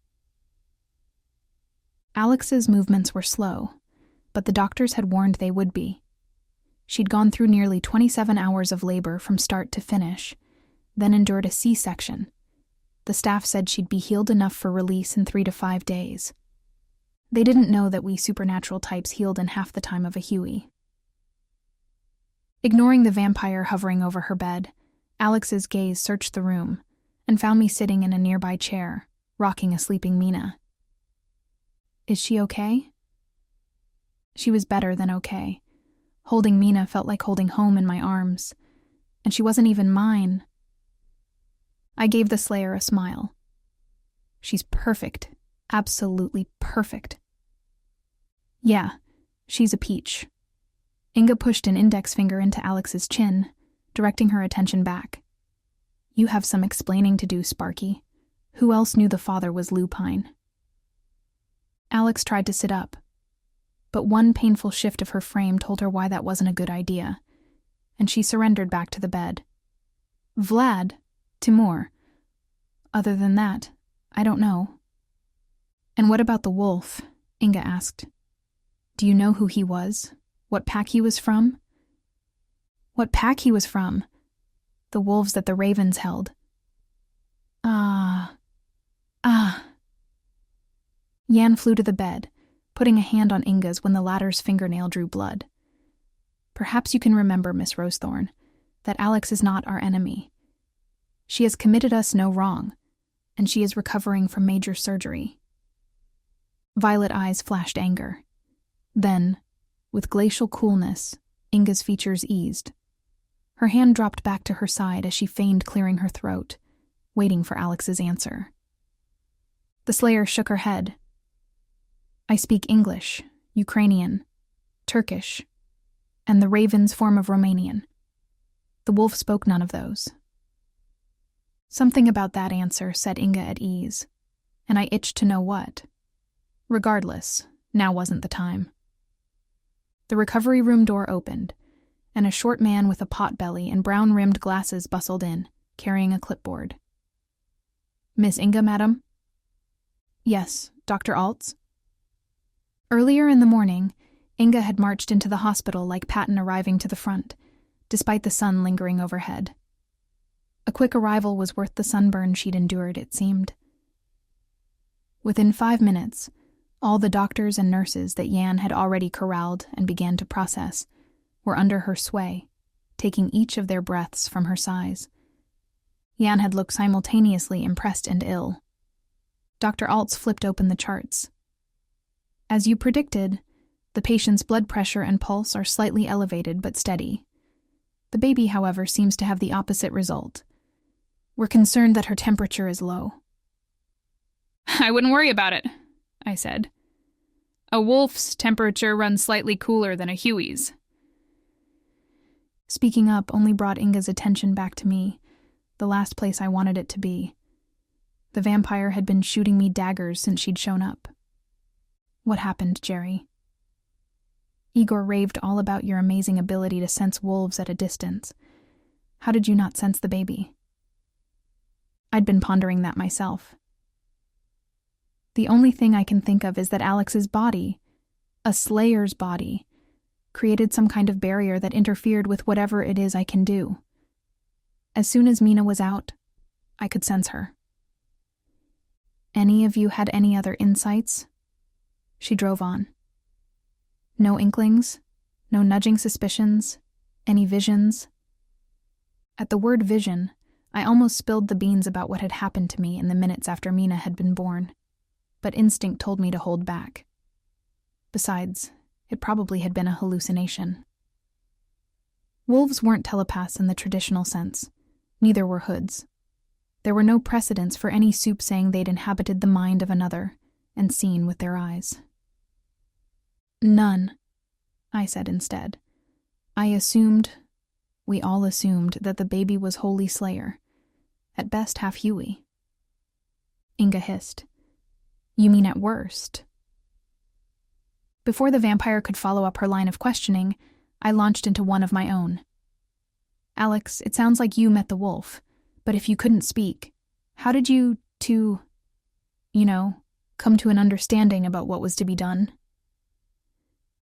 Alex's movements were slow, but the doctors had warned they would be. She'd gone through nearly 27 hours of labor from start to finish, then endured a C-section. The staff said she'd be healed enough for release in 3 to 5 days. They didn't know that we supernatural types healed in half the time of a Huey. Ignoring the vampire hovering over her bed, Alex's gaze searched the room and found me sitting in a nearby chair, rocking a sleeping Mina. "Is she okay?" She was better than okay. Holding Mina felt like holding home in my arms, and she wasn't even mine. I gave the Slayer a smile. "She's perfect, absolutely perfect." "Yeah, she's a peach." Inga pushed an index finger into Alex's chin, directing her attention back. "You have some explaining to do, Sparky. Who else knew the father was lupine?" Alex tried to sit up, but one painful shift of her frame told her why that wasn't a good idea, and she surrendered back to the bed. "Vlad, Timur. Other than that, I don't know." "And what about the wolf?" Inga asked. "Do you know who he was? What pack he was from?" "What pack he was from?" "The wolves that the ravens held." Ah. Jan flew to the bed, putting a hand on Inga's when the latter's fingernail drew blood. "Perhaps you can remember, Miss Rosethorn, that Alex is not our enemy. She has committed us no wrong, and she is recovering from major surgery." Violet eyes flashed anger. Then, with glacial coolness, Inga's features eased. Her hand dropped back to her side as she feigned clearing her throat, waiting for Alex's answer. The Slayer shook her head. "I speak English, Ukrainian, Turkish, and the Raven's form of Romanian. The wolf spoke none of those." Something about that answer set Inga at ease, and I itched to know what. Regardless, now wasn't the time. The recovery room door opened, and a short man with a pot-belly and brown-rimmed glasses bustled in, carrying a clipboard. "Miss Inga, madam?" "Yes, Dr. Altz?" Earlier in the morning, Inga had marched into the hospital like Patton arriving to the front, despite the sun lingering overhead. A quick arrival was worth the sunburn she'd endured, it seemed. Within 5 minutes, All the doctors and nurses that Yan had already corralled and began to process were under her sway, taking each of their breaths from her sighs. Yan had looked simultaneously impressed and ill. Dr. Altz flipped open the charts. As you predicted, the patient's blood pressure and pulse are slightly elevated but steady. The baby, however, seems to have the opposite result. We're concerned that her temperature is low. I wouldn't worry about it, I said. A wolf's temperature runs slightly cooler than a Huey's. Speaking up only brought Inga's attention back to me, the last place I wanted it to be. The vampire had been shooting me daggers since she'd shown up. What happened, Geri? Igor raved all about your amazing ability to sense wolves at a distance. How did you not sense the baby? I'd been pondering that myself. The only thing I can think of is that Alex's body, a slayer's body, created some kind of barrier that interfered with whatever it is I can do. As soon as Mina was out, I could sense her. Any of you had any other insights? She drove on. No inklings, no nudging suspicions, any visions. At the word vision, I almost spilled the beans about what had happened to me in the minutes after Mina had been born, but instinct told me to hold back. Besides, it probably had been a hallucination. Wolves weren't telepaths in the traditional sense. Neither were hoods. There were no precedents for any soup saying they'd inhabited the mind of another and seen with their eyes. None, I said instead. We all assumed that the baby was wholly Slayer, at best half Huey. Inga hissed. You mean at worst? Before the vampire could follow up her line of questioning, I launched into one of my own. Alex, it sounds like you met the wolf, but if you couldn't speak, how did you come to an understanding about what was to be done?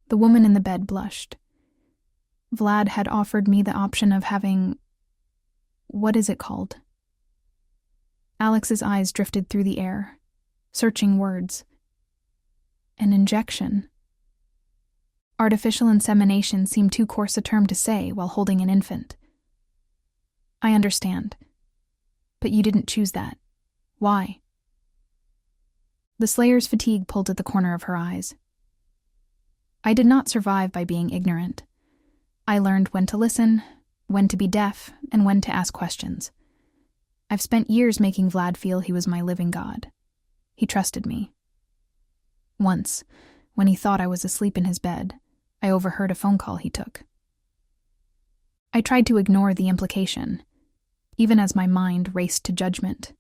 The woman in the bed blushed. Vlad had offered me the option of having... What is it called? Alex's eyes drifted through the air, searching words. An injection. Artificial insemination seemed too coarse a term to say while holding an infant. I understand. But you didn't choose that. Why? The Slayer's fatigue pulled at the corner of her eyes. I did not survive by being ignorant. I learned when to listen, when to be deaf, and when to ask questions. I've spent years making Vlad feel he was my living god. He trusted me. Once, when he thought I was asleep in his bed, I overheard a phone call he took. I tried to ignore the implication, even as my mind raced to judgment.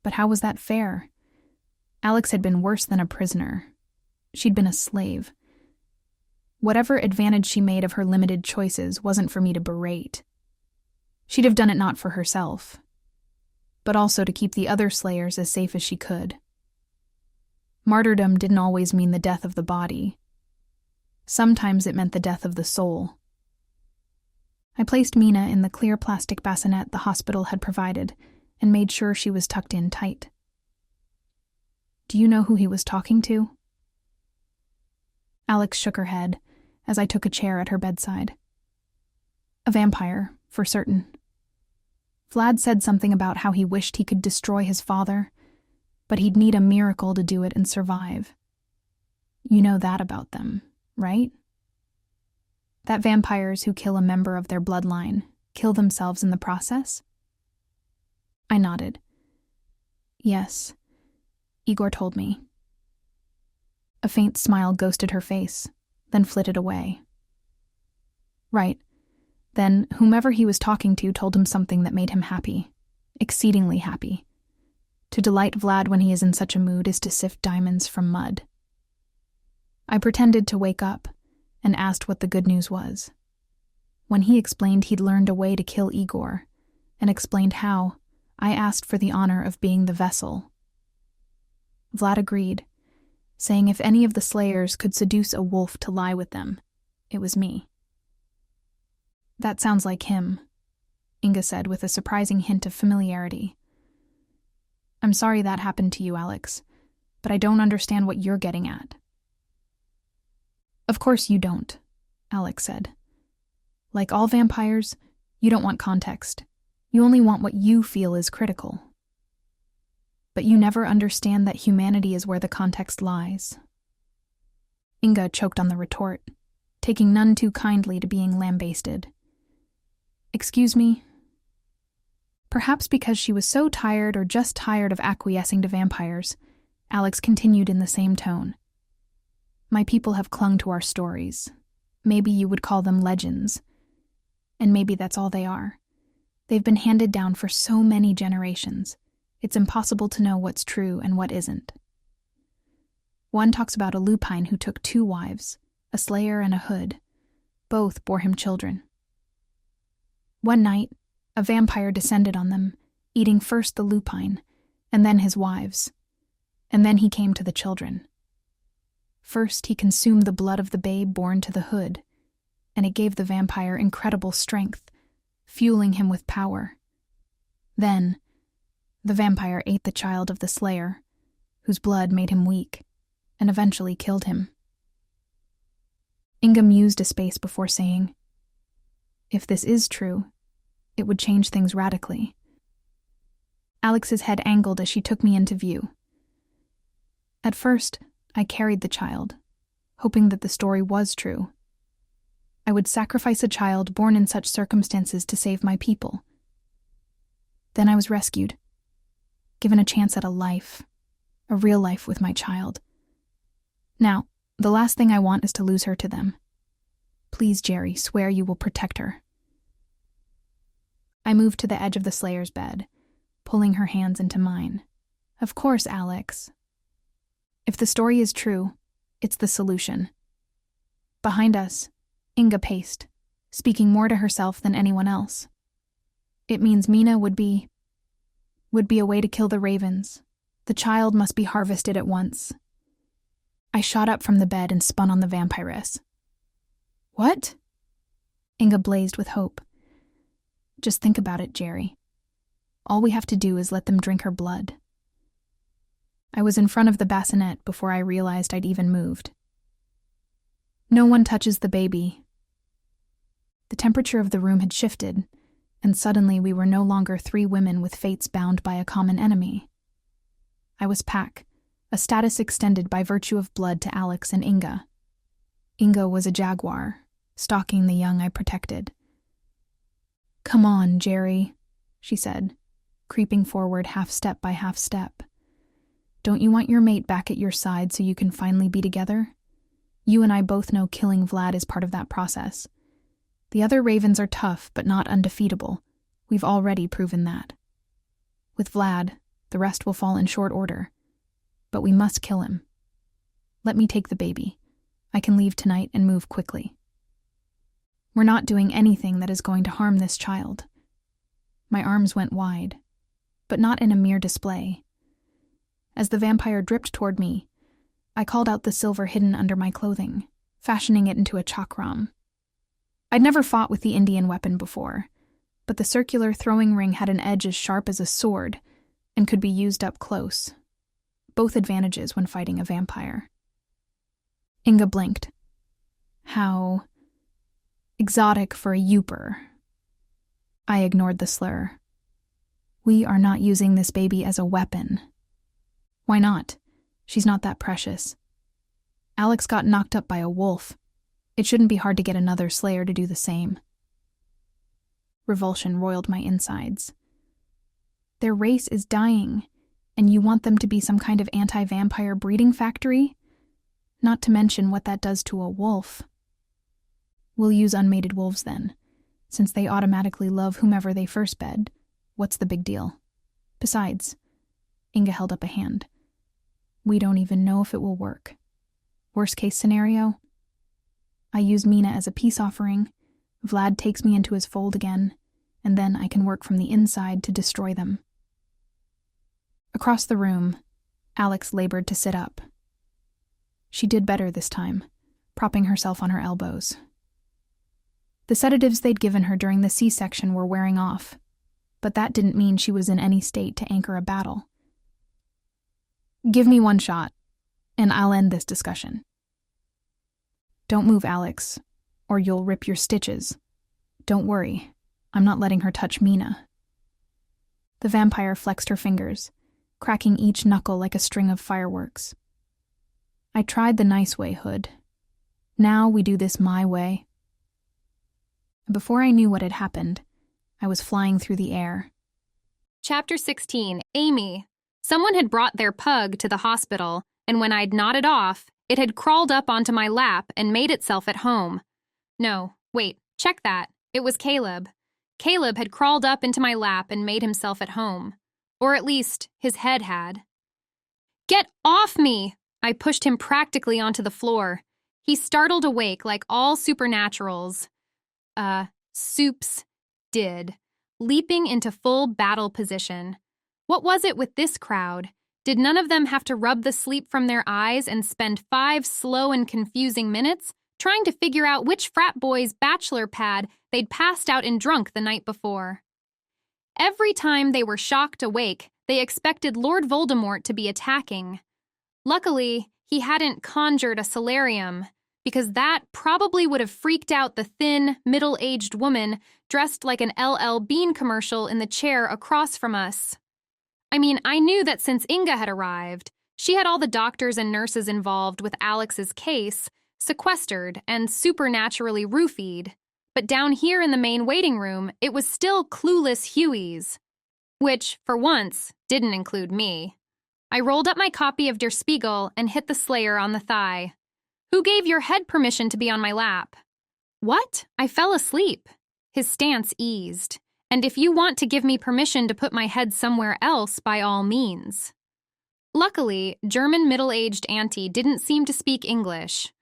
But how was that fair? Alex had been worse than a prisoner. She'd been a slave. Whatever advantage she made of her limited choices wasn't for me to berate. She'd have done it not for herself, but also to keep the other slayers as safe as she could. Martyrdom didn't always mean the death of the body. Sometimes it meant the death of the soul. I placed Mina in the clear plastic bassinet the hospital had provided and made sure she was tucked in tight. Do you know who he was talking to? Alex shook her head as I took a chair at her bedside. A vampire, for certain. Vlad said something about how he wished he could destroy his father, but he'd need a miracle to do it and survive. You know that about them, right? That vampires who kill a member of their bloodline kill themselves in the process? I nodded. Yes, Igor told me. A faint smile ghosted her face, then flitted away. Right. Then whomever he was talking to told him something that made him happy, exceedingly happy. To delight Vlad when he is in such a mood is to sift diamonds from mud. I pretended to wake up and asked what the good news was. When he explained he'd learned a way to kill Igor, and explained how, I asked for the honor of being the vessel. Vlad agreed, saying if any of the slayers could seduce a wolf to lie with them, it was me. That sounds like him, Inga said with a surprising hint of familiarity. I'm sorry that happened to you, Alex, but I don't understand what you're getting at. Of course you don't, Alex said. Like all vampires, you don't want context. You only want what you feel is critical. But you never understand that humanity is where the context lies. Inga choked on the retort, taking none too kindly to being lambasted. Excuse me? Perhaps because she was so tired or just tired of acquiescing to vampires, Alex continued in the same tone. My people have clung to our stories. Maybe you would call them legends. And maybe that's all they are. They've been handed down for so many generations. It's impossible to know what's true and what isn't. One talks about a lupine who took 2 wives, a slayer and a hood. Both bore him children. One night, a vampire descended on them, eating first the lupine, and then his wives. And then he came to the children. First, he consumed the blood of the babe born to the hood, and it gave the vampire incredible strength, fueling him with power. Then, the vampire ate the child of the slayer, whose blood made him weak, and eventually killed him. Inga mused a space before saying, "If this is true, it would change things radically." Alex's head angled as she took me into view. At first, I carried the child, hoping that the story was true. I would sacrifice a child born in such circumstances to save my people. Then I was rescued, given a chance at a life, a real life with my child. Now, the last thing I want is to lose her to them. Please, Geri, swear you will protect her. I moved to the edge of the Slayer's bed, pulling her hands into mine. Of course, Alex. If the story is true, it's the solution. Behind us, Inga paced, speaking more to herself than anyone else. It means Mina would be a way to kill the ravens. The child must be harvested at once. I shot up from the bed and spun on the vampiress. What? Inga blazed with hope. Just think about it, Geri. All we have to do is let them drink her blood. I was in front of the bassinet before I realized I'd even moved. No one touches the baby. The temperature of the room had shifted, and suddenly we were no longer 3 women with fates bound by a common enemy. I was Pack, a status extended by virtue of blood to Alex and Inga. Inga was a jaguar, stalking the young I protected. Come on, Geri, she said, creeping forward half step by half step. Don't you want your mate back at your side so you can finally be together? You and I both know killing Vlad is part of that process. The other ravens are tough, but not undefeatable. We've already proven that. With Vlad, the rest will fall in short order. But we must kill him. Let me take the baby. I can leave tonight and move quickly. We're not doing anything that is going to harm this child. My arms went wide, but not in a mere display. As the vampire dripped toward me, I called out the silver hidden under my clothing, fashioning it into a chakram. I'd never fought with the Indian weapon before, but the circular throwing ring had an edge as sharp as a sword and could be used up close. Both advantages when fighting a vampire. Inga blinked. How exotic for a youper. I ignored the slur. We are not using this baby as a weapon. Why not? She's not that precious. Alex got knocked up by a wolf. It shouldn't be hard to get another slayer to do the same. Revulsion roiled my insides. Their race is dying, and you want them to be some kind of anti-vampire breeding factory? Not to mention what that does to a wolf. We'll use unmated wolves then. Since they automatically love whomever they first bed, what's the big deal? Besides, Inga held up a hand. We don't even know if it will work. Worst case scenario? I use Mina as a peace offering, Vlad takes me into his fold again, and then I can work from the inside to destroy them. Across the room, Alex labored to sit up. She did better this time, propping herself on her elbows. The sedatives they'd given her during the C-section were wearing off, but that didn't mean she was in any state to anchor a battle. Give me one shot, and I'll end this discussion. Don't move, Alex, or you'll rip your stitches. Don't worry, I'm not letting her touch Mina. The vampire flexed her fingers, cracking each knuckle like a string of fireworks. I tried the nice way, Hood. Now we do this my way. Before I knew what had happened, I was flying through the air. Chapter 16, Amy. Someone had brought their pug to the hospital, and when I'd nodded off, it had crawled up onto my lap and made itself at home. No, wait, check that. It was Caleb. Caleb had crawled up into my lap and made himself at home. Or at least, his head had. Get off me! I pushed him practically onto the floor. He startled awake like all supernaturals. Soups did, leaping into full battle position. What was it with this crowd? Did none of them have to rub the sleep from their eyes and spend 5 slow and confusing minutes trying to figure out which frat boy's bachelor pad they'd passed out and drunk the night before? Every time they were shocked awake, they expected Lord Voldemort to be attacking. Luckily, he hadn't conjured a solarium, because that probably would have freaked out the thin, middle-aged woman dressed like an LL Bean commercial in the chair across from us. I mean, I knew that since Inga had arrived, she had all the doctors and nurses involved with Alex's case sequestered and supernaturally roofied. But down here in the main waiting room, it was still clueless Hueys, which, for once, didn't include me. I rolled up my copy of Der Spiegel and hit the Slayer on the thigh. Who gave your head permission to be on my lap? What? I fell asleep. His stance eased. And if you want to give me permission to put my head somewhere else, by all means. Luckily, German middle-aged auntie didn't seem to speak English.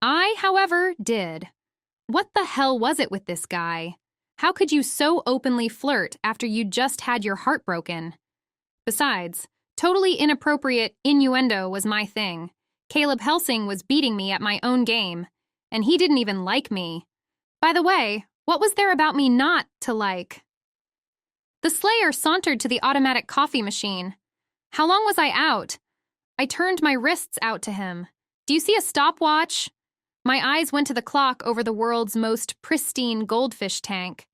I, however, did. What the hell was it with this guy? How could you so openly flirt after you'd just had your heart broken? Besides, totally inappropriate innuendo was my thing. Caleb Helsing was beating me at my own game, and he didn't even like me. By the way, what was there about me not to like? The Slayer sauntered to the automatic coffee machine. How long was I out? I turned my wrists out to him. Do you see a stopwatch? My eyes went to the clock over the world's most pristine goldfish tank.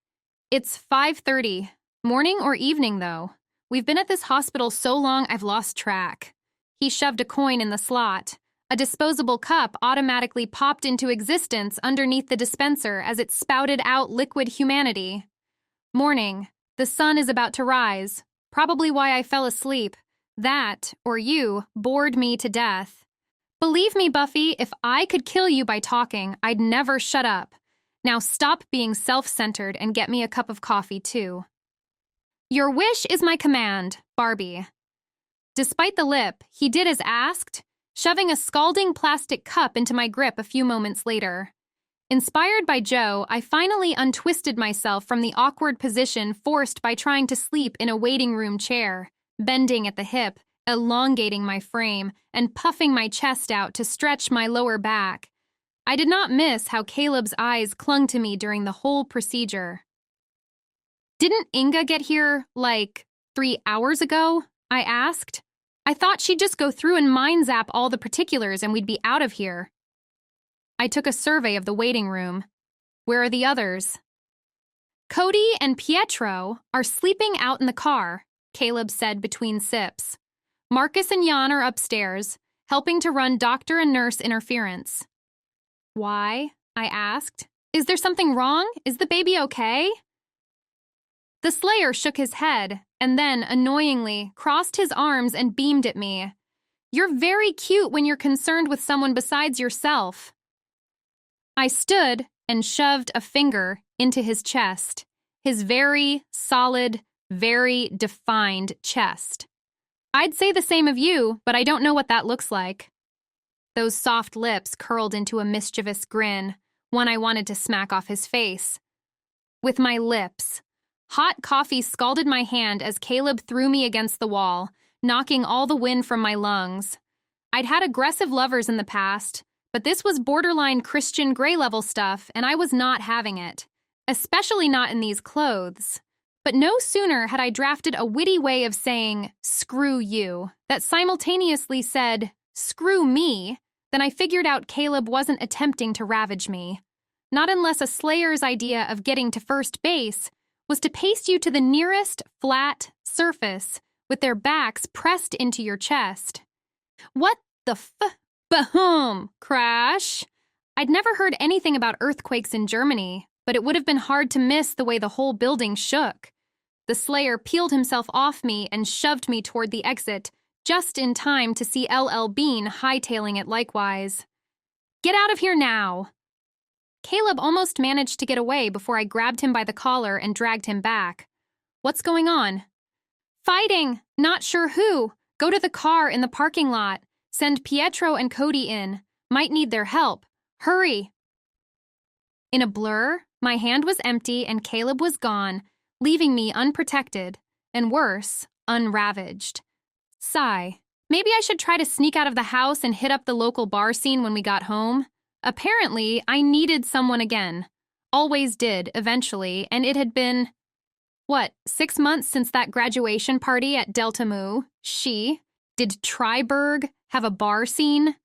It's 5:30. Morning or evening, though. We've been at this hospital so long I've lost track. He shoved a coin in the slot. A disposable cup automatically popped into existence underneath the dispenser as it spouted out liquid humanity. Morning. The sun is about to rise. Probably why I fell asleep. That, or you, bored me to death. Believe me, Buffy, if I could kill you by talking, I'd never shut up. Now stop being self-centered and get me a cup of coffee, too. Your wish is my command, Barbie. Despite the lip, he did as asked, shoving a scalding plastic cup into my grip a few moments later. Inspired by Joe, I finally untwisted myself from the awkward position forced by trying to sleep in a waiting room chair, bending at the hip, elongating my frame, and puffing my chest out to stretch my lower back. I did not miss how Caleb's eyes clung to me during the whole procedure. Didn't Inga get here, 3 hours ago? I asked. I thought she'd just go through and mind zap all the particulars and we'd be out of here. I took a survey of the waiting room. Where are the others? Cody and Pietro are sleeping out in the car, Caleb said between sips. Marcus and Jan are upstairs, helping to run doctor and nurse interference. Why? I asked. Is there something wrong? Is the baby okay? The Slayer shook his head, and then, annoyingly, crossed his arms and beamed at me. You're very cute when you're concerned with someone besides yourself. I stood and shoved a finger into his chest, his very solid, very defined chest. I'd say the same of you, but I don't know what that looks like. Those soft lips curled into a mischievous grin, one I wanted to smack off his face. With my lips. Hot coffee scalded my hand as Caleb threw me against the wall, knocking all the wind from my lungs. I'd had aggressive lovers in the past, but this was borderline Christian Grey-level stuff, and I was not having it. Especially not in these clothes. But no sooner had I drafted a witty way of saying, screw you, that simultaneously said, Screw me. Then I figured out Caleb wasn't attempting to ravage me. Not unless a slayer's idea of getting to first base was to paste you to the nearest flat surface with their backs pressed into your chest. What the Boom! Crash! I'd never heard anything about earthquakes in Germany, but it would have been hard to miss the way the whole building shook. The slayer peeled himself off me and shoved me toward the exit, just in time to see LL Bean hightailing it likewise. Get out of here now! Caleb almost managed to get away before I grabbed him by the collar and dragged him back. What's going on? Fighting! Not sure who. Go to the car in the parking lot. Send Pietro and Cody in. Might need their help. Hurry! In a blur, my hand was empty and Caleb was gone, leaving me unprotected, and worse, unravaged. Sigh. Maybe I should try to sneak out of the house and hit up the local bar scene when we got home. Apparently, I needed someone again. Always did, eventually, and it had been, 6 months since that graduation party at Delta Mu? Did Triberg have a bar scene?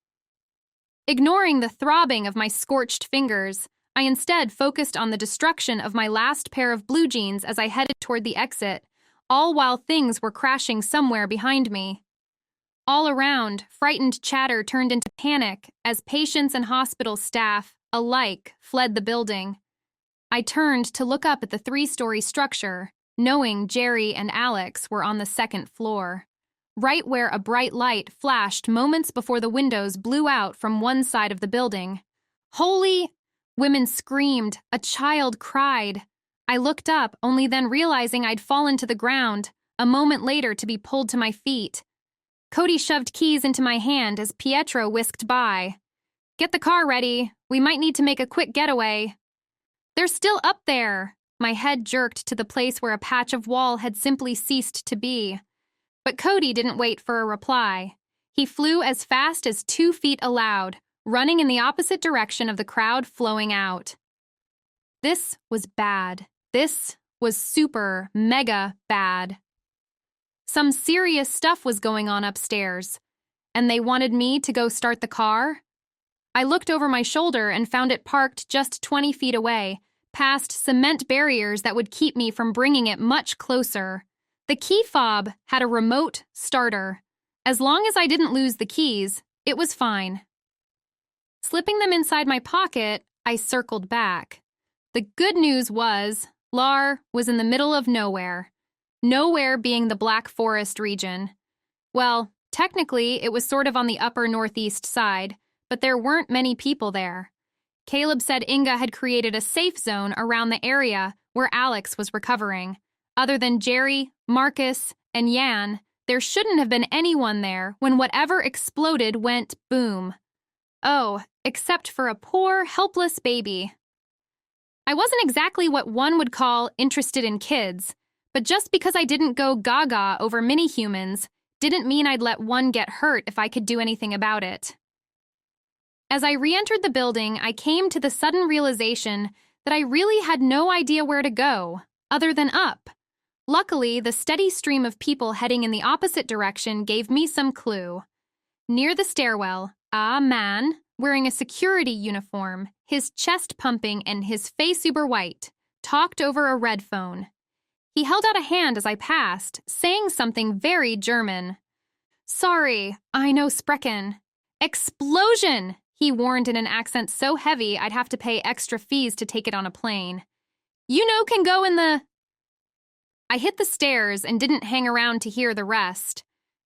Ignoring the throbbing of my scorched fingers, I instead focused on the destruction of my last pair of blue jeans as I headed toward the exit, all while things were crashing somewhere behind me. All around, frightened chatter turned into panic as patients and hospital staff alike fled the building. I turned to look up at the 3-story structure, knowing Geri and Alex were on the 2nd floor, right where a bright light flashed moments before the windows blew out from one side of the building. Holy! Women screamed, a child cried. I looked up, only then realizing I'd fallen to the ground, a moment later to be pulled to my feet. Cody shoved keys into my hand as Pietro whisked by. Get the car ready. We might need to make a quick getaway. They're still up there. My head jerked to the place where a patch of wall had simply ceased to be. But Cody didn't wait for a reply. He flew as fast as 2 feet allowed, running in the opposite direction of the crowd flowing out. This was bad. This was super, mega bad. Some serious stuff was going on upstairs, and they wanted me to go start the car? I looked over my shoulder and found it parked just 20 feet away, past cement barriers that would keep me from bringing it much closer. The key fob had a remote starter. As long as I didn't lose the keys, it was fine. Slipping them inside my pocket, I circled back. The good news was, Lar was in the middle of nowhere. Nowhere being the Black Forest region. Well, technically, it was sort of on the upper northeast side, but there weren't many people there. Caleb said Inga had created a safe zone around the area where Alex was recovering. Other than Geri, Marcus, and Jan, there shouldn't have been anyone there when whatever exploded went boom. Oh, except for a poor, helpless baby. I wasn't exactly what one would call interested in kids, but just because I didn't go gaga over mini-humans didn't mean I'd let one get hurt if I could do anything about it. As I re-entered the building, I came to the sudden realization that I really had no idea where to go, other than up. Luckily, the steady stream of people heading in the opposite direction gave me some clue. Near the stairwell, a man, wearing a security uniform, his chest pumping and his face uber white, talked over a red phone. He held out a hand as I passed, saying something very German. Sorry, I know sprechen. Explosion! He warned in an accent so heavy I'd have to pay extra fees to take it on a plane. You know can go in the... I hit the stairs and didn't hang around to hear the rest.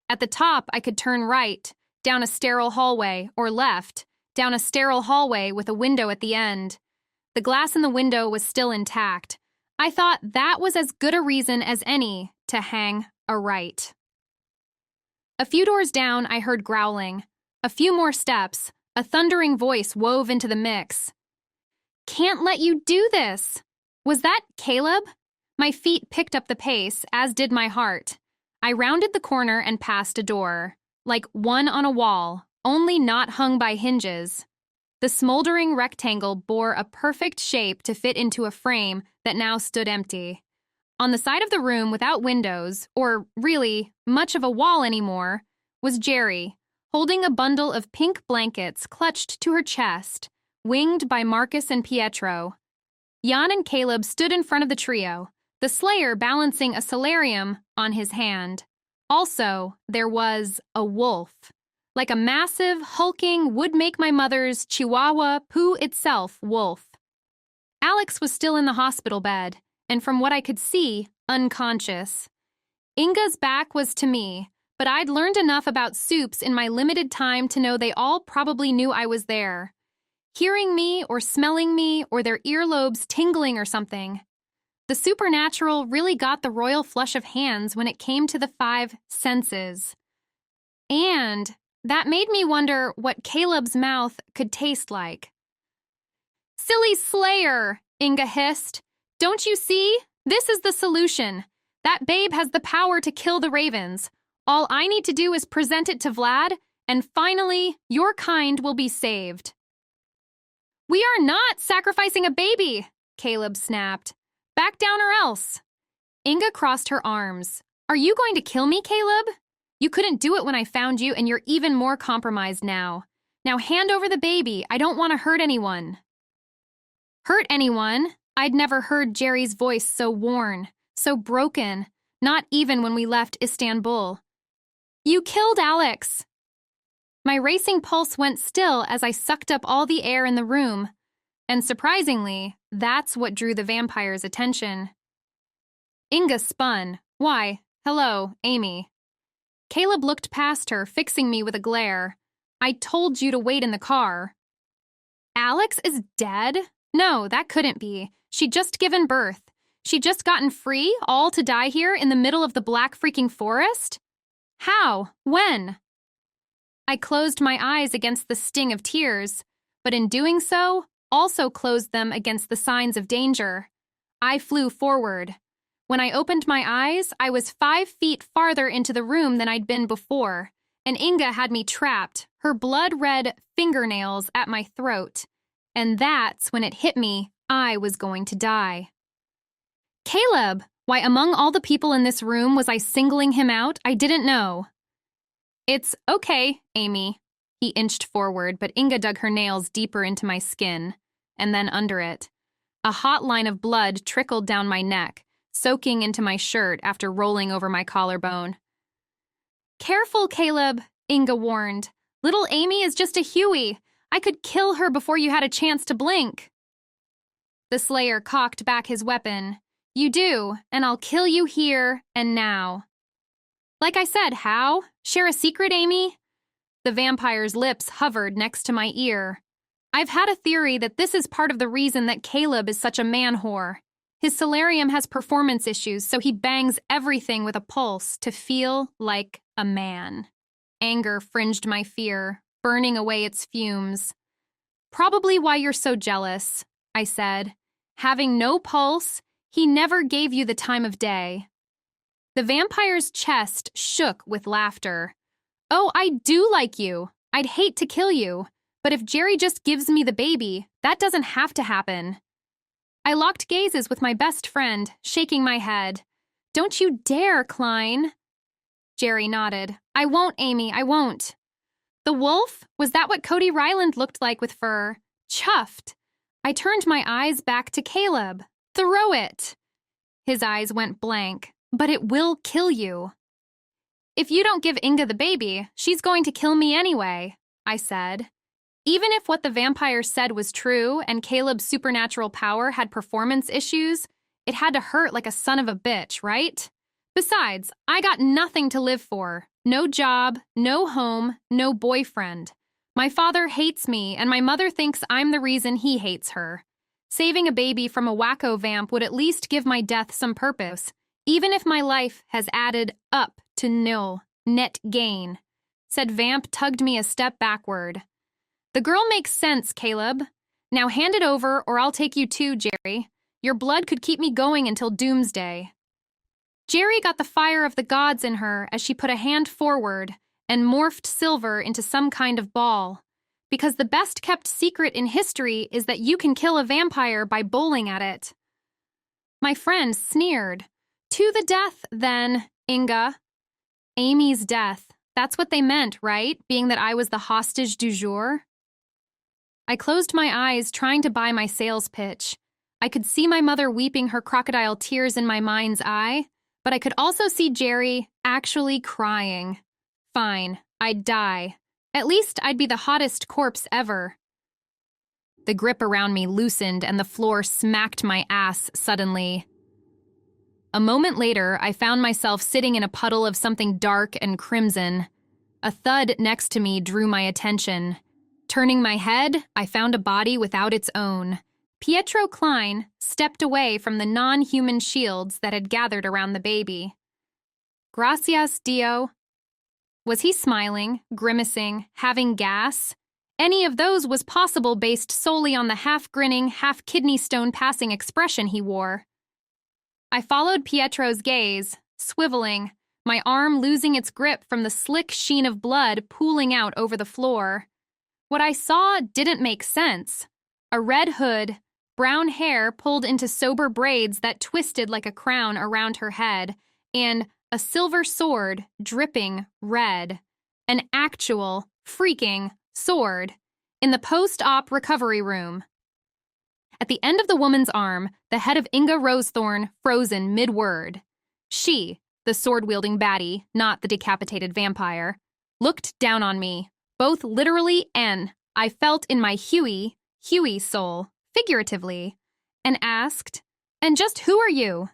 At the top, I could turn right, down a sterile hallway, or left, down a sterile hallway with a window at the end. The glass in the window was still intact. I thought that was as good a reason as any to hang a right. A few doors down, I heard growling. A few more steps. A thundering voice wove into the mix. Can't let you do this! Was that Caleb? My feet picked up the pace, as did my heart. I rounded the corner and passed a door. Like one on a wall, only not hung by hinges. The smoldering rectangle bore a perfect shape to fit into a frame that now stood empty. On the side of the room without windows, or really, much of a wall anymore, was Geri, holding a bundle of pink blankets clutched to her chest, winged by Marcus and Pietro. Jan and Caleb stood in front of the trio, the Slayer balancing a solarium on his hand. Also, there was a wolf. Like a massive, hulking, would-make-my-mother's Chihuahua poo itself wolf. Alex was still in the hospital bed, and from what I could see, unconscious. Inga's back was to me, but I'd learned enough about soups in my limited time to know they all probably knew I was there. Hearing me or smelling me or their earlobes tingling or something. The supernatural really got the royal flush of hands when it came to the 5 senses. And that made me wonder what Caleb's mouth could taste like. "Silly Slayer," Inga hissed. "Don't you see? This is the solution. That babe has the power to kill the ravens. All I need to do is present it to Vlad, and finally, your kind will be saved." "We are not sacrificing a baby," Caleb snapped. "Back down or else." Inga crossed her arms. "Are you going to kill me, Caleb? You couldn't do it when I found you, and you're even more compromised now. Now hand over the baby. I don't want to hurt anyone." Hurt anyone? I'd never heard Geri's voice so worn, so broken, not even when we left Istanbul. "You killed Alex." My racing pulse went still as I sucked up all the air in the room. And surprisingly, that's what drew the vampire's attention. Inga spun. "Why, hello, Amy." Caleb looked past her, fixing me with a glare. "I told you to wait in the car." "Alex is dead? No, that couldn't be. She'd just given birth. She'd just gotten free, all to die here in the middle of the black freaking forest? How? When?" I closed my eyes against the sting of tears, but in doing so, also closed them against the signs of danger. I flew forward. When I opened my eyes, I was 5 feet farther into the room than I'd been before, and Inga had me trapped, her blood-red fingernails at my throat. And that's when it hit me I was going to die. Caleb! Why, among all the people in this room, was I singling him out? I didn't know. "It's okay, Amy." He inched forward, but Inga dug her nails deeper into my skin, and then under it. A hot line of blood trickled down my neck, soaking into my shirt after rolling over my collarbone. "Careful, Caleb," Inga warned. "Little Amy is just a Huey. I could kill her before you had a chance to blink." The Slayer cocked back his weapon. "You do, and I'll kill you here and now." "Like I said, how? Share a secret, Amy?" The vampire's lips hovered next to my ear. "I've had a theory that this is part of the reason that Caleb is such a man-whore. His solarium has performance issues, so he bangs everything with a pulse to feel like a man." Anger fringed my fear, burning away its fumes. "Probably why you're so jealous," I said. "Having no pulse, he never gave you the time of day." The vampire's chest shook with laughter. "Oh, I do like you. I'd hate to kill you. But if Geri just gives me the baby, that doesn't have to happen." I locked gazes with my best friend, shaking my head. "Don't you dare, Klein." Geri nodded. "I won't, Amy, I won't." "The wolf? Was that what Cody Ryland looked like with fur? Chuffed." I turned my eyes back to Caleb. "Throw it." His eyes went blank. "But it will kill you." "If you don't give Inga the baby, she's going to kill me anyway," I said. Even if what the vampire said was true and Caleb's supernatural power had performance issues, it had to hurt like a son of a bitch, right? Besides, I got nothing to live for. No job, no home, no boyfriend. My father hates me, and my mother thinks I'm the reason he hates her. Saving a baby from a wacko vamp would at least give my death some purpose, even if my life has added up to nil, net gain. Said vamp tugged me a step backward. "The girl makes sense, Caleb. Now hand it over, or I'll take you too, Geri. Your blood could keep me going until doomsday." Geri got the fire of the gods in her as she put a hand forward and morphed silver into some kind of ball. Because the best-kept secret in history is that you can kill a vampire by bowling at it. My friend sneered. "To the death, then, Inga." Amy's death. That's what they meant, right? Being that I was the hostage du jour? I closed my eyes, trying to buy my sales pitch. I could see my mother weeping her crocodile tears in my mind's eye, but I could also see Geri actually crying. Fine, I'd die. At least I'd be the hottest corpse ever. The grip around me loosened and the floor smacked my ass suddenly. A moment later, I found myself sitting in a puddle of something dark and crimson. A thud next to me drew my attention. Turning my head, I found a body without its own. Pietro Klein stepped away from the non-human shields that had gathered around the baby. Gracias, Dio. Was he smiling, grimacing, having gas? Any of those was possible based solely on the half-grinning, half-kidney stone-passing expression he wore. I followed Pietro's gaze, swiveling, my arm losing its grip from the slick sheen of blood pooling out over the floor. What I saw didn't make sense. A red hood, brown hair pulled into sober braids that twisted like a crown around her head, and a silver sword dripping red. An actual, freaking sword in the post-op recovery room. At the end of the woman's arm, the head of Inga Rosethorn frozen mid-word. She, the sword-wielding baddie, not the decapitated vampire, looked down on me, both literally and, I felt in my Huey soul, figuratively, and asked, "And just who are you?"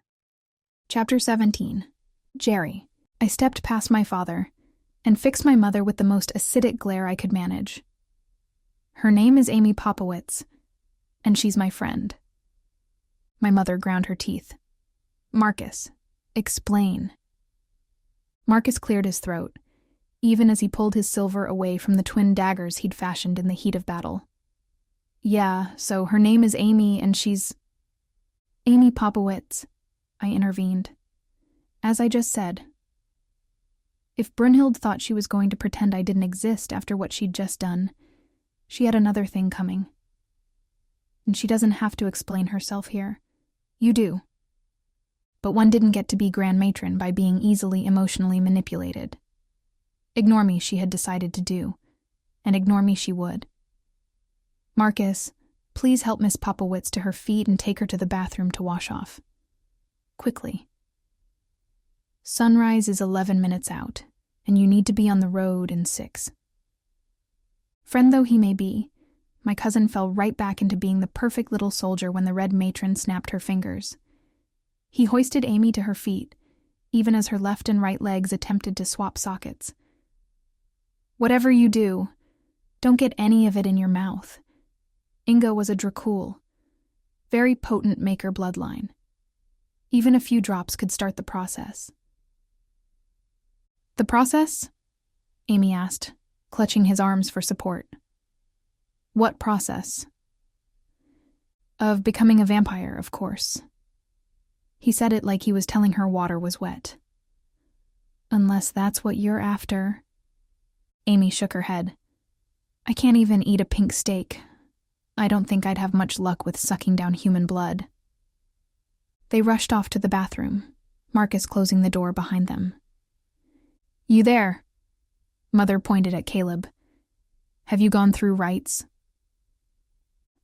Chapter 17. Geri. I stepped past my father and fixed my mother with the most acidic glare I could manage. Her name is Amy Popowitz, and she's my friend. My mother ground her teeth. Marcus, explain. Marcus cleared his throat, even as he pulled his silver away from the twin daggers he'd fashioned in the heat of battle. Yeah, so her name is Amy, and she's... Amy Popowitz, I intervened. As I just said. If Brunhild thought she was going to pretend I didn't exist after what she'd just done, she had another thing coming. And she doesn't have to explain herself here. You do. But one didn't get to be Grand Matron by being easily emotionally manipulated. Ignore me, she had decided to do, and ignore me she would. Marcus, please help Miss Popowitz to her feet and take her to the bathroom to wash off. Quickly. Sunrise is 11 minutes out, and you need to be on the road in 6. Friend though he may be, my cousin fell right back into being the perfect little soldier when the Red Matron snapped her fingers. He hoisted Amy to her feet, even as her left and right legs attempted to swap sockets. Whatever you do, don't get any of it in your mouth. Inga was a Dracul, very potent maker bloodline. Even a few drops could start the process. The process? Amy asked, clutching his arms for support. What process? Of becoming a vampire, of course. He said it like he was telling her water was wet. Unless that's what you're after. Amy shook her head. I can't even eat a pink steak. I don't think I'd have much luck with sucking down human blood. They rushed off to the bathroom, Marcus closing the door behind them. You there? Mother pointed at Caleb. Have you gone through rites?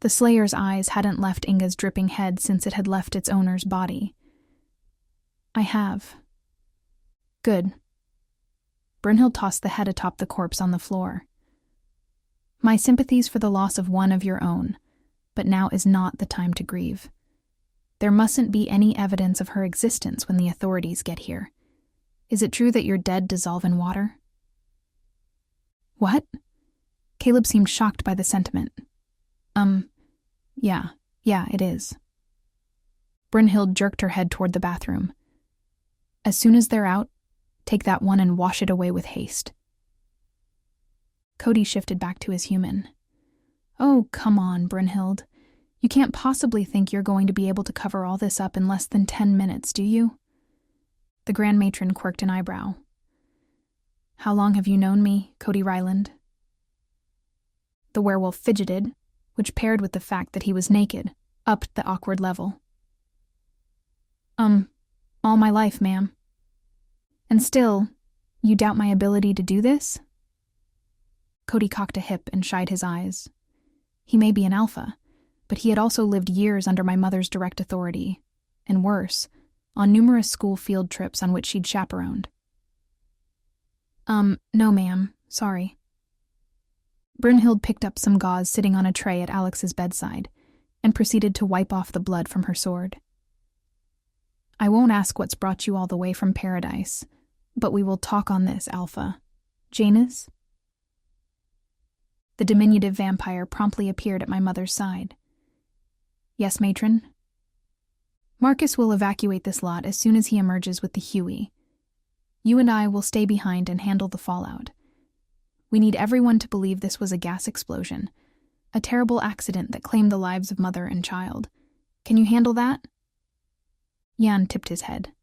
The Slayer's eyes hadn't left Inga's dripping head since it had left its owner's body. I have. Good. Brunhild tossed the head atop the corpse on the floor. My sympathies for the loss of one of your own, but now is not the time to grieve. There mustn't be any evidence of her existence when the authorities get here. Is it true that your dead dissolve in water? What? Caleb seemed shocked by the sentiment. Yeah, it is. Brunhild jerked her head toward the bathroom. As soon as they're out, take that one and wash it away with haste. Cody shifted back to his human. Oh, come on, Brunhild. You can't possibly think you're going to be able to cover all this up in less than 10 minutes, do you? The Grand Matron quirked an eyebrow. How long have you known me, Cody Ryland? The werewolf fidgeted, which paired with the fact that he was naked, upped the awkward level. All my life, ma'am. And still, You doubt my ability to do this? Cody cocked a hip and shied his eyes. He may be an alpha, but he had also lived years under my mother's direct authority, and worse, on numerous school field trips on which she'd chaperoned. No ma'am, sorry. Brunhild picked up some gauze sitting on a tray at Alex's bedside and proceeded to wipe off the blood from her sword. I won't ask what's brought you all the way from paradise, but we will talk on this, Alpha. Janus? The diminutive vampire promptly appeared at my mother's side. Yes, matron? Marcus will evacuate this lot as soon as he emerges with the Huey. You and I will stay behind and handle the fallout. We need everyone to believe this was a gas explosion, a terrible accident that claimed the lives of mother and child. Can you handle that? Jan tipped his head.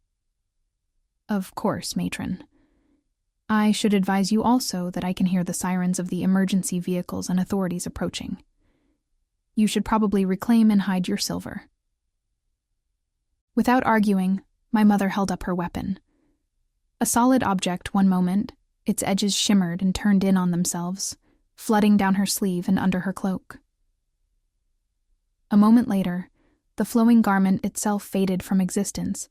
Of course, matron. I should advise you also that I can hear the sirens of the emergency vehicles and authorities approaching. You should probably reclaim and hide your silver. Without arguing, my mother held up her weapon. A solid object one moment, its edges shimmered and turned in on themselves, flooding down her sleeve and under her cloak. A moment later, the flowing garment itself faded from existence,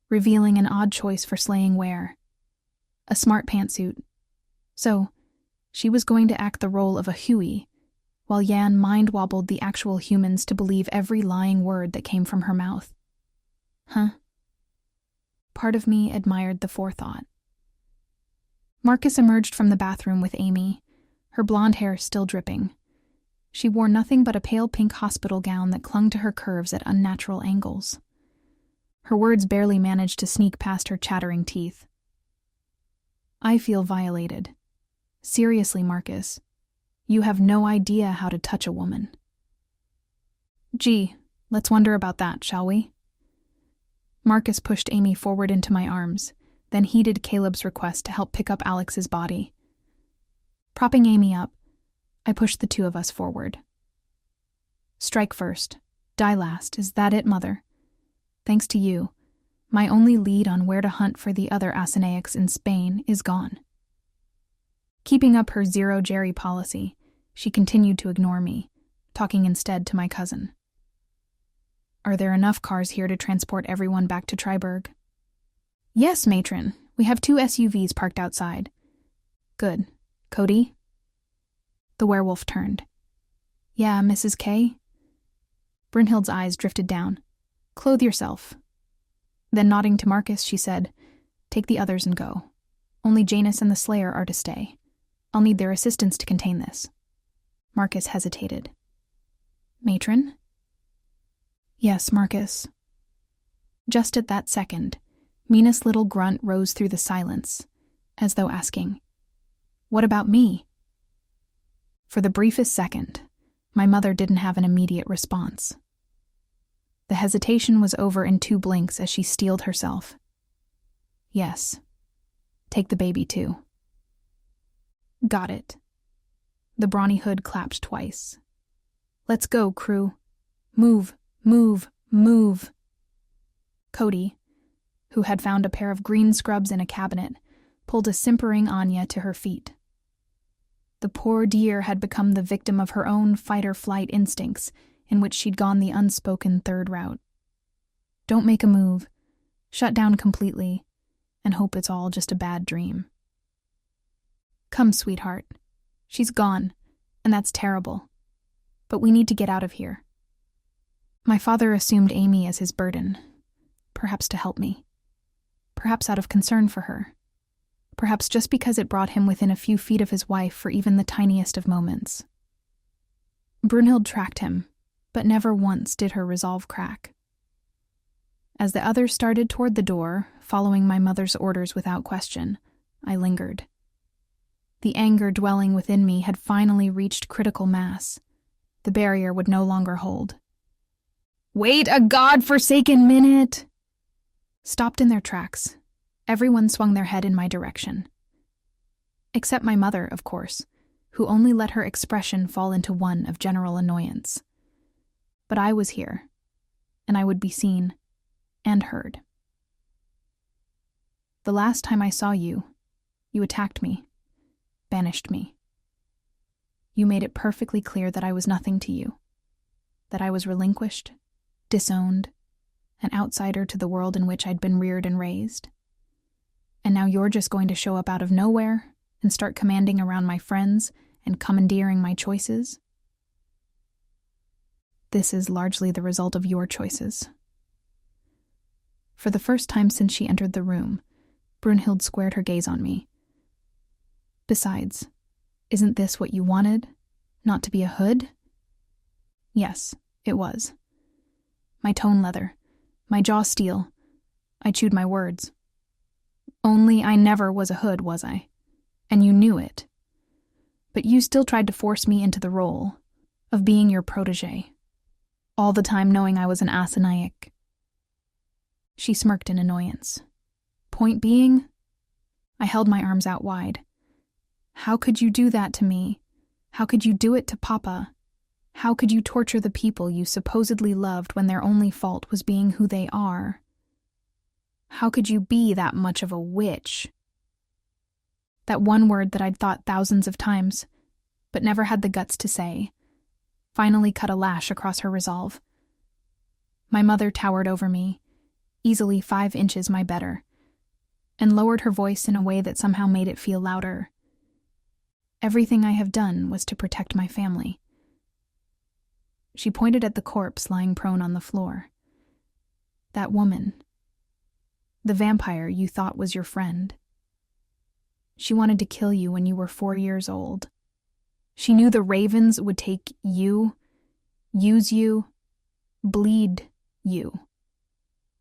revealing an odd choice for slaying wear. A smart pantsuit. So, she was going to act the role of a Huey, while Jan mind-wobbled the actual humans to believe every lying word that came from her mouth. Huh? Part of me admired the forethought. Marcus emerged from the bathroom with Amy, her blonde hair still dripping. She wore nothing but a pale pink hospital gown that clung to her curves at unnatural angles. Her words barely managed to sneak past her chattering teeth. I feel violated. Seriously, Marcus. You have no idea how to touch a woman. Gee, let's wonder about that, shall we? Marcus pushed Amy forward into my arms, then heeded Caleb's request to help pick up Alex's body. Propping Amy up, I pushed the two of us forward. Strike first, die last, is that it, Mother? Thanks to you, my only lead on where to hunt for the other Asinaics in Spain is gone. Keeping up her zero Geri policy, she continued to ignore me, talking instead to my cousin. Are there enough cars here to transport everyone back to Triberg? Yes, matron. We have 2 SUVs parked outside. Good. Cody? The werewolf turned. Yeah, Mrs. K? Brunhild's eyes drifted down. Clothe yourself. Then nodding to Marcus, she said, take the others and go. Only Janus and the Slayer are to stay. I'll need their assistance to contain this. Marcus hesitated. Matron? Yes, Marcus. Just at that second, Mina's little grunt rose through the silence, as though asking, what about me? For the briefest second, my mother didn't have an immediate response. The hesitation was over in 2 blinks as she steeled herself. Yes. Take the baby, too. Got it. The brawny hood clapped twice. Let's go, crew. Move, move, move. Cody, who had found a pair of green scrubs in a cabinet, pulled a simpering Anya to her feet. The poor dear had become the victim of her own fight-or-flight instincts, in which she'd gone the unspoken third route. Don't make a move, shut down completely, and hope it's all just a bad dream. Come, sweetheart. She's gone, and that's terrible. But we need to get out of here. My father assumed Amy as his burden, perhaps to help me. Perhaps out of concern for her. Perhaps just because it brought him within a few feet of his wife for even the tiniest of moments. Brunhild tracked him, but never once did her resolve crack. As the others started toward the door, following my mother's orders without question, I lingered. The anger dwelling within me had finally reached critical mass. The barrier would no longer hold. Wait a god-forsaken minute! Stopped in their tracks, everyone swung their head in my direction. Except my mother, of course, who only let her expression fall into one of general annoyance. But I was here, and I would be seen and heard. The last time I saw you, You attacked me, banished me. You made it perfectly clear that I was nothing to you, that I was relinquished, disowned, an outsider to the world in which I'd been reared and raised. And now you're just going to show up out of nowhere and start commanding around my friends and commandeering my choices? This is largely the result of your choices. For the first time since she entered the room, Brunhild squared her gaze on me. Besides, isn't this what you wanted? Not to be a hood? Yes, it was. My tone leather, my jaw steel. I chewed my words. Only I never was a hood, was I? And you knew it. But you still tried to force me into the role of being your protege, all the time knowing I was an Asanaik. She smirked in annoyance. Point being, I held my arms out wide. How could you do that to me? How could you do it to Papa? How could you torture the people you supposedly loved when their only fault was being who they are? How could you be that much of a witch? That one word that I'd thought thousands of times, but never had the guts to say, finally cut a lash across her resolve. My mother towered over me, easily 5 inches my better, and lowered her voice in a way that somehow made it feel louder. Everything I have done was to protect my family. She pointed at the corpse lying prone on the floor. That woman, the vampire you thought was your friend. She wanted to kill you when you were 4 years old. She knew the ravens would take you, use you, bleed you.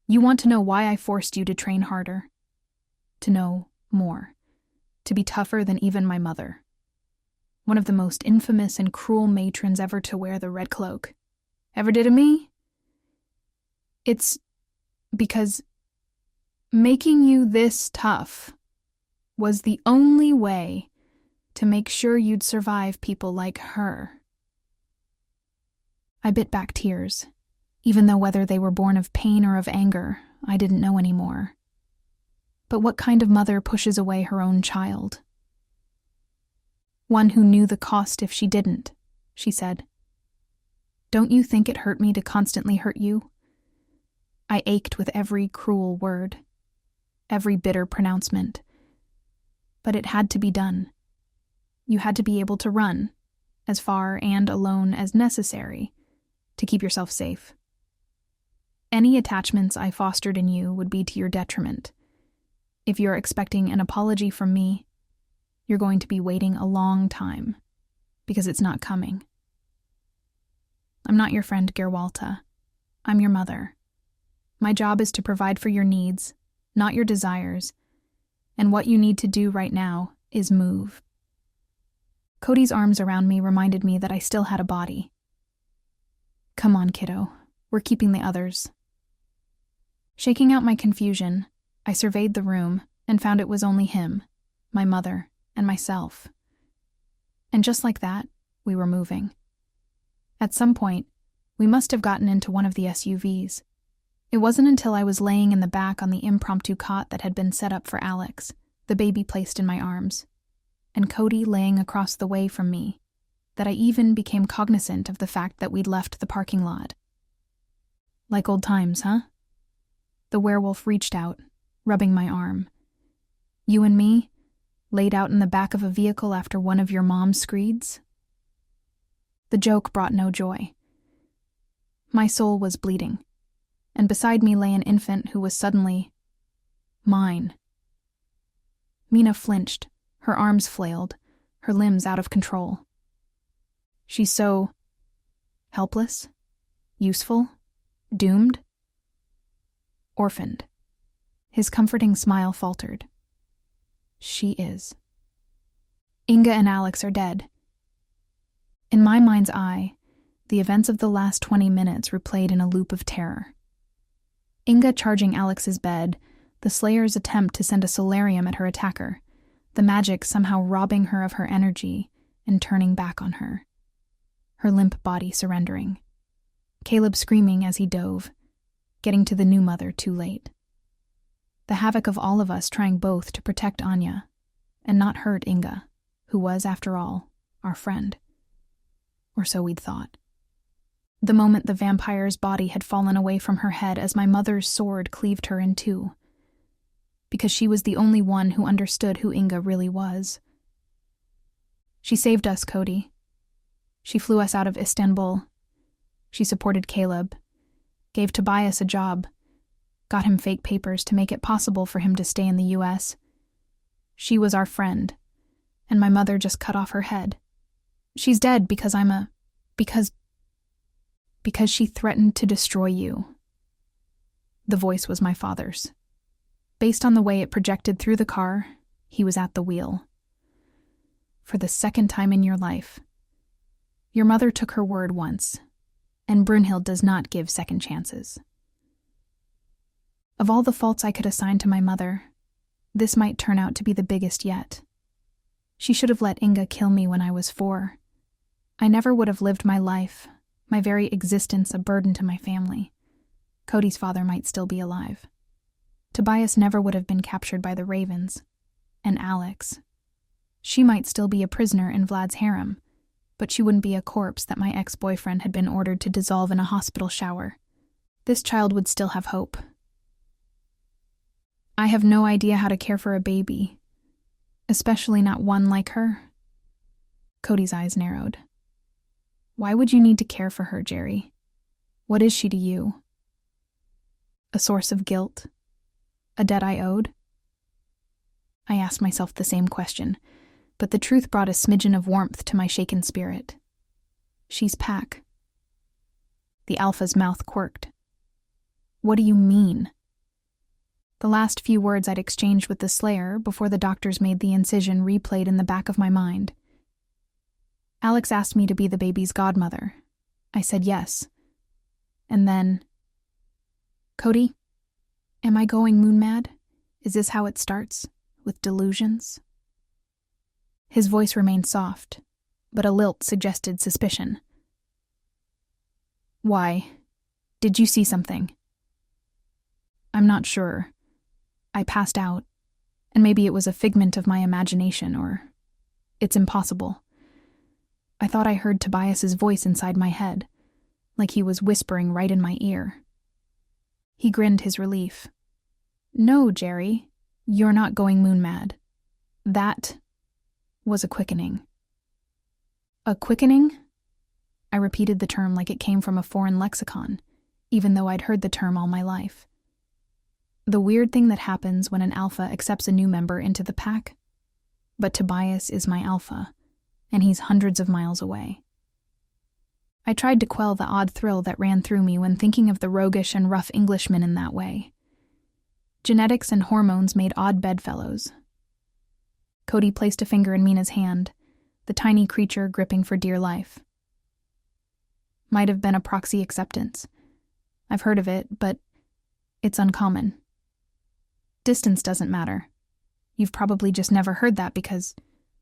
You want to know why I forced you to train harder, to know more, to be tougher than even my mother. One of the most infamous and cruel matrons ever to wear the red cloak. Ever did to me? It's because making you this tough was the only way to make sure you'd survive people like her. I bit back tears, even though whether they were born of pain or of anger, I didn't know anymore. But what kind of mother pushes away her own child? One who knew the cost if she didn't, she said. Don't you think it hurt me to constantly hurt you? I ached with every cruel word, every bitter pronouncement. But it had to be done. You had to be able to run, as far and alone as necessary, to keep yourself safe. Any attachments I fostered in you would be to your detriment. If you're expecting an apology from me, you're going to be waiting a long time, because it's not coming. I'm not your friend, Gerwalta. I'm your mother. My job is to provide for your needs, not your desires, and what you need to do right now is move. Cody's arms around me reminded me that I still had a body. Come on, kiddo. We're keeping the others. Shaking out my confusion, I surveyed the room and found it was only him, my mother, and myself. And just like that, we were moving. At some point, we must have gotten into one of the SUVs. It wasn't until I was laying in the back on the impromptu cot that had been set up for Alex, the baby placed in my arms, and Cody laying across the way from me, that I even became cognizant of the fact that we'd left the parking lot. Like old times, huh? The werewolf reached out, rubbing my arm. You and me, laid out in the back of a vehicle after one of your mom's screeds? The joke brought no joy. My soul was bleeding, and beside me lay an infant who was suddenly mine. Mina flinched, her arms flailed, her limbs out of control. She's so helpless, useful, doomed, orphaned. His comforting smile faltered. She is. Inga and Alex are dead. In my mind's eye, the events of the last 20 minutes replayed in a loop of terror. Inga charging Alex's bed, the Slayer's attempt to send a solarium at her attacker, the magic somehow robbing her of her energy and turning back on her. Her limp body surrendering. Caleb screaming as he dove, getting to the new mother too late. The havoc of all of us trying both to protect Anya, and not hurt Inga, who was, after all, our friend. Or so we'd thought. The moment the vampire's body had fallen away from her head as my mother's sword cleaved her in two, because she was the only one who understood who Inga really was. She saved us, Cody. She flew us out of Istanbul. She supported Caleb, gave Tobias a job, got him fake papers to make it possible for him to stay in the U.S. She was our friend, and my mother just cut off her head. She's dead because because she threatened to destroy you. The voice was my father's. Based on the way it projected through the car, he was at the wheel. For the second time in your life, your mother took her word once, and Brunhild does not give second chances. Of all the faults I could assign to my mother, this might turn out to be the biggest yet. She should have let Inga kill me when I was 4. I never would have lived my life, my very existence a burden to my family. Cody's father might still be alive. Tobias never would have been captured by the Ravens. And Alex. She might still be a prisoner in Vlad's harem, but she wouldn't be a corpse that my ex-boyfriend had been ordered to dissolve in a hospital shower. This child would still have hope. I have no idea how to care for a baby, especially not one like her. Cody's eyes narrowed. Why would you need to care for her, Geri? What is she to you? A source of guilt? A debt I owed? I asked myself the same question, but the truth brought a smidgen of warmth to my shaken spirit. She's Pack. The Alpha's mouth quirked. What do you mean? The last few words I'd exchanged with the Slayer before the doctors made the incision replayed in the back of my mind. Alex asked me to be the baby's godmother. I said yes. And then, Cody, am I going moon mad? Is this how it starts? With delusions? His voice remained soft, but a lilt suggested suspicion. Why? Did you see something? I'm not sure. I passed out, and maybe it was a figment of my imagination, or it's impossible. I thought I heard Tobias's voice inside my head, like he was whispering right in my ear. He grinned his relief. No, Geri, you're not going moon mad. That was a quickening. A quickening? I repeated the term like it came from a foreign lexicon, even though I'd heard the term all my life. The weird thing that happens when an alpha accepts a new member into the pack. But Tobias is my alpha, and he's hundreds of miles away. I tried to quell the odd thrill that ran through me when thinking of the roguish and rough Englishmen in that way. Genetics and hormones made odd bedfellows. Cody placed a finger in Mina's hand, the tiny creature gripping for dear life. Might have been a proxy acceptance. I've heard of it, but it's uncommon. Distance doesn't matter. You've probably just never heard that because,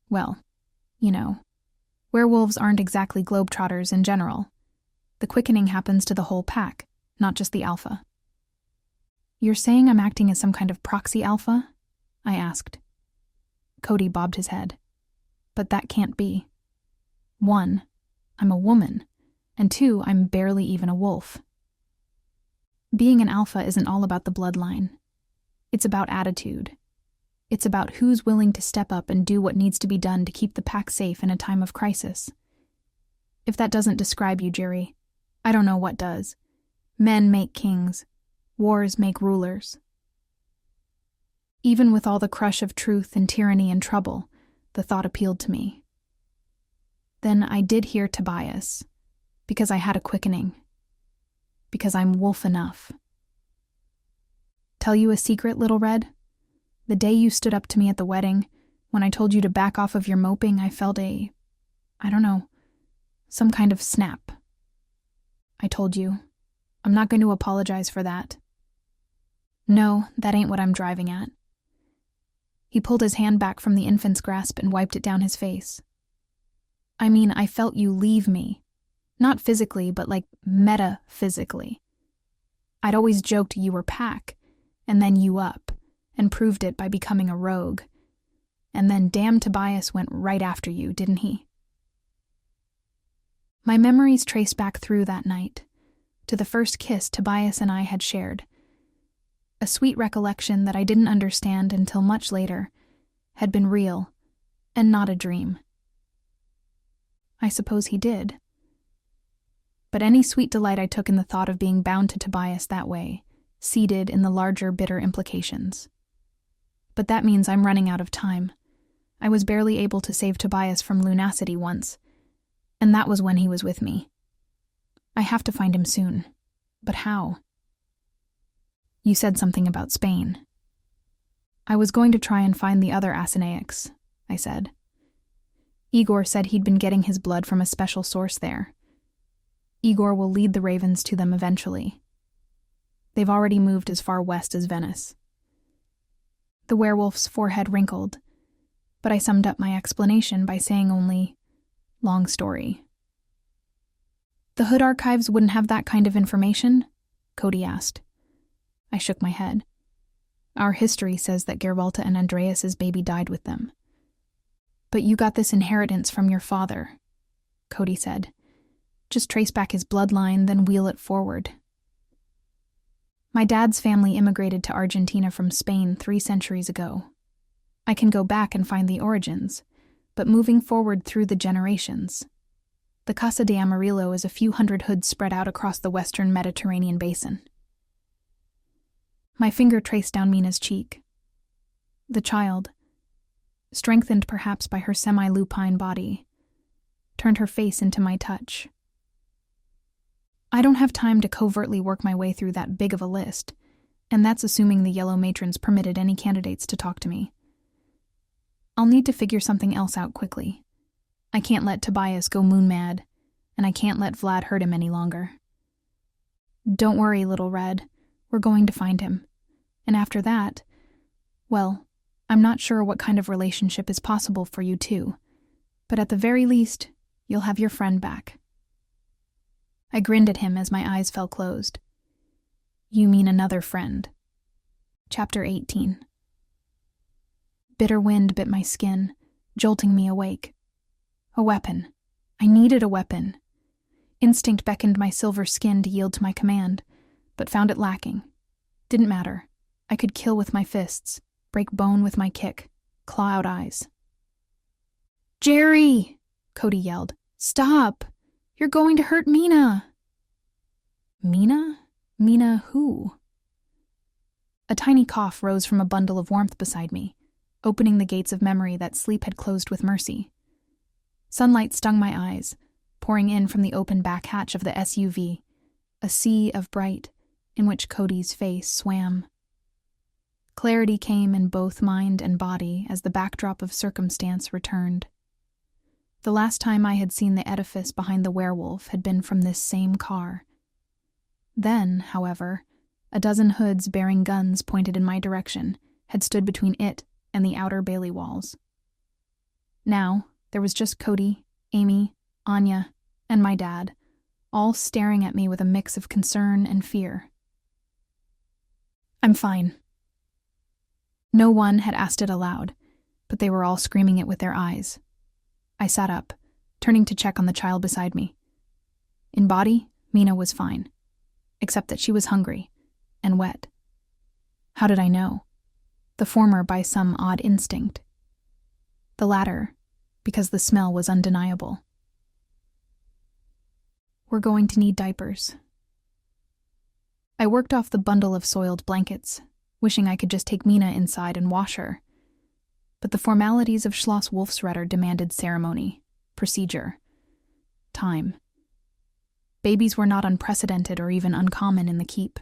well, you know, werewolves aren't exactly globetrotters in general. The quickening happens to the whole pack, not just the alpha. You're saying I'm acting as some kind of proxy alpha? I asked. Cody bobbed his head. But that can't be. 1, I'm a woman, and 2, I'm barely even a wolf. Being an alpha isn't all about the bloodline. It's about attitude. It's about who's willing to step up and do what needs to be done to keep the pack safe in a time of crisis. If that doesn't describe you, Geri, I don't know what does. Men make kings. Wars make rulers. Even with all the crush of truth and tyranny and trouble, the thought appealed to me. Then I did hear Tobias, because I had a quickening. Because I'm wolf enough. Tell you a secret, Little Red? The day you stood up to me at the wedding, when I told you to back off of your moping, I felt some kind of snap. I told you, I'm not going to apologize for that. No, that ain't what I'm driving at. He pulled his hand back from the infant's grasp and wiped it down his face. I mean, I felt you leave me. Not physically, but like metaphysically. I'd always joked you were Pack, and then you up, and proved it by becoming a rogue. and then damn Tobias went right after you, didn't he? My memories traced back through that night, to the first kiss Tobias and I had shared. A sweet recollection that I didn't understand until much later had been real and not a dream. I suppose he did. But any sweet delight I took in the thought of being bound to Tobias that way, seeded in the larger bitter implications. But that means I'm running out of time. I was barely able to save Tobias from lunacity once, and that was when he was with me. I have to find him soon. But how? You said something about Spain. I was going to try and find the other Asinaics, I said. Igor said he'd been getting his blood from a special source there. Igor will lead the ravens to them eventually. They've already moved as far west as Venice. The werewolf's forehead wrinkled, but I summed up my explanation by saying only, long story. The Hood archives wouldn't have that kind of information? Cody asked. I shook my head. Our history says that Gerwalta and Andreas's baby died with them. But you got this inheritance from your father, Cody said. Just trace back his bloodline, then wheel it forward. My dad's family immigrated to Argentina from Spain 3 centuries ago. I can go back and find the origins, but moving forward through the generations. The Casa de Amarillo is a few hundred hoods spread out across the western Mediterranean basin. My finger traced down Mina's cheek. The child, strengthened perhaps by her semi-lupine body, turned her face into my touch. I don't have time to covertly work my way through that big of a list, and that's assuming the Yellow Matrons permitted any candidates to talk to me. I'll need to figure something else out quickly. I can't let Tobias go moon mad, and I can't let Vlad hurt him any longer. Don't worry, little Red. We're going to find him. And after that, well, I'm not sure what kind of relationship is possible for you two, but at the very least, you'll have your friend back. I grinned at him as my eyes fell closed. You mean another friend. Chapter 18. Bitter wind bit my skin, jolting me awake. A weapon. I needed a weapon. Instinct beckoned my silver skin to yield to my command, but found it lacking. Didn't matter. I could kill with my fists, break bone with my kick, claw out eyes. Geri! Cody yelled. Stop! You're going to hurt Mina! Mina? Mina who? A tiny cough rose from a bundle of warmth beside me, opening the gates of memory that sleep had closed with mercy. Sunlight stung my eyes, pouring in from the open back hatch of the SUV, a sea of bright in which Cody's face swam. Clarity came in both mind and body as the backdrop of circumstance returned. The last time I had seen the edifice behind the werewolf had been from this same car. Then, however, a dozen hoods bearing guns pointed in my direction had stood between it and the outer bailey walls. Now, there was just Cody, Amy, Anya, and my dad, all staring at me with a mix of concern and fear. I'm fine. No one had asked it aloud, but they were all screaming it with their eyes. I sat up, turning to check on the child beside me. In body, Mina was fine, except that she was hungry and wet. How did I know? The former by some odd instinct. The latter because the smell was undeniable. We're going to need diapers. I worked off the bundle of soiled blankets, wishing I could just take Mina inside and wash her. But the formalities of Schloss Wolfsretter demanded ceremony, procedure, time. Babies were not unprecedented or even uncommon in the keep.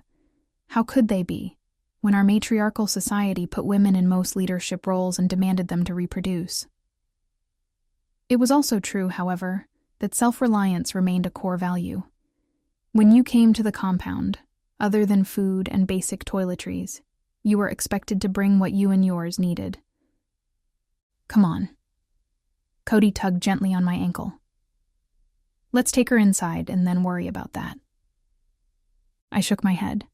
How could they be, when our matriarchal society put women in most leadership roles and demanded them to reproduce? It was also true, however, that self-reliance remained a core value. When you came to the compound, other than food and basic toiletries, you were expected to bring what you and yours needed. Come on. Cody tugged gently on my ankle. Let's take her inside and then worry about that. I shook my head.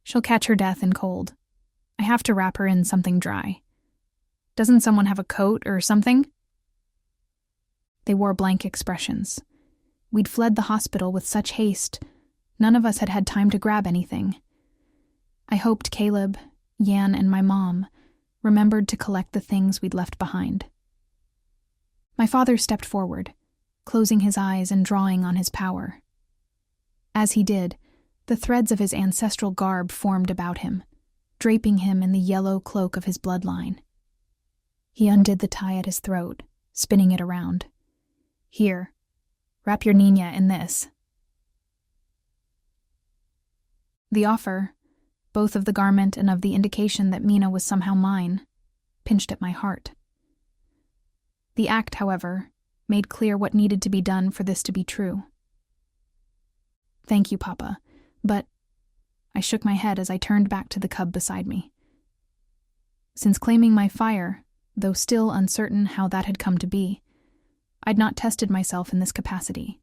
She'll catch her death in cold. I have to wrap her in something dry. Doesn't someone have a coat or something?" They wore blank expressions. We'd fled the hospital with such haste, none of us had had time to grab anything. I hoped Caleb, Yan, and my mom remembered to collect the things we'd left behind. My father stepped forward, closing his eyes and drawing on his power. As he did, the threads of his ancestral garb formed about him, draping him in the yellow cloak of his bloodline. He undid the tie at his throat, spinning it around. "Here, wrap your niña in this." The offer, both of the garment and of the indication that Mina was somehow mine, pinched at my heart. The act, however, made clear what needed to be done for this to be true. "Thank you, Papa, but—" I shook my head as I turned back to the cub beside me. Since claiming my fire, though still uncertain how that had come to be, I'd not tested myself in this capacity.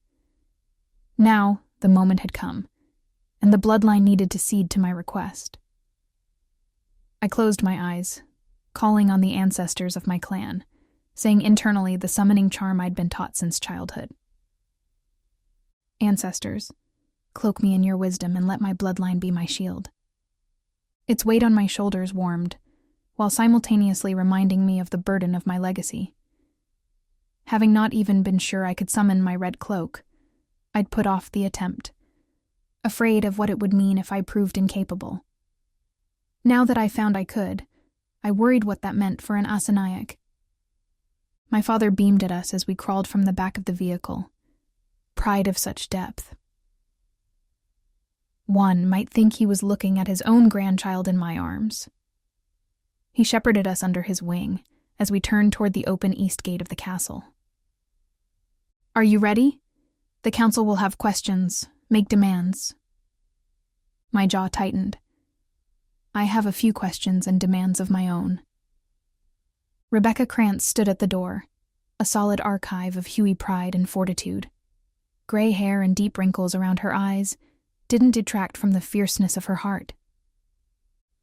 Now, the moment had come, and the bloodline needed to cede to my request. I closed my eyes, calling on the ancestors of my clan, saying internally the summoning charm I'd been taught since childhood. "Ancestors, cloak me in your wisdom and let my bloodline be my shield." Its weight on my shoulders warmed, while simultaneously reminding me of the burden of my legacy. Having not even been sure I could summon my red cloak, I'd put off the attempt, afraid of what it would mean if I proved incapable. Now that I found I could, I worried what that meant for an Asanayak. My father beamed at us as we crawled from the back of the vehicle. Pride of such depth. One might think he was looking at his own grandchild in my arms. He shepherded us under his wing as we turned toward the open east gate of the castle. "Are you ready? The council will have questions, make demands." My jaw tightened. I have a few questions and demands of my own. Rebecca Krantz stood at the door, a solid archive of Huey pride and fortitude. Gray hair and deep wrinkles around her eyes didn't detract from the fierceness of her heart.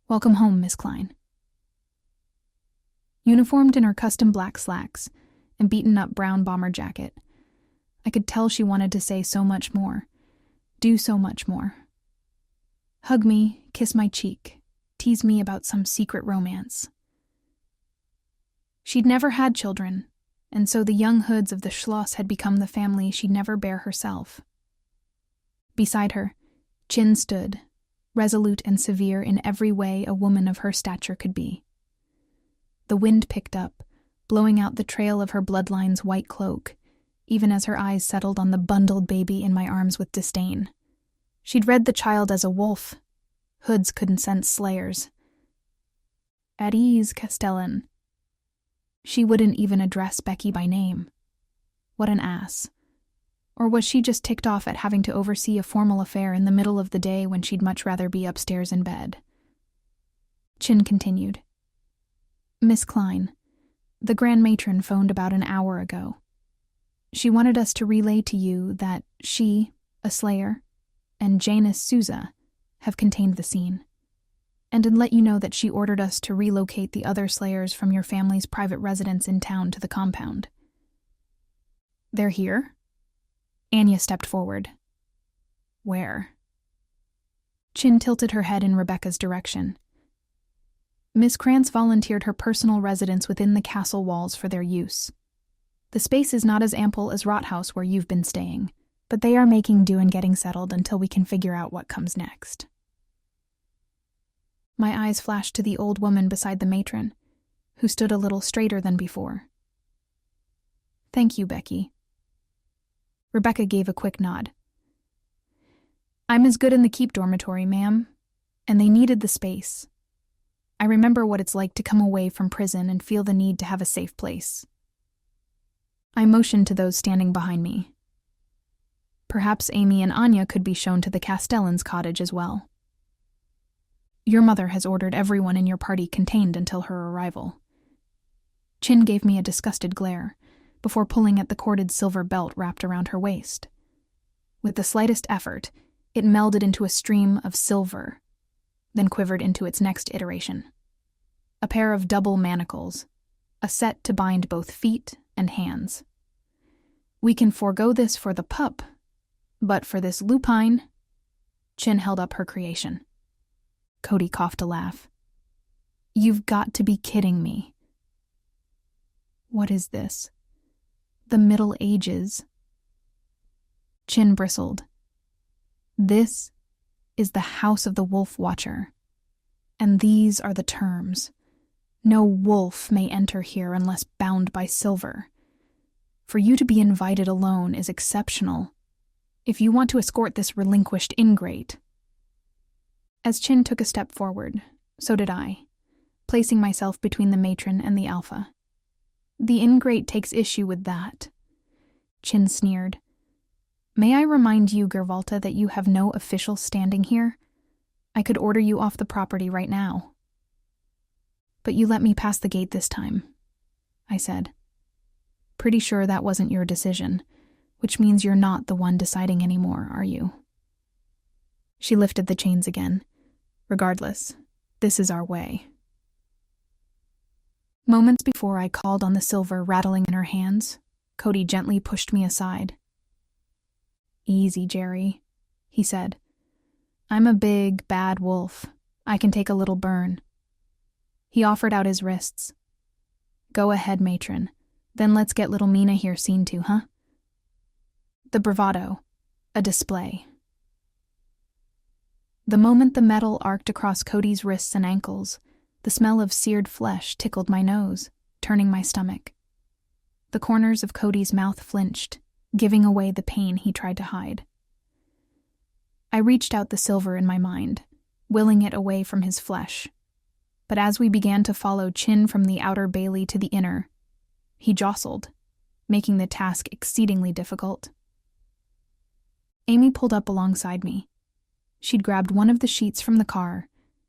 "Welcome home, Miss Klein." Uniformed in her custom black slacks and beaten-up brown bomber jacket, I could tell she wanted to say so much more, do so much more. Hug me, kiss my cheek, tease me about some secret romance. She'd never had children, and so the young hoods of the Schloss had become the family she'd never bear herself. Beside her, Chin stood, resolute and severe in every way a woman of her stature could be. The wind picked up, blowing out the trail of her bloodline's white cloak, even as her eyes settled on the bundled baby in my arms with disdain. She'd read the child as a wolf. Hoods couldn't sense slayers. At ease, Castellan. She wouldn't even address Becky by name. What an ass. Or was she just ticked off at having to oversee a formal affair in the middle of the day when she'd much rather be upstairs in bed? Chin continued. "Miss Klein, the Grand Matron phoned about an hour ago. She wanted us to relay to you that she, a slayer, and Janus Souza have contained the scene, and to let you know that she ordered us to relocate the other slayers from your family's private residence in town to the compound." "They're here?" Anya stepped forward. "Where?" Chin tilted her head in Rebecca's direction. Miss Krantz volunteered her personal residence within the castle walls for their use. The space is not as ample as Rothaus where you've been staying, but they are making do and getting settled until we can figure out what comes next. My eyes flashed to the old woman beside the matron, who stood a little straighter than before. "Thank you, Becky." Rebecca gave a quick nod. "I'm as good in the keep dormitory, ma'am, and they needed the space. I remember what it's like to come away from prison and feel the need to have a safe place." I motioned to those standing behind me. Perhaps Amy and Anya could be shown to the Castellans' cottage as well. "Your mother has ordered everyone in your party contained until her arrival." Chin gave me a disgusted glare, before pulling at the corded silver belt wrapped around her waist. With the slightest effort, it melded into a stream of silver, then quivered into its next iteration. A pair of double manacles, a set to bind both feet and hands. We can forego this for the pup, but for this lupine... Chin held up her creation. Cody coughed a laugh. You've got to be kidding me. What is this? The Middle Ages? Chin bristled. This is the House of the Wolf Watcher, and these are the terms. No wolf may enter here unless bound by silver. For you to be invited alone is exceptional. If you want to escort this relinquished ingrate. As Chin took a step forward, so did I, placing myself between the matron and the alpha. The ingrate takes issue with that. Chin sneered. May I remind you, Gervalta, that you have no official standing here? I could order you off the property right now. But you let me pass the gate this time, I said. Pretty sure that wasn't your decision, which means you're not the one deciding anymore, are you? She lifted the chains again. Regardless, this is our way. Moments before I called on the silver rattling in her hands, Cody gently pushed me aside. Easy, Geri, he said. I'm a big, bad wolf. I can take a little burn. He offered out his wrists. Go ahead, matron. Then let's get little Mina here seen to, huh? The bravado. A display. The moment the metal arced across Cody's wrists and ankles, the smell of seared flesh tickled my nose, turning my stomach. The corners of Cody's mouth flinched, giving away the pain he tried to hide. I reached out the silver in my mind, willing it away from his flesh. But as we began to follow Chin from the outer bailey to the inner, he jostled, making the task exceedingly difficult. Amy pulled up alongside me. She'd grabbed one of the sheets from the car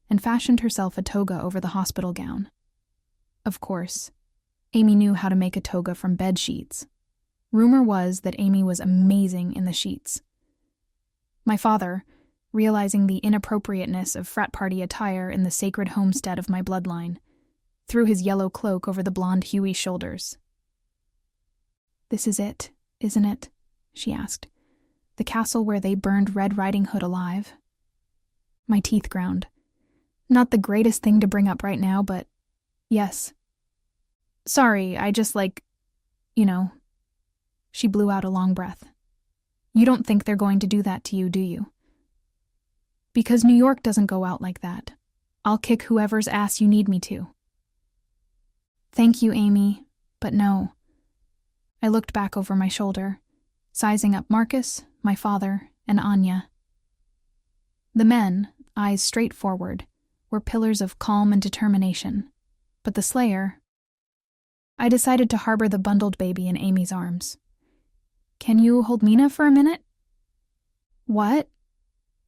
and fashioned herself a toga over the hospital gown. Of course, Amy knew how to make a toga from bed sheets. Rumor was that Amy was amazing in the sheets. My father, realizing the inappropriateness of frat party attire in the sacred homestead of my bloodline, threw his yellow cloak over the blonde Huey's shoulders. This is it, isn't it? She asked. The castle where they burned Red Riding Hood alive. My teeth ground. Not the greatest thing to bring up right now, but yes. Sorry, I just you know. She blew out a long breath. You don't think they're going to do that to you, do you? Because New York doesn't go out like that. I'll kick whoever's ass you need me to. Thank you, Amy, but no. I looked back over my shoulder, sizing up Marcus, my father, and Anya. The men, eyes straight forward, were pillars of calm and determination, but the slayer... I decided to harbor the bundled baby in Amy's arms. Can you hold Mina for a minute? What?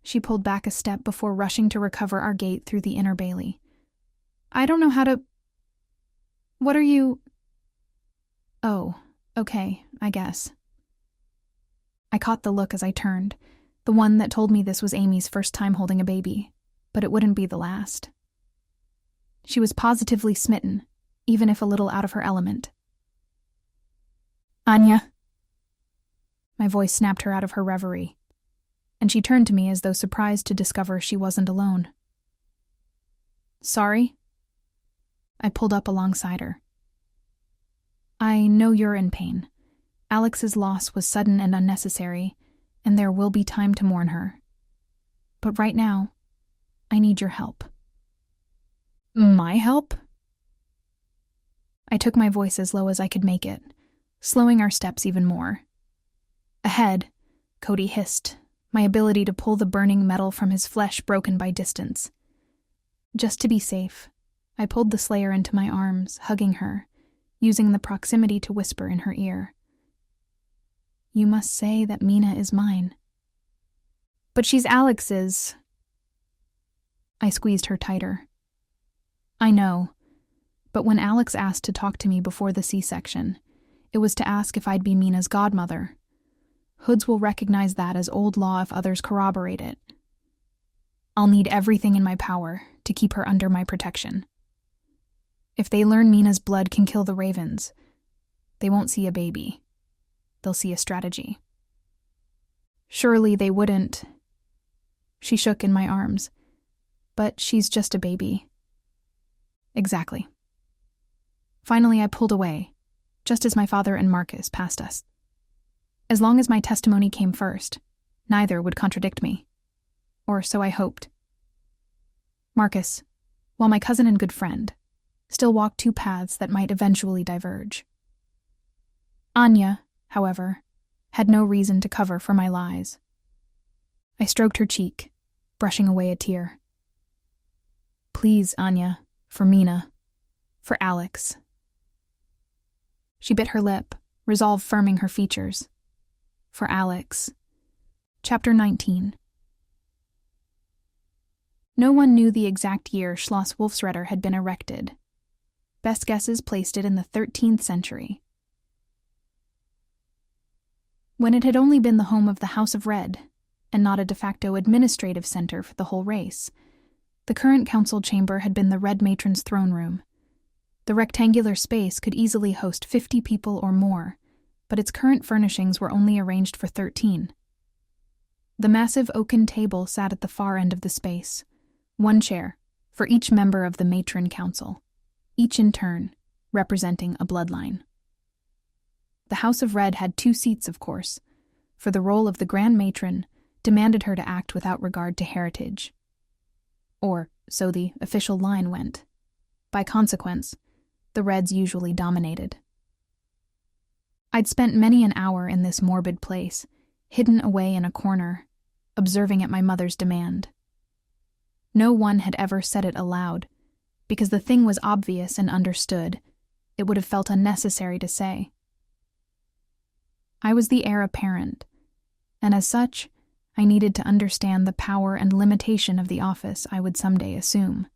She pulled back a step before rushing to recover our gate through the inner bailey. I don't know how to... What are you... Oh, okay, I guess. I caught the look as I turned, the one that told me this was Amy's first time holding a baby, but it wouldn't be the last. She was positively smitten, even if a little out of her element. Anya. My voice snapped her out of her reverie, and she turned to me as though surprised to discover she wasn't alone. Sorry? I pulled up alongside her. I know you're in pain. Alex's loss was sudden and unnecessary, and there will be time to mourn her. But right now, I need your help. My help? I took my voice as low as I could make it, slowing our steps even more. Ahead, Cody hissed, my ability to pull the burning metal from his flesh broken by distance. Just to be safe, I pulled the slayer into my arms, hugging her, using the proximity to whisper in her ear. You must say that Mina is mine. But she's Alex's. I squeezed her tighter. I know, but when Alex asked to talk to me before the C-section, it was to ask if I'd be Mina's godmother. Hoods will recognize that as old law if others corroborate it. I'll need everything in my power to keep her under my protection. If they learn Mina's blood can kill the ravens, they won't see a baby. They'll see a strategy. Surely they wouldn't. She shook in my arms. But she's just a baby. Exactly. Finally, I pulled away, just as my father and Marcus passed us. As long as my testimony came first, neither would contradict me. Or so I hoped. Marcus, while my cousin and good friend, still walked two paths that might eventually diverge. Anya, however, had no reason to cover for my lies. I stroked her cheek, brushing away a tear. Please, Anya, for Mina, for Alex. She bit her lip, resolve firming her features. For Alex. Chapter 19. No one knew the exact year Schloss Wolfsretter had been erected. Best guesses placed it in the 13th century. When it had only been the home of the House of Red, and not a de facto administrative center for the whole race, the current council chamber had been the Red Matron's throne room. The rectangular space could easily host 50 people or more, but its current furnishings were only arranged for 13. The massive oaken table sat at the far end of the space, one chair for each member of the Matron Council, each in turn representing a bloodline. The House of Red had 2 seats, of course, for the role of the Grand Matron demanded her to act without regard to heritage. Or, so the official line went. By consequence, the Reds usually dominated. I'd spent many an hour in this morbid place, hidden away in a corner, observing at my mother's demand. No one had ever said it aloud, because the thing was obvious and understood. It would have felt unnecessary to say. I was the heir apparent, and as such, I needed to understand the power and limitation of the office I would someday assume.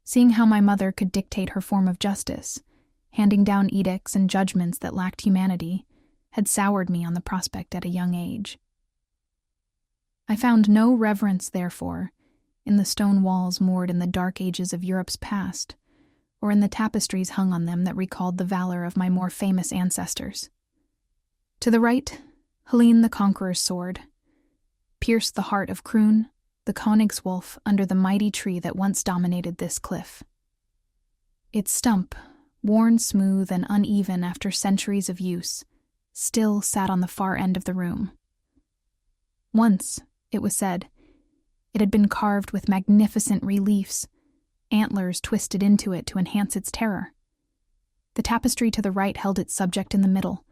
Seeing how my mother could dictate her form of justice, handing down edicts and judgments that lacked humanity, had soured me on the prospect at a young age. I found no reverence, therefore, in the stone walls moored in the dark ages of Europe's past, or in the tapestries hung on them that recalled the valor of my more famous ancestors. To the right, Helene the Conqueror's sword pierced the heart of Kroon, the Königswolf, under the mighty tree that once dominated this cliff. Its stump, worn smooth and uneven after centuries of use, still sat on the far end of the room. Once, it was said, it had been carved with magnificent reliefs, antlers twisted into it to enhance its terror. The tapestry to the right held its subject in the middle,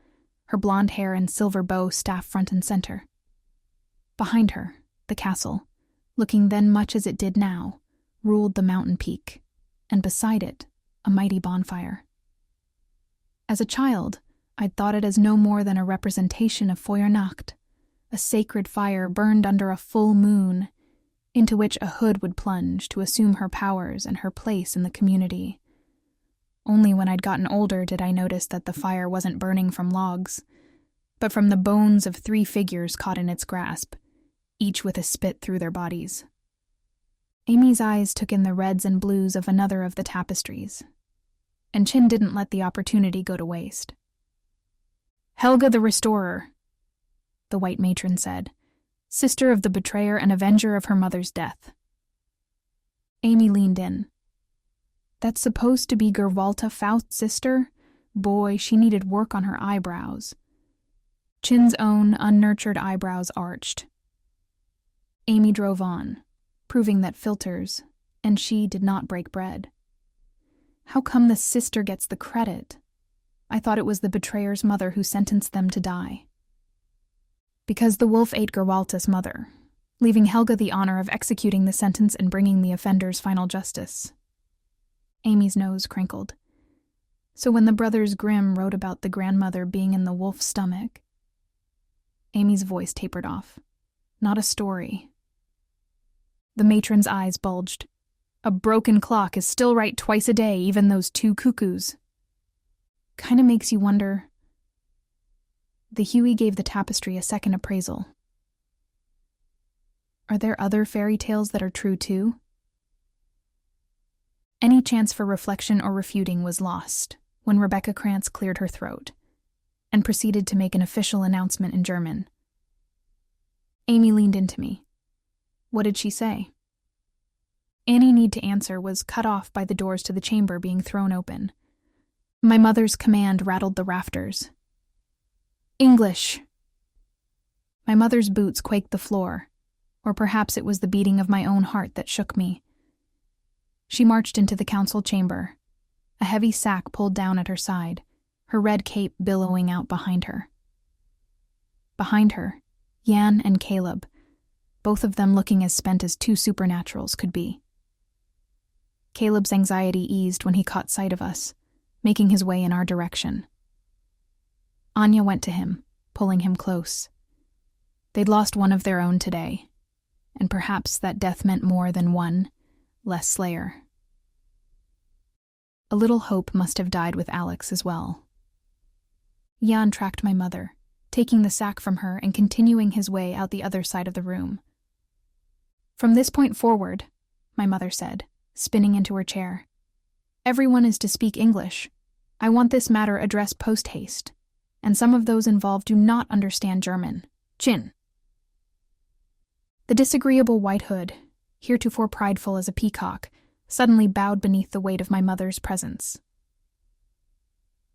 her blonde hair and silver bow staff front and center. Behind her, the castle, looking then much as it did now, ruled the mountain peak, and beside it, a mighty bonfire. As a child, I'd thought it as no more than a representation of Feuernacht, a sacred fire burned under a full moon, into which a hood would plunge to assume her powers and her place in the community. Only when I'd gotten older did I notice that the fire wasn't burning from logs, but from the bones of 3 figures caught in its grasp, each with a spit through their bodies. Amy's eyes took in the reds and blues of another of the tapestries, and Chin didn't let the opportunity go to waste. "Helga the Restorer," the White Matron said, "sister of the betrayer and avenger of her mother's death." Amy leaned in. "That's supposed to be Gerwalta Faust's sister? Boy, she needed work on her eyebrows." Chin's own unnurtured eyebrows arched. Amy drove on, proving that filters and she did not break bread. "How come the sister gets the credit? I thought it was the betrayer's mother who sentenced them to die." "Because the wolf ate Gerwalta's mother, leaving Helga the honor of executing the sentence and bringing the offender's final justice." Amy's nose crinkled. "So when the brothers Grimm wrote about the grandmother being in the wolf's stomach..." Amy's voice tapered off. "Not a story." The matron's eyes bulged. "A broken clock is still right twice a day, even those 2 cuckoos. Kinda makes you wonder." The Huey gave the tapestry a second appraisal. "Are there other fairy tales that are true too?" Any chance for reflection or refuting was lost when Rebecca Krantz cleared her throat and proceeded to make an official announcement in German. Amy leaned into me. What did she say? Any need to answer was cut off by the doors to the chamber being thrown open. My mother's command rattled the rafters. English! My mother's boots quaked the floor, or perhaps it was the beating of my own heart that shook me. She marched into the council chamber, a heavy sack pulled down at her side, her red cape billowing out behind her. Behind her, Jan and Caleb, both of them looking as spent as two supernaturals could be. Caleb's anxiety eased when he caught sight of us, making his way in our direction. Anya went to him, pulling him close. They'd lost one of their own today, and perhaps that death meant more than one less slayer. A little hope must have died with Alex as well. Jan tracked my mother, taking the sack from her and continuing his way out the other side of the room. From this point forward, my mother said, spinning into her chair, everyone is to speak English. I want this matter addressed post-haste, and some of those involved do not understand German. Chin. The disagreeable White Hood, heretofore prideful as a peacock, suddenly bowed beneath the weight of my mother's presence.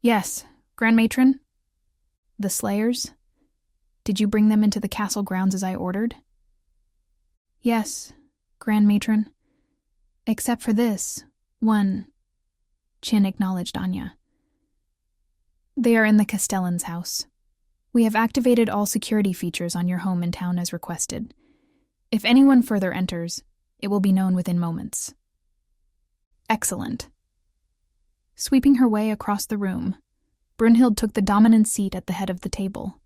Yes, Grand Matron? The Slayers? Did you bring them into the castle grounds as I ordered? Yes, Grand Matron. Except for this, one. Chin acknowledged Anya. They are in the Castellan's house. We have activated all security features on your home in town as requested. If anyone further enters, it will be known within moments. Excellent. Sweeping her way across the room, Brunhild took the dominant seat at the head of the table.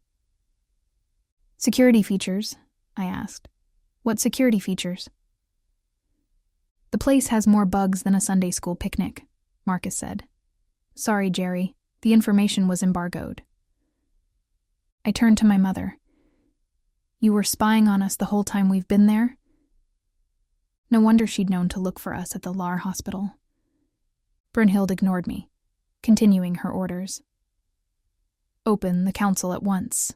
Security features? I asked. What security features? The place has more bugs than a Sunday school picnic, Marcus said. Sorry, Geri, the information was embargoed. I turned to my mother. You were spying on us the whole time we've been there? No wonder she'd known to look for us at the Lar hospital. Brunhild ignored me, continuing her orders. Open the council at once.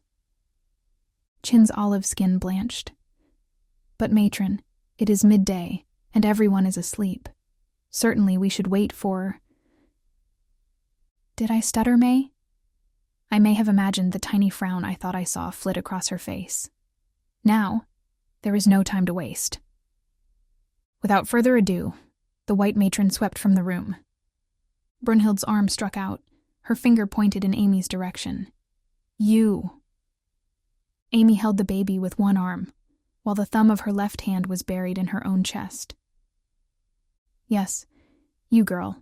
Chin's olive skin blanched. But matron, it is midday, and everyone is asleep. Certainly we should wait for... Did I stutter, May? I may have imagined the tiny frown I thought I saw flit across her face. Now, there is no time to waste. Without further ado, the white matron swept from the room. Brunhild's arm struck out, her finger pointed in Amy's direction. You. Amy held the baby with one arm, while the thumb of her left hand was buried in her own chest. Yes, you girl.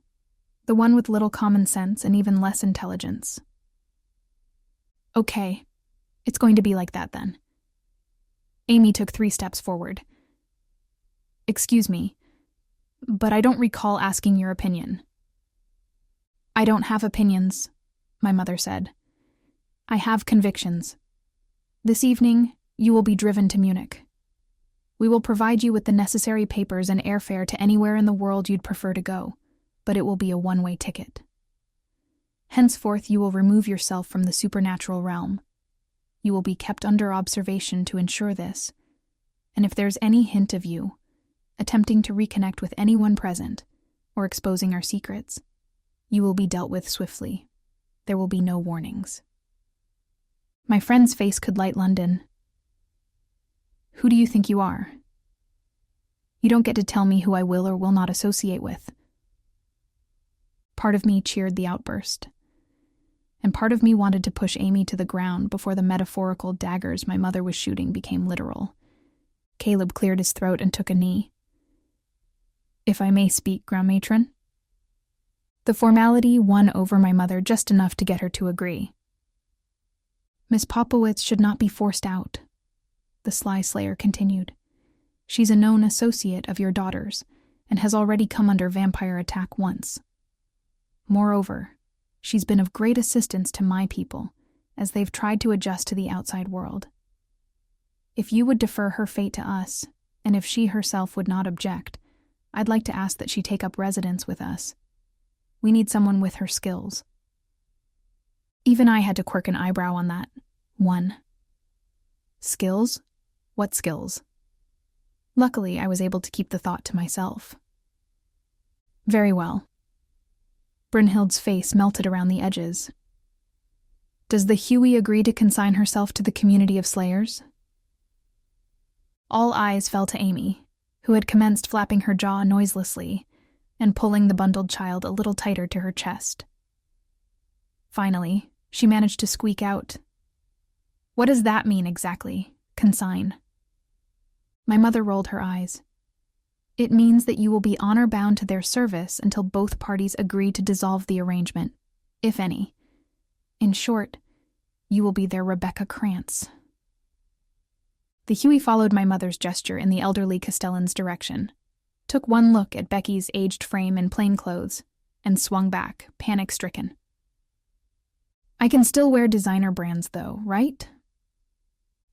The one with little common sense and even less intelligence. Okay, it's going to be like that then. Amy took 3 steps forward. Excuse me, but I don't recall asking your opinion. I don't have opinions, my mother said. I have convictions. This evening, you will be driven to Munich. We will provide you with the necessary papers and airfare to anywhere in the world you'd prefer to go, but it will be a one-way ticket. Henceforth, you will remove yourself from the supernatural realm. You will be kept under observation to ensure this, and if there's any hint of you attempting to reconnect with anyone present or exposing our secrets, you will be dealt with swiftly. There will be no warnings. My friend's face could light London. Who do you think you are? You don't get to tell me who I will or will not associate with. Part of me cheered the outburst, and part of me wanted to push Amy to the ground before the metaphorical daggers my mother was shooting became literal. Caleb cleared his throat and took a knee. If I may speak, Grand Matron? The formality won over my mother just enough to get her to agree. Miss Popowitz should not be forced out, the sly slayer continued. She's a known associate of your daughter's, and has already come under vampire attack once. Moreover, she's been of great assistance to my people, as they've tried to adjust to the outside world. If you would defer her fate to us, and if she herself would not object, I'd like to ask that she take up residence with us. We need someone with her skills. Even I had to quirk an eyebrow on that. 1. Skills? What skills? Luckily, I was able to keep the thought to myself. Very well. Brynhild's face melted around the edges. Does the Huey agree to consign herself to the community of slayers? All eyes fell to Amy, who had commenced flapping her jaw noiselessly and pulling the bundled child a little tighter to her chest. Finally, she managed to squeak out, "What does that mean exactly, consign?" My mother rolled her eyes. "It means that you will be honor-bound to their service until both parties agree to dissolve the arrangement, if any. In short, you will be their Rebecca Krantz." The Huey followed my mother's gesture in the elderly Castellan's direction, took one look at Becky's aged frame in plain clothes, and swung back, panic-stricken. "I can still wear designer brands, though, right?"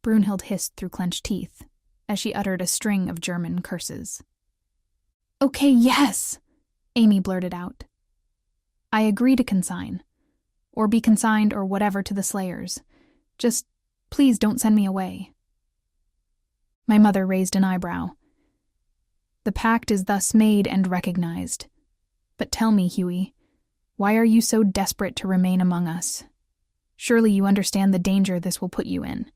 Brunhild hissed through clenched teeth as she uttered a string of German curses. "Okay, yes," Amy blurted out. "I agree to consign, or be consigned or whatever to the slayers. Just, please don't send me away." My mother raised an eyebrow. "The pact is thus made and recognized. But tell me, Huey, why are you so desperate to remain among us? Surely you understand the danger this will put you in."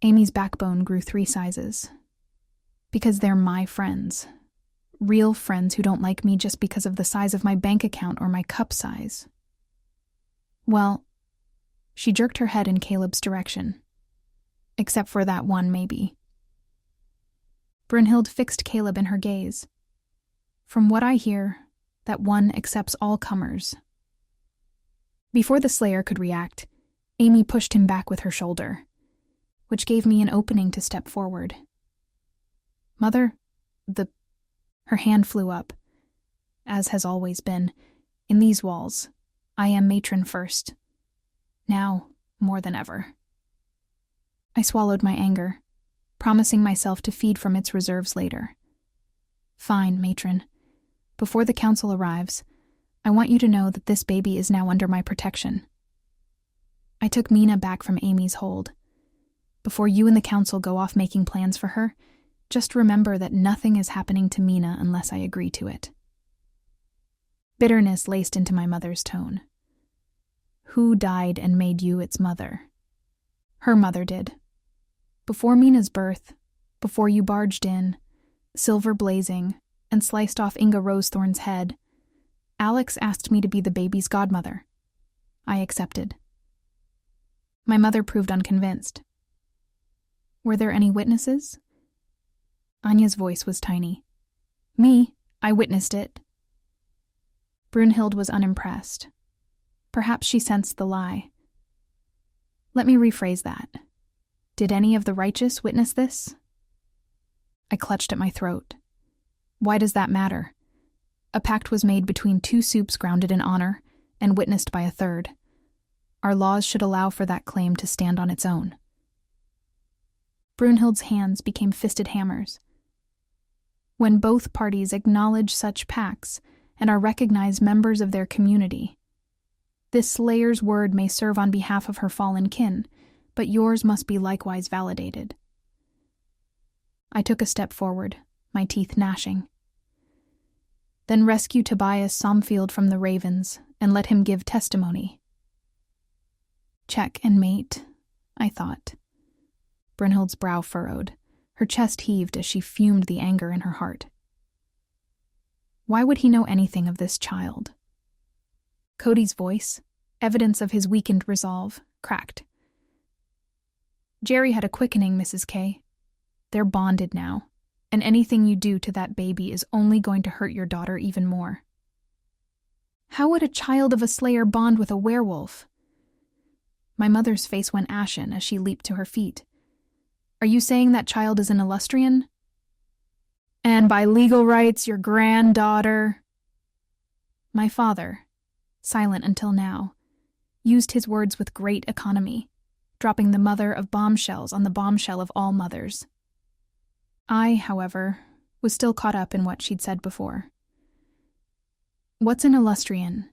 Amy's backbone grew 3 sizes. "Because they're my friends. Real friends who don't like me just because of the size of my bank account or my cup size." "Well," she jerked her head in Caleb's direction. "Except for that one, maybe." Brynhild fixed Caleb in her gaze. "From what I hear, that one accepts all comers." Before the slayer could react, Amy pushed him back with her shoulder, which gave me an opening to step forward. "Mother, her hand flew up. "As has always been, in these walls, I am matron first. Now, more than ever." I swallowed my anger, promising myself to feed from its reserves later. "Fine, matron. Before the council arrives, I want you to know that this baby is now under my protection." I took Mina back from Amy's hold. "Before you and the council go off making plans for her, just remember that nothing is happening to Mina unless I agree to it." Bitterness laced into my mother's tone. "Who died and made you its mother?" "Her mother did. Before Mina's birth, before you barged in, silver blazing, and sliced off Inga Rosethorn's head, Alex asked me to be the baby's godmother. I accepted." My mother proved unconvinced. "Were there any witnesses?" Anya's voice was tiny. "Me, I witnessed it." Brunhild was unimpressed. Perhaps she sensed the lie. "Let me rephrase that. Did any of the righteous witness this?" I clutched at my throat. Why does that matter? A pact was made between 2 soups grounded in honor and witnessed by a third. Our laws should allow for that claim to stand on its own. Brunhild's hands became fisted hammers. When both parties acknowledge such pacts and are recognized members of their community, this slayer's word may serve on behalf of her fallen kin, but yours must be likewise validated. I took a step forward, my teeth gnashing. "Then rescue Tobias Somfield from the ravens and let him give testimony." "Check and mate," I thought. Brynhild's brow furrowed. Her chest heaved as she fumed the anger in her heart. Why would he know anything of this child? Cody's voice, evidence of his weakened resolve, cracked. "Geri had a quickening, Mrs. K. They're bonded now, and anything you do to that baby is only going to hurt your daughter even more." "How would a child of a slayer bond with a werewolf?" My mother's face went ashen as she leaped to her feet. "Are you saying that child is an illustrian?" "And by legal rights, your granddaughter." My father, silent until now, used his words with great economy, dropping the mother of bombshells on the bombshell of all mothers. I, however, was still caught up in what she'd said before. What's an illustrian?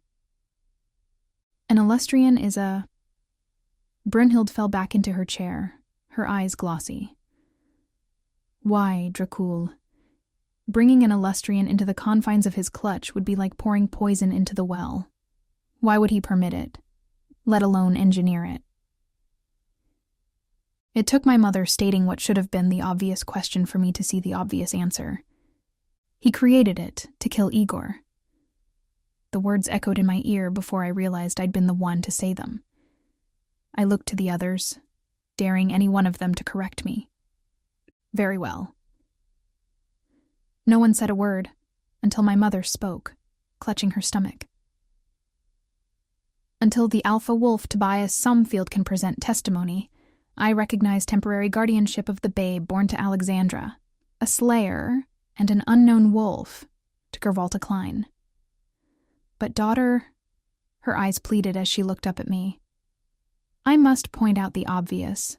An illustrian is a... Brunhild fell back into her chair, her eyes glossy. Why, Dracul? Bringing an illustrian into the confines of his clutch would be like pouring poison into the well. Why would he permit it, let alone engineer it? It took my mother stating what should have been the obvious question for me to see the obvious answer. He created it to kill Igor. The words echoed in my ear before I realized I'd been the one to say them. I looked to the others, daring any one of them to correct me. Very well. No one said a word until my mother spoke, clutching her stomach. Until the alpha wolf Tobias Sumfield can present testimony, I recognize temporary guardianship of the babe born to Alexandra, a slayer, and an unknown wolf to Gervalta Klein. But daughter, her eyes pleaded as she looked up at me. I must point out the obvious.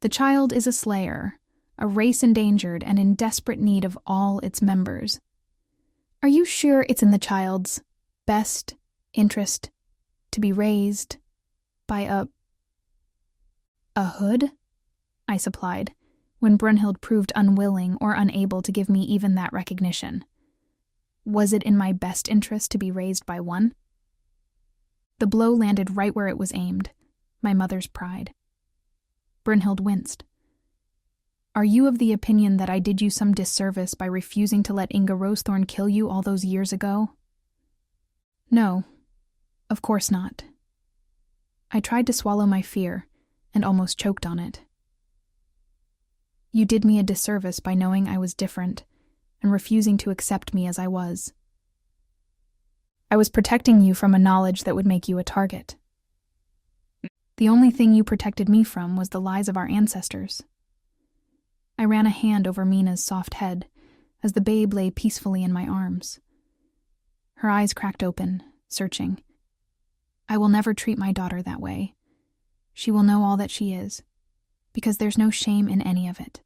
The child is a slayer, a race endangered and in desperate need of all its members. Are you sure it's in the child's best interest to be raised by a hood? I supplied, when Brunhild proved unwilling or unable to give me even that recognition. Was it in my best interest to be raised by one? The blow landed right where it was aimed, my mother's pride. Brunhild winced. Are you of the opinion that I did you some disservice by refusing to let Inga Rosethorn kill you all those years ago? No, of course not. I tried to swallow my fear and almost choked on it. You did me a disservice by knowing I was different and refusing to accept me as I was. I was protecting you from a knowledge that would make you a target. The only thing you protected me from was the lies of our ancestors. I ran a hand over Mina's soft head as the babe lay peacefully in my arms. Her eyes cracked open, searching. I will never treat my daughter that way. She will know all that she is, because there's no shame in any of it.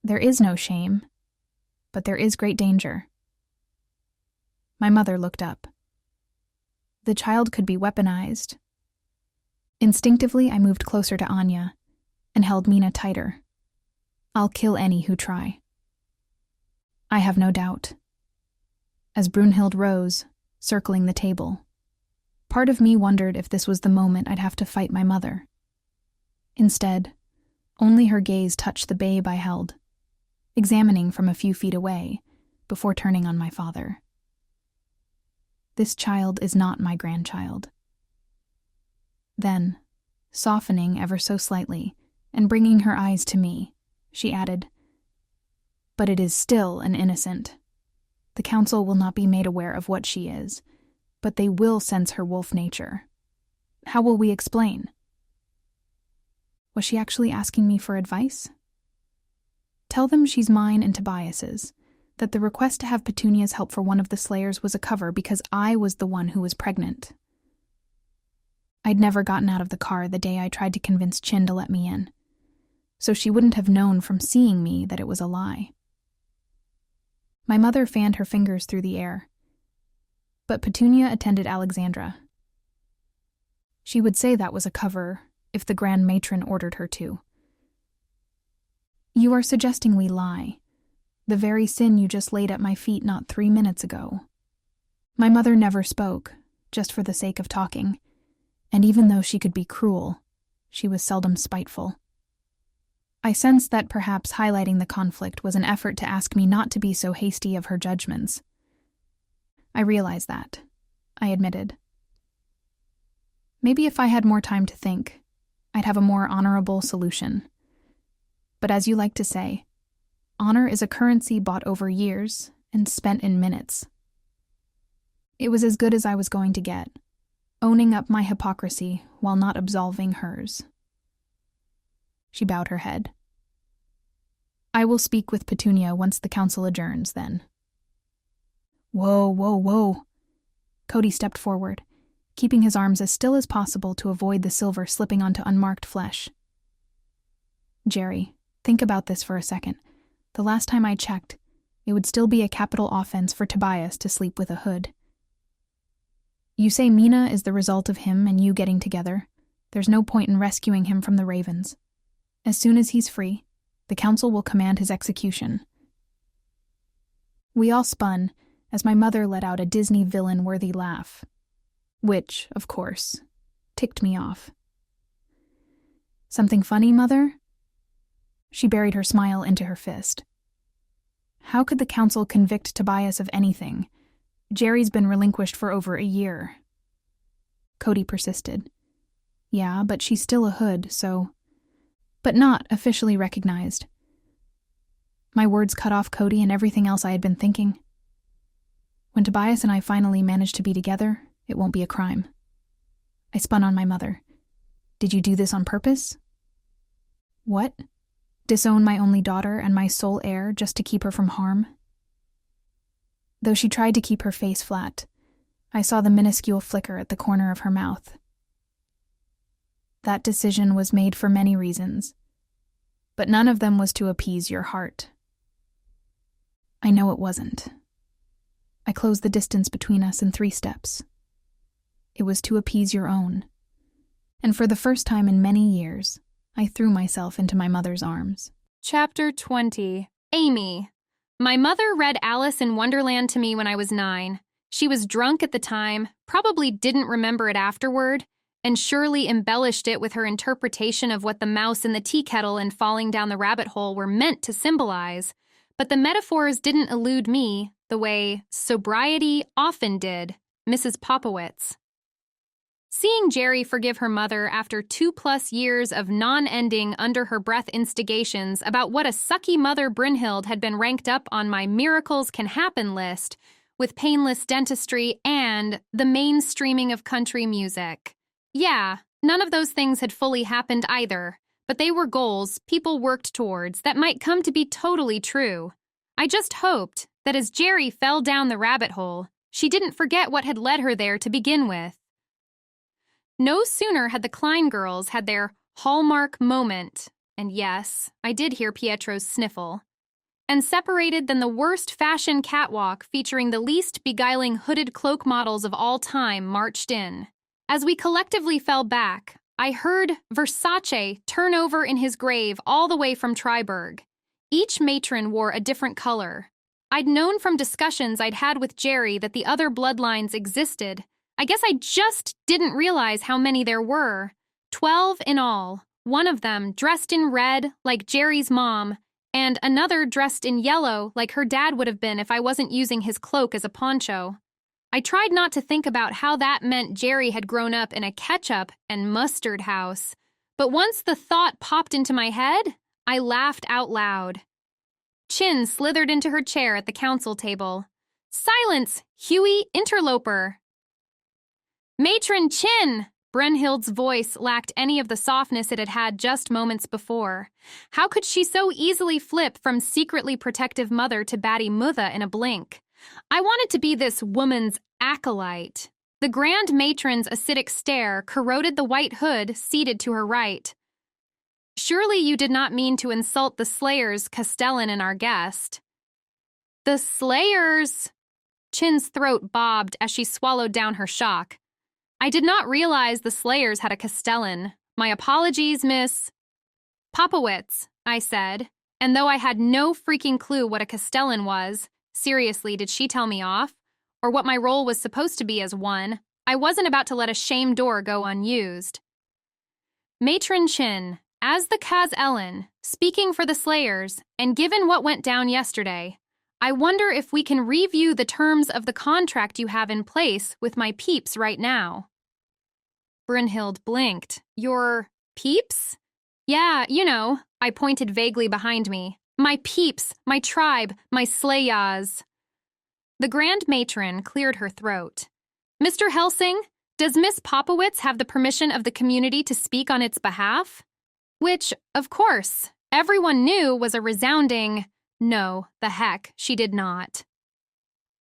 There is no shame, but there is great danger. My mother looked up. The child could be weaponized. Instinctively, I moved closer to Anya and held Mina tighter. I'll kill any who try. I have no doubt. As Brunhild rose, circling the table, part of me wondered if this was the moment I'd have to fight my mother. Instead, only her gaze touched the babe I held, examining from a few feet away before turning on my father. This child is not my grandchild. Then, softening ever so slightly and bringing her eyes to me, she added, but it is still an innocent. The council will not be made aware of what she is, but they will sense her wolf nature. How will we explain? Was she actually asking me for advice? Tell them she's mine and Tobias's, that the request to have Petunia's help for one of the slayers was a cover because I was the one who was pregnant. I'd never gotten out of the car the day I tried to convince Chin to let me in, so she wouldn't have known from seeing me that it was a lie. My mother fanned her fingers through the air, but Petunia attended Alexandra. She would say that was a cover if the Grand Matron ordered her to. You are suggesting we lie, the very sin you just laid at my feet not 3 minutes ago. My mother never spoke, just for the sake of talking, and even though she could be cruel, she was seldom spiteful. I sensed that perhaps highlighting the conflict was an effort to ask me not to be so hasty of her judgments. I realized that, I admitted. Maybe if I had more time to think, I'd have a more honorable solution. But as you like to say, honor is a currency bought over years and spent in minutes. It was as good as I was going to get, owning up my hypocrisy while not absolving hers. She bowed her head. I will speak with Petunia once the council adjourns, then. Whoa. Cody stepped forward, keeping his arms as still as possible to avoid the silver slipping onto unmarked flesh. Geri, think about this for a second. The last time I checked, It would still be a capital offense for Tobias to sleep with a hood. You say Mina is the result of him and you getting together. There's no point in rescuing him from the ravens. As soon as he's free, the council will command his execution. We all spun as my mother let out a Disney villain-worthy laugh, which, of course, ticked me off. Something funny, Mother? She buried her smile into her fist. How could the council convict Tobias of anything? Geri's been relinquished for over a year. Cody persisted. Yeah, but she's still a hood, so... But not officially recognized. My words cut off Cody and everything else I had been thinking. When Tobias and I finally manage to be together, it won't be a crime. I spun on my mother. Did you do this on purpose? What? Disown my only daughter and my sole heir just to keep her from harm? Though she tried to keep her face flat, I saw the minuscule flicker at the corner of her mouth. That decision was made for many reasons, but none of them was to appease your heart. I know it wasn't. I closed the distance between us in 3 steps. It was to appease your own. And for the first time in many years, I threw myself into my mother's arms. Chapter 20. Amy. My mother read Alice in Wonderland to me when I was 9. She was drunk at the time, probably didn't remember it afterward, and surely embellished it with her interpretation of what the mouse in the tea kettle and falling down the rabbit hole were meant to symbolize. But the metaphors didn't elude me the way sobriety often did, Mrs. Popowitz. Seeing Geri forgive her mother after 2+ years of non-ending under-her-breath instigations about what a sucky mother Brynhild had been ranked up on my miracles can happen list, with painless dentistry and the mainstreaming of country music. Yeah, none of those things had fully happened either, but they were goals people worked towards that might come to be totally true. I just hoped that as Geri fell down the rabbit hole, she didn't forget what had led her there to begin with. No sooner had the Klein girls had their hallmark moment, and yes, I did hear Pietro's sniffle, and separated than the worst fashion catwalk featuring the least beguiling hooded cloak models of all time marched in. As we collectively fell back, I heard Versace turn over in his grave all the way from Triberg. Each matron wore a different color. I'd known from discussions I'd had with Geri that the other bloodlines existed. I guess I just didn't realize how many there were. 12 in all, one of them dressed in red like Geri's mom, and another dressed in yellow like her dad would have been if I wasn't using his cloak as a poncho. I tried not to think about how that meant Geri had grown up in a ketchup and mustard house, but once the thought popped into my head, I laughed out loud. Chin slithered into her chair at the council table. "Silence, Huey Interloper!" "Matron Chin!" Brynhild's voice lacked any of the softness it had had just moments before. How could she so easily flip from secretly protective mother to batty mother in a blink? I wanted to be this woman's acolyte. The grand matron's acidic stare corroded the white hood seated to her right. "Surely you did not mean to insult the Slayers, Castellan, and our guest." "The Slayers!" Chin's throat bobbed as she swallowed down her shock. "I did not realize the Slayers had a Castellan. My apologies, Miss Popowitz," I said, and though I had no freaking clue what a Castellan was, seriously, did she tell me off? Or what my role was supposed to be as one, I wasn't about to let a shame door go unused. "Matron Chin, as the Kaz Ellen, speaking for the Slayers, and given what went down yesterday, I wonder if we can review the terms of the contract you have in place with my peeps right now." Brynhild blinked. "Your peeps?" "Yeah, you know," I pointed vaguely behind me. "My peeps, my tribe, my Slayas." The Grand Matron cleared her throat. "Mr. Helsing, does Miss Popowitz have the permission of the community to speak on its behalf?" Which, of course, everyone knew was a resounding, no, the heck, she did not.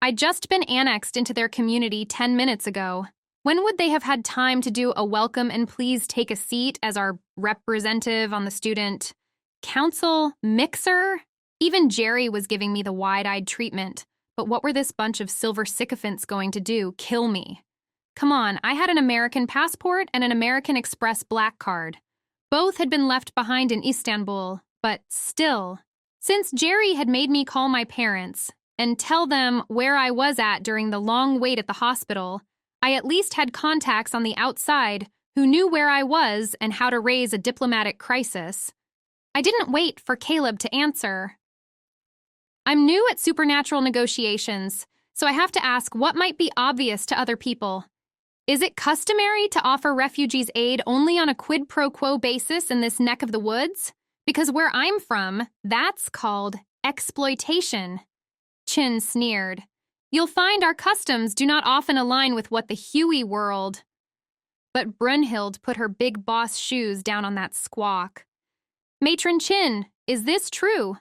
I'd just been annexed into their community 10 minutes ago. When would they have had time to do a welcome and please take a seat as our representative on the student council mixer? Even Geri was giving me the wide-eyed treatment, but what were this bunch of silver sycophants going to do? Kill me? Come on, I had an American passport and an American Express black card. Both had been left behind in Istanbul, but still. Since Geri had made me call my parents and tell them where I was at during the long wait at the hospital, I at least had contacts on the outside who knew where I was and how to raise a diplomatic crisis. I didn't wait for Caleb to answer. I'm new at supernatural negotiations, so I have to ask what might be obvious to other people. Is it customary to offer refugees aid only on a quid pro quo basis in this neck of the woods? Because where I'm from, that's called exploitation. Chin sneered. You'll find our customs do not often align with what the Huey world. But Brunhild put her big boss shoes down on that squawk. Matron Chin, is this true?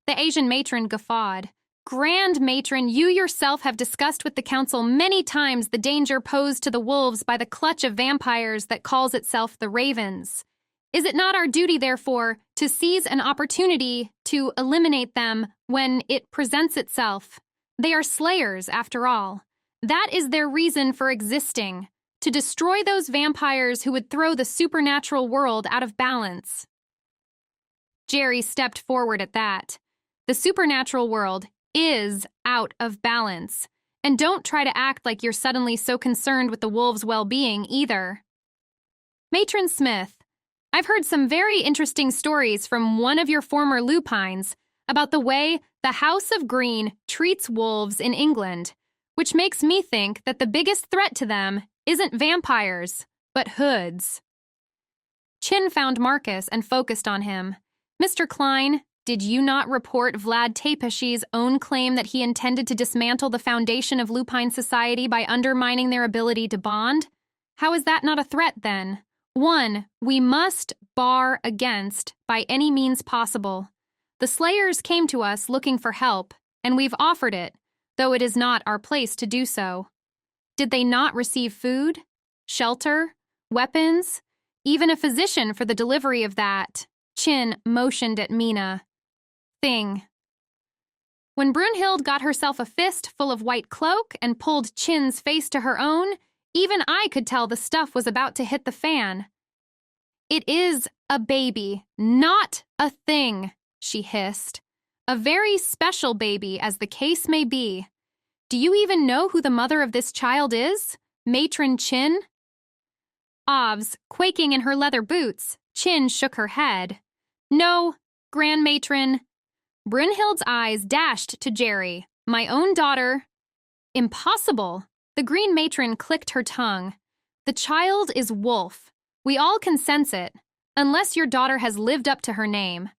The Asian matron guffawed. Grand Matron, you yourself have discussed with the council many times the danger posed to the wolves by the clutch of vampires that calls itself the Ravens. Is it not our duty, therefore, to seize an opportunity to eliminate them when it presents itself? They are slayers, after all. That is their reason for existing, to destroy those vampires who would throw the supernatural world out of balance. Geri stepped forward at that. The supernatural world is out of balance. And don't try to act like you're suddenly so concerned with the wolves' well-being either. Matron Smith, I've heard some very interesting stories from one of your former lupines about the way the House of Green treats wolves in England, which makes me think that the biggest threat to them isn't vampires, but hoods. Chin found Marcus and focused on him. Mr. Klein, did you not report Vlad Tepeş's own claim that he intended to dismantle the foundation of lupine society by undermining their ability to bond? How is that not a threat, then? 1. We must bar against by any means possible. The Slayers came to us looking for help, and we've offered it, though it is not our place to do so. Did they not receive food, shelter, weapons, even a physician for the delivery of that? Chin motioned at Mina. Thing. When Brunhild got herself a fist full of white cloak and pulled Chin's face to her own, even I could tell the stuff was about to hit the fan. It is a baby, not a thing, she hissed. A very special baby, as the case may be. Do you even know who the mother of this child is? Matron Chin? Ovs, quaking in her leather boots, Chin shook her head. No, Grand Matron. Brunhild's eyes dashed to Geri. My own daughter. Impossible. The Green Matron clicked her tongue. The child is Wolf. We all can sense it, unless your daughter has lived up to her name.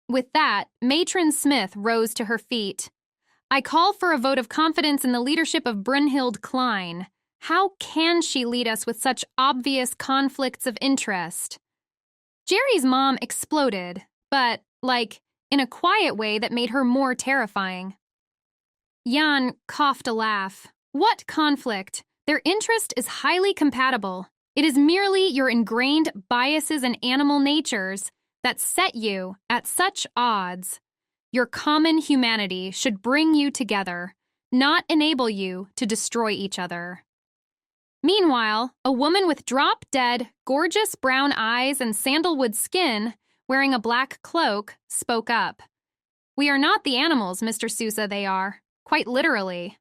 With that, Matron Smith rose to her feet. I call for a vote of confidence in the leadership of Brunhild Klein. How can she lead us with such obvious conflicts of interest? Geri's mom exploded, but, in a quiet way that made her more terrifying. Jan coughed a laugh. What conflict? Their interest is highly compatible. It is merely your ingrained biases and animal natures that set you at such odds. Your common humanity should bring you together, not enable you to destroy each other. Meanwhile, a woman with drop-dead, gorgeous brown eyes and sandalwood skin, wearing a black cloak, spoke up. We are not the animals, Mr. Sousa, they are. Quite literally.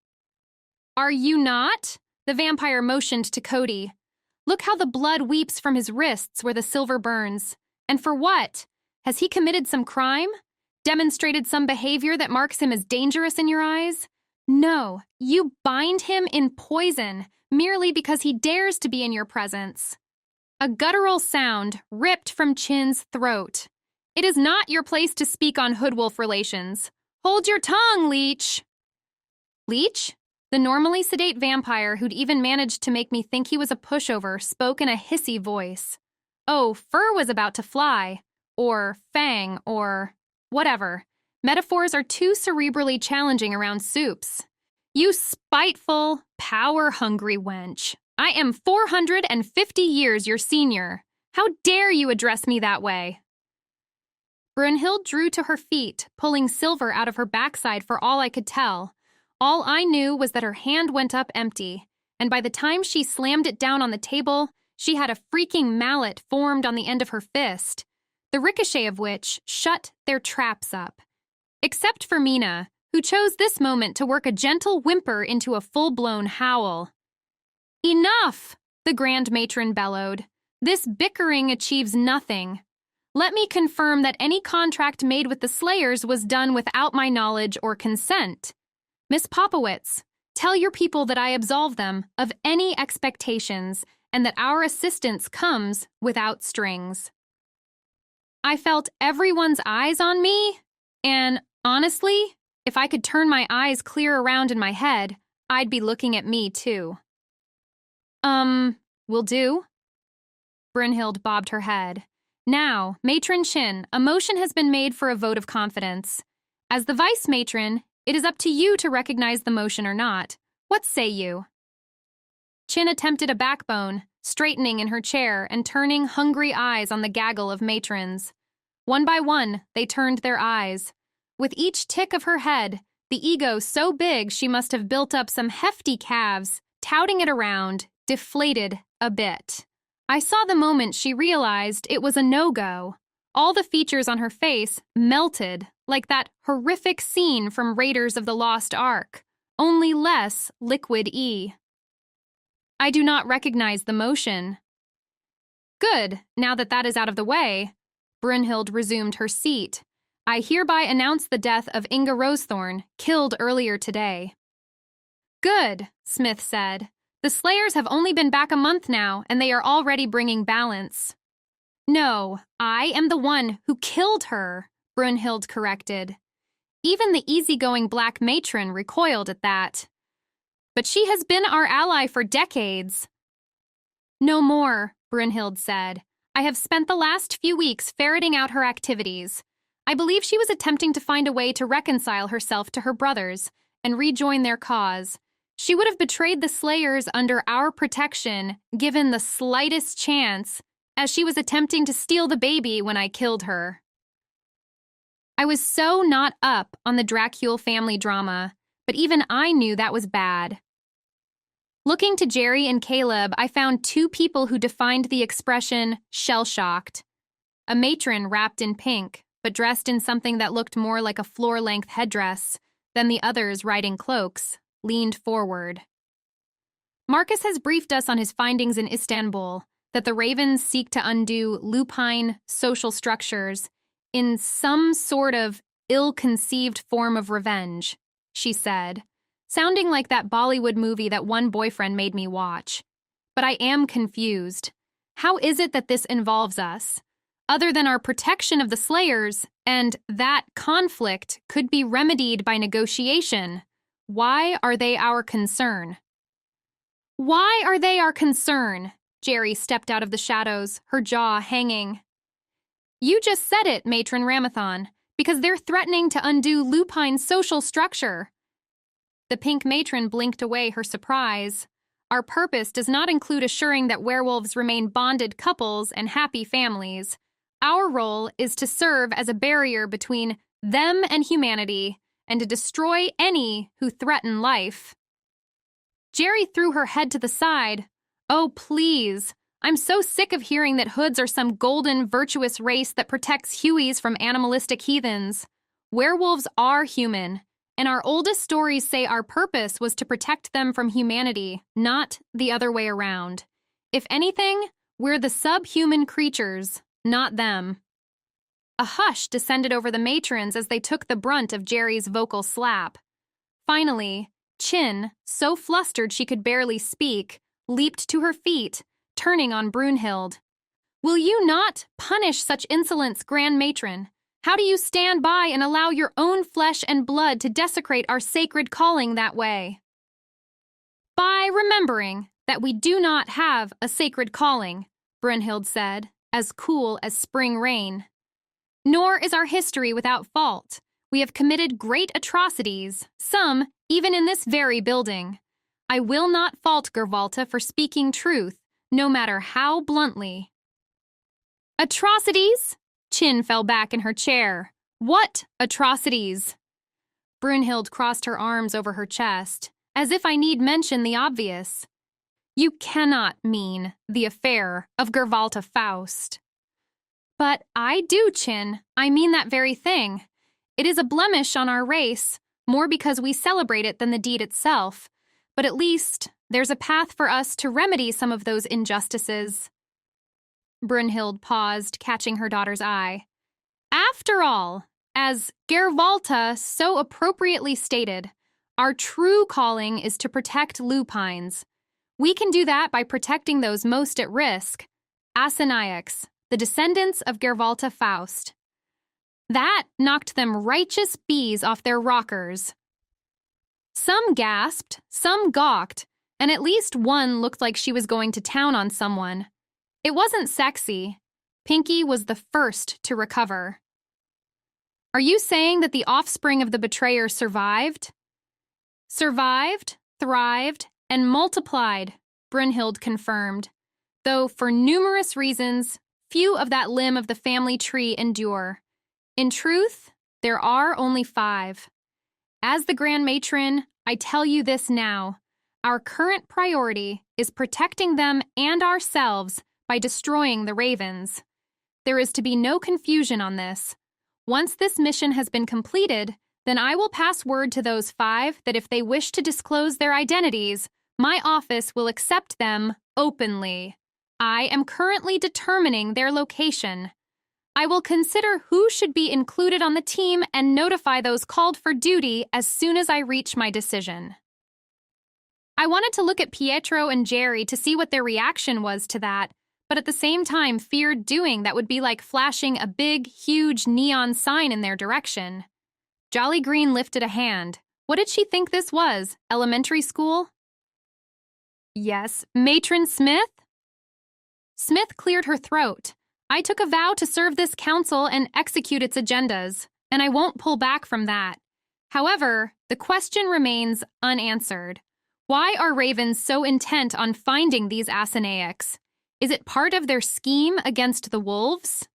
Are you not? The vampire motioned to Cody. Look how the blood weeps from his wrists where the silver burns. And for what? Has he committed some crime? Demonstrated some behavior that marks him as dangerous in your eyes? No, you bind him in poison merely because he dares to be in your presence. A guttural sound ripped from Chin's throat. It is not your place to speak on hood-wolf relations. Hold your tongue, Leech. Leech? The normally sedate vampire who'd even managed to make me think he was a pushover spoke in a hissy voice. Oh, fur was about to fly. Or fang, or whatever. Metaphors are too cerebrally challenging around soups. You spiteful, power-hungry wench. I am 450 years your senior. How dare you address me that way? Brunhild drew to her feet, pulling silver out of her backside for all I could tell. All I knew was that her hand went up empty, and by the time she slammed it down on the table, she had a freaking mallet formed on the end of her fist, the ricochet of which shut their traps up. Except for Mina, who chose this moment to work a gentle whimper into a full-blown howl. "Enough!" the Grand Matron bellowed. "This bickering achieves nothing. Let me confirm that any contract made with the Slayers was done without my knowledge or consent. Miss Popowitz, tell your people that I absolve them of any expectations and that our assistance comes without strings." I felt everyone's eyes on me, and honestly, if I could turn my eyes clear around in my head, I'd be looking at me too. Will do? Brunhild bobbed her head. "Now, Matron Chin, a motion has been made for a vote of confidence. As the vice matron, it is up to you to recognize the motion or not. What say you?" Chin attempted a backbone, straightening in her chair and turning hungry eyes on the gaggle of matrons. One by one, they turned their eyes. With each tick of her head, the ego so big she must have built up some hefty calves, touting it around, deflated a bit. I saw the moment she realized it was a no-go. All the features on her face melted like that horrific scene from Raiders of the Lost Ark, only less Liquid E. "I do not recognize the motion." "Good, now that that is out of the way." Brunhild resumed her seat. "I hereby announce the death of Inga Rosethorn, killed earlier today." "Good," Smith said. "The Slayers have only been back a month now, and they are already bringing balance." "No, I am the one who killed her," Brunhild corrected. Even the easygoing black matron recoiled at that. "But she has been our ally for decades." "No more," Brunhild said. "I have spent the last few weeks ferreting out her activities. I believe she was attempting to find a way to reconcile herself to her brothers and rejoin their cause. She would have betrayed the Slayers under our protection, given the slightest chance, as she was attempting to steal the baby when I killed her." I was so not up on the Dracule family drama, but even I knew that was bad. Looking to Geri and Caleb, I found two people who defined the expression shell-shocked. A matron wrapped in pink, but dressed in something that looked more like a floor-length headdress than the others riding cloaks, leaned forward. "Marcus has briefed us on his findings in Istanbul, that the Ravens seek to undo lupine social structures in some sort of ill-conceived form of revenge," she said, sounding like that Bollywood movie that one boyfriend made me watch. "But I am confused. How is it that this involves us? Other than our protection of the Slayers, and that conflict could be remedied by negotiation, why are they our concern?" "Why are they our concern?" Geri stepped out of the shadows, her jaw hanging. "You just said it, Matron Ramathon, because they're threatening to undo Lupine's social structure." The pink matron blinked away her surprise. "Our purpose does not include assuring that werewolves remain bonded couples and happy families. Our role is to serve as a barrier between them and humanity, and to destroy any who threaten life." Geri threw her head to the side. "Oh, please. I'm so sick of hearing that hoods are some golden, virtuous race that protects Hueys from animalistic heathens. Werewolves are human, and our oldest stories say our purpose was to protect them from humanity, not the other way around. If anything, we're the subhuman creatures, not them." A hush descended over the matrons as they took the brunt of Geri's vocal slap. Finally, Chin, so flustered she could barely speak, leaped to her feet, turning on Brunhild. "Will you not punish such insolence, Grand Matron? How do you stand by and allow your own flesh and blood to desecrate our sacred calling that way?" "By remembering that we do not have a sacred calling," Brunhild said, as cool as spring rain. "Nor is our history without fault. We have committed great atrocities, some even in this very building. I will not fault Gervalta for speaking truth, no matter how bluntly." "Atrocities?" Chin fell back in her chair. What atrocities! Brunhild crossed her arms over her chest, as if I need mention the obvious. You cannot mean the affair of Gervalta Faust. But I do, Chin. I mean that very thing. It is a blemish on our race, more because we celebrate it than the deed itself. But at least there's a path for us to remedy some of those injustices. Brunhild paused, catching her daughter's eye. After all, as Gervalta so appropriately stated, our true calling is to protect lupines. We can do that by protecting those most at risk, Asenaics, the descendants of Gervalta Faust. That knocked them righteous bees off their rockers. Some gasped, some gawked, and at least one looked like she was going to town on someone. It wasn't sexy. Pinky was the first to recover. Are you saying that the offspring of the betrayer survived? Survived, thrived, and multiplied, Brunhild confirmed, though for numerous reasons, few of that limb of the family tree endure. In truth, there are only 5. As the Grand Matron, I tell you this now. Our current priority is protecting them and ourselves by destroying the ravens. There is to be no confusion on this. Once this mission has been completed, then I will pass word to those 5 that if they wish to disclose their identities, my office will accept them openly. I am currently determining their location. I will consider who should be included on the team and notify those called for duty as soon as I reach my decision. I wanted to look at Pietro and Geri to see what their reaction was to that, but at the same time feared doing that would be like flashing a big, huge neon sign in their direction. Jolly Green lifted a hand. What did she think this was? Elementary school? Yes, Matron Smith? Smith cleared her throat. I took a vow to serve this council and execute its agendas, and I won't pull back from that. However, the question remains unanswered. Why are ravens so intent on finding these Asenaics? Is it part of their scheme against the wolves?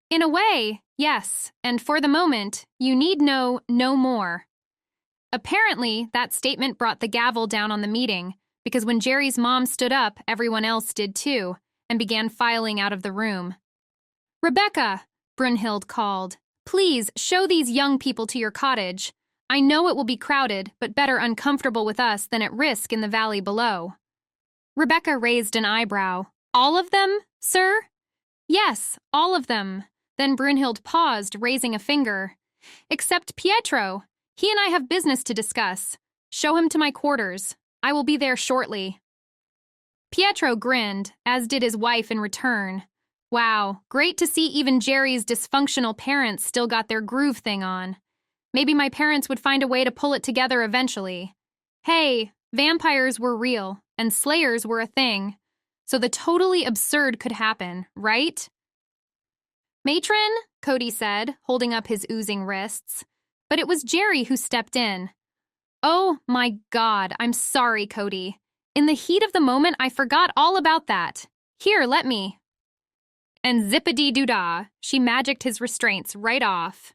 In a way, yes, and for the moment, you need know no more. Apparently, that statement brought the gavel down on the meeting, because when Jerry's mom stood up, everyone else did too, and began filing out of the room. Rebecca, Brunhild called, please show these young people to your cottage. I know it will be crowded, but better uncomfortable with us than at risk in the valley below. Rebecca raised an eyebrow. All of them, sir? Yes, all of them. Then Brunhild paused, raising a finger. Except Pietro. He and I have business to discuss. Show him to my quarters. I will be there shortly. Pietro grinned, as did his wife in return. Wow, great to see even Jerry's dysfunctional parents still got their groove thing on. Maybe my parents would find a way to pull it together eventually. Hey, vampires were real, and slayers were a thing. So the totally absurd could happen, right? Matron, Cody said, holding up his oozing wrists. But it was Geri who stepped in. Oh my God, I'm sorry, Cody. In the heat of the moment, I forgot all about that. Here, let me. And zippity-doo-dah, she magicked his restraints right off.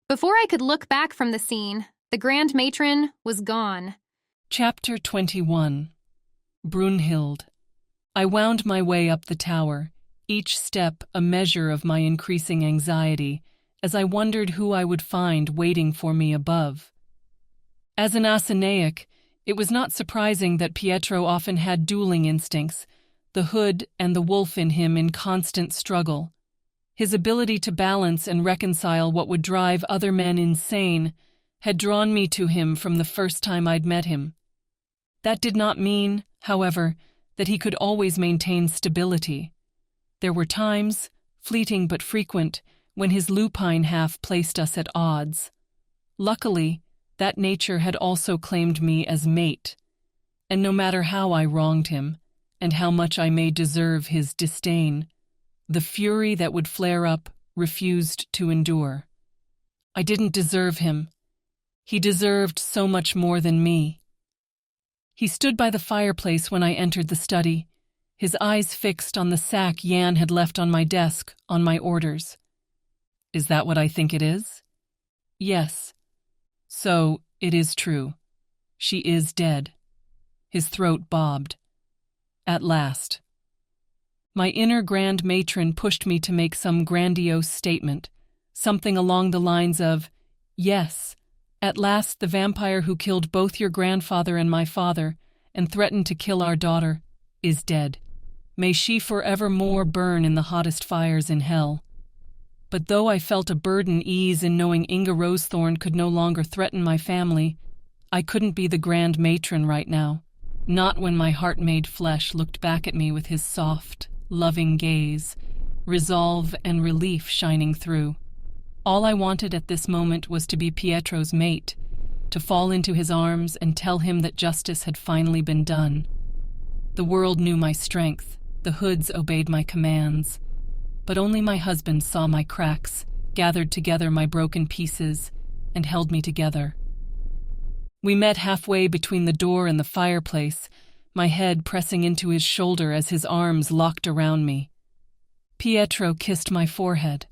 Before I could look back from the scene, the Grand Matron was gone. Chapter 21. Brunhild. I wound my way up the tower, each step a measure of my increasing anxiety, as I wondered who I would find waiting for me above. As an Asenaic, it was not surprising that Pietro often had dueling instincts, the hood and the wolf in him in constant struggle. His ability to balance and reconcile what would drive other men insane had drawn me to him from the first time I'd met him. That did not mean, however, that he could always maintain stability. There were times, fleeting but frequent, when his lupine half placed us at odds. Luckily, that nature had also claimed me as mate, and no matter how I wronged him, and how much I may deserve his disdain, the fury that would flare up refused to endure. I didn't deserve him. He deserved so much more than me. He stood by the fireplace when I entered the study, his eyes fixed on the sack Jan had left on my desk, on my orders. Is that what I think it is? Yes. So, it is true. She is dead. His throat bobbed. At last. My inner grand matron pushed me to make some grandiose statement, something along the lines of, yes, at last the vampire who killed both your grandfather and my father, and threatened to kill our daughter, is dead. May she forevermore burn in the hottest fires in hell. But though I felt a burden ease in knowing Inga Rosethorn could no longer threaten my family, I couldn't be the grand matron right now, not when my heart-made flesh looked back at me with his soft, loving gaze, resolve and relief shining through. All I wanted at this moment was to be Pietro's mate, to fall into his arms and tell him that justice had finally been done. The world knew my strength, the hoods obeyed my commands, but only my husband saw my cracks, gathered together my broken pieces, and held me together. We met halfway between the door and the fireplace, my head pressing into his shoulder as his arms locked around me. Pietro kissed my forehead.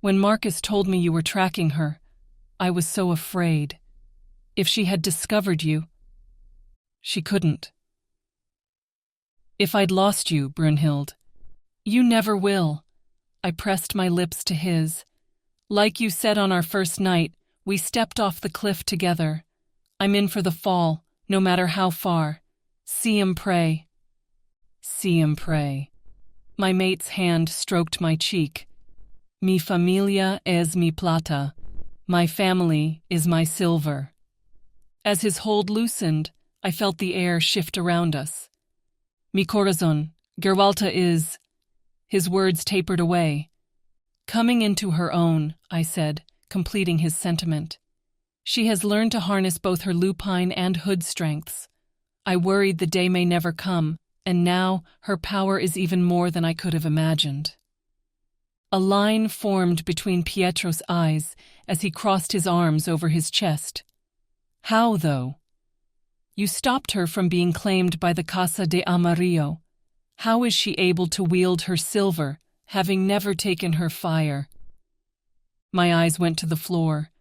When Marcus told me you were tracking her, I was so afraid. If she had discovered you, she couldn't. If I'd lost you, Brunhild. You never will. I pressed my lips to his. Like you said on our first night, we stepped off the cliff together. I'm in for the fall, no matter how far. See him pray. See him pray. My mate's hand stroked my cheek. Mi familia es mi plata. My family is my silver. As his hold loosened, I felt the air shift around us. Mi corazón, Gerwalta is... His words tapered away. Coming into her own, I said, completing his sentiment. She has learned to harness both her lupine and hood strengths. I worried the day may never come, and now her power is even more than I could have imagined. A line formed between Pietro's eyes as he crossed his arms over his chest. How, though? You stopped her from being claimed by the Casa de Amarillo. How is she able to wield her silver, having never taken her fire? My eyes went to the floor.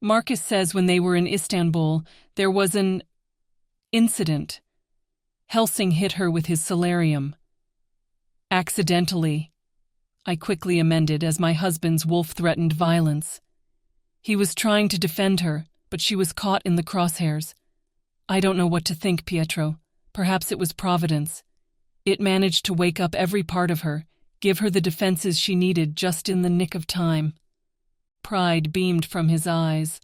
Marcus says when they were in Istanbul, there was an incident. Helsing hit her with his solarium. Accidentally, I quickly amended as my husband's wolf threatened violence. He was trying to defend her, but she was caught in the crosshairs. I don't know what to think, Pietro. Perhaps it was Providence. It managed to wake up every part of her, give her the defenses she needed just in the nick of time. Pride beamed from his eyes.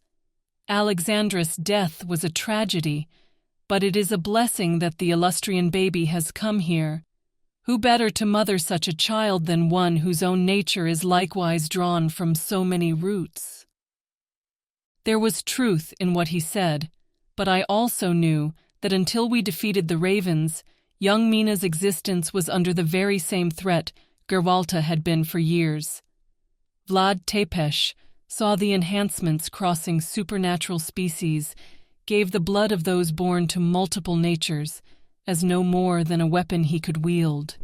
Alexandra's death was a tragedy, but it is a blessing that the illustrious baby has come here. Who better to mother such a child than one whose own nature is likewise drawn from so many roots? There was truth in what he said, but I also knew that until we defeated the Ravens, young Mina's existence was under the very same threat Gerwalta had been for years. Vlad Tepeş saw the enhancements crossing supernatural species, gave the blood of those born to multiple natures as no more than a weapon he could wield.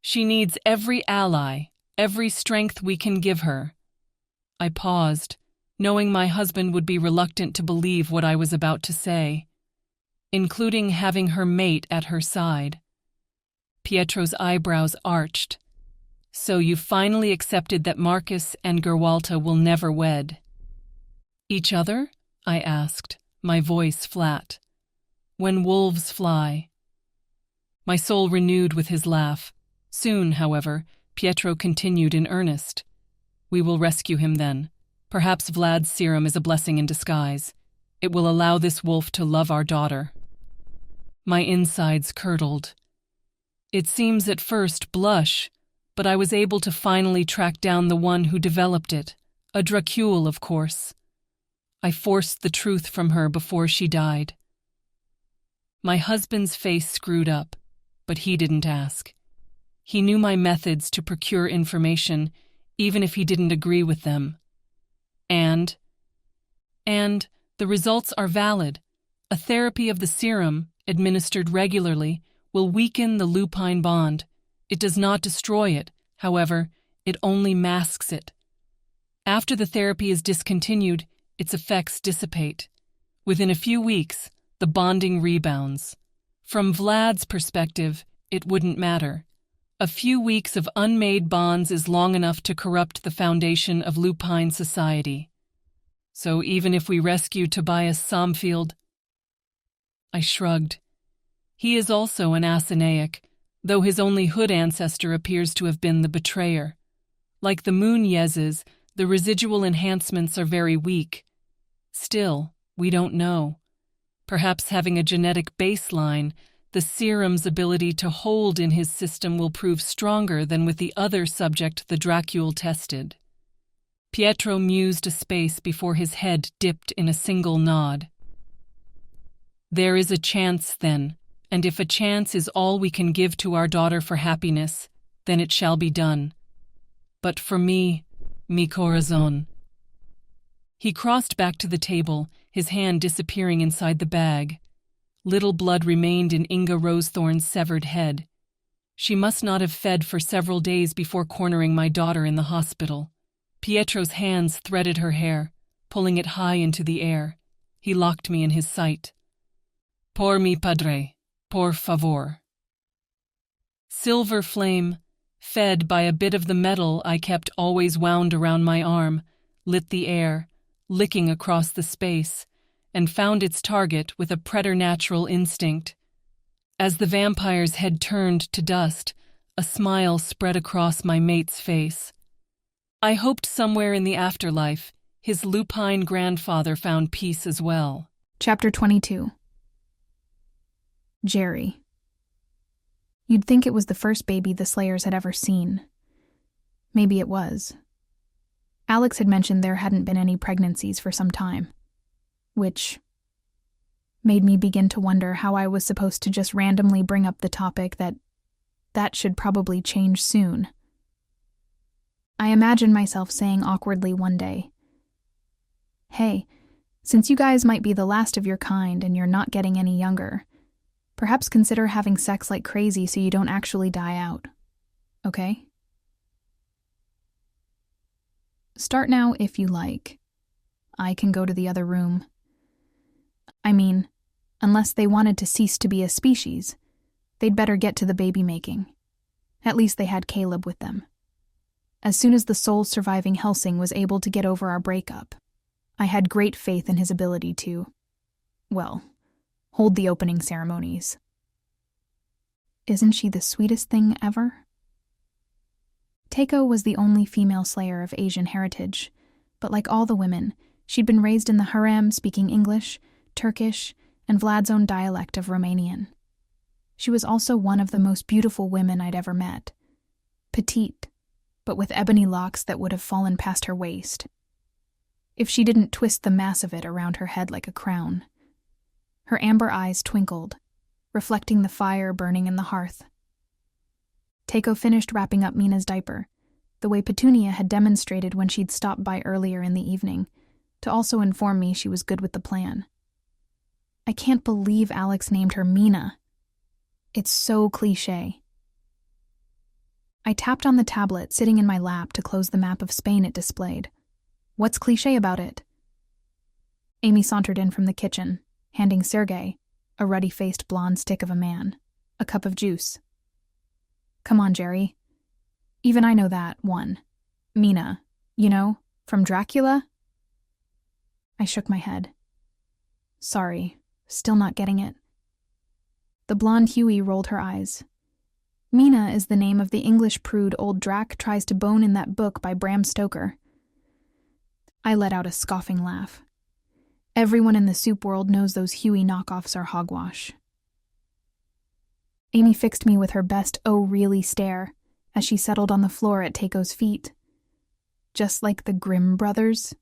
She needs every ally, every strength we can give her. I paused, knowing my husband would be reluctant to believe what I was about to say, including having her mate at her side. Pietro's eyebrows arched. So you finally accepted that Marcus and Gerwalta will never wed? Each other? I asked, my voice flat. When wolves fly. My soul renewed with his laugh. Soon, however, Pietro continued in earnest. We will rescue him then. Perhaps Vlad's serum is a blessing in disguise. It will allow this wolf to love our daughter. My insides curdled. It seems at first blush, but I was able to finally track down the one who developed it, a Dracule, of course. I forced the truth from her before she died. My husband's face screwed up, but he didn't ask. He knew my methods to procure information, even if he didn't agree with them. And the results are valid. A therapy of the serum, administered regularly, will weaken the lupine bond. It does not destroy it, however, it only masks it. After the therapy is discontinued, its effects dissipate. Within a few weeks, the bonding rebounds. From Vlad's perspective, it wouldn't matter. A few weeks of unmade bonds is long enough to corrupt the foundation of lupine society. So even if we rescue Tobias Somfield... I shrugged. He is also an Asinaic, though his only Hood ancestor appears to have been the betrayer. Like the Munezes, the residual enhancements are very weak. Still, we don't know. Perhaps having a genetic baseline, the serum's ability to hold in his system will prove stronger than with the other subject the Dracule tested. Pietro mused a space before his head dipped in a single nod. There is a chance, then, and if a chance is all we can give to our daughter for happiness, then it shall be done. But for me, mi corazon. He crossed back to the table, his hand disappearing inside the bag. Little blood remained in Inga Rosethorn's severed head. She must not have fed for several days before cornering my daughter in the hospital. Pietro's hands threaded her hair, pulling it high into the air. He locked me in his sight. Por mi padre, por favor. Silver flame, fed by a bit of the metal I kept always wound around my arm, lit the air, licking across the space, and found its target with a preternatural instinct. As the vampire's head turned to dust, a smile spread across my mate's face. I hoped somewhere in the afterlife, his lupine grandfather found peace as well. Chapter 22. Geri. You'd think it was the first baby the Slayers had ever seen. Maybe it was. Alex had mentioned there hadn't been any pregnancies for some time, which made me begin to wonder how I was supposed to just randomly bring up the topic that should probably change soon. I imagined myself saying awkwardly one day, "Hey, since you guys might be the last of your kind and you're not getting any younger, perhaps consider having sex like crazy so you don't actually die out. Okay? Start now if you like. I can go to the other room. I mean, unless they wanted to cease to be a species, they'd better get to the baby making. At least they had Caleb with them. As soon as the sole surviving Helsing was able to get over our breakup, I had great faith in his ability to, well, hold the opening ceremonies. Isn't she the sweetest thing ever? Teiko was the only female slayer of Asian heritage, but like all the women, she'd been raised in the harem speaking English, Turkish, and Vlad's own dialect of Romanian. She was also one of the most beautiful women I'd ever met. Petite, but with ebony locks that would have fallen past her waist, if she didn't twist the mass of it around her head like a crown. Her amber eyes twinkled, reflecting the fire burning in the hearth. Teiko finished wrapping up Mina's diaper, the way Petunia had demonstrated when she'd stopped by earlier in the evening, to also inform me she was good with the plan. I can't believe Alex named her Mina. It's so cliché. I tapped on the tablet sitting in my lap to close the map of Spain it displayed. What's cliché about it? Amy sauntered in from the kitchen, handing Sergei, a ruddy-faced blonde stick of a man, a cup of juice. Come on, Geri. Even I know that one. Mina, you know, from Dracula? I shook my head. Sorry, still not getting it. The blonde Huey rolled her eyes. Mina is the name of the English prude old Drac tries to bone in that book by Bram Stoker. I let out a scoffing laugh. Everyone in the soup world knows those Huey knockoffs are hogwash. Amy fixed me with her best "oh really" stare as she settled on the floor at Teiko's feet. Just like the Grimm brothers?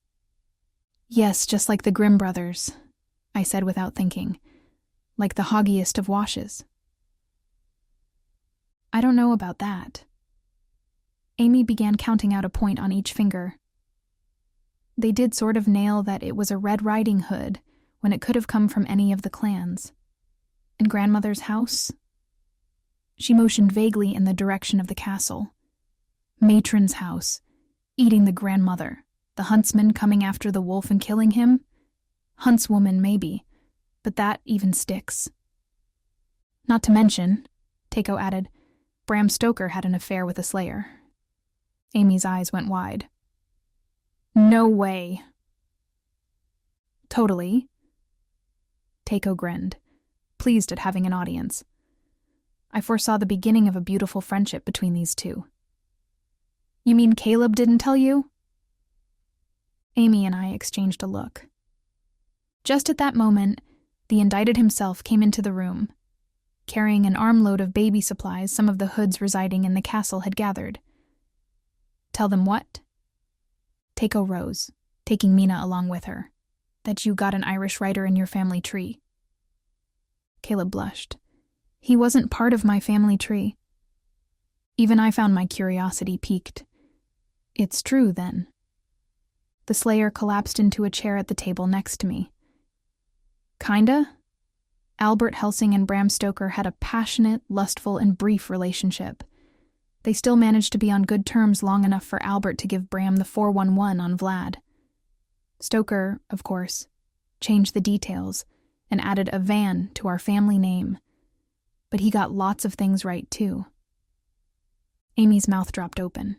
Yes, just like the Grimm brothers, I said without thinking. Like the hoggiest of washes. I don't know about that. Amy began counting out a point on each finger. They did sort of nail that it was a Red Riding Hood when it could have come from any of the clans. In grandmother's house? She motioned vaguely in the direction of the castle. Matron's house. Eating the grandmother. The huntsman coming after the wolf and killing him? Huntswoman, maybe, but that even sticks. Not to mention, Takeo added, Bram Stoker had an affair with a slayer. Amy's eyes went wide. No way. Totally. Takeo grinned, pleased at having an audience. I foresaw the beginning of a beautiful friendship between these two. You mean Caleb didn't tell you? Amy and I exchanged a look. Just at that moment, the indicted himself came into the room, carrying an armload of baby supplies some of the hoods residing in the castle had gathered. Tell them what? Takeo rose, taking Mina along with her. That you got an Irish writer in your family tree. Caleb blushed. He wasn't part of my family tree. Even I found my curiosity piqued. It's true, then. The slayer collapsed into a chair at the table next to me. Kinda. Albert Helsing and Bram Stoker had a passionate, lustful, and brief relationship. They still managed to be on good terms long enough for Albert to give Bram the 411 on Vlad. Stoker, of course, changed the details and added a van to our family name. But he got lots of things right, too. Amy's mouth dropped open.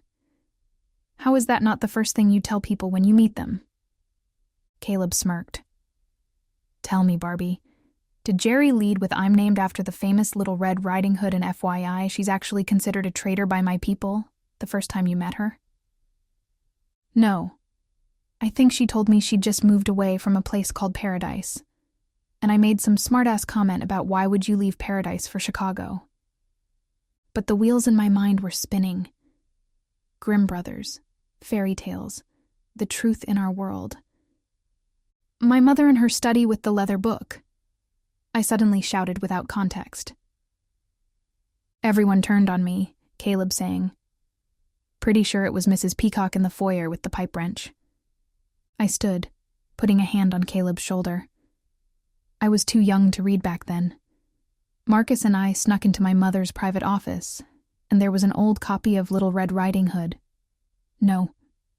How is that not the first thing you tell people when you meet them? Caleb smirked. Tell me, Barbie, did Geri lead with I'm named after the famous Little Red Riding Hood and FYI she's actually considered a traitor by my people the first time you met her? No. I think she told me she'd just moved away from a place called Paradise. And I made some smart-ass comment about why would you leave Paradise for Chicago. But the wheels in my mind were spinning. Grimm Brothers, fairy tales, the truth in our world. My mother and her study with the leather book. I suddenly shouted without context. Everyone turned on me, Caleb saying. Pretty sure it was Mrs. Peacock in the foyer with the pipe wrench. I stood, putting a hand on Caleb's shoulder. I was too young to read back then. Marcus and I snuck into my mother's private office, and there was an old copy of Little Red Riding Hood. No,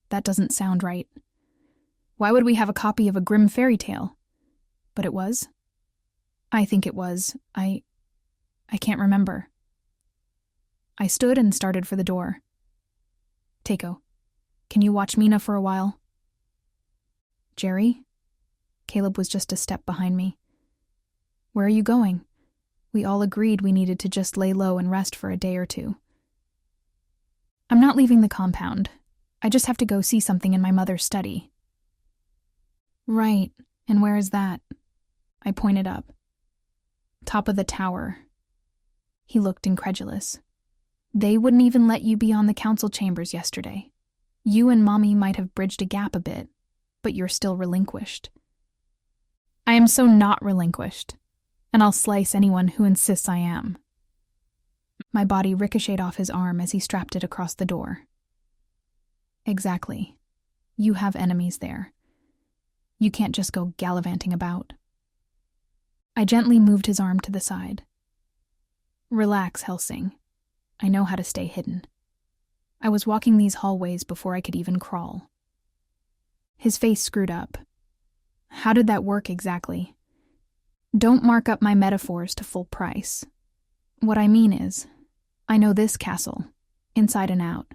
that doesn't sound right. Why would we have a copy of a grim fairy tale? But it was. I think it was. I can't remember. I stood and started for the door. Takeo, can you watch Mina for a while? Geri? Caleb was just a step behind me. Where are you going? We all agreed we needed to just lay low and rest for a day or two. I'm not leaving the compound. I just have to go see something in my mother's study. Right, and where is that? I pointed up. Top of the tower. He looked incredulous. They wouldn't even let you be on the council chambers yesterday. You and Mommy might have bridged a gap a bit, but you're still relinquished. I am so not relinquished, and I'll slice anyone who insists I am. My body ricocheted off his arm as he strapped it across the door. Exactly. You have enemies there. You can't just go gallivanting about. I gently moved his arm to the side. Relax, Helsing. I know how to stay hidden. I was walking these hallways before I could even crawl. His face screwed up. How did that work exactly? Don't mark up my metaphors to full price. What I mean is, I know this castle, inside and out.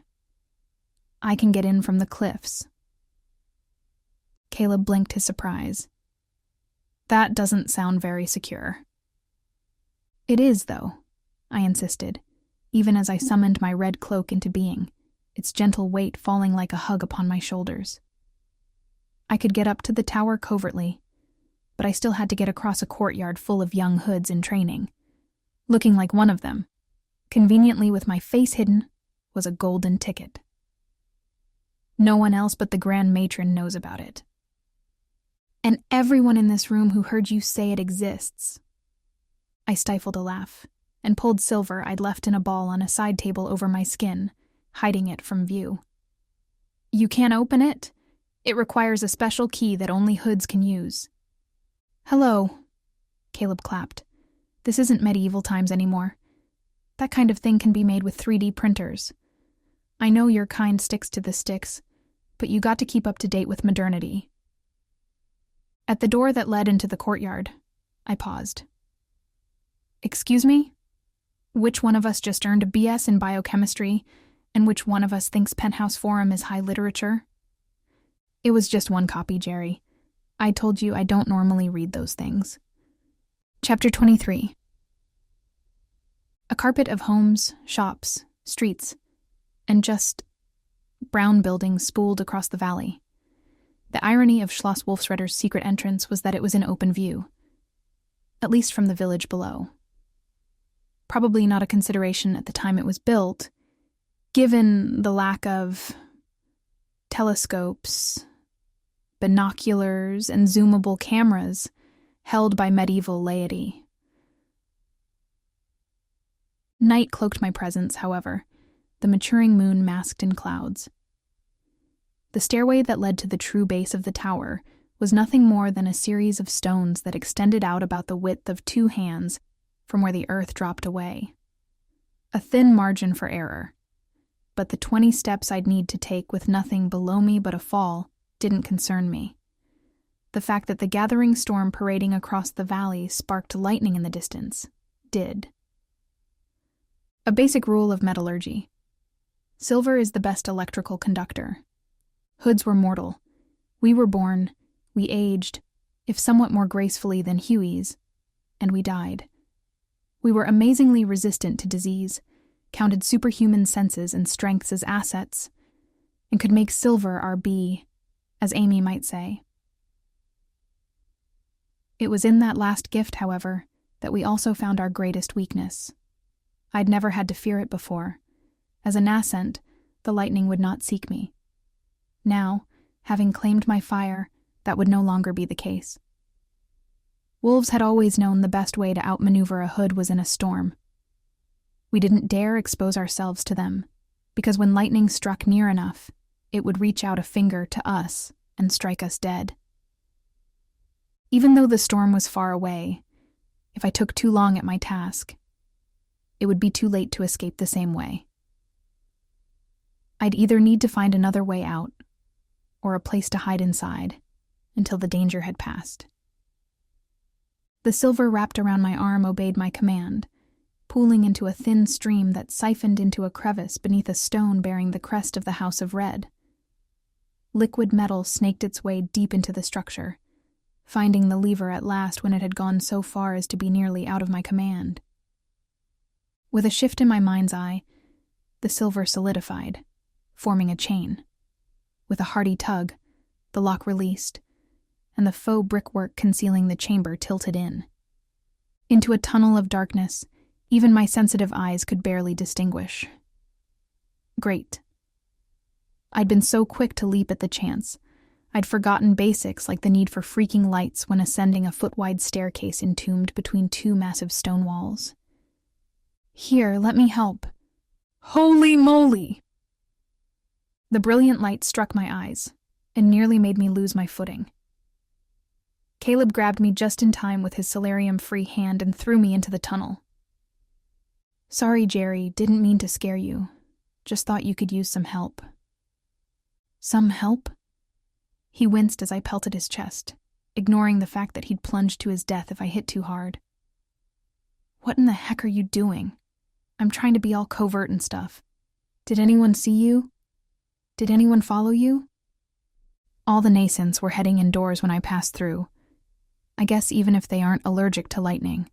I can get in from the cliffs. Caleb blinked his surprise. That doesn't sound very secure. It is, though, I insisted, even as I summoned my red cloak into being, its gentle weight falling like a hug upon my shoulders. I could get up to the tower covertly, but I still had to get across a courtyard full of young hoods in training. Looking like one of them, conveniently with my face hidden, was a golden ticket. No one else but the Grand Matron knows about it. And everyone in this room who heard you say it exists. I stifled a laugh and pulled silver I'd left in a ball on a side table over my skin, hiding it from view. You can't open it? It requires a special key that only hoods can use. Hello, Caleb clapped. This isn't medieval times anymore. That kind of thing can be made with 3D printers. I know your kind sticks to the sticks, but you got to keep up to date with modernity. At the door that led into the courtyard, I paused. Excuse me? Which one of us just earned a BS in biochemistry, and which one of us thinks Penthouse Forum is high literature? It was just one copy, Geri. I told you I don't normally read those things. Chapter 23. A carpet of homes, shops, streets, and just brown buildings spooled across the valley. The irony of Schloss Wolfsretter's secret entrance was that it was in open view, at least from the village below. Probably not a consideration at the time it was built, given the lack of telescopes, binoculars, and zoomable cameras held by medieval laity. Night cloaked my presence, however, the maturing moon masked in clouds. The stairway that led to the true base of the tower was nothing more than a series of stones that extended out about the width of 2 hands from where the earth dropped away. A thin margin for error, but the 20 steps I'd need to take with nothing below me but a fall didn't concern me. The fact that the gathering storm parading across the valley sparked lightning in the distance did. A basic rule of metallurgy. Silver is the best electrical conductor. Hoods were mortal. We were born, we aged, if somewhat more gracefully than Huey's, and we died. We were amazingly resistant to disease, counted superhuman senses and strengths as assets, and could make silver our bee, as Amy might say. It was in that last gift, however, that we also found our greatest weakness. I'd never had to fear it before. As a nascent, the lightning would not seek me. Now, having claimed my fire, that would no longer be the case. Wolves had always known the best way to outmaneuver a hood was in a storm. We didn't dare expose ourselves to them, because when lightning struck near enough, it would reach out a finger to us and strike us dead. Even though the storm was far away, if I took too long at my task, it would be too late to escape the same way. I'd either need to find another way out, or a place to hide inside, until the danger had passed. The silver wrapped around my arm obeyed my command, pooling into a thin stream that siphoned into a crevice beneath a stone bearing the crest of the House of Red. Liquid metal snaked its way deep into the structure, finding the lever at last when it had gone so far as to be nearly out of my command. With a shift in my mind's eye, the silver solidified, forming a chain. With a hearty tug, the lock released, and the faux brickwork concealing the chamber tilted in. Into a tunnel of darkness, even my sensitive eyes could barely distinguish. Great. I'd been so quick to leap at the chance. I'd forgotten basics like the need for freaking lights when ascending a foot-wide staircase entombed between 2 massive stone walls. Here, let me help. Holy moly! The brilliant light struck my eyes, and nearly made me lose my footing. Caleb grabbed me just in time with his solarium-free hand and threw me into the tunnel. Sorry, Geri, didn't mean to scare you. Just thought you could use some help. Some help? He winced as I pelted his chest, ignoring the fact that he'd plunged to his death if I hit too hard. What in the heck are you doing? I'm trying to be all covert and stuff. Did anyone see you? Did anyone follow you? All the nascents were heading indoors when I passed through. I guess even if they aren't allergic to lightning.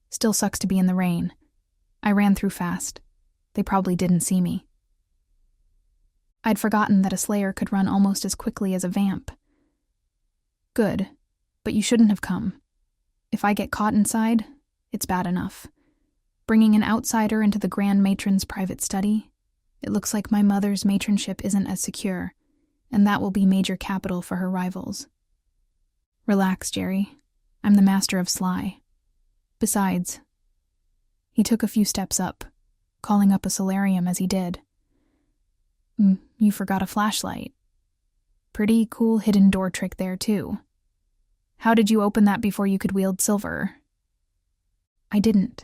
Still sucks to be in the rain. I ran through fast. They probably didn't see me. I'd forgotten that a slayer could run almost as quickly as a vamp. Good, but you shouldn't have come. If I get caught inside, it's bad enough. Bringing an outsider into the Grand Matron's private study, it looks like my mother's matronship isn't as secure, and that will be major capital for her rivals. Relax, Geri. I'm the master of sly. Besides, he took a few steps up, calling up a solarium as he did. You forgot a flashlight. Pretty cool hidden door trick there, too. How did you open that before you could wield silver? I didn't.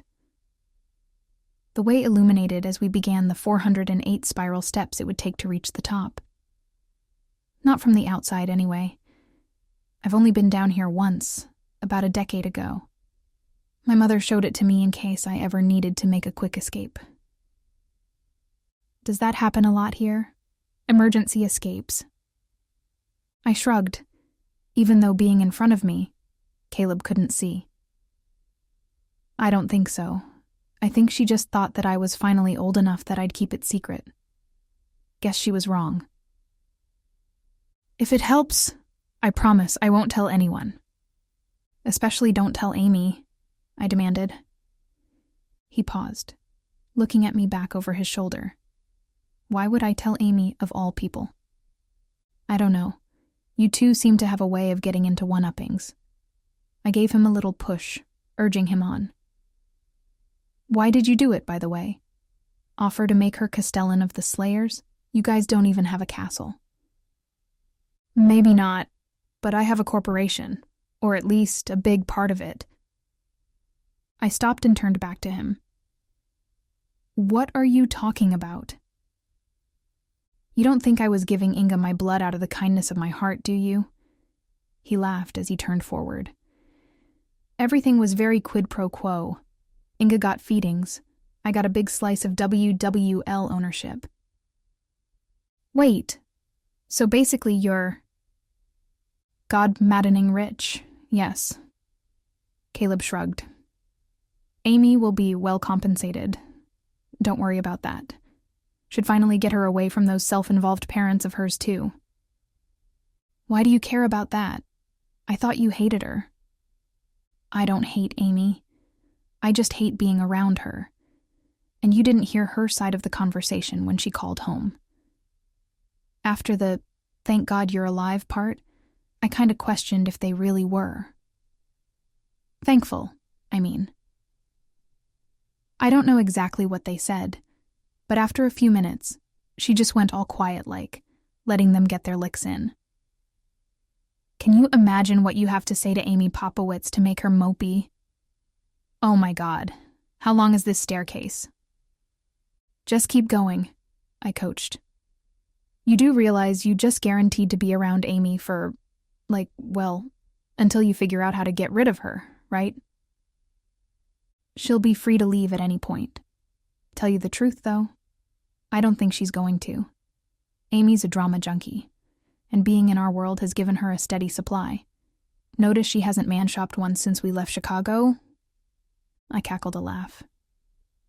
the way illuminated as we began the 408 spiral steps it would take to reach the top. Not from the outside, anyway. I've only been down here once, about a decade ago. My mother showed it to me in case I ever needed to make a quick escape. Does that happen a lot here? Emergency escapes? I shrugged, even though being in front of me, Caleb couldn't see. I don't think so. I think she just thought that I was finally old enough that I'd keep it secret. Guess she was wrong. If it helps, I promise I won't tell anyone. Especially don't tell Amy, I demanded. He paused, looking at me back over his shoulder. Why would I tell Amy of all people? I don't know. You two seem to have a way of getting into one-uppings. I gave him a little push, urging him on. Why did you do it, by the way? Offer to make her Castellan of the Slayers? You guys don't even have a castle. Maybe not, but I have a corporation, or at least a big part of it. I stopped and turned back to him. What are you talking about? You don't think I was giving Inga my blood out of the kindness of my heart, do you? He laughed as he turned forward. Everything was very quid pro quo. Inga got feedings. I got a big slice of WWL ownership. Wait, so basically you're God-maddening rich, yes. Caleb shrugged. Amy will be well compensated. Don't worry about that. Should finally get her away from those self-involved parents of hers, too. Why do you care about that? I thought you hated her. I don't hate Amy. I just hate being around her. And you didn't hear her side of the conversation when she called home. After the "thank God you're alive" part, I kind of questioned if they really were. Thankful, I mean. I don't know exactly what they said, but after a few minutes, she just went all quiet-like, letting them get their licks in. Can you imagine what you have to say to Amy Popowitz to make her mopey? Oh my God, how long is this staircase? Just keep going, I coached. You do realize you just guaranteed to be around Amy for, until you figure out how to get rid of her, right? She'll be free to leave at any point. Tell you the truth, though, I don't think she's going to. Amy's a drama junkie, and being in our world has given her a steady supply. Notice she hasn't man-shopped once since we left Chicago? I cackled a laugh.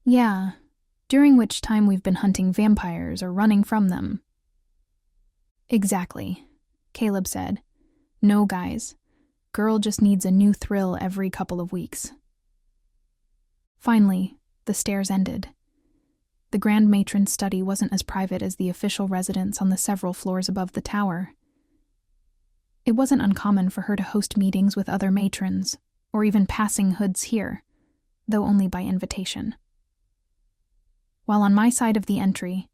Yeah, during which time we've been hunting vampires or running from them. Exactly, Caleb said. No, guys. Girl just needs a new thrill every couple of weeks. Finally, the stairs ended. The Grand Matron's study wasn't as private as the official residence on the several floors above the tower. It wasn't uncommon for her to host meetings with other matrons, or even passing hoods here, though only by invitation. While on my side of the entry,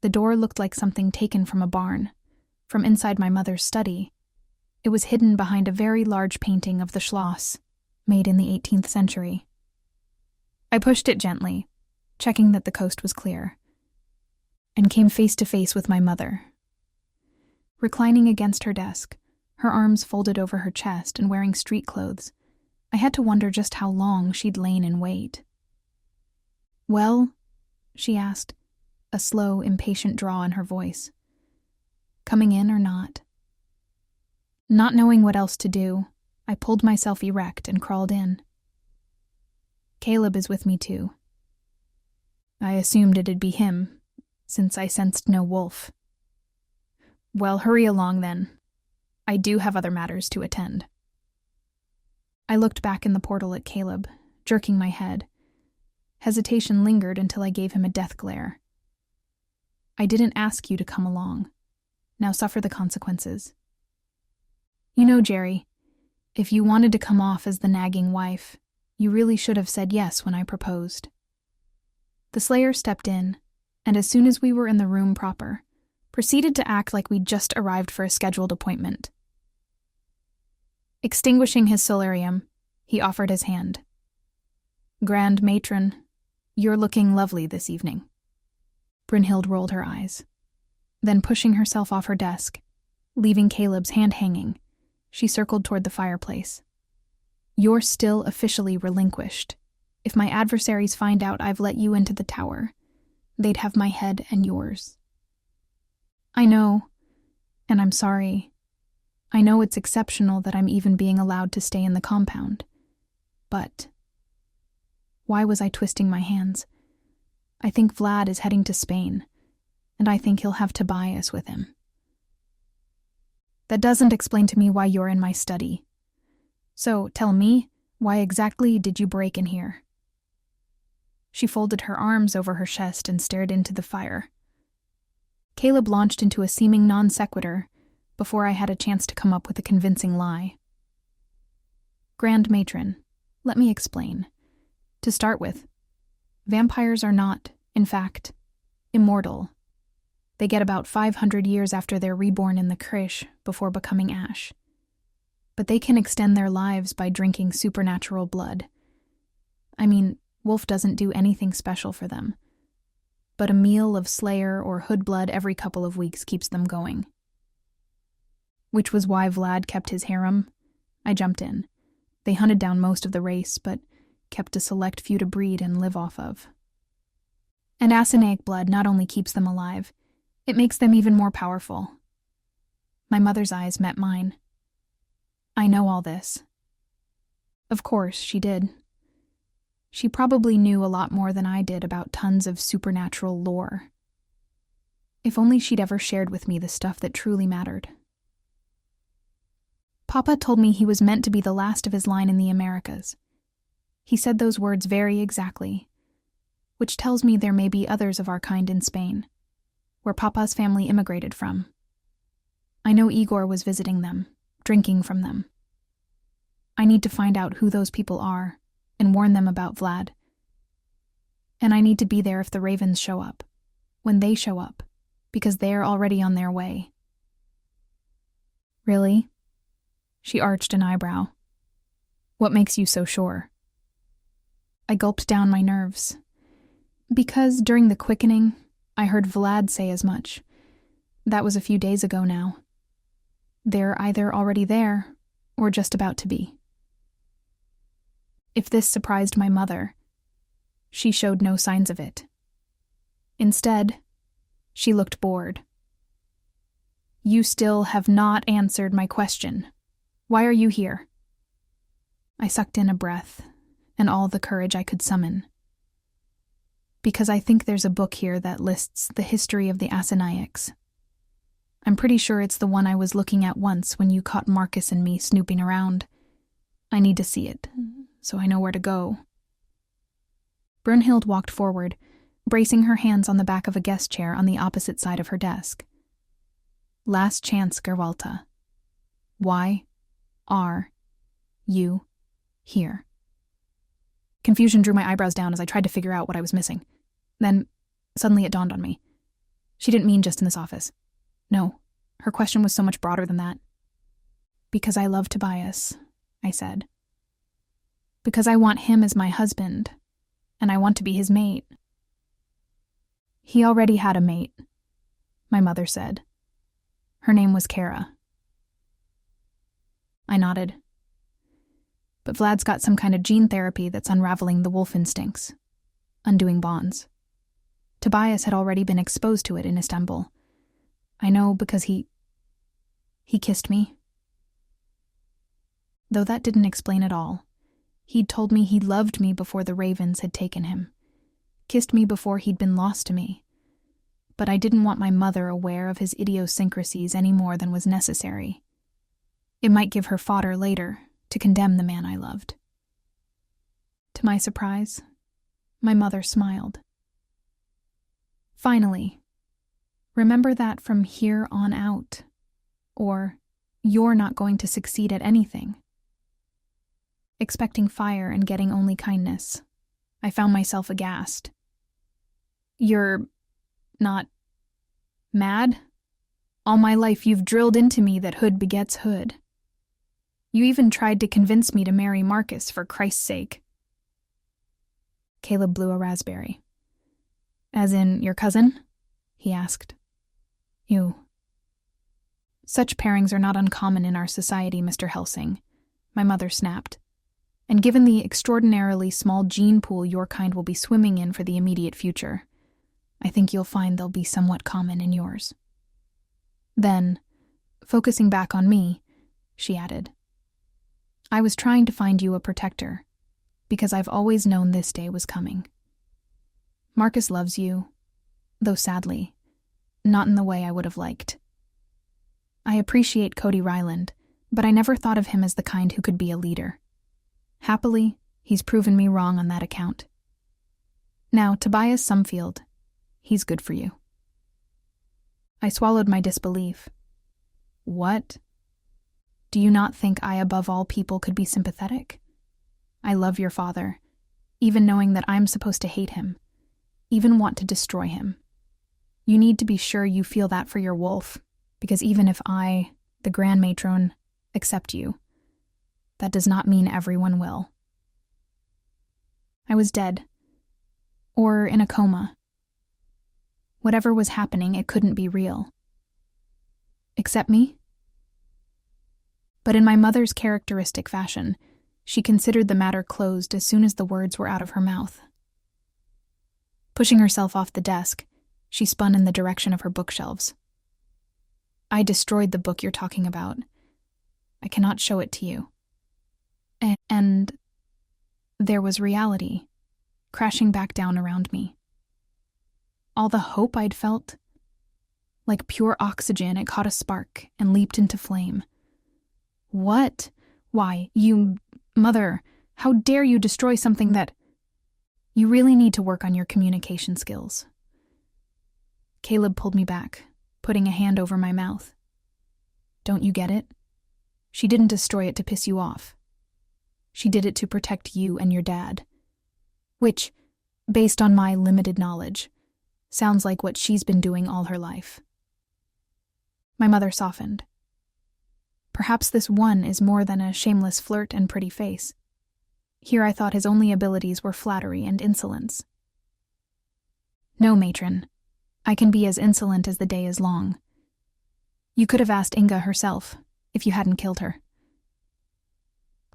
the door looked like something taken from a barn. From inside my mother's study, it was hidden behind a very large painting of the Schloss, made in the 18th century. I pushed it gently, checking that the coast was clear, and came face to face with my mother. Reclining against her desk, her arms folded over her chest and wearing street clothes, I had to wonder just how long she'd lain in wait. Well, she asked, a slow, impatient draw in her voice. Coming in or not? Not knowing what else to do, I pulled myself erect and crawled in. Caleb is with me too. I assumed it'd be him, since I sensed no wolf. Well, hurry along then. I do have other matters to attend. I looked back in the portal at Caleb, jerking my head. Hesitation lingered until I gave him a death glare. I didn't ask you to come along. Now suffer the consequences. You know, Geri, if you wanted to come off as the nagging wife, you really should have said yes when I proposed. The Slayer stepped in, and as soon as we were in the room proper, proceeded to act like we'd just arrived for a scheduled appointment. Extinguishing his solarium, he offered his hand. Grand Matron, You're looking lovely this evening. Brynhild rolled her eyes. Then, pushing herself off her desk, leaving Caleb's hand hanging, she circled toward the fireplace. You're still officially relinquished. If my adversaries find out I've let you into the tower, they'd have my head and yours. I know, and I'm sorry. I know it's exceptional that I'm even being allowed to stay in the compound. But why was I twisting my hands? I think Vlad is heading to Spain, and I think he'll have Tobias with him. That doesn't explain to me why you're in my study. So tell me, why exactly did you break in here? She folded her arms over her chest and stared into the fire. Caleb launched into a seeming non sequitur before I had a chance to come up with a convincing lie. Grand Matron, let me explain. To start with, vampires are not, in fact, immortal. They get about 500 years after they're reborn in the Krish before becoming ash. But they can extend their lives by drinking supernatural blood. I mean, Wolf doesn't do anything special for them. But a meal of Slayer or Hood blood every couple of weeks keeps them going. Which was why Vlad kept his harem. I jumped in. They hunted down most of the race, but kept a select few to breed and live off of. And Asinaic blood not only keeps them alive, it makes them even more powerful. My mother's eyes met mine. I know all this. Of course, she did. She probably knew a lot more than I did about tons of supernatural lore. If only she'd ever shared with me the stuff that truly mattered. Papa told me he was meant to be the last of his line in the Americas. He said those words very exactly, which tells me there may be others of our kind in Spain, where Papa's family immigrated from. I know Igor was visiting them, drinking from them. I need to find out who those people are and warn them about Vlad. And I need to be there if the Ravens show up, when they show up, because they're already on their way. Really? She arched an eyebrow. What makes you so sure? I gulped down my nerves. Because during the quickening, I heard Vlad say as much. That was a few days ago now. They're either already there, or just about to be. If this surprised my mother, she showed no signs of it. Instead, she looked bored. You still have not answered my question. Why are you here? I sucked in a breath, and all the courage I could summon. Because I think there's a book here that lists the history of the Asinaics. I'm pretty sure it's the one I was looking at once when you caught Marcus and me snooping around. I need to see it, so I know where to go. Brynhild walked forward, bracing her hands on the back of a guest chair on the opposite side of her desk. Last chance, Gerwalta. Why are you here? Confusion drew my eyebrows down as I tried to figure out what I was missing. Then, suddenly it dawned on me. She didn't mean just in this office. No, her question was so much broader than that. Because I love Tobias, I said. Because I want him as my husband, and I want to be his mate. He already had a mate, my mother said. Her name was Kara. I nodded. But Vlad's got some kind of gene therapy that's unraveling the wolf instincts, undoing bonds. Tobias had already been exposed to it in Istanbul. I know because he kissed me. Though that didn't explain it all. He'd told me he loved me before the Ravens had taken him, kissed me before he'd been lost to me. But I didn't want my mother aware of his idiosyncrasies any more than was necessary. It might give her fodder later to condemn the man I loved. To my surprise, my mother smiled. Finally, remember that from here on out, or you're not going to succeed at anything. Expecting fire and getting only kindness, I found myself aghast. You're not mad? All my life you've drilled into me that Hood begets Hood. You even tried to convince me to marry Marcus for Christ's sake. Caleb blew a raspberry. As in, your cousin? He asked. You. Such pairings are not uncommon in our society, Mr. Helsing, my mother snapped. And given the extraordinarily small gene pool your kind will be swimming in for the immediate future, I think you'll find they'll be somewhat common in yours. Then, focusing back on me, she added, I was trying to find you a protector, because I've always known this day was coming. Marcus loves you, though sadly, not in the way I would have liked. I appreciate Cody Ryland, but I never thought of him as the kind who could be a leader. Happily, he's proven me wrong on that account. Now, Tobias Sumfield, he's good for you. I swallowed my disbelief. What? Do you not think I, above all people, could be sympathetic? I love your father, even knowing that I'm supposed to hate him, even want to destroy him. You need to be sure you feel that for your wolf, because even if I, the Grand Matron, accept you, that does not mean everyone will. I was dead, or in a coma. Whatever was happening, it couldn't be real. Accept me? But in my mother's characteristic fashion, she considered the matter closed as soon as the words were out of her mouth. Pushing herself off the desk, she spun in the direction of her bookshelves. I destroyed the book you're talking about. I cannot show it to you. And there was reality, crashing back down around me. All the hope I'd felt, like pure oxygen, it caught a spark and leaped into flame. What? Why, you... Mother, how dare you destroy something that... You really need to work on your communication skills. Caleb pulled me back, putting a hand over my mouth. Don't you get it? She didn't destroy it to piss you off. She did it to protect you and your dad. Which, based on my limited knowledge, sounds like what she's been doing all her life. My mother softened. Perhaps this one is more than a shameless flirt and pretty face. Here I thought his only abilities were flattery and insolence. No, matron. I can be as insolent as the day is long. You could have asked Inga herself, if you hadn't killed her.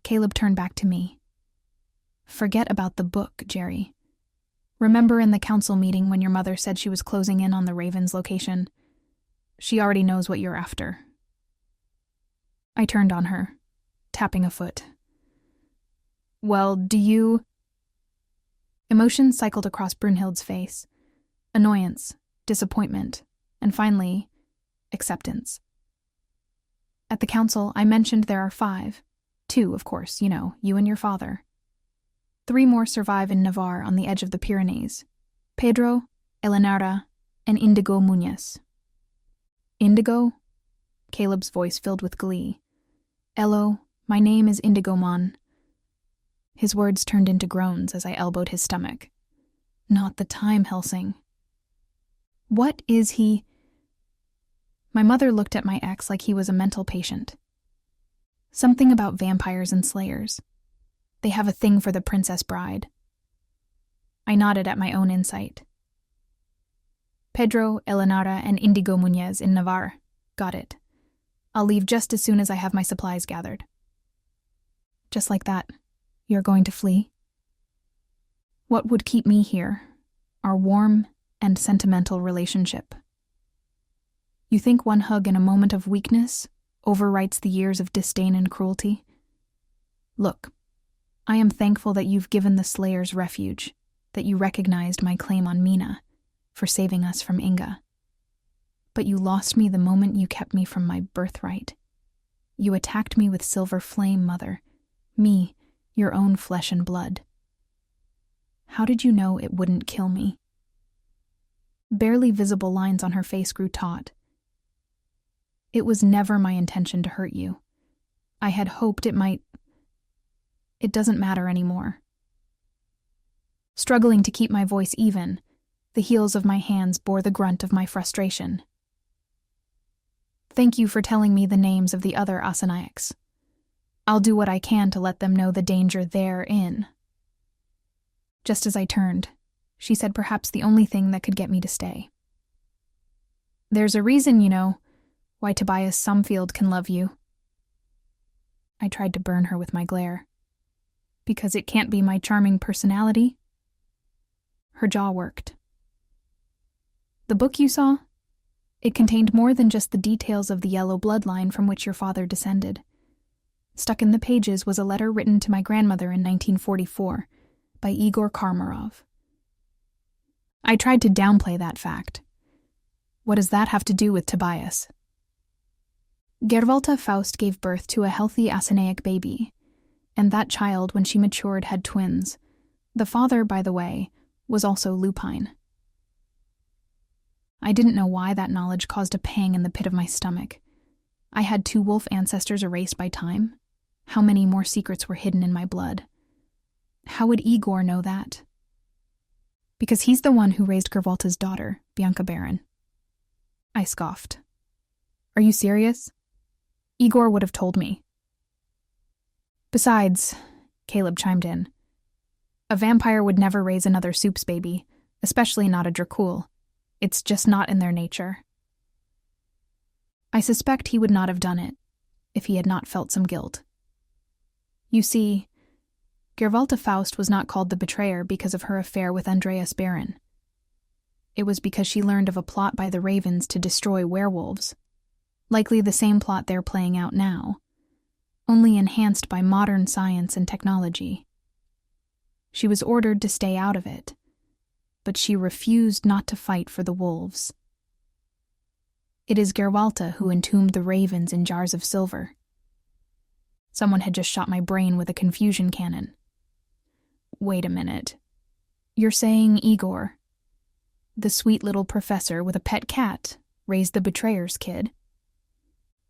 Caleb turned back to me. Forget about the book, Geri. Remember in the council meeting when your mother said she was closing in on the Raven's location? She already knows what you're after. I turned on her, tapping a foot. Well, do you... Emotions cycled across Brunhild's face. Annoyance, disappointment, and finally, acceptance. At the council, I mentioned there are 5. 2, of course, you and your father. 3 more survive in Navarre on the edge of the Pyrenees. Pedro, Eleonora, and Indigo Muñez. Indigo? Caleb's voice filled with glee. Elo, my name is Indigo Mon. His words turned into groans as I elbowed his stomach. Not the time, Helsing. What is he? My mother looked at my ex like he was a mental patient. Something about vampires and slayers. They have a thing for the princess bride. I nodded at my own insight. Pedro, Eleonora, and Indigo Muñez in Navarre. Got it. I'll leave just as soon as I have my supplies gathered. Just like that, you're going to flee? What would keep me here? Our warm and sentimental relationship. You think one hug in a moment of weakness overwrites the years of disdain and cruelty? Look, I am thankful that you've given the Slayers refuge, that you recognized my claim on Mina for saving us from Inga. But you lost me the moment you kept me from my birthright. You attacked me with silver flame, Mother. Me, your own flesh and blood. How did you know it wouldn't kill me? Barely visible lines on her face grew taut. It was never my intention to hurt you. I had hoped it might... It doesn't matter anymore. Struggling to keep my voice even, the heels of my hands bore the grunt of my frustration. Thank you for telling me the names of the other Asanaics. I'll do what I can to let them know the danger they're in. Just as I turned, she said perhaps the only thing that could get me to stay. "There's a reason, why Tobias Sumfield can love you." I tried to burn her with my glare. "Because it can't be my charming personality?" Her jaw worked. "The book you saw? It contained more than just the details of the yellow bloodline from which your father descended. Stuck in the pages was a letter written to my grandmother in 1944 by Igor Karmarov." I tried to downplay that fact. "What does that have to do with Tobias?" "Gerwalta Faust gave birth to a healthy Asinaic baby, and that child, when she matured, had twins. The father, by the way, was also lupine." I didn't know why that knowledge caused a pang in the pit of my stomach. I had 2 wolf ancestors erased by time. How many more secrets were hidden in my blood? How would Igor know that? Because he's the one who raised Gerwalta's daughter, Bianca Baron. I scoffed. "Are you serious? Igor would have told me." "Besides," Caleb chimed in, "a vampire would never raise another Soup's baby, especially not a Dracul. It's just not in their nature." I suspect he would not have done it if he had not felt some guilt. You see, Gerwalta Faust was not called the betrayer because of her affair with Andreas Baron. It was because she learned of a plot by the Ravens to destroy werewolves, likely the same plot they're playing out now, only enhanced by modern science and technology. She was ordered to stay out of it, but she refused not to fight for the wolves. It is Gerwalta who entombed the ravens in jars of silver. Someone had just shot my brain with a confusion cannon. Wait a minute. You're saying Igor, the sweet little professor with a pet cat, raised the betrayer's kid?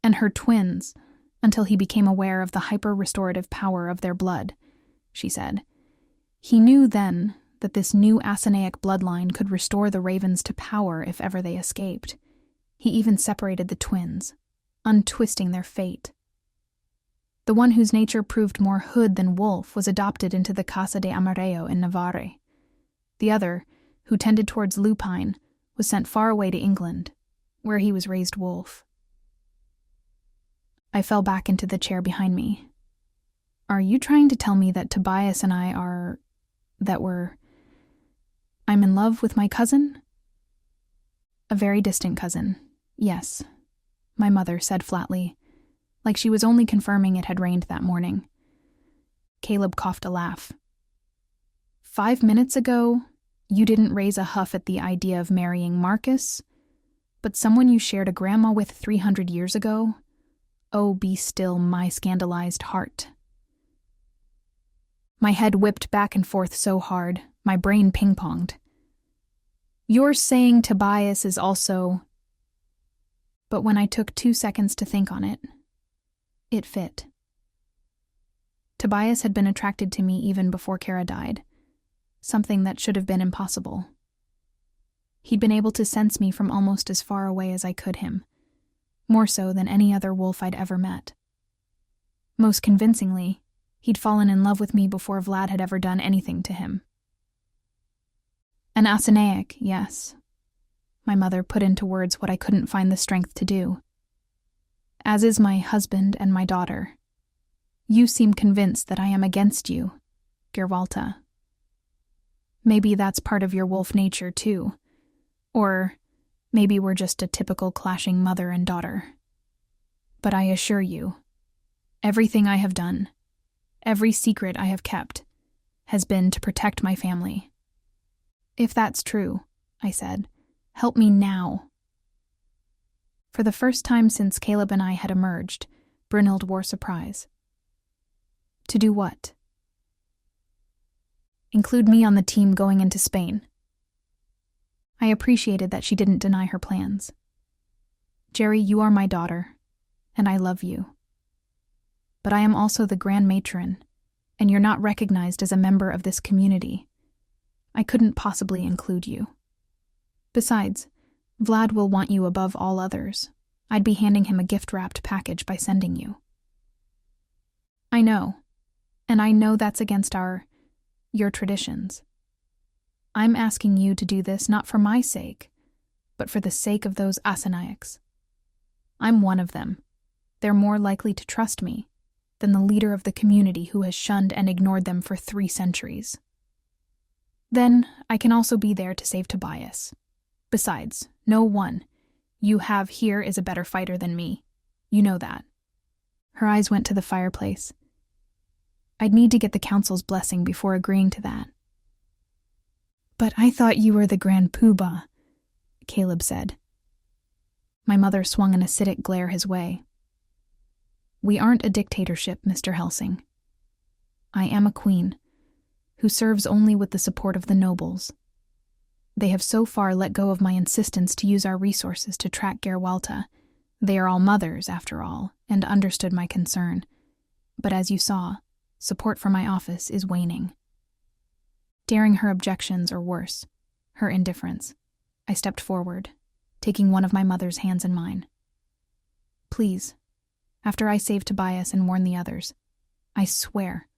And her twins, until he became aware of the hyper-restorative power of their blood, she said. He knew then that this new Asinaic bloodline could restore the ravens to power if ever they escaped. He even separated the twins, untwisting their fate. The one whose nature proved more hood than wolf was adopted into the Casa de Amareo in Navarre. The other, who tended towards lupine, was sent far away to England, where he was raised wolf. I fell back into the chair behind me. Are you trying to tell me that Tobias and I I'm in love with my cousin? A very distant cousin, yes, my mother said flatly, like she was only confirming it had rained that morning. Caleb coughed a laugh. 5 minutes ago, you didn't raise a huff at the idea of marrying Marcus, but someone you shared a grandma with 300 years ago? Oh, be still, my scandalized heart. My head whipped back and forth so hard, my brain ping-ponged. You're saying Tobias is also... But when I took 2 seconds to think on it, it fit. Tobias had been attracted to me even before Kara died, something that should have been impossible. He'd been able to sense me from almost as far away as I could him, more so than any other wolf I'd ever met. Most convincingly, he'd fallen in love with me before Vlad had ever done anything to him. An Asinaic, yes. My mother put into words what I couldn't find the strength to do. As is my husband and my daughter. You seem convinced that I am against you, Gerwalta. Maybe that's part of your wolf nature, too. Or maybe we're just a typical clashing mother and daughter. But I assure you, everything I have done, every secret I have kept, has been to protect my family. If that's true, I said, help me now. For the first time since Caleb and I had emerged, Brynhild wore surprise. To do what? Include me on the team going into Spain. I appreciated that she didn't deny her plans. Geri, you are my daughter, and I love you. But I am also the Grand Matron, and you're not recognized as a member of this community. I couldn't possibly include you. Besides, Vlad will want you above all others. I'd be handing him a gift-wrapped package by sending you. I know, and I know that's against your traditions. I'm asking you to do this not for my sake, but for the sake of those Asenaics. I'm one of them. They're more likely to trust me than the leader of the community who has shunned and ignored them for 3 centuries. Then I can also be there to save Tobias. Besides, no one you have here is a better fighter than me. You know that. Her eyes went to the fireplace. I'd need to get the council's blessing before agreeing to that. But I thought you were the Grand Poobah, Caleb said. My mother swung an acidic glare his way. We aren't a dictatorship, Mr. Helsing. I am a queen, who serves only with the support of the nobles. They have so far let go of my insistence to use our resources to track Gerwalta. They are all mothers, after all, and understood my concern. But as you saw, support for my office is waning. Daring her objections, or worse, her indifference, I stepped forward, taking one of my mother's hands in mine. Please, after I save Tobias and warn the others, I swear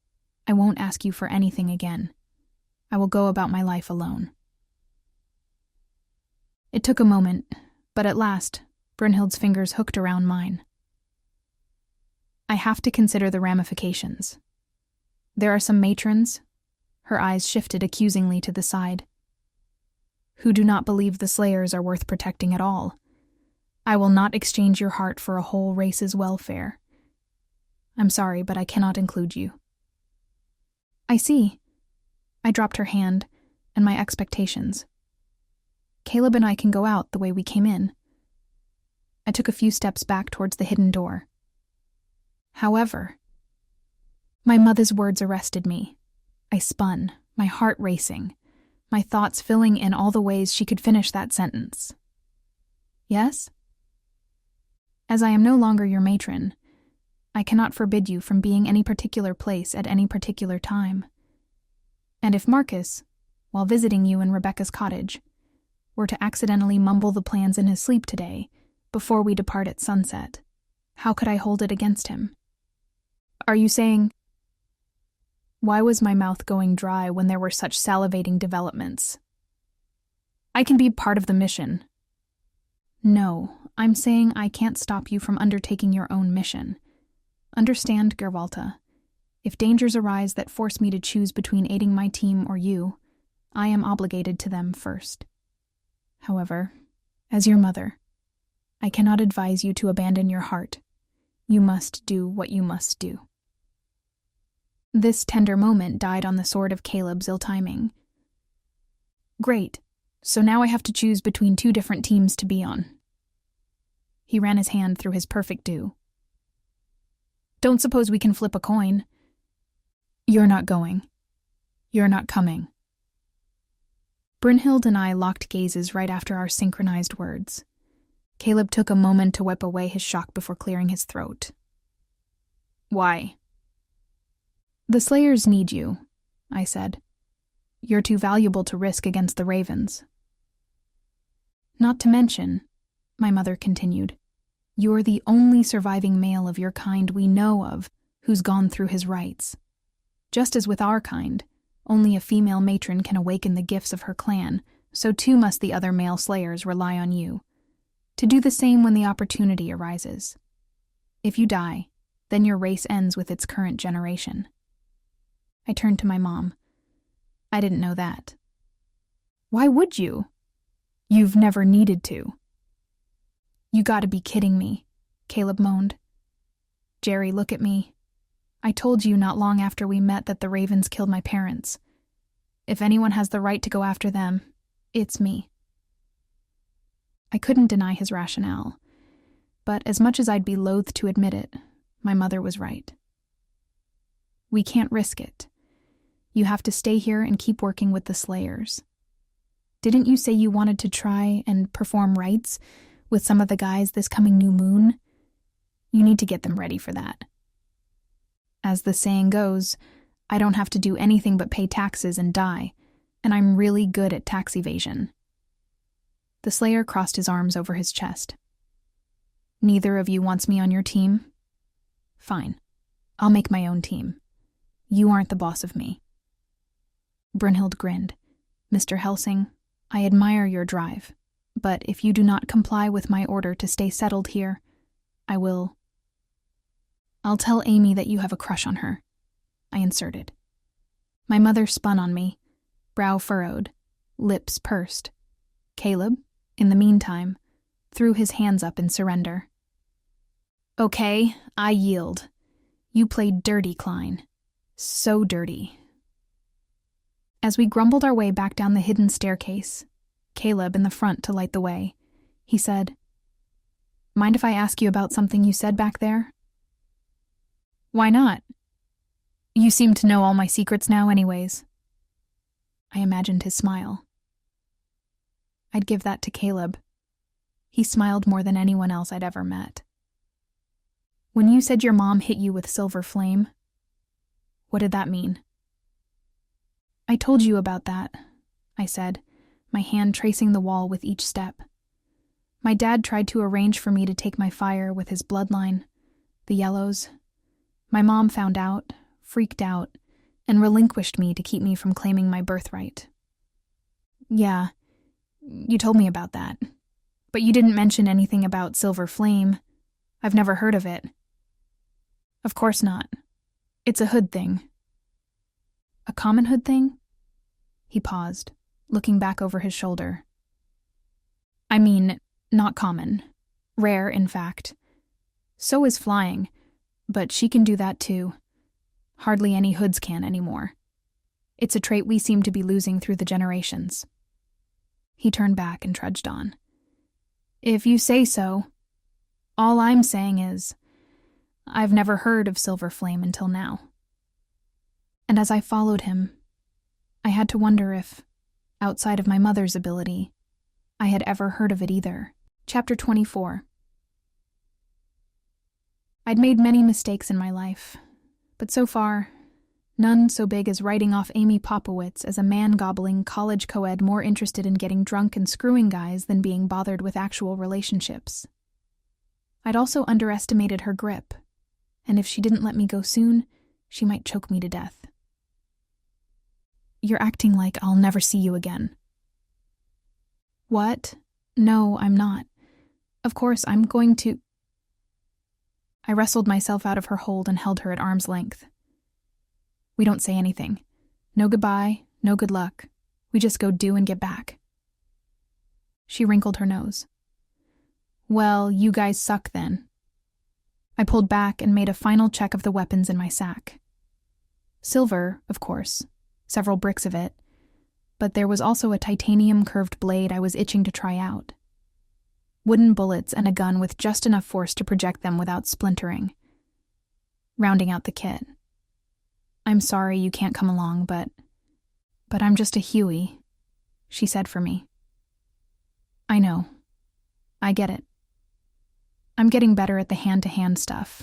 I won't ask you for anything again. I will go about my life alone. It took a moment, but at last, Brunhild's fingers hooked around mine. I have to consider the ramifications. There are some matrons, her eyes shifted accusingly to the side, who do not believe the Slayers are worth protecting at all. I will not exchange your heart for a whole race's welfare. I'm sorry, but I cannot include you. I see. I dropped her hand, and my expectations. Caleb and I can go out the way we came in. I took a few steps back towards the hidden door. However, my mother's words arrested me. I spun, my heart racing, my thoughts filling in all the ways she could finish that sentence. Yes? As I am no longer your matron, I cannot forbid you from being any particular place at any particular time. And if Marcus, while visiting you in Rebecca's cottage, were to accidentally mumble the plans in his sleep today, before we depart at sunset, how could I hold it against him? Are you saying... Why was my mouth going dry when there were such salivating developments? I can be part of the mission. No, I'm saying I can't stop you from undertaking your own mission. Understand, Gerwalta. If dangers arise that force me to choose between aiding my team or you, I am obligated to them first. However, as your mother, I cannot advise you to abandon your heart. You must do what you must do. This tender moment died on the sword of Caleb's ill timing. Great, so now I have to choose between 2 different teams to be on. He ran his hand through his perfect do. Don't suppose we can flip a coin. You're not going. You're not coming. Brunhild and I locked gazes right after our synchronized words. Caleb took a moment to wipe away his shock before clearing his throat. Why? The Slayers need you, I said. You're too valuable to risk against the Ravens. Not to mention, my mother continued, you're the only surviving male of your kind we know of who's gone through his rites. Just as with our kind, only a female matron can awaken the gifts of her clan, so too must the other male Slayers rely on you, to do the same when the opportunity arises. If you die, then your race ends with its current generation. I turned to my mom. I didn't know that. Why would you? You've never needed to. You gotta be kidding me, Caleb moaned. Geri, look at me. I told you not long after we met that the Ravens killed my parents. If anyone has the right to go after them, it's me. I couldn't deny his rationale, but as much as I'd be loath to admit it, my mother was right. We can't risk it. You have to stay here and keep working with the Slayers. Didn't you say you wanted to try and perform rites with some of the guys this coming new moon? You need to get them ready for that. As the saying goes, I don't have to do anything but pay taxes and die, and I'm really good at tax evasion. The Slayer crossed his arms over his chest. Neither of you wants me on your team? Fine. I'll make my own team. You aren't the boss of me. Brunhild grinned. Mr. Helsing, I admire your drive, but if you do not comply with my order to stay settled here, I'll tell Amy that you have a crush on her, I inserted. My mother spun on me, brow furrowed, lips pursed. Caleb, in the meantime, threw his hands up in surrender. Okay, I yield. You played dirty, Klein. So dirty. As we grumbled our way back down the hidden staircase, Caleb in the front to light the way, he said, Mind if I ask you about something you said back there? Why not? You seem to know all my secrets now anyways. I imagined his smile. I'd give that to Caleb. He smiled more than anyone else I'd ever met. When you said your mom hit you with silver flame, what did that mean? I told you about that, I said, my hand tracing the wall with each step. My dad tried to arrange for me to take my fire with his bloodline, the Yellows. My mom found out, freaked out, and relinquished me to keep me from claiming my birthright. Yeah, you told me about that. But you didn't mention anything about silver flame. I've never heard of it. Of course not. It's a hood thing. A common hood thing? He paused, looking back over his shoulder. I mean, not common. Rare, in fact. So is flying, but she can do that too. Hardly any hoods can anymore. It's a trait we seem to be losing through the generations. He turned back and trudged on. If you say so. All I'm saying is, I've never heard of silver flame until now. And as I followed him, I had to wonder if, outside of my mother's ability, I had ever heard of it either. Chapter 24. I'd made many mistakes in my life, but so far, none so big as writing off Amy Popowitz as a man-gobbling college co-ed more interested in getting drunk and screwing guys than being bothered with actual relationships. I'd also underestimated her grip, and if she didn't let me go soon, she might choke me to death. You're acting like I'll never see you again. What? No, I'm not. Of course, I'm going to... I wrestled myself out of her hold and held her at arm's length. We don't say anything. No goodbye, no good luck. We just go do and get back. She wrinkled her nose. Well, you guys suck then. I pulled back and made a final check of the weapons in my sack. Silver, of course, several bricks of it, but there was also a titanium curved blade I was itching to try out. Wooden bullets and a gun with just enough force to project them without splintering. Rounding out the kit. I'm sorry you can't come along, but I'm just a Huey, she said for me. I know. I get it. I'm getting better at the hand-to-hand stuff,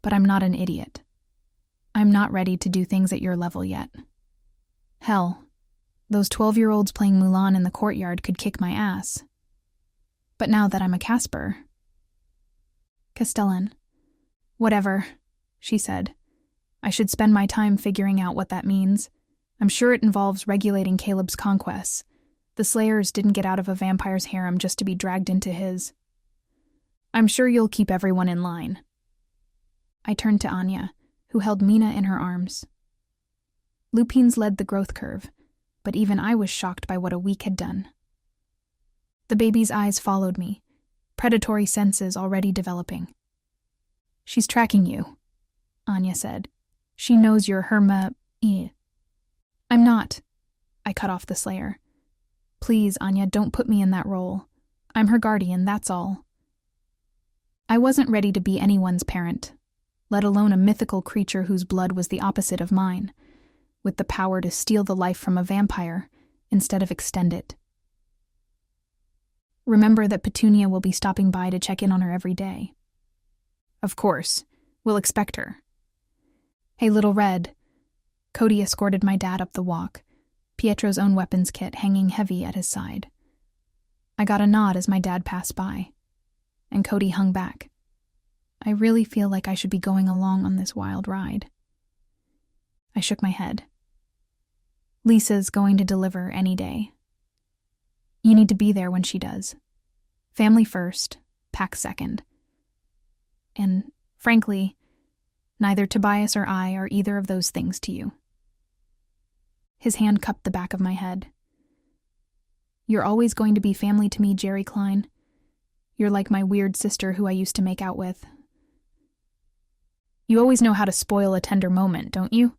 but I'm not an idiot. I'm not ready to do things at your level yet. Hell, those 12-year-olds playing Mulan in the courtyard could kick my ass. But now that I'm a Casper... Castellan. Whatever, she said. I should spend my time figuring out what that means. I'm sure it involves regulating Caleb's conquests. The Slayers didn't get out of a vampire's harem just to be dragged into his. I'm sure you'll keep everyone in line. I turned to Anya, who held Mina in her arms. Lupines led the growth curve, but even I was shocked by what a week had done. The baby's eyes followed me, predatory senses already developing. She's tracking you, Anya said. She knows you're her I'm not. I cut off the Slayer. Please, Anya, don't put me in that role. I'm her guardian, that's all. I wasn't ready to be anyone's parent, let alone a mythical creature whose blood was the opposite of mine, with the power to steal the life from a vampire instead of extend it. Remember that Petunia will be stopping by to check in on her every day. Of course, we'll expect her. Hey, Little Red. Cody escorted my dad up the walk, Pietro's own weapons kit hanging heavy at his side. I got a nod as my dad passed by, and Cody hung back. I really feel like I should be going along on this wild ride. I shook my head. Lisa's going to deliver any day. You need to be there when she does. Family first, pack second. And, frankly, neither Tobias or I are either of those things to you. His hand cupped the back of my head. You're always going to be family to me, Geri Klein. You're like my weird sister who I used to make out with. You always know how to spoil a tender moment, don't you?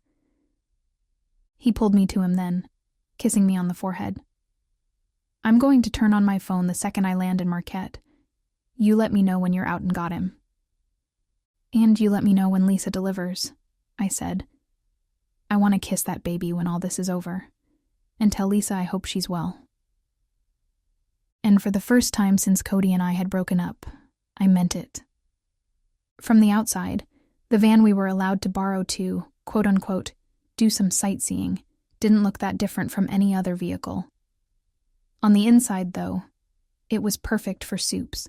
He pulled me to him then, kissing me on the forehead. I'm going to turn on my phone the second I land in Marquette. You let me know when you're out and got him. And you let me know when Lisa delivers, I said. I want to kiss that baby when all this is over, and tell Lisa I hope she's well. And for the first time since Cody and I had broken up, I meant it. From the outside, the van we were allowed to borrow to, quote-unquote, do some sightseeing didn't look that different from any other vehicle. On the inside, though, it was perfect for soups.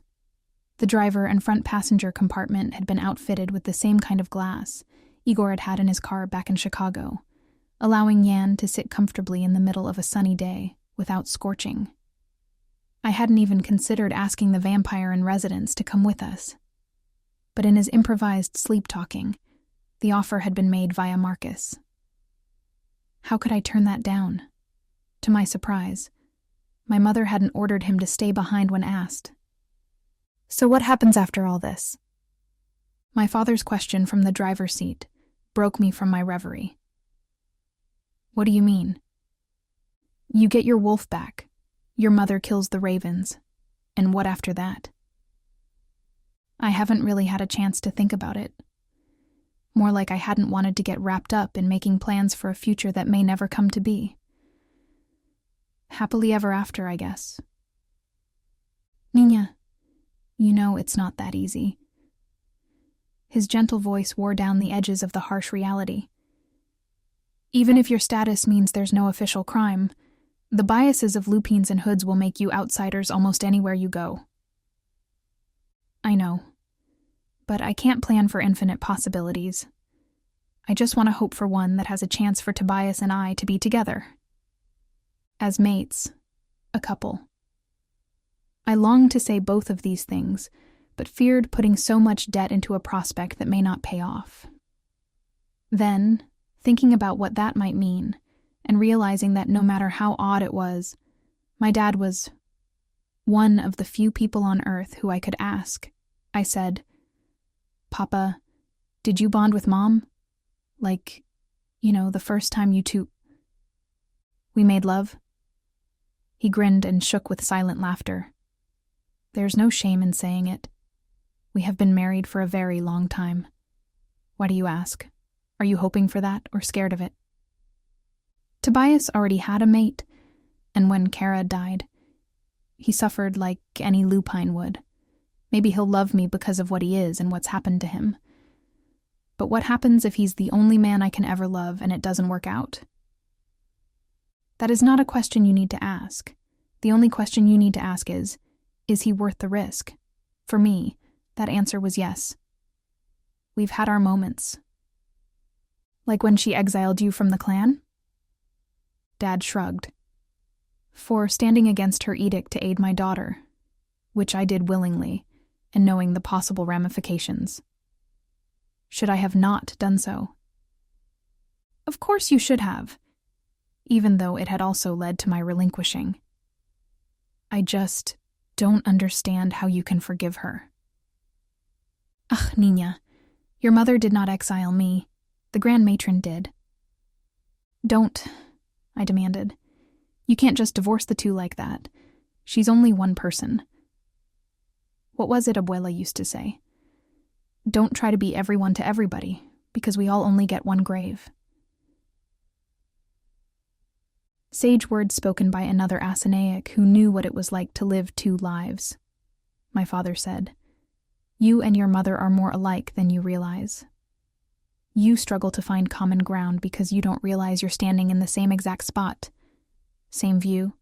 The driver and front passenger compartment had been outfitted with the same kind of glass Igor had had in his car back in Chicago, allowing Yan to sit comfortably in the middle of a sunny day without scorching. I hadn't even considered asking the vampire in residence to come with us. But in his improvised sleep-talking, the offer had been made via Marcus. How could I turn that down? To my surprise, my mother hadn't ordered him to stay behind when asked. So what happens after all this? My father's question from the driver's seat broke me from my reverie. What do you mean? You get your wolf back. Your mother kills the ravens. And what after that? I haven't really had a chance to think about it. More like I hadn't wanted to get wrapped up in making plans for a future that may never come to be. Happily ever after, I guess. Nina, you know it's not that easy. His gentle voice wore down the edges of the harsh reality. Even if your status means there's no official crime, the biases of lupines and hoods will make you outsiders almost anywhere you go. I know, but I can't plan for infinite possibilities. I just want to hope for one that has a chance for Tobias and I to be together. As mates, a couple. I longed to say both of these things, but feared putting so much debt into a prospect that may not pay off. Then, thinking about what that might mean, and realizing that no matter how odd it was, my dad was one of the few people on Earth who I could ask, I said, Papa, did you bond with Mom? Like, the first time you two... We made love? He grinned and shook with silent laughter. There's no shame in saying it. We have been married for a very long time. Why do you ask? Are you hoping for that or scared of it? Tobias already had a mate, and when Kara died, he suffered like any lupine would. Maybe he'll love me because of what he is and what's happened to him. But what happens if he's the only man I can ever love and it doesn't work out? That is not a question you need to ask. The only question you need to ask is he worth the risk? For me, that answer was yes. We've had our moments. Like when she exiled you from the clan? Dad shrugged. For standing against her edict to aid my daughter, which I did willingly, and knowing the possible ramifications. Should I have not done so? Of course you should have, even though it had also led to my relinquishing. I just don't understand how you can forgive her. Ugh, Nina, your mother did not exile me. The Grand Matron did. Don't, I demanded. You can't just divorce the two like that. She's only one person. What was it Abuela used to say? Don't try to be everyone to everybody, because we all only get one grave. Sage words spoken by another Asinaic who knew what it was like to live two lives. My father said, You and your mother are more alike than you realize. You struggle to find common ground because you don't realize you're standing in the same exact spot. Same view,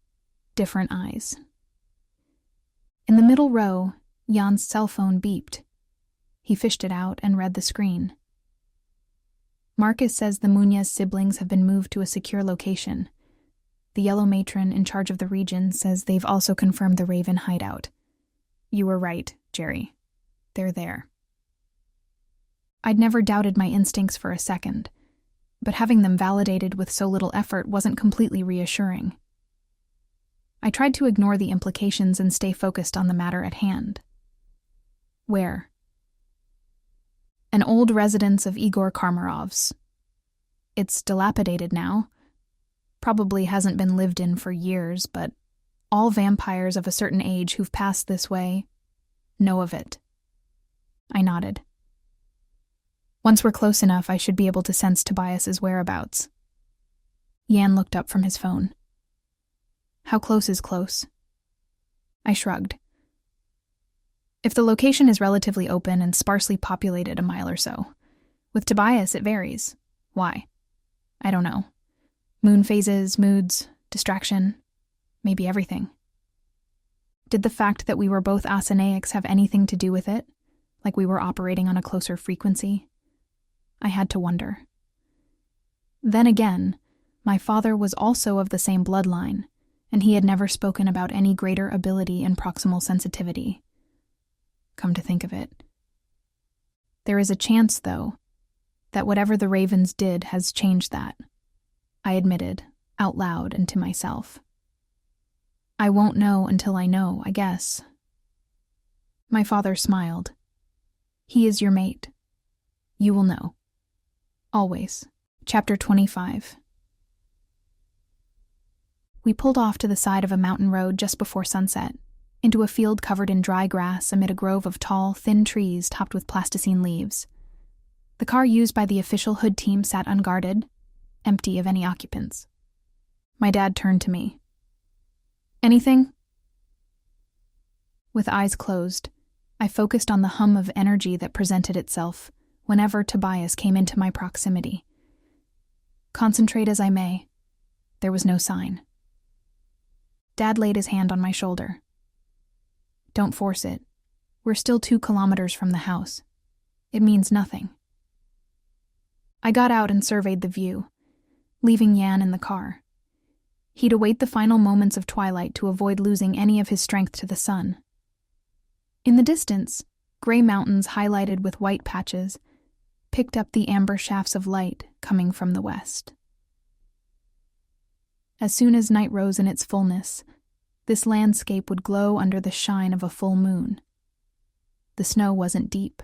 different eyes. In the middle row, Jan's cell phone beeped. He fished it out and read the screen. Marcus says the Muñez siblings have been moved to a secure location. the yellow matron in charge of the region says they've also confirmed the Raven hideout. You were right, Geri. They're there. I'd never doubted my instincts for a second, but having them validated with so little effort wasn't completely reassuring. I tried to ignore the implications and stay focused on the matter at hand. Where? An old residence of Igor Karmarov's. It's dilapidated now. Probably hasn't been lived in for years, but all vampires of a certain age who've passed this way know of it. I nodded. Once we're close enough, I should be able to sense Tobias's whereabouts. Jan looked up from his phone. How close is close? I shrugged. If the location is relatively open and sparsely populated, a mile or so. With Tobias, it varies. Why? I don't know. Moon phases, moods, distraction, maybe everything. Did the fact that we were both Asenaics have anything to do with it? Like we were operating on a closer frequency? I had to wonder. Then again, my father was also of the same bloodline, and he had never spoken about any greater ability in proximal sensitivity. Come to think of it. There is a chance, though, that whatever the Ravens did has changed that. I admitted, out loud and to myself. I won't know until I know, I guess. My father smiled. He is your mate. You will know. Always. Chapter 25. We pulled off to the side of a mountain road just before sunset, into a field covered in dry grass amid a grove of tall, thin trees topped with plasticine leaves. The car used by the official hood team sat unguarded, empty of any occupants. My dad turned to me. Anything? With eyes closed, I focused on the hum of energy that presented itself whenever Tobias came into my proximity. Concentrate as I may, there was no sign. Dad laid his hand on my shoulder. Don't force it. We're still 2 kilometers from the house. It means nothing. I got out and surveyed the view, leaving Jan in the car. He'd await the final moments of twilight to avoid losing any of his strength to the sun. In the distance, gray mountains highlighted with white patches picked up the amber shafts of light coming from the west. As soon as night rose in its fullness, this landscape would glow under the shine of a full moon. The snow wasn't deep.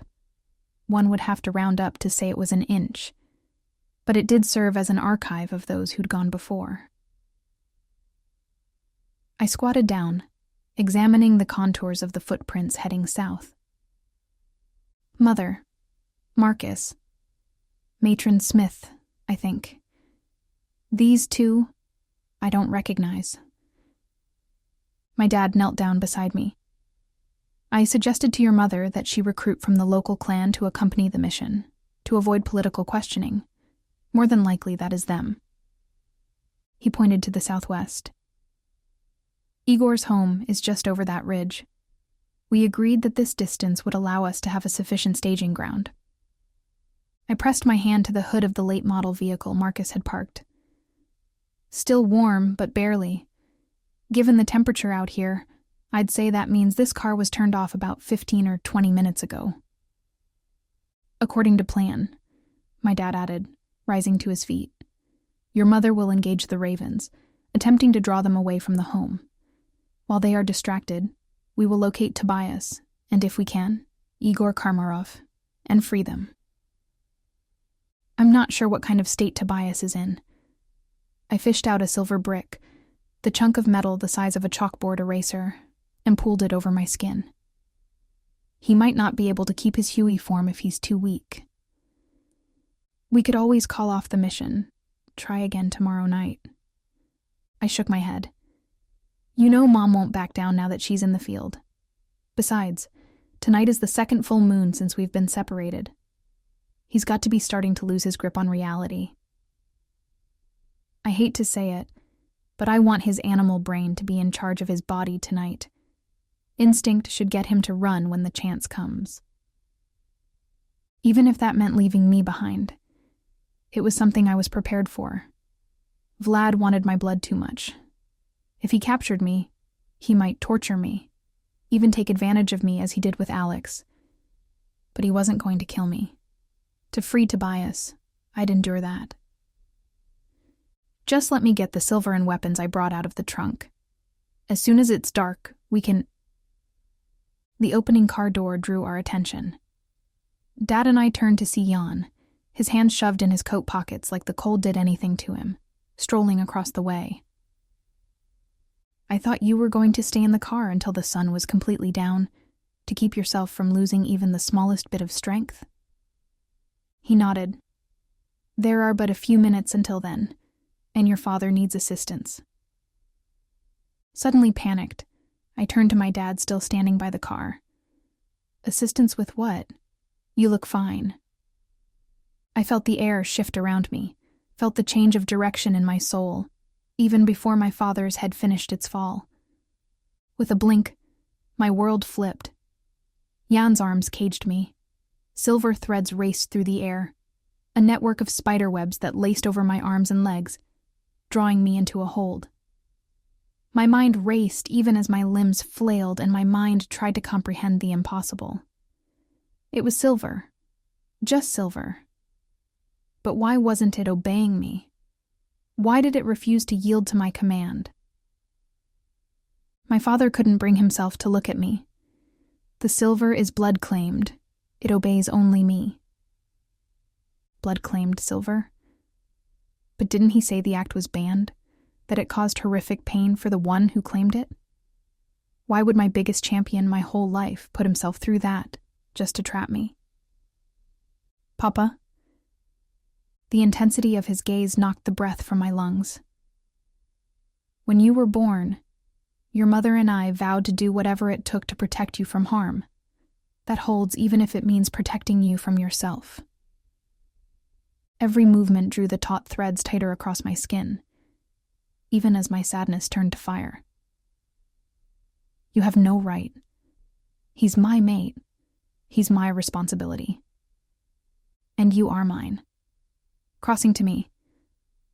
One would have to round up to say it was an inch, but it did serve as an archive of those who'd gone before. I squatted down, examining the contours of the footprints heading south. Mother, Marcus, Matron Smith, I think. These 2, I don't recognize. My dad knelt down beside me. I suggested to your mother that she recruit from the local clan to accompany the mission, to avoid political questioning. More than likely that is them. He pointed to the southwest. Igor's home is just over that ridge. We agreed that this distance would allow us to have a sufficient staging ground. I pressed my hand to the hood of the late model vehicle Marcus had parked. Still warm, but barely. Given the temperature out here, I'd say that means this car was turned off about 15 or 20 minutes ago. According to plan, my dad added, rising to his feet. Your mother will engage the Ravens, attempting to draw them away from the home. While they are distracted, we will locate Tobias, and if we can, Igor Karmarov, and free them. I'm not sure what kind of state Tobias is in. I fished out a silver brick, the chunk of metal the size of a chalkboard eraser, and pulled it over my skin. He might not be able to keep his Huey form if he's too weak. We could always call off the mission, try again tomorrow night. I shook my head. You know Mom won't back down now that she's in the field. Besides, tonight is the 2nd full moon since we've been separated. He's got to be starting to lose his grip on reality. I hate to say it, but I want his animal brain to be in charge of his body tonight. Instinct should get him to run when the chance comes. Even if that meant leaving me behind, it was something I was prepared for. Vlad wanted my blood too much, If he captured me, he might torture me, even take advantage of me as he did with Alex. But he wasn't going to kill me. To free Tobias, I'd endure that. Just let me get the silver and weapons I brought out of the trunk. As soon as it's dark, we can... The opening car door drew our attention. Dad and I turned to see Jan, his hands shoved in his coat pockets like the cold did anything to him, strolling across the way. I thought you were going to stay in the car until the sun was completely down, to keep yourself from losing even the smallest bit of strength. He nodded. There are but a few minutes until then, and your father needs assistance. Suddenly panicked, I turned to my dad still standing by the car. Assistance with what? You look fine. I felt the air shift around me, felt the change of direction in my soul, even before my father's had finished its fall. With a blink, my world flipped. Jan's arms caged me. Silver threads raced through the air, a network of spider webs that laced over my arms and legs, drawing me into a hold. My mind raced even as my limbs flailed and my mind tried to comprehend the impossible. It was silver. Just silver. But why wasn't it obeying me? Why did it refuse to yield to my command? My father couldn't bring himself to look at me. The silver is blood-claimed. It obeys only me. Blood-claimed silver? But didn't he say the act was banned? That it caused horrific pain for the one who claimed it? Why would my biggest champion my whole life put himself through that, just to trap me? Papa? The intensity of his gaze knocked the breath from my lungs. When you were born, your mother and I vowed to do whatever it took to protect you from harm. That holds even if it means protecting you from yourself. Every movement drew the taut threads tighter across my skin, even as my sadness turned to fire. You have no right. He's my mate. He's my responsibility. And you are mine. Crossing to me,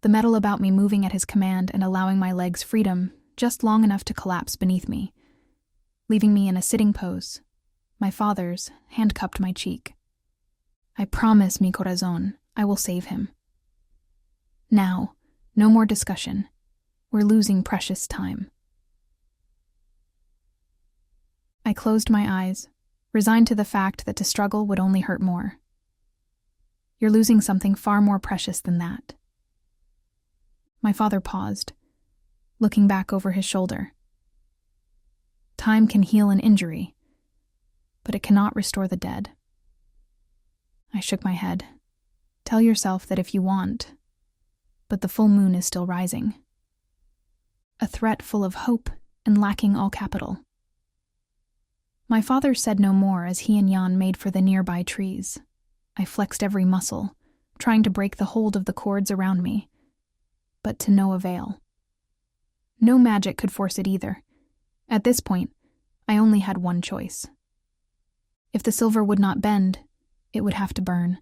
the metal about me moving at his command and allowing my legs freedom just long enough to collapse beneath me, leaving me in a sitting pose. My father's hand cupped my cheek. I promise, mi corazón, I will save him. Now, no more discussion. We're losing precious time. I closed my eyes, resigned to the fact that to struggle would only hurt more. You're losing something far more precious than that. My father paused, looking back over his shoulder. Time can heal an injury, but it cannot restore the dead. I shook my head. Tell yourself that if you want, but the full moon is still rising. A threat full of hope and lacking all capital. My father said no more as he and Jan made for the nearby trees. I flexed every muscle, trying to break the hold of the cords around me, but to no avail. No magic could force it either. At this point, I only had one choice. If the silver would not bend, it would have to burn.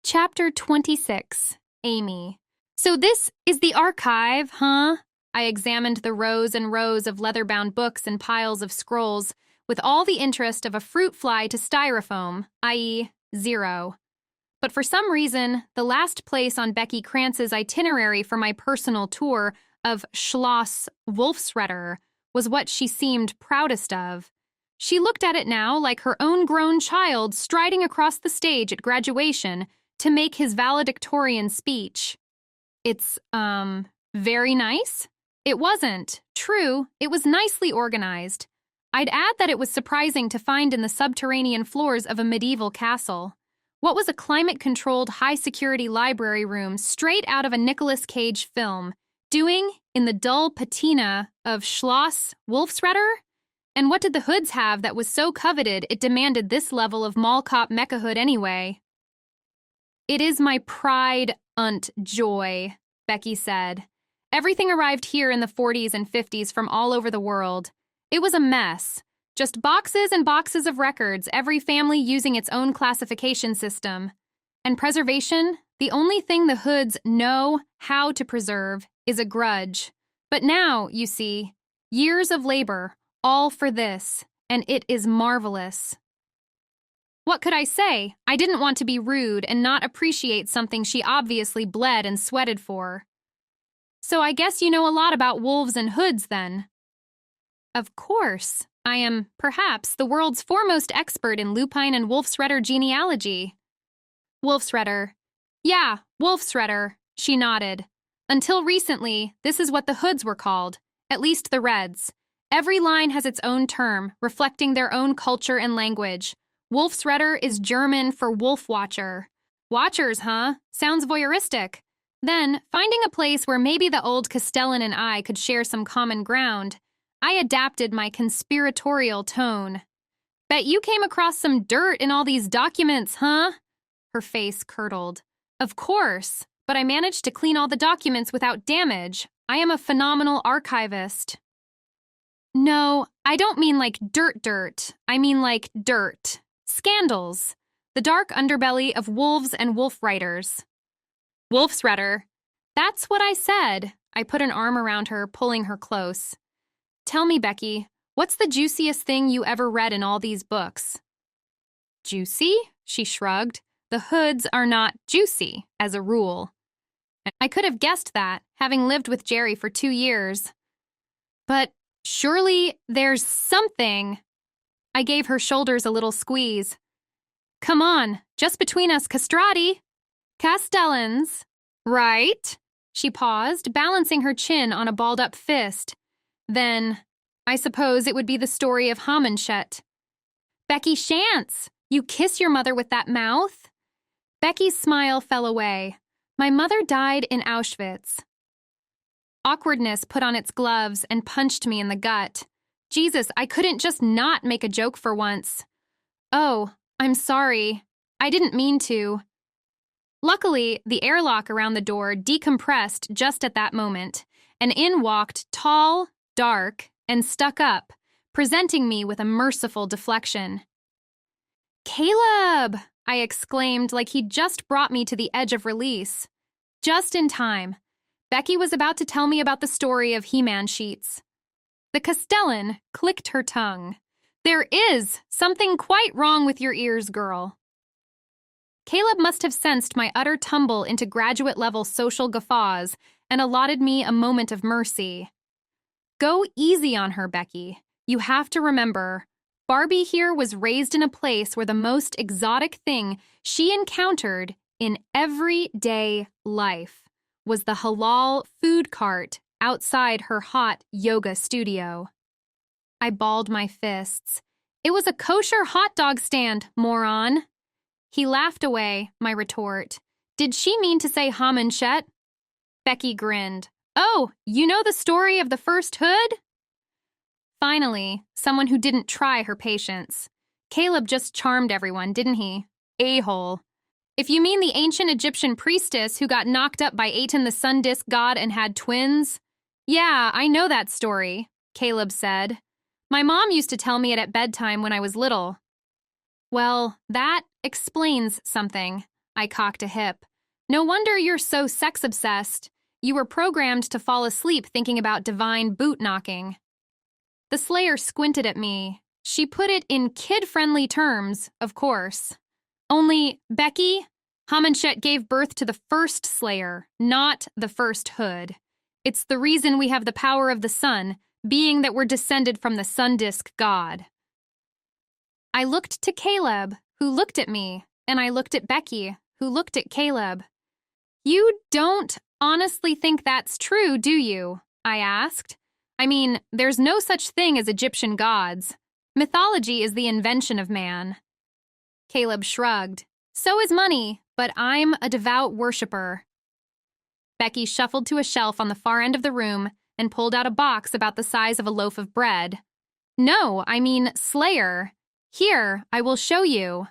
Chapter 26, Amy. So this is the archive, huh? I examined the rows and rows of leather-bound books and piles of scrolls with all the interest of a fruit fly to styrofoam, i.e., 0. But for some reason, the last place on Becky Krantz's itinerary for my personal tour of Schloss Wolfsretter was what she seemed proudest of. She looked at it now like her own grown child striding across the stage at graduation to make his valedictorian speech. It's, very nice? It wasn't. True, it was nicely organized. I'd add that it was surprising to find in the subterranean floors of a medieval castle. What was a climate-controlled, high-security library room straight out of a Nicolas Cage film doing in the dull patina of Schloss Wolfsretter? And what did the hoods have that was so coveted it demanded this level of mall cop mecha-hood anyway? It is my pride und joy, Becky said. Everything arrived here in the 40s and 50s from all over the world. It was a mess. Just boxes and boxes of records, every family using its own classification system. And preservation, the only thing the hoods know how to preserve is a grudge. But now, you see, years of labor, all for this, and it is marvelous. What could I say? I didn't want to be rude and not appreciate something she obviously bled and sweated for. So I guess you know a lot about wolves and hoods, then. Of course. I am, perhaps, the world's foremost expert in lupine and wolfsredder genealogy. Wolfsredder. Yeah, wolfsredder, she nodded. Until recently, this is what the hoods were called, at least the Reds. Every line has its own term, reflecting their own culture and language. Wolfsredder is German for wolf watcher. Watchers, huh? Sounds voyeuristic. Then, finding a place where maybe the old Castellan and I could share some common ground, I adapted my conspiratorial tone. Bet you came across some dirt in all these documents, huh? Her face curdled. Of course, but I managed to clean all the documents without damage. I am a phenomenal archivist. No, I don't mean like dirt. I mean like dirt. Scandals. The dark underbelly of wolves and wolf writers. Wolfsredder. That's what I said. I put an arm around her, pulling her close. Tell me, Becky, what's the juiciest thing you ever read in all these books? Juicy? She shrugged. The hoods are not juicy, as a rule. I could have guessed that, having lived with Geri for 2 years. But surely there's something. I gave her shoulders a little squeeze. Come on, just between us, castrati. Castellans. Right? She paused, balancing her chin on a balled-up fist. Then, I suppose it would be the story of Homenschett. Becky Shantz, you kiss your mother with that mouth? Becky's smile fell away. My mother died in Auschwitz. Awkwardness put on its gloves and punched me in the gut. Jesus, I couldn't just not make a joke for once. Oh, I'm sorry. I didn't mean to. Luckily, the airlock around the door decompressed just at that moment, and in walked tall, dark, and stuck up, presenting me with a merciful deflection. Caleb! I exclaimed like he'd just brought me to the edge of release. Just in time. Becky was about to tell me about the story of He-Man sheets. The Castellan clicked her tongue. There is something quite wrong with your ears, girl. Caleb must have sensed my utter tumble into graduate-level social guffaws and allotted me a moment of mercy. Go easy on her, Becky. You have to remember, Barbie here was raised in a place where the most exotic thing she encountered in everyday life was the halal food cart outside her hot yoga studio. I balled my fists. It was a kosher hot dog stand, moron. He laughed away, my retort. Did she mean to say Homenschett? Becky grinned. Oh, you know the story of the first hood? Finally, someone who didn't try her patience. Caleb just charmed everyone, didn't he? A-hole. If you mean the ancient Egyptian priestess who got knocked up by Aten the sun disk god and had twins? Yeah, I know that story, Caleb said. My mom used to tell me it at bedtime when I was little. Well, that explains something. I cocked a hip. No wonder you're so sex-obsessed. You were programmed to fall asleep thinking about divine boot-knocking. The Slayer squinted at me. She put it in kid-friendly terms, of course. Only, Becky, Homenschett gave birth to the first Slayer, not the first Hood. It's the reason we have the power of the sun, being that we're descended from the sun disk god. I looked to Caleb, who looked at me, and I looked at Becky, who looked at Caleb. You don't honestly think that's true, do you? I asked. I mean, there's no such thing as Egyptian gods. Mythology is the invention of man. Caleb shrugged. So is money, but I'm a devout worshiper. Becky shuffled to a shelf on the far end of the room and pulled out a box about the size of a loaf of bread. No, I mean Slayer. Here, I will show you.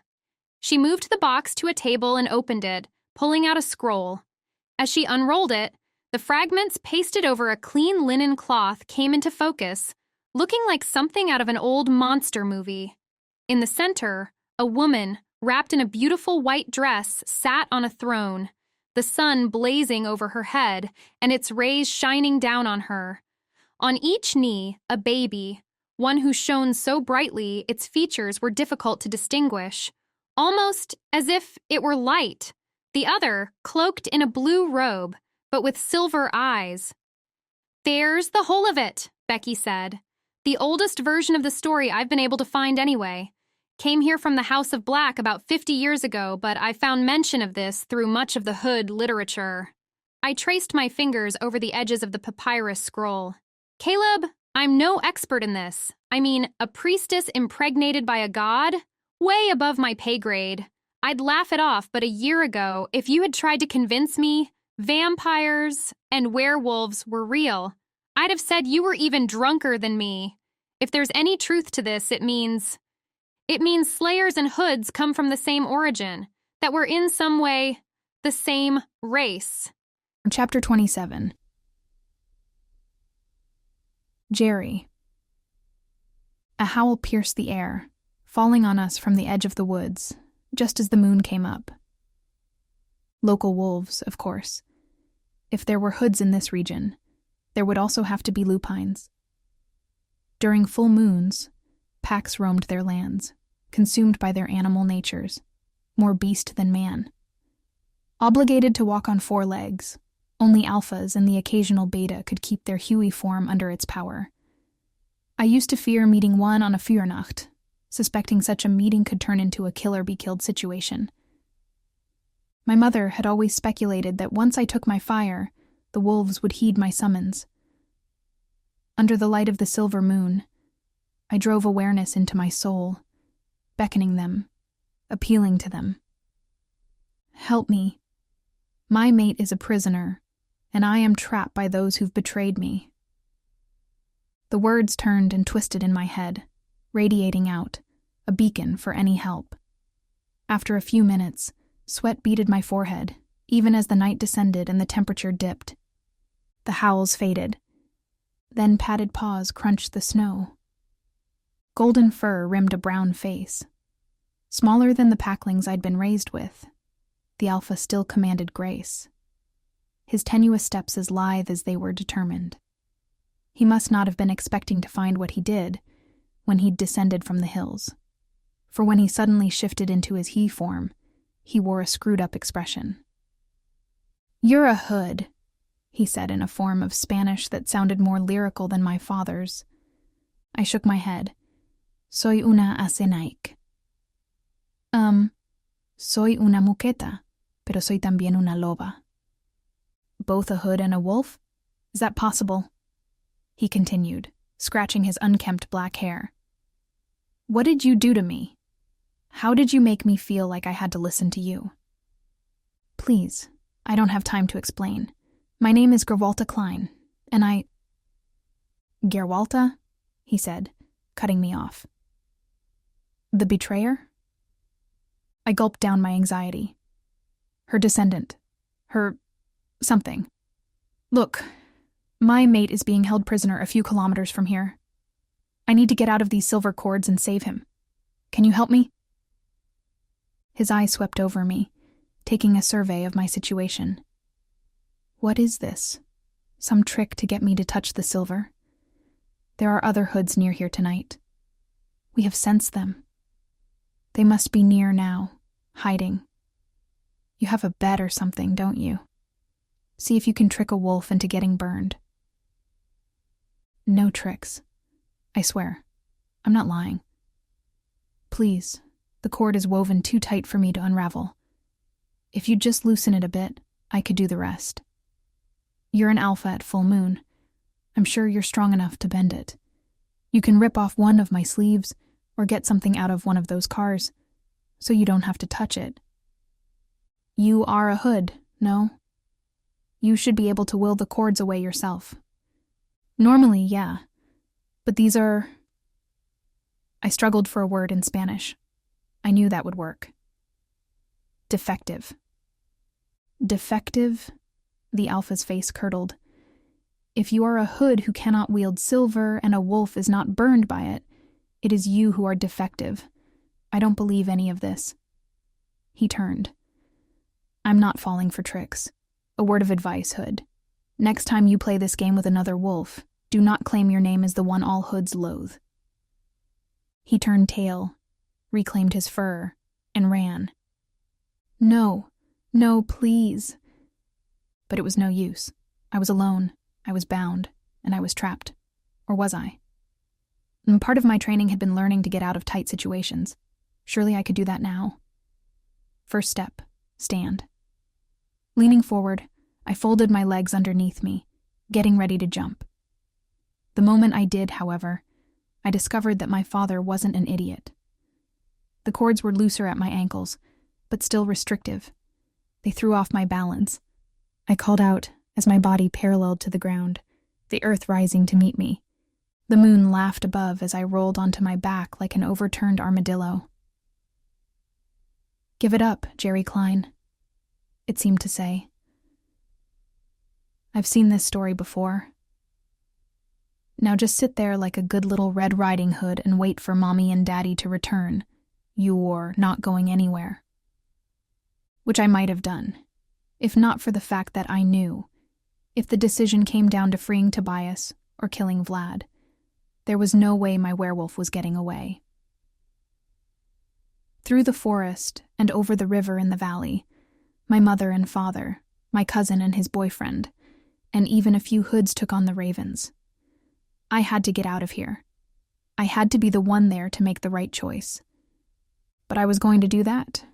She moved the box to a table and opened it, pulling out a scroll. As she unrolled it, the fragments pasted over a clean linen cloth came into focus, looking like something out of an old monster movie. In the center, a woman, wrapped in a beautiful white dress, sat on a throne, the sun blazing over her head and its rays shining down on her, On each knee, a baby, one who shone so brightly its features were difficult to distinguish, almost as if it were light. The other, cloaked in a blue robe, but with silver eyes. "There's the whole of it," Becky said. "The oldest version of the story I've been able to find anyway. Came here from the House of Black about 50 years ago, but I found mention of this through much of the Hood literature." I traced my fingers over the edges of the papyrus scroll. "Caleb, I'm no expert in this. I mean, a priestess impregnated by a god? Way above my pay grade. I'd laugh it off, but a year ago, if you had tried to convince me vampires and werewolves were real, I'd have said you were even drunker than me. If there's any truth to this, it means slayers and hoods come from the same origin, that we're in some way the same race." Chapter 27. Geri. A howl pierced the air, falling on us from the edge of the woods, just as the moon came up. Local wolves, of course. If there were hoods in this region, there would also have to be lupines. During full moons, packs roamed their lands, consumed by their animal natures, more beast than man. Obligated to walk on 4 legs, only alphas and the occasional beta could keep their Huey form under its power. I used to fear meeting one on a Feuernacht, suspecting such a meeting could turn into a kill-or-be-killed situation. My mother had always speculated that once I took my fire, the wolves would heed my summons. Under the light of the silver moon, I drove awareness into my soul, beckoning them, appealing to them. "Help me. My mate is a prisoner, and I am trapped by those who've betrayed me." The words turned and twisted in my head, radiating out, a beacon for any help. After a few minutes, sweat beaded my forehead, even as the night descended and the temperature dipped. The howls faded. Then padded paws crunched the snow. Golden fur rimmed a brown face. Smaller than the packlings I'd been raised with, the alpha still commanded grace. His tenuous steps as lithe as they were determined. He must not have been expecting to find what he did when he'd descended from the hills. For when he suddenly shifted into his he form, he wore a screwed-up expression. "You're a hood," he said in a form of Spanish that sounded more lyrical than my father's. I shook my head. "Soy una asenaik." Soy una muqueta, pero soy también una loba." "Both a hood and a wolf? Is that possible?" He continued, scratching his unkempt black hair. "What did you do to me? How did you make me feel like I had to listen to you?" "Please, I don't have time to explain. My name is Gerwalta Klein, and I—" "Gerwalta?" he said, cutting me off. "The betrayer?" I gulped down my anxiety. "Her descendant. Her something. Look, my mate is being held prisoner a few kilometers from here. I need to get out of these silver cords and save him. Can you help me?" His eye swept over me, taking a survey of my situation. What is this? Some trick to get me to touch the silver? There are other hoods near here tonight. We have sensed them. They must be near now, hiding. You have a bet or something, don't you? See if you can trick a wolf into getting burned. No tricks. I swear. I'm not lying. Please, the cord is woven too tight for me to unravel. If you'd just loosen it a bit, I could do the rest. You're an alpha at full moon. I'm sure you're strong enough to bend it. You can rip off one of my sleeves or get something out of one of those cars, so you don't have to touch it. You are a hood, no? You should be able to will the cords away yourself. Normally, yeah, but these are... I struggled for a word in Spanish. I knew that would work. Defective. Defective? The alpha's face curdled. If you are a hood who cannot wield silver and a wolf is not burned by it, it is you who are defective. I don't believe any of this. He turned. I'm not falling for tricks. A word of advice, Hood. Next time you play this game with another wolf, Do not claim your name as the one all hoods loathe." He turned tail, reclaimed his fur, and ran. "No, no, please." But it was no use. I was alone, I was bound, and I was trapped. Or was I? And part of my training had been learning to get out of tight situations. Surely I could do that now. First step, stand. Leaning forward, I folded my legs underneath me, getting ready to jump. The moment I did, however, I discovered that my father wasn't an idiot. The cords were looser at my ankles, but still restrictive. They threw off my balance. I called out as my body paralleled to the ground, the earth rising to meet me. The moon laughed above as I rolled onto my back like an overturned armadillo. "Give it up, Geri Klein," it seemed to say. "I've seen this story before. Now just sit there like a good little Red Riding Hood and wait for Mommy and Daddy to return. You're not going anywhere." Which I might have done, if not for the fact that I knew, if the decision came down to freeing Tobias or killing Vlad, there was no way my werewolf was getting away. Through the forest and over the river in the valley, my mother and father, my cousin and his boyfriend, and even a few hoods took on the ravens. I had to get out of here. I had to be the one there to make the right choice. But I was going to do that.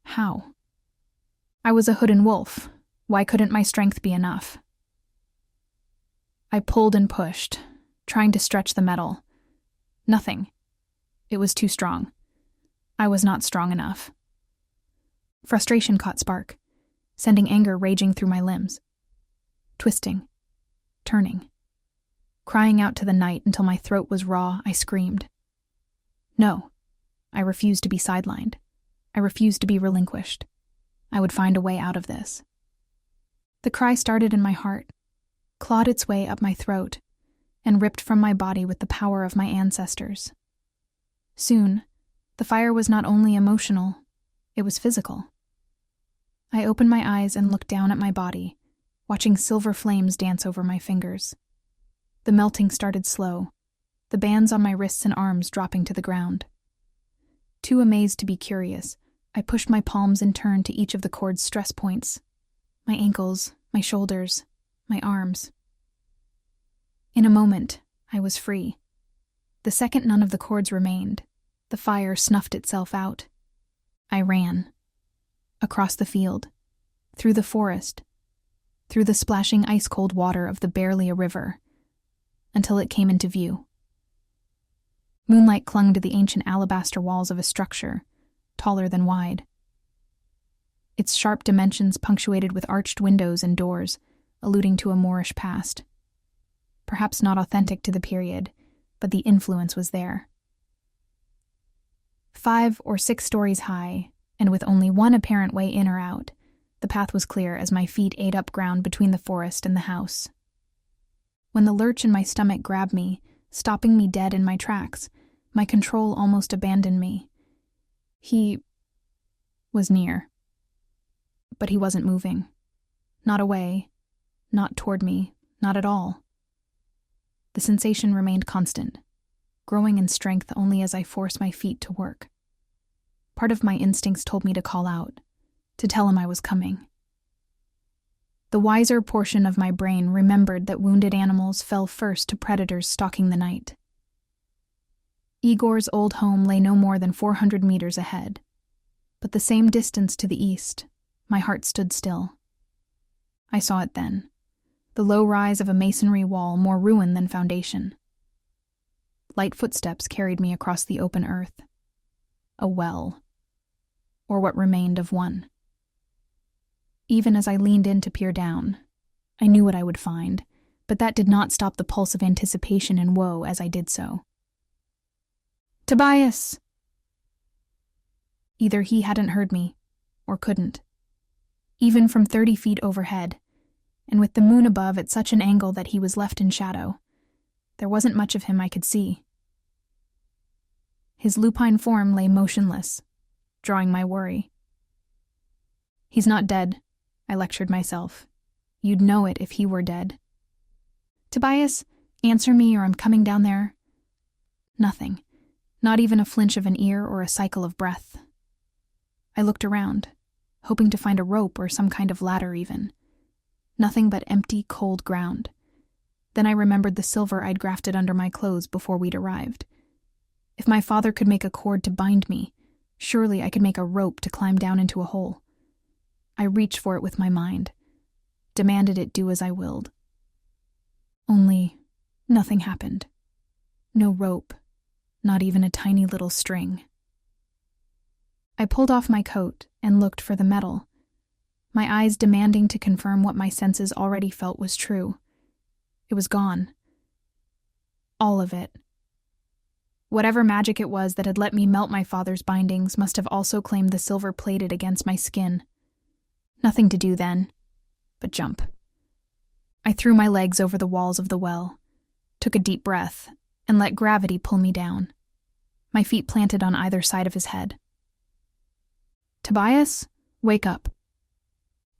How? I was a hood and wolf. Why couldn't my strength be enough? I pulled and pushed, trying to stretch the metal. Nothing. It was too strong. I was not strong enough. Frustration caught spark, sending anger raging through my limbs. Twisting. Turning. Crying out to the night until my throat was raw, I screamed. No. I refused to be sidelined. I refused to be relinquished. I would find a way out of this. The cry started in my heart, clawed its way up my throat, and ripped from my body with the power of my ancestors. Soon, the fire was not only emotional, it was physical. I opened my eyes and looked down at my body, watching silver flames dance over my fingers. The melting started slow, the bands on my wrists and arms dropping to the ground. Too amazed to be curious, I pushed my palms in turn to each of the cord's stress points. My ankles, my shoulders, my arms. In a moment, I was free. The second none of the cords remained, the fire snuffed itself out. I ran. Across the field, through the forest, through the splashing ice-cold water of the barely a river, until it came into view. Moonlight clung to the ancient alabaster walls of a structure, taller than wide. Its sharp dimensions punctuated with arched windows and doors, alluding to a Moorish past. Perhaps not authentic to the period, but the influence was there. 5 or 6 stories high, and with only one apparent way in or out, the path was clear as my feet ate up ground between the forest and the house. When the lurch in my stomach grabbed me, stopping me dead in my tracks, my control almost abandoned me. He was near. But he wasn't moving. Not away, not toward me, not at all. The sensation remained constant, growing in strength only as I forced my feet to work. Part of my instincts told me to call out, to tell him I was coming. The wiser portion of my brain remembered that wounded animals fell first to predators stalking the night. Igor's old home lay no more than 400 meters ahead, but the same distance to the east, my heart stood still. I saw it then, the low rise of a masonry wall more ruin than foundation. Light footsteps carried me across the open earth. A well, or what remained of one. Even as I leaned in to peer down, I knew what I would find, but that did not stop the pulse of anticipation and woe as I did so. Tobias! Either he hadn't heard me, or couldn't. Even from 30 feet overhead, and with the moon above at such an angle that he was left in shadow, there wasn't much of him I could see. His lupine form lay motionless, drawing my worry. He's not dead, I lectured myself. You'd know it if he were dead. Tobias, Answer me or I'm coming down there. Nothing. Not even a flinch of an ear or a cycle of breath. I looked around, hoping to find a rope or some kind of ladder even. Nothing but empty, cold ground. Then I remembered the silver I'd grafted under my clothes before we'd arrived. If my father could make a cord to bind me, surely I could make a rope to climb down into a hole. I reached for it with my mind, demanded it do as I willed. Only nothing happened. No rope, not even a tiny little string. I pulled off my coat and looked for the metal, my eyes demanding to confirm what my senses already felt was true. It was gone. All of it. Whatever magic it was that had let me melt my father's bindings must have also claimed the silver plated against my skin. Nothing to do then, but jump. I threw my legs over the walls of the well, took a deep breath, and let gravity pull me down, my feet planted on either side of his head. Tobias, wake up.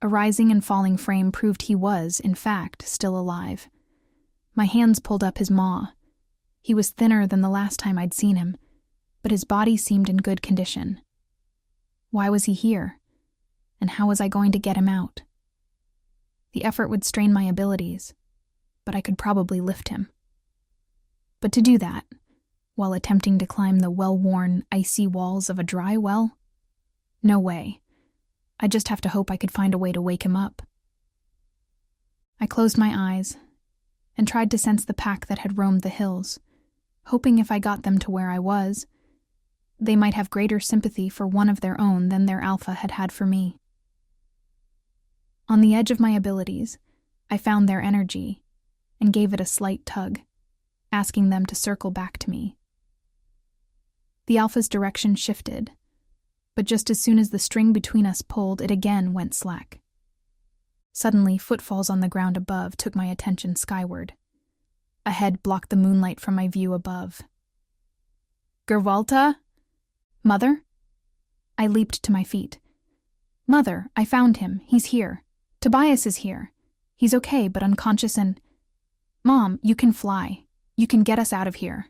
A rising and falling frame proved he was, in fact, still alive. My hands pulled up his maw. He was thinner than the last time I'd seen him, but his body seemed in good condition. Why was he here? And how was I going to get him out? The effort would strain my abilities, but I could probably lift him. But to do that, while attempting to climb the well-worn, icy walls of a dry well? No way. I'd just have to hope I could find a way to wake him up. I closed my eyes and tried to sense the pack that had roamed the hills, hoping if I got them to where I was, they might have greater sympathy for one of their own than their alpha had had for me. On the edge of my abilities, I found their energy and gave it a slight tug, asking them to circle back to me. The alpha's direction shifted, but just as soon as the string between us pulled, it again went slack. Suddenly, footfalls on the ground above took my attention skyward. A head blocked the moonlight from my view above. Gerwalta? Mother? I leaped to my feet. Mother, I found him. He's here. Tobias is here. He's okay, but unconscious and... Mom, you can fly. You can get us out of here.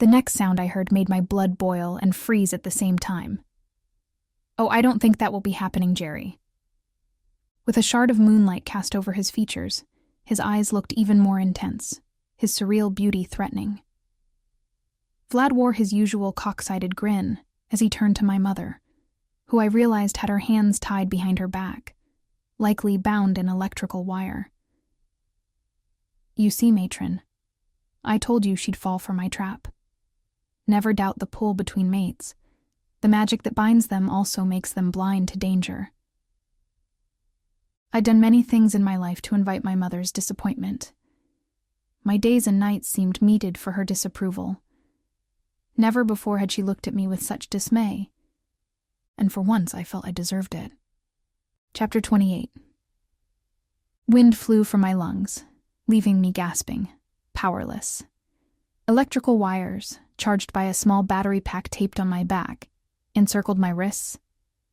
The next sound I heard made my blood boil and freeze at the same time. Oh, I don't think that will be happening, Geri. With a shard of moonlight cast over his features, his eyes looked even more intense, his surreal beauty threatening. Vlad wore his usual cock-sided grin as he turned to my mother, who I realized had her hands tied behind her back, likely bound in electrical wire. You see, matron, I told you she'd fall for my trap. Never doubt the pull between mates. The magic that binds them also makes them blind to danger. I'd done many things in my life to invite my mother's disappointment. My days and nights seemed meted for her disapproval. Never before had she looked at me with such dismay, and for once I felt I deserved it. Chapter 28. Wind flew from my lungs, leaving me gasping, powerless. Electrical wires, charged by a small battery pack taped on my back, encircled my wrists,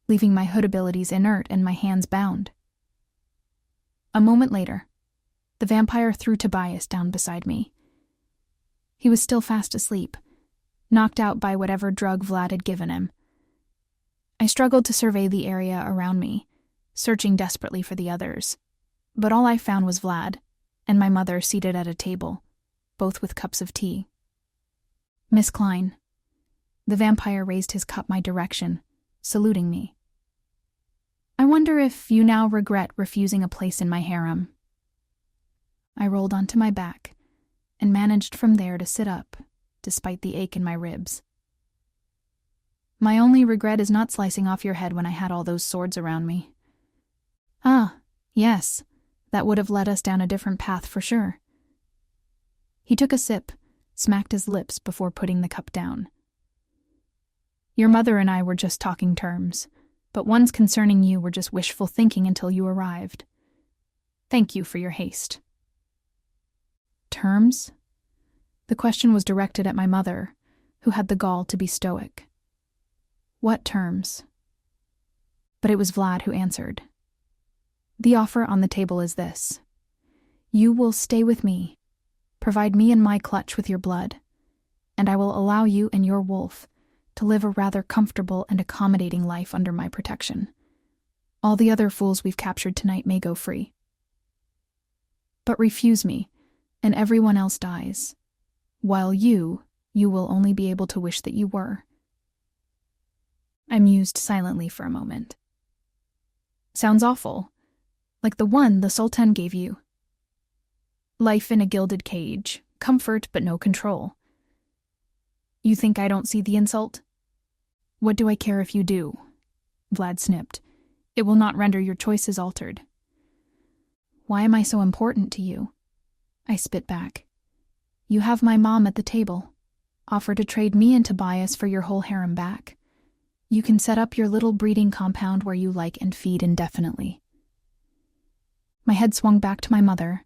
leaving my hood abilities inert and my hands bound. A moment later, the vampire threw Tobias down beside me. He was still fast asleep, knocked out by whatever drug Vlad had given him. I struggled to survey the area around me, searching desperately for the others, but all I found was Vlad and my mother seated at a table, both with cups of tea. Miss Klein. The vampire raised his cup my direction, saluting me. I wonder if you now regret refusing a place in my harem. I rolled onto my back and managed from there to sit up, despite the ache in my ribs. My only regret is not slicing off your head when I had all those swords around me. Ah, yes, that would have led us down a different path for sure. He took a sip, smacked his lips before putting the cup down. Your mother and I were just talking terms, but ones concerning you were just wishful thinking until you arrived. Thank you for your haste. Terms? The question was directed at my mother, who had the gall to be stoic. What terms? But it was Vlad who answered. The offer on the table is this. You will stay with me Provide me and my clutch with your blood, and I will allow you and your wolf to live a rather comfortable and accommodating life under my protection. All the other fools we've captured tonight may go free. But refuse me, and everyone else dies, while you will only be able to wish that you were." I mused silently for a moment. Sounds awful, like the one the Sultan gave you. Life in a gilded cage, comfort but no control. You think I don't see the insult? What do I care if you do? Vlad snipped. It will not render your choices altered. Why am I so important to you? I spit back. You have my mom at the table. Offer to trade me and Tobias for your whole harem back. You can set up your little breeding compound where you like and feed indefinitely. My head swung back to my mother,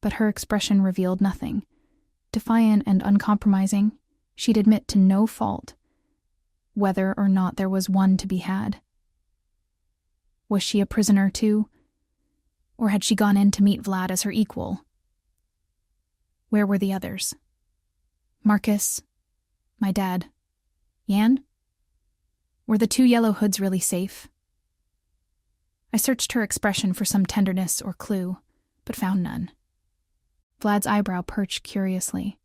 but her expression revealed nothing. Defiant and uncompromising, she'd admit to no fault, whether or not there was one to be had. Was she a prisoner too? Or had she gone in to meet Vlad as her equal? Where were the others? Marcus? My dad? Yan? Were the two yellow hoods really safe? I searched her expression for some tenderness or clue, but found none. Vlad's eyebrow perched curiously.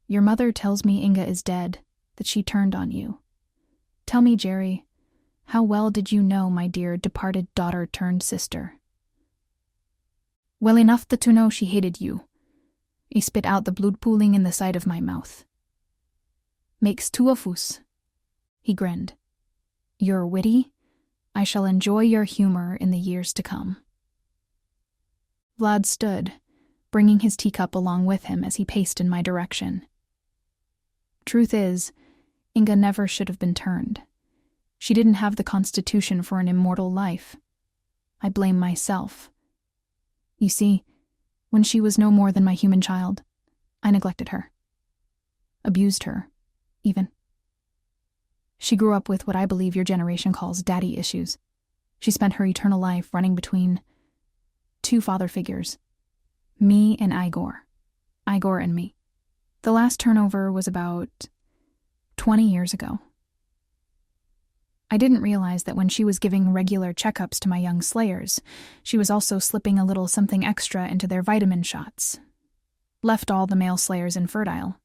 Your mother tells me Inga is dead, that she turned on you. Tell me, Geri, how well did you know my dear departed daughter-turned-sister? Well enough to know she hated you. He spit out the blood pooling in the side of my mouth. Makes two of us. He grinned. You're witty. I shall enjoy your humor in the years to come. Vlad stood, bringing his teacup along with him as he paced in my direction. Truth is, Inga never should have been turned. She didn't have the constitution for an immortal life. I blame myself. You see, when she was no more than my human child, I neglected her. Abused her, even. She grew up with what I believe your generation calls daddy issues. She spent her eternal life running between two father figures, me and Igor and me. The last turnover was about 20 years ago. I didn't realize that when she was giving regular checkups to my young slayers, she was also slipping a little something extra into their vitamin shots. Left all the male slayers infertile.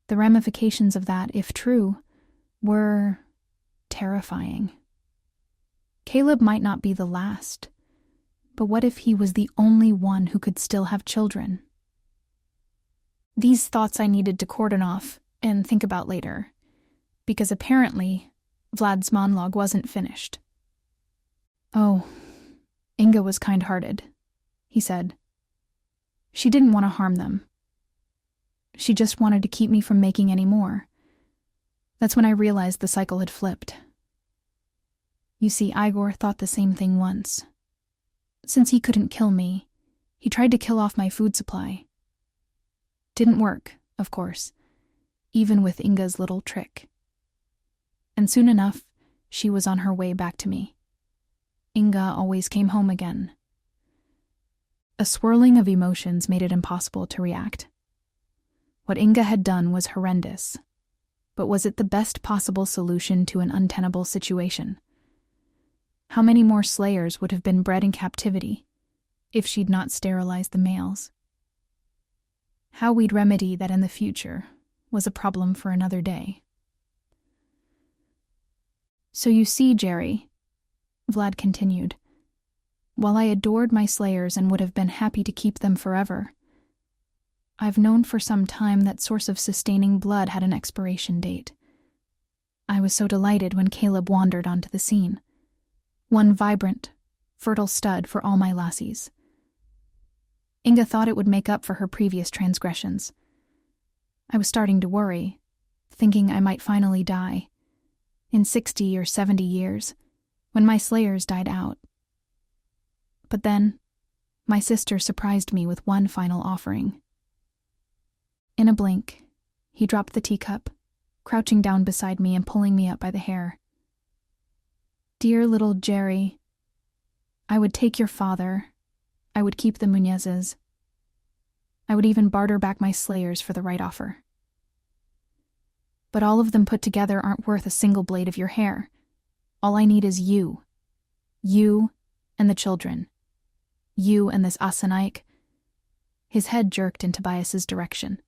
The ramifications of that, if true, were terrifying. Caleb might not be the last, but what if he was the only one who could still have children? These thoughts I needed to cordon off and think about later, because apparently Vlad's monologue wasn't finished. Oh, Inga was kind-hearted, he said. She didn't want to harm them. She just wanted to keep me from making any more. That's when I realized the cycle had flipped. You see, Igor thought the same thing once. Since he couldn't kill me, he tried to kill off my food supply. Didn't work, of course, even with Inga's little trick. And soon enough, she was on her way back to me. Inga always came home again. A swirling of emotions made it impossible to react. What Inga had done was horrendous, but was it the best possible solution to an untenable situation? How many more slayers would have been bred in captivity if she'd not sterilized the males? How we'd remedy that in the future was a problem for another day. So you see, Geri, Vlad continued, while I adored my slayers and would have been happy to keep them forever, I've known for some time that source of sustaining blood had an expiration date. I was so delighted when Caleb wandered onto the scene. One vibrant, fertile stud for all my lassies. Inga thought it would make up for her previous transgressions. I was starting to worry, thinking I might finally die, in 60 or 70 years, when my slayers died out. But then, my sister surprised me with one final offering. In a blink, he dropped the teacup, crouching down beside me and pulling me up by the hair. Dear little Geri, I would take your father, I would keep the Munezes. I would even barter back my slayers for the right offer. But all of them put together aren't worth a single blade of your hair. All I need is you. You and the children. You and this Asanaik. His head jerked in Tobias's direction.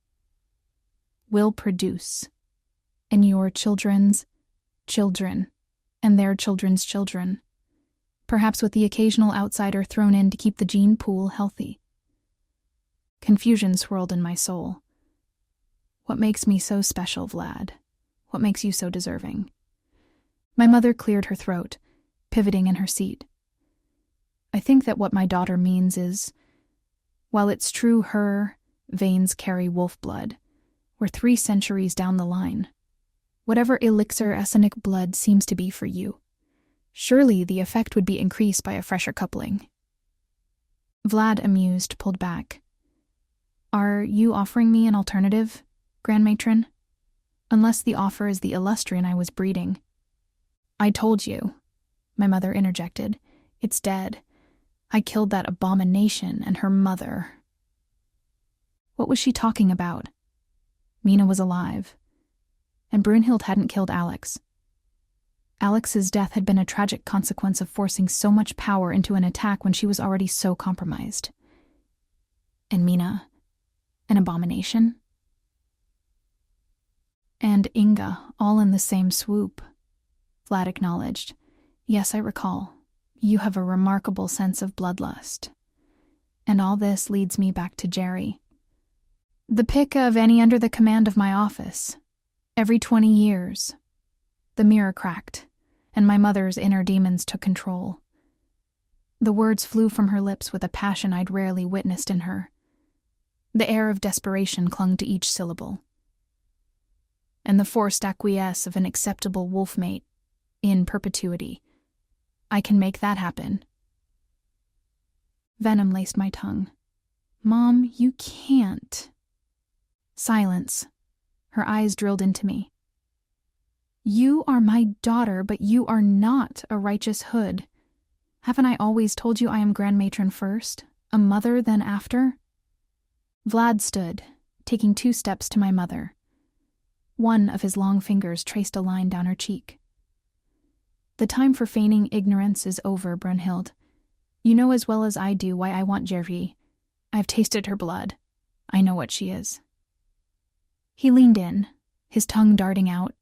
Will produce. And your children's children. And their children's children. Perhaps with the occasional outsider thrown in to keep the gene pool healthy. Confusion swirled in my soul. What makes me so special, Vlad? What makes you so deserving? My mother cleared her throat, pivoting in her seat. I think that what my daughter means is, while it's true her veins carry wolf blood, we're 3 centuries down the line. Whatever elixir Asanic blood seems to be for you, surely the effect would be increased by a fresher coupling. Vlad, amused, pulled back. Are you offering me an alternative, Grand Matron? Unless the offer is the illustrian I was breeding. I told you, my mother interjected. It's dead. I killed that abomination and her mother. What was she talking about? Mina was alive. And Brunhild hadn't killed Alex. Alex's death had been a tragic consequence of forcing so much power into an attack when she was already so compromised. And Mina, an abomination? And Inga, all in the same swoop. Vlad acknowledged. Yes, I recall. You have a remarkable sense of bloodlust. And all this leads me back to Geri. The pick of any under the command of my office. Every 20 years. The mirror cracked, and my mother's inner demons took control. The words flew from her lips with a passion I'd rarely witnessed in her. The air of desperation clung to each syllable. And the forced acquiesce of an acceptable wolf mate, in perpetuity. I can make that happen. Venom laced my tongue. Mom, you can't. Silence. Her eyes drilled into me. You are my daughter, but you are not a righteous hood. Haven't I always told you I am Grand Matron first, a mother then after? Vlad stood, taking 2 steps to my mother. One of his long fingers traced a line down her cheek. The time for feigning ignorance is over, Brunhild. You know as well as I do why I want Geri. I've tasted her blood. I know what she is. He leaned in, his tongue darting out.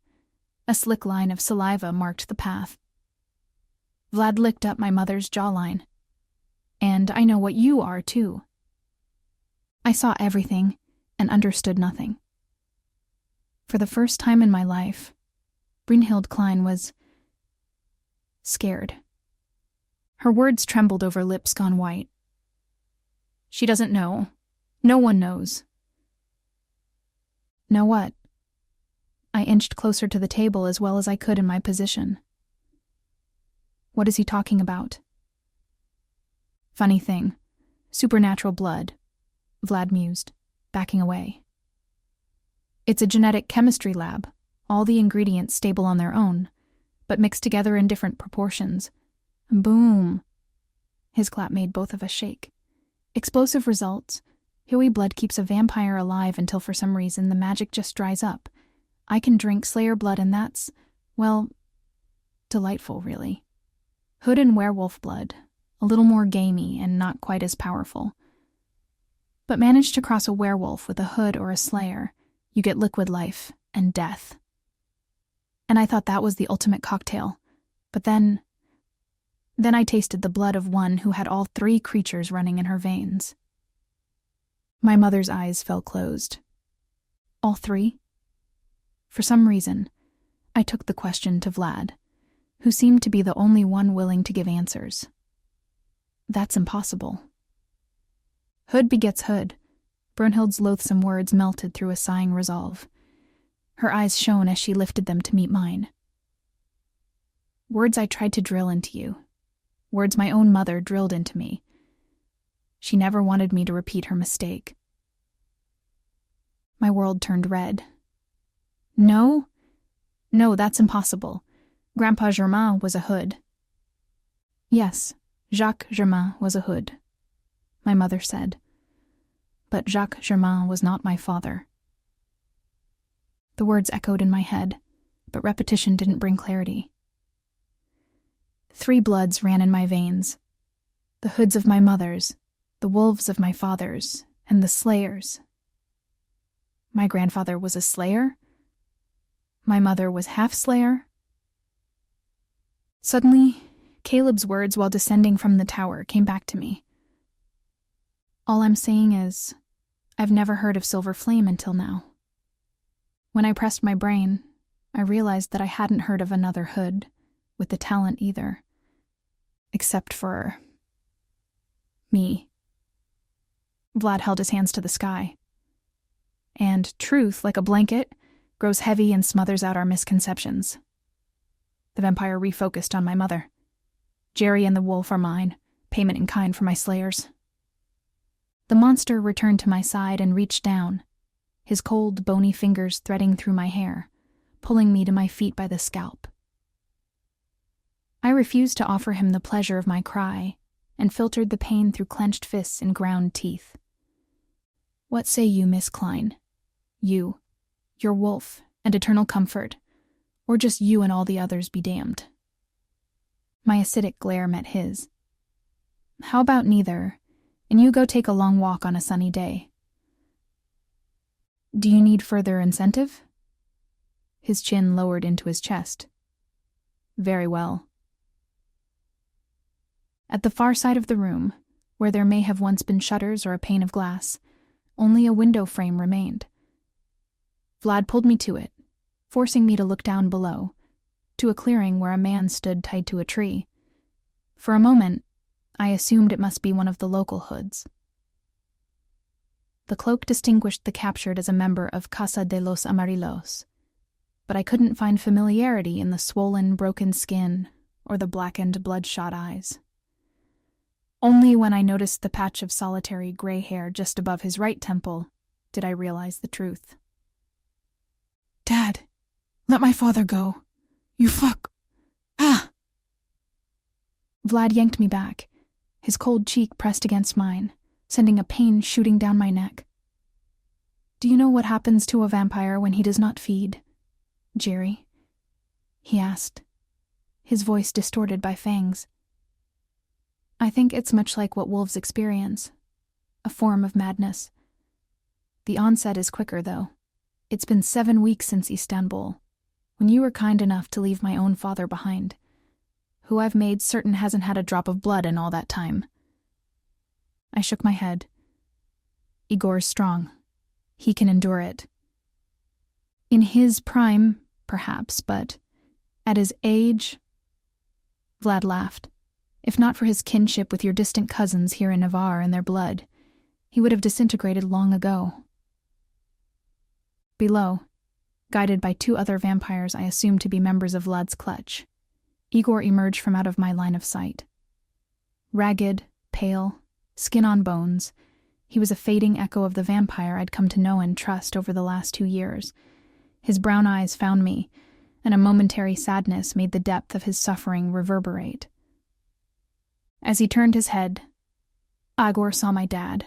A slick line of saliva marked the path. Vlad licked up my mother's jawline. And I know what you are, too. I saw everything and understood nothing. For the first time in my life, Brunhild Klein was scared. Her words trembled over lips gone white. She doesn't know. No one knows. Know what? I inched closer to the table as well as I could in my position. What is he talking about? Funny thing. Supernatural blood, Vlad mused, backing away. It's a genetic chemistry lab, all the ingredients stable on their own, but mixed together in different proportions. Boom. His clap made both of us shake. Explosive results. Huey blood keeps a vampire alive until for some reason the magic just dries up. I can drink Slayer blood and that's, well, delightful, really. Hood and werewolf blood, a little more gamey and not quite as powerful. But manage to cross a werewolf with a hood or a slayer, you get liquid life and death. And I thought that was the ultimate cocktail. But then I tasted the blood of one who had all 3 creatures running in her veins. My mother's eyes fell closed. All 3? For some reason, I took the question to Vlad, who seemed to be the only one willing to give answers. That's impossible. Hood begets hood. Brunhild's loathsome words melted through a sighing resolve. Her eyes shone as she lifted them to meet mine. Words I tried to drill into you. Words my own mother drilled into me. She never wanted me to repeat her mistake. My world turned red. No, that's impossible. Grandpa Germain was a hood. Yes, Jacques Germain was a hood. my mother said. But Jacques Germain was not my father. The words echoed in my head, but repetition didn't bring clarity. 3 bloods ran in my veins. The hoods of my mothers, the wolves of my fathers, and the slayers. My grandfather was a slayer? My mother was half-slayer? Suddenly, Caleb's words while descending from the tower came back to me. All I'm saying is, I've never heard of Silver Flame until now. When I pressed my brain, I realized that I hadn't heard of another hood with the talent either. Except for me. Vlad held his hands to the sky. And truth, like a blanket, grows heavy and smothers out our misconceptions. The vampire refocused on my mother. Geri and the wolf are mine, payment in kind for my slayers. The monster returned to my side and reached down, his cold, bony fingers threading through my hair, pulling me to my feet by the scalp. I refused to offer him the pleasure of my cry, and filtered the pain through clenched fists and ground teeth. What say you, Miss Klein? You, your wolf, and eternal comfort, or just you and all the others be damned? My acidic glare met his. How about neither, and you go take a long walk on a sunny day? Do you need further incentive? His chin lowered into his chest. Very well. At the far side of the room, where there may have once been shutters or a pane of glass, only a window frame remained. Vlad pulled me to it, forcing me to look down below, to a clearing where a man stood tied to a tree. For a moment, I assumed it must be one of the local hoods. The cloak distinguished the captured as a member of Casa de los Amarillos, but I couldn't find familiarity in the swollen, broken skin or the blackened, bloodshot eyes. Only when I noticed the patch of solitary gray hair just above his right temple did I realize the truth. Dad, let my father go. You fuck. Ah! Vlad yanked me back, his cold cheek pressed against mine, sending a pain shooting down my neck. Do you know what happens to a vampire when he does not feed, Geri? He asked, his voice distorted by fangs. I think it's much like what wolves experience, a form of madness. The onset is quicker, though. It's been 7 weeks since Istanbul, when you were kind enough to leave my own father behind, who I've made certain hasn't had a drop of blood in all that time. I shook my head. Igor's strong. He can endure it. In his prime, perhaps, but at his age... Vlad laughed. If not for his kinship with your distant cousins here in Navarre and their blood, he would have disintegrated long ago. Below, guided by 2 other vampires I assumed to be members of Vlad's clutch, Igor emerged from out of my line of sight. Ragged, pale, skin on bones, he was a fading echo of the vampire I'd come to know and trust over the last 2 years. His brown eyes found me, and a momentary sadness made the depth of his suffering reverberate. As he turned his head, Igor saw my dad.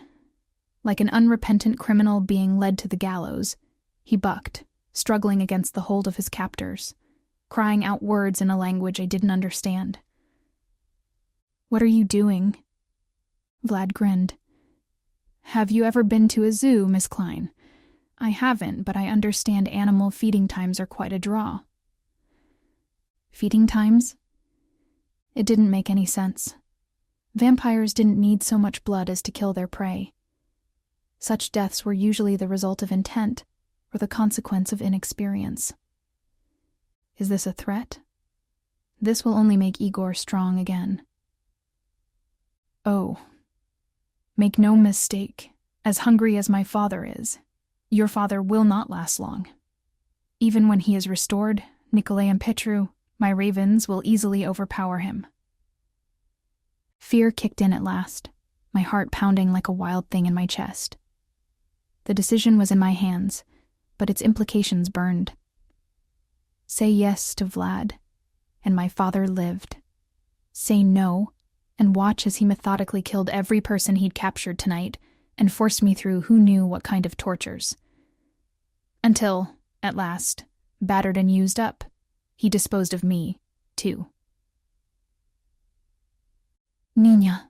Like an unrepentant criminal being led to the gallows, he bucked, struggling against the hold of his captors, crying out words in a language I didn't understand. What are you doing? Vlad grinned. Have you ever been to a zoo, Miss Klein? I haven't, but I understand animal feeding times are quite a draw. Feeding times? It didn't make any sense. Vampires didn't need so much blood as to kill their prey. Such deaths were usually the result of intent or the consequence of inexperience. Is this a threat? This will only make Igor strong again. Oh, make no mistake, as hungry as my father is, your father will not last long. Even when he is restored, Nikolai and Petru, my ravens, will easily overpower him. Fear kicked in at last, my heart pounding like a wild thing in my chest. The decision was in my hands, but its implications burned. Say yes to Vlad, and my father lived. Say no, and watch as he methodically killed every person he'd captured tonight and forced me through who knew what kind of tortures. Until, at last, battered and used up, he disposed of me, too. Niña.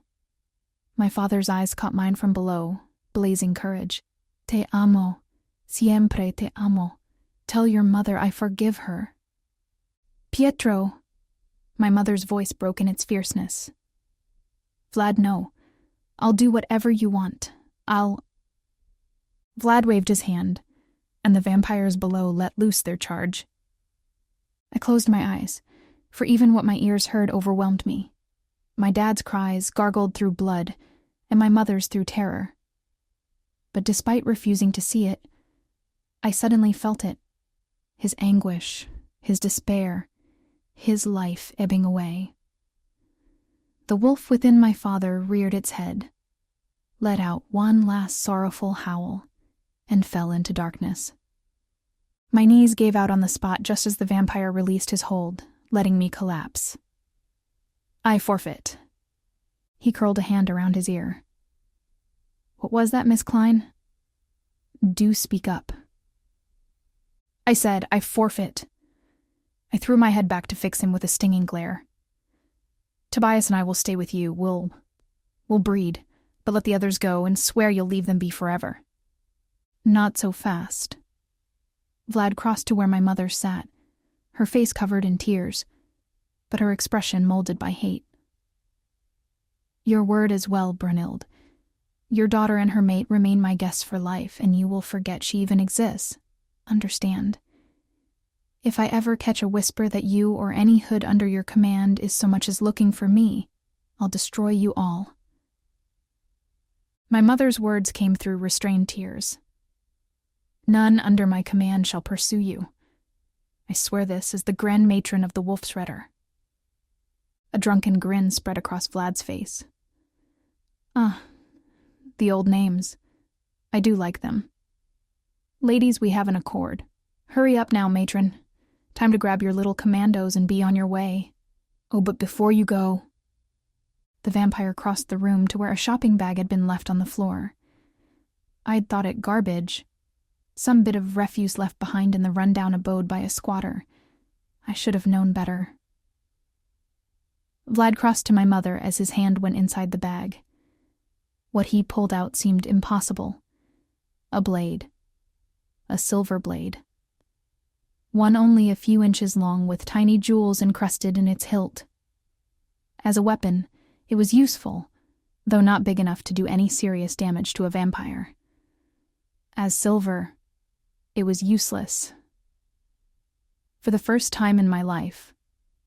My father's eyes caught mine from below, blazing courage. Te amo. Siempre te amo. Tell your mother I forgive her. Pietro. My mother's voice broke in its fierceness. Vlad, no. I'll do whatever you want. Vlad waved his hand, and the vampires below let loose their charge. I closed my eyes, for even what my ears heard overwhelmed me. My dad's cries gargled through blood, and my mother's through terror. But despite refusing to see it, I suddenly felt it. His anguish, his despair, his life ebbing away. The wolf within my father reared its head, let out one last sorrowful howl, and fell into darkness. My knees gave out on the spot just as the vampire released his hold, letting me collapse. I forfeit. He curled a hand around his ear. What was that, Miss Klein? Do speak up. I said, I forfeit. I threw my head back to fix him with a stinging glare. Tobias and I will stay with you. We'll breed, but let the others go and swear you'll leave them be forever. Not so fast. Vlad crossed to where my mother sat, her face covered in tears, but her expression molded by hate. Your word as well, Brunhild. Your daughter and her mate remain my guests for life, and you will forget she even exists. Understand. If I ever catch a whisper that you or any hood under your command is so much as looking for me, I'll destroy you all. My mother's words came through restrained tears. None under my command shall pursue you. I swear this as the Grand Matron of the Wolf's Shredder. A drunken grin spread across Vlad's face. The old names. I do like them. Ladies, we have an accord. Hurry up now, matron. Time to grab your little commandos and be on your way. Oh, but before you go... The vampire crossed the room to where a shopping bag had been left on the floor. I'd thought it garbage. Some bit of refuse left behind in the rundown abode by a squatter. I should have known better. Vlad crossed to my mother as his hand went inside the bag. What he pulled out seemed impossible. A blade. A silver blade. One only a few inches long with tiny jewels encrusted in its hilt. As a weapon, it was useful, though not big enough to do any serious damage to a vampire. As silver, it was useless. For the first time in my life,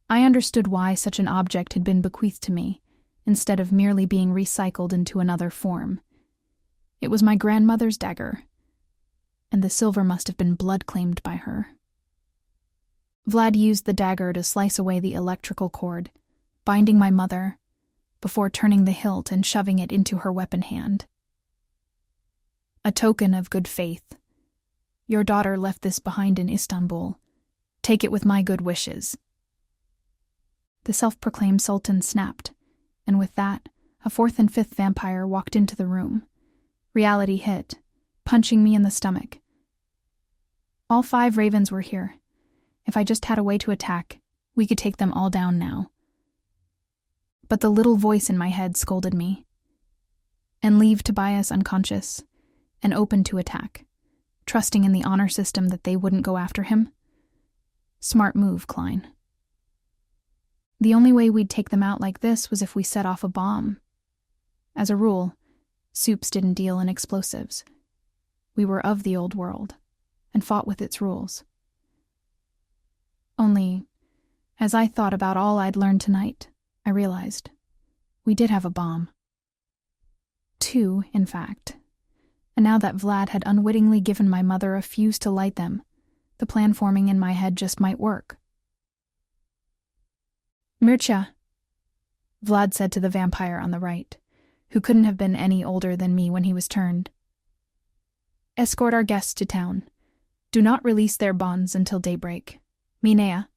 I understood why such an object had been bequeathed to me, instead of merely being recycled into another form. It was my grandmother's dagger, and the silver must have been blood-claimed by her. Vlad used the dagger to slice away the electrical cord, binding my mother, before turning the hilt and shoving it into her weapon hand. A token of good faith. Your daughter left this behind in Istanbul. Take it with my good wishes. The self-proclaimed sultan snapped, and with that, a fourth and fifth vampire walked into the room. Reality hit, punching me in the stomach. All 5 ravens were here. If I just had a way to attack, we could take them all down now. But the little voice in my head scolded me. And leave Tobias unconscious, and open to attack, trusting in the honor system that they wouldn't go after him. Smart move, Klein. The only way we'd take them out like this was if we set off a bomb. As a rule, Soups didn't deal in explosives. We were of the old world, and fought with its rules. Only, as I thought about all I'd learned tonight, I realized we did have a bomb. 2, in fact. And now that Vlad had unwittingly given my mother a fuse to light them, the plan forming in my head just might work. Mircea, Vlad said to the vampire on the right, who couldn't have been any older than me when he was turned. Escort our guests to town. Do not release their bonds until daybreak. Minea.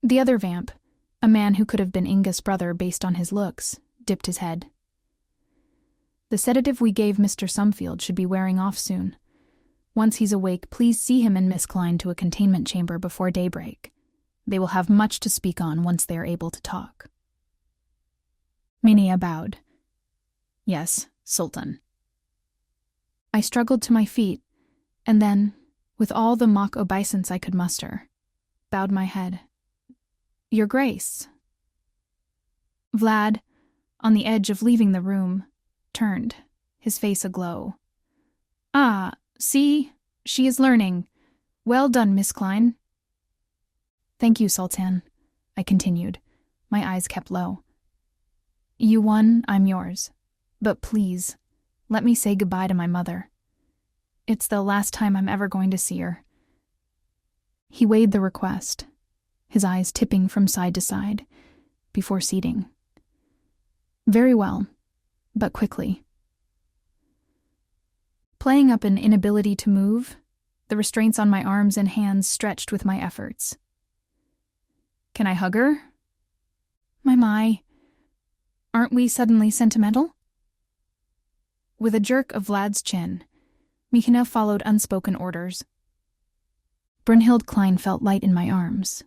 The other vamp, A man who could have been Inga's brother based on his looks dipped his head. The sedative we gave Mr. Sumfield should be wearing off soon. Once he's awake, please see him and Miss Klein to a containment chamber before daybreak. They will have much to speak on once they are able to talk. Minia bowed. Yes, Sultan. I struggled to my feet, and then, with all the mock obeisance I could muster, bowed my head. Your Grace. Vlad, on the edge of leaving the room, turned, his face aglow. Ah, see, she is learning. Well done, Miss Klein. Thank you, Sultan, I continued, my eyes kept low. You won, I'm yours. But please, let me say goodbye to my mother. It's the last time I'm ever going to see her. He weighed the request, his eyes tipping from side to side, before ceding. Very well, but quickly. Playing up an inability to move, the restraints on my arms and hands stretched with my efforts. Can I hug her? My. Aren't we suddenly sentimental? With a jerk of Vlad's chin, Mikina followed unspoken orders. Brunhild Klein felt light in my arms.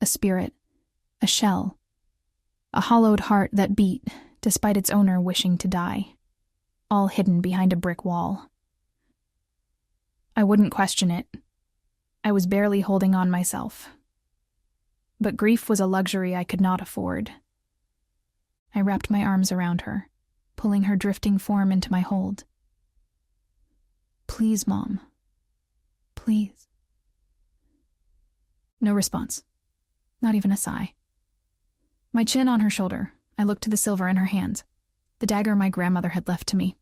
A spirit, a shell, a hollowed heart that beat, despite its owner wishing to die, all hidden behind a brick wall. I wouldn't question it. I was barely holding on myself. But grief was a luxury I could not afford. I wrapped my arms around her, pulling her drifting form into my hold. Please, Mom. Please. No response. Not even a sigh. My chin on her shoulder, I looked to the silver in her hand, the dagger my grandmother had left to me.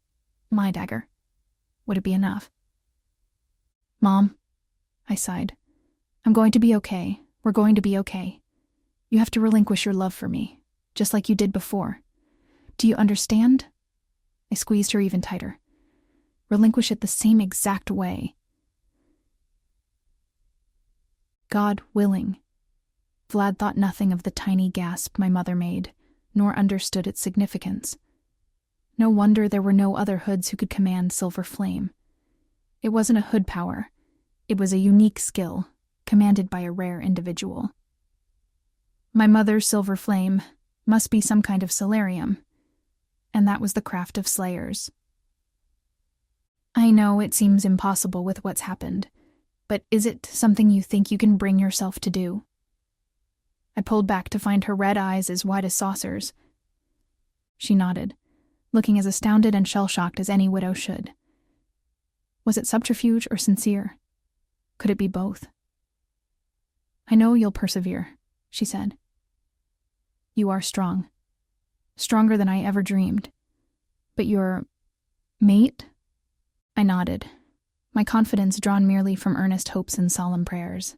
My dagger. Would it be enough? Mom, I sighed. I'm going to be okay. We're going to be okay. You have to relinquish your love for me, just like you did before. Do you understand? I squeezed her even tighter. Relinquish it the same exact way. God willing. Vlad thought nothing of the tiny gasp my mother made, nor understood its significance. No wonder there were no other hoods who could command Silver Flame. It wasn't a hood power. It was a unique skill, commanded by a rare individual. My mother's Silver Flame must be some kind of solarium, and that was the craft of slayers. I know it seems impossible with what's happened, but is it something you think you can bring yourself to do? I pulled back to find her red eyes as wide as saucers. She nodded, looking as astounded and shell-shocked as any widow should. Was it subterfuge or sincere? Could it be both? I know you'll persevere, she said. You are strong. Stronger than I ever dreamed. But your mate? I nodded, my confidence drawn merely from earnest hopes and solemn prayers.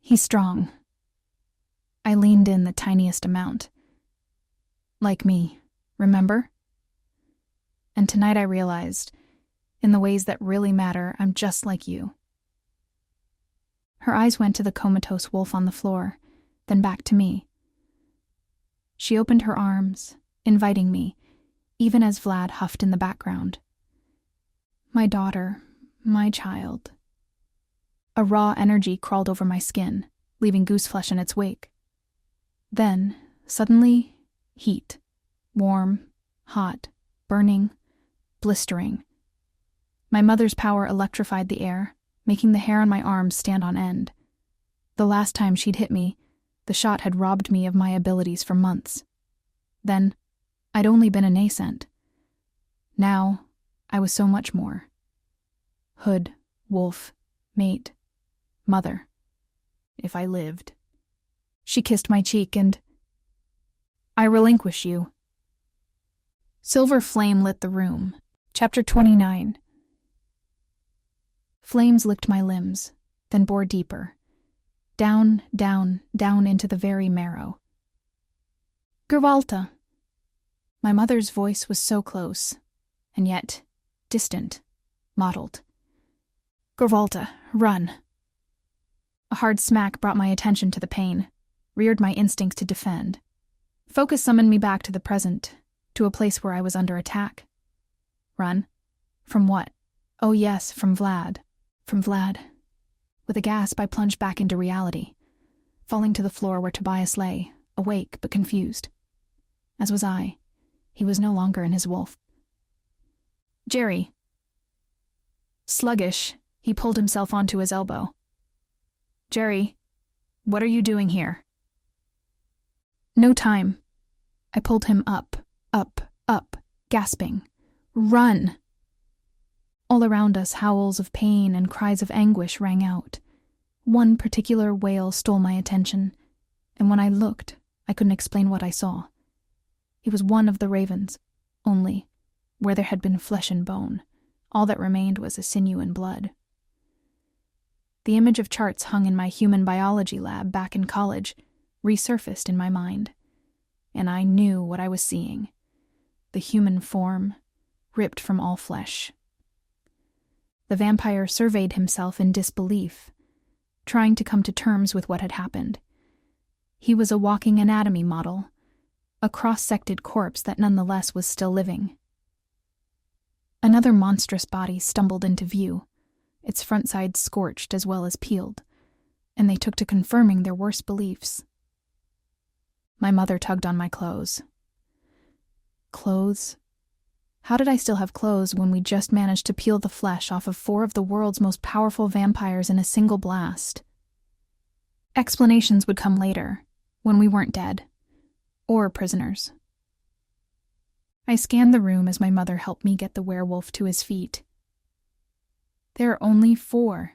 He's strong. I leaned in the tiniest amount. Like me, remember? And tonight I realized, in the ways that really matter, I'm just like you. Her eyes went to the comatose wolf on the floor, then back to me. She opened her arms, inviting me, even as Vlad huffed in the background. My daughter, my child. A raw energy crawled over my skin, leaving gooseflesh in its wake. Then, suddenly, heat. Warm, hot, burning, blistering. My mother's power electrified the air, making the hair on my arms stand on end. The last time she'd hit me, the shot had robbed me of my abilities for months. Then, I'd only been a nascent. Now, I was so much more. Hood, wolf, mate, mother. If I lived. She kissed my cheek and... I relinquish you. Silver flame lit the room. Chapter 29. Flames licked my limbs, then bore deeper. Down, down, down into the very marrow. Gervalta. My mother's voice was so close, and yet distant, mottled. Gervalta, run. A hard smack brought my attention to the pain. reared my instinct to defend. Focus summoned me back to the present, to a place where I was under attack. Run? From what? Oh yes, from Vlad. From Vlad. With a gasp, I plunged back into reality, falling to the floor where Tobias lay, awake but confused. As was I. He was no longer in his wolf. Geri. Sluggish, he pulled himself onto his elbow. Geri, what are you doing here? No time. I pulled him up, gasping. Run! All around us, howls of pain and cries of anguish rang out. One particular wail stole my attention, and when I looked, I couldn't explain what I saw. It was one of the ravens, only, where there had been flesh and bone, all that remained was a sinew and blood. The image of charts hung in my human biology lab back in college resurfaced in my mind, and I knew what I was seeing. The human form, ripped from all flesh. The vampire surveyed himself in disbelief, trying to come to terms with what had happened. He was a walking anatomy model, a cross-sected corpse that nonetheless was still living. Another monstrous body stumbled into view, its front side scorched as well as peeled, and they took to confirming their worst beliefs. My mother tugged on my clothes. Clothes? How did I still have clothes when we just managed to peel the flesh off of 4 of the world's most powerful vampires in a single blast? Explanations would come later, when we weren't dead, or prisoners. I scanned the room as my mother helped me get the werewolf to his feet. There are only 4.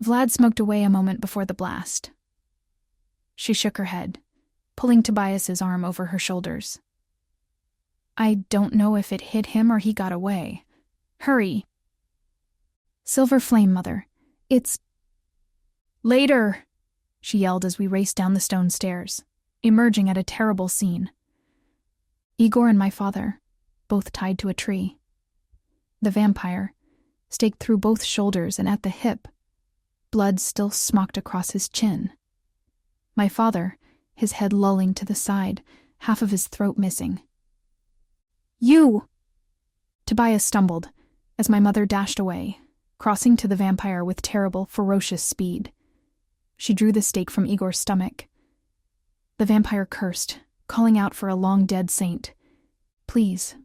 Vlad smoked away a moment before the blast. She shook her head, pulling Tobias's arm over her shoulders. I don't know if it hit him or he got away. Hurry. Silver flame, Mother. It's... Later, she yelled as we raced down the stone stairs, emerging at a terrible scene. Igor and my father, both tied to a tree. The vampire, staked through both shoulders and at the hip, blood still smocked across his chin. My father, his head lolling to the side, half of his throat missing. You! Tobias stumbled as my mother dashed away, crossing to the vampire with terrible, ferocious speed. She drew the stake from Igor's stomach. The vampire cursed, calling out for a long-dead saint. Please,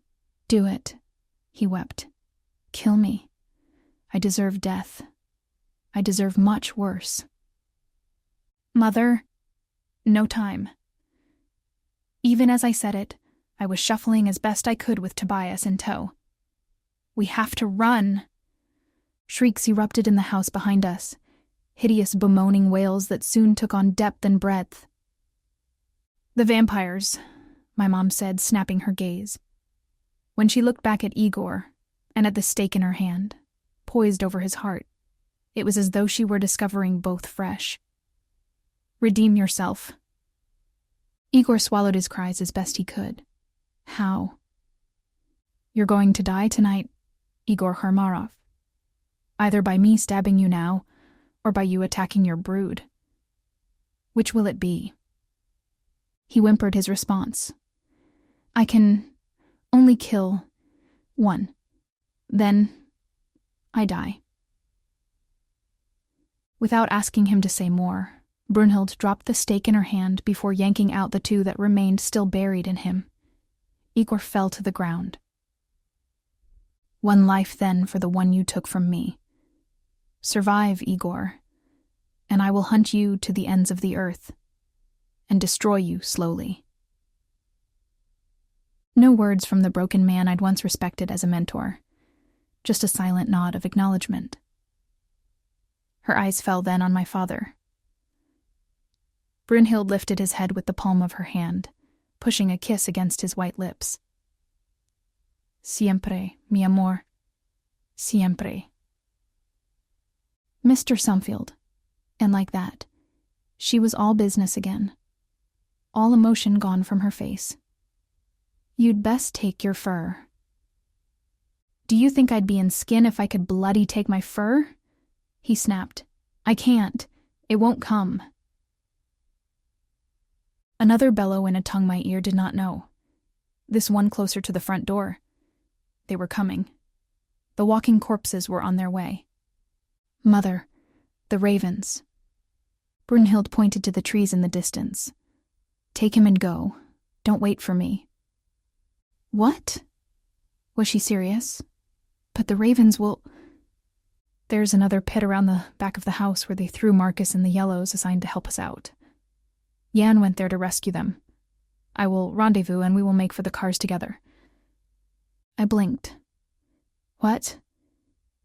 do it, he wept. Kill me. I deserve death. I deserve much worse. Mother, no time. Even as I said it, I was shuffling as best I could with Tobias in tow. We have to run. Shrieks erupted in the house behind us, hideous bemoaning wails that soon took on depth and breadth. The vampires, my mom said, snapping her gaze. When she looked back at Igor, and at the stake in her hand, poised over his heart, it was as though she were discovering both fresh. Redeem yourself. Igor swallowed his cries as best he could. How? You're going to die tonight, Igor Harmarov. Either by me stabbing you now, or by you attacking your brood. Which will it be? He whimpered his response. I can only kill 1. Then I die. Without asking him to say more, Brunhild dropped the stake in her hand before yanking out the 2 that remained still buried in him. Igor fell to the ground. 1 life then for the one you took from me. Survive, Igor, and I will hunt you to the ends of the earth, and destroy you slowly. No words from the broken man I'd once respected as a mentor, just a silent nod of acknowledgement. Her eyes fell then on my father. Brunhild lifted his head with the palm of her hand, pushing a kiss against his white lips. Siempre, mi amor. Siempre. Mr. Sumfield. And like that, she was all business again. All emotion gone from her face. You'd best take your fur. Do you think I'd be in skin if I could bloody take my fur? He snapped. I can't. It won't come. Another bellow in a tongue my ear did not know. This one closer to the front door. They were coming. The walking corpses were on their way. Mother, the ravens. Brunhild pointed to the trees in the distance. Take him and go. Don't wait for me. What? Was she serious? But the ravens will... There's another pit around the back of the house where they threw Marcus and the Yellows assigned to help us out. Jan went there to rescue them. I will rendezvous and we will make for the cars together. I blinked. What?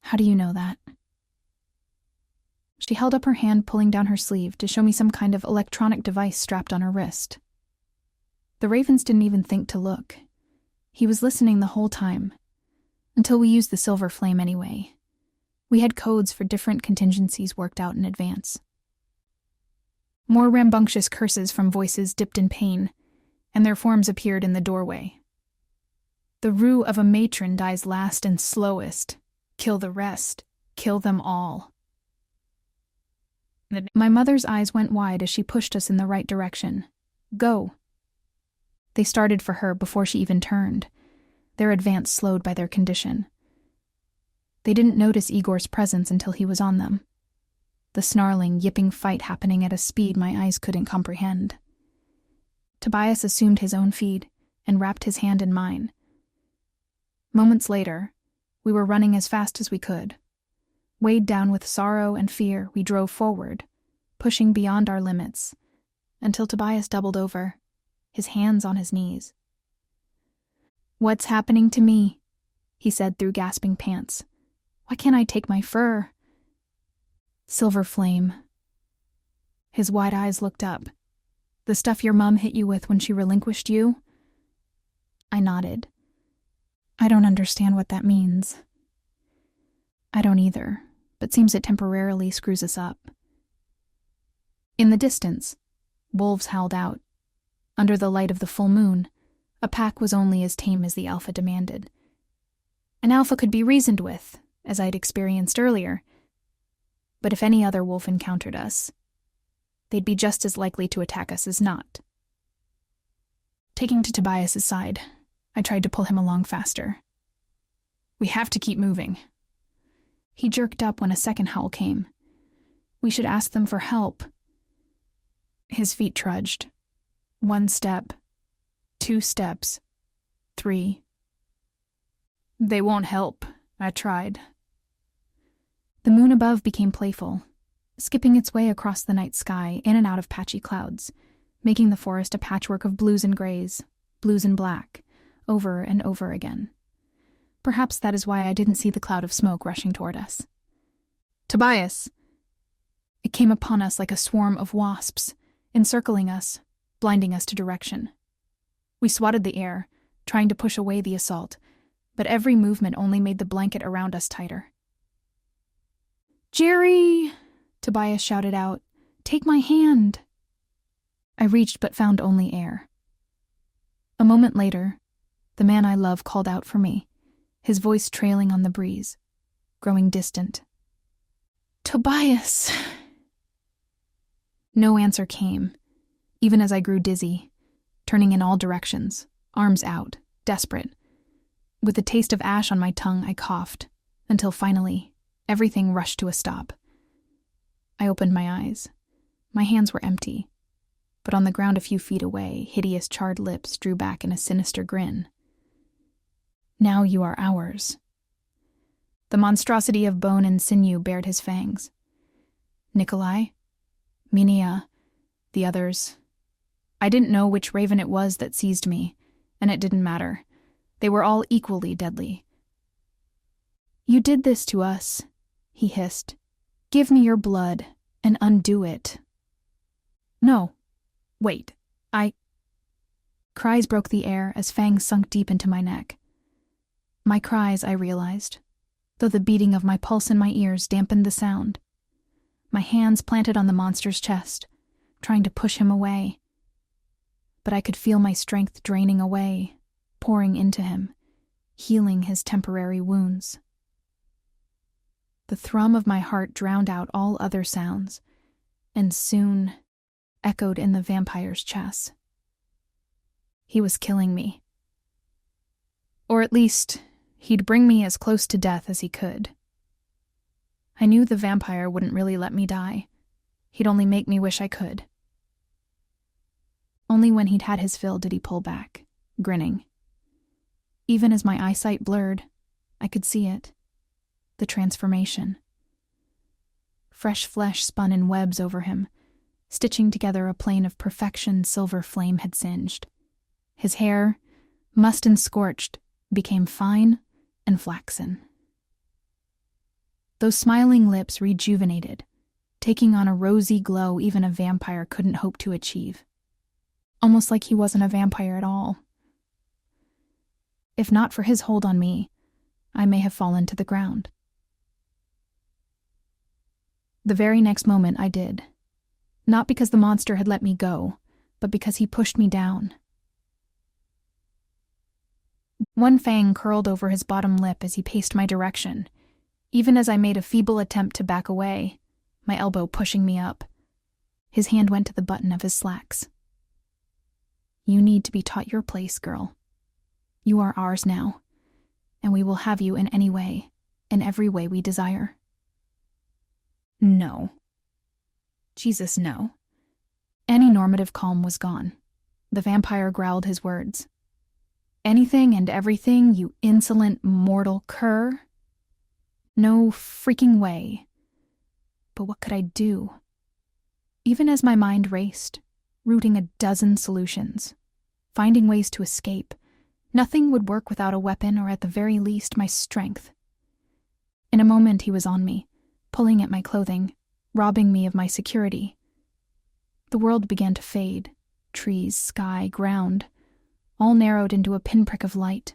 How do you know that? She held up her hand, pulling down her sleeve to show me some kind of electronic device strapped on her wrist. The ravens didn't even think to look. He was listening the whole time. Until we used the silver flame anyway. We had codes for different contingencies worked out in advance. More rambunctious curses from voices dipped in pain, and their forms appeared in the doorway. The rue of a matron dies last and slowest. Kill the rest. Kill them all. My mother's eyes went wide as she pushed us in the right direction. Go. They started for her before she even turned, their advance slowed by their condition. They didn't notice Igor's presence until he was on them. The snarling, yipping fight happening at a speed my eyes couldn't comprehend. Tobias assumed his own feed and wrapped his hand in mine. Moments later, we were running as fast as we could. Weighed down with sorrow and fear, we drove forward, pushing beyond our limits, until Tobias doubled over, his hands on his knees. "What's happening to me?" he said through gasping pants. "Why can't I take my fur?" Silver flame. His wide eyes looked up. "The stuff your mom hit you with when she relinquished you?" I nodded. "I don't understand what that means." "I don't either, but seems it temporarily screws us up." In the distance, wolves howled out. Under the light of the full moon, a pack was only as tame as the alpha demanded. An alpha could be reasoned with, as I'd experienced earlier, but if any other wolf encountered us, they'd be just as likely to attack us as not. Taking to Tobias's side, I tried to pull him along faster. "We have to keep moving." He jerked up when a second howl came. "We should ask them for help." His feet trudged. 1 step, 2 steps, 3. "They won't help," I tried. The moon above became playful, skipping its way across the night sky in and out of patchy clouds, making the forest a patchwork of blues and grays, blues and black, over and over again. Perhaps that is why I didn't see the cloud of smoke rushing toward us. "Tobias!" It came upon us like a swarm of wasps, encircling us, blinding us to direction. We swatted the air, trying to push away the assault, but every movement only made the blanket around us tighter. "Geri!" Tobias shouted out. "Take my hand!" I reached but found only air. A moment later, the man I love called out for me, his voice trailing on the breeze, growing distant. "Tobias!" No answer came, even as I grew dizzy, turning in all directions, arms out, desperate. With the taste of ash on my tongue, I coughed, until finally, everything rushed to a stop. I opened my eyes. My hands were empty, but on the ground a few feet away, hideous charred lips drew back in a sinister grin. "Now you are ours." The monstrosity of bone and sinew bared his fangs. Nikolai, Minia, the others. I didn't know which raven it was that seized me, and it didn't matter. They were all equally deadly. "You did this to us," he hissed. "Give me your blood, and undo it." "No. Wait. Cries broke the air as fangs sunk deep into my neck. My cries, I realized, though the beating of my pulse in my ears dampened the sound. My hands planted on the monster's chest, trying to push him away. But I could feel my strength draining away, pouring into him, healing his temporary wounds. The thrum of my heart drowned out all other sounds, and soon echoed in the vampire's chest. He was killing me. Or at least, he'd bring me as close to death as he could. I knew the vampire wouldn't really let me die. He'd only make me wish I could. Only when he'd had his fill did he pull back, grinning. Even as my eyesight blurred, I could see it. The transformation. Fresh flesh spun in webs over him, stitching together a plane of perfection silver flame had singed. His hair, mussed and scorched, became fine and flaxen. Those smiling lips rejuvenated, taking on a rosy glow even a vampire couldn't hope to achieve. Almost like he wasn't a vampire at all. If not for his hold on me, I may have fallen to the ground. The very next moment I did. Not because the monster had let me go, but because he pushed me down. One fang curled over his bottom lip as he paced my direction, even as I made a feeble attempt to back away, my elbow pushing me up. His hand went to the button of his slacks. You need to be taught your place, girl. You are ours now, and we will have you in any way, in every way we desire. No. Jesus, no. Any normative calm was gone. The vampire growled his words. Anything and everything, you insolent mortal cur? No freaking way. But what could I do? Even as my mind raced, rooting a dozen solutions, finding ways to escape, nothing would work without a weapon or at the very least my strength. In a moment he was on me, pulling at my clothing, robbing me of my security. The world began to fade, trees, sky, ground, all narrowed into a pinprick of light.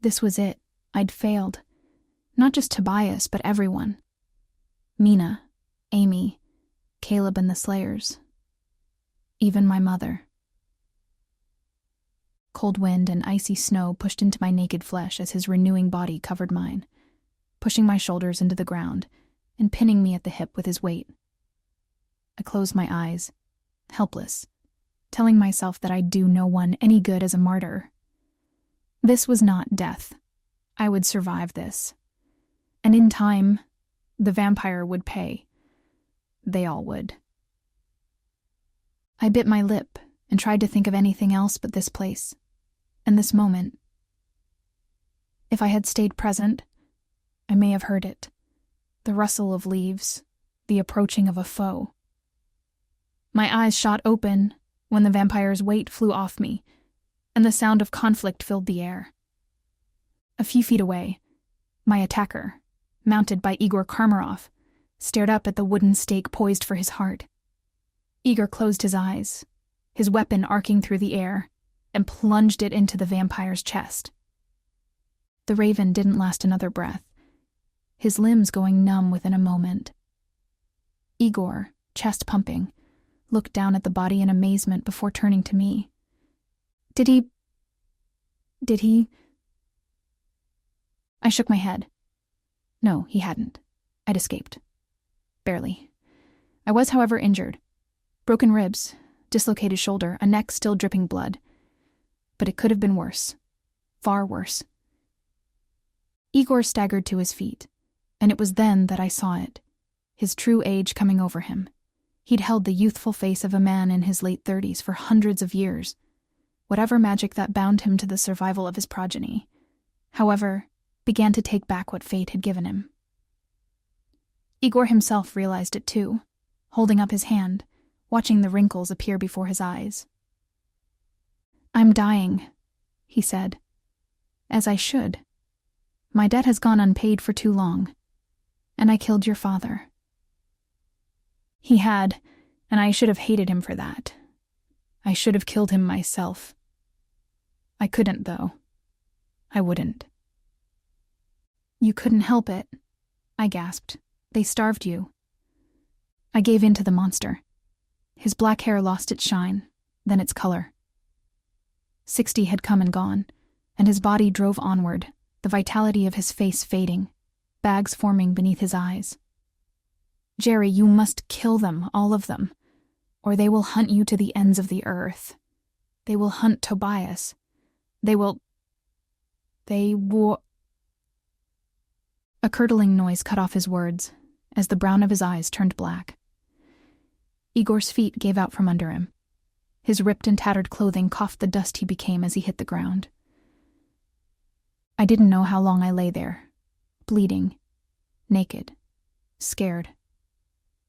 This was it. I'd failed. Not just Tobias, but everyone. Mina, Amy, Caleb and the Slayers. Even my mother. Cold wind and icy snow pushed into my naked flesh as his renewing body covered mine, pushing my shoulders into the ground and pinning me at the hip with his weight. I closed my eyes, helpless, telling myself that I'd do no one any good as a martyr. This was not death. I would survive this. And in time, the vampire would pay. They all would. I bit my lip and tried to think of anything else but this place, and this moment. If I had stayed present, I may have heard it. The rustle of leaves, the approaching of a foe. My eyes shot open when the vampire's weight flew off me, and the sound of conflict filled the air. A few feet away, my attacker, mounted by Igor Karmarov, stared up at the wooden stake poised for his heart. Igor closed his eyes, his weapon arcing through the air, and plunged it into the vampire's chest. The raven didn't last another breath, his limbs going numb within a moment. Igor, chest pumping, looked down at the body in amazement before turning to me. Did he? I shook my head. No, he hadn't. I'd escaped. Barely. I was, however, injured. Broken ribs, dislocated shoulder, a neck still dripping blood. But it could have been worse. Far worse. Igor staggered to his feet, and it was then that I saw it, his true age coming over him. He'd held the youthful face of a man in his late 30s for hundreds of years, whatever magic that bound him to the survival of his progeny, however, began to take back what fate had given him. Igor himself realized it too, holding up his hand, watching the wrinkles appear before his eyes. I'm dying, he said. As I should. My debt has gone unpaid for too long, and I killed your father. He had, and I should have hated him for that. I should have killed him myself. I couldn't, though. I wouldn't. You couldn't help it, I gasped. They starved you. I gave in to the monster. His black hair lost its shine, then its color. 60 had come and gone, and his body drove onward, the vitality of his face fading, bags forming beneath his eyes. Geri, you must kill them, all of them, or they will hunt you to the ends of the earth. They will hunt Tobias. They will... A curdling noise cut off his words, as the brown of his eyes turned black. Igor's feet gave out from under him. His ripped and tattered clothing coughed the dust he became as he hit the ground. I didn't know how long I lay there, bleeding, naked, scared,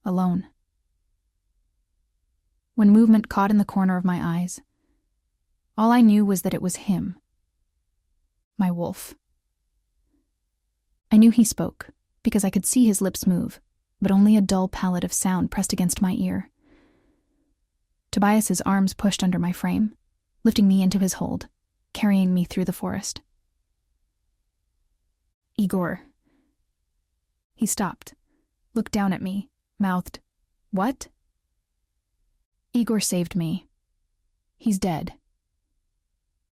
alone. When movement caught in the corner of my eyes, all I knew was that it was him, my wolf. I knew he spoke, because I could see his lips move, but only a dull pallet of sound pressed against my ear. Tobias's arms pushed under my frame, lifting me into his hold, carrying me through the forest. Igor. He stopped, looked down at me, mouthed, "What?" Igor saved me. He's dead.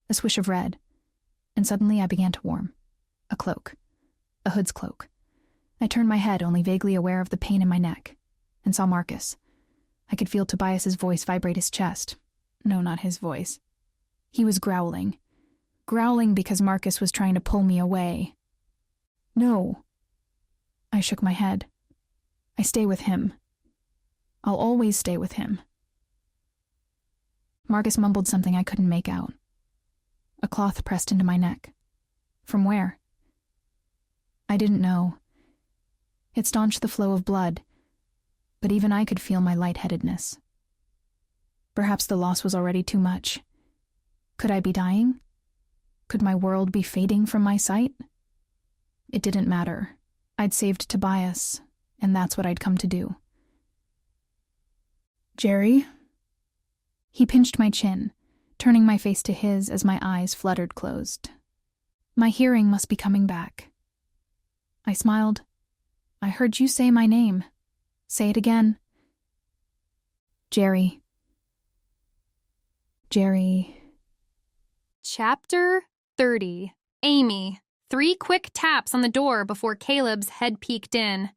A swish of red, and suddenly I began to warm. A cloak. A hood's cloak. I turned my head, only vaguely aware of the pain in my neck, and saw Marcus. I could feel Tobias's voice vibrate his chest. No, not his voice. He was growling. Growling because Marcus was trying to pull me away. No. I shook my head. I stay with him. I'll always stay with him. Marcus mumbled something I couldn't make out. A cloth pressed into my neck. From where? I didn't know. It staunched the flow of blood, but even I could feel my lightheadedness. Perhaps the loss was already too much. Could I be dying? Could my world be fading from my sight? It didn't matter. I'd saved Tobias, and that's what I'd come to do. Geri? He pinched my chin, turning my face to his as my eyes fluttered closed. My hearing must be coming back. I smiled. I heard you say my name. Say it again. Geri. Geri. Chapter 30. Amy. 3 quick taps on the door before Caleb's head peeked in.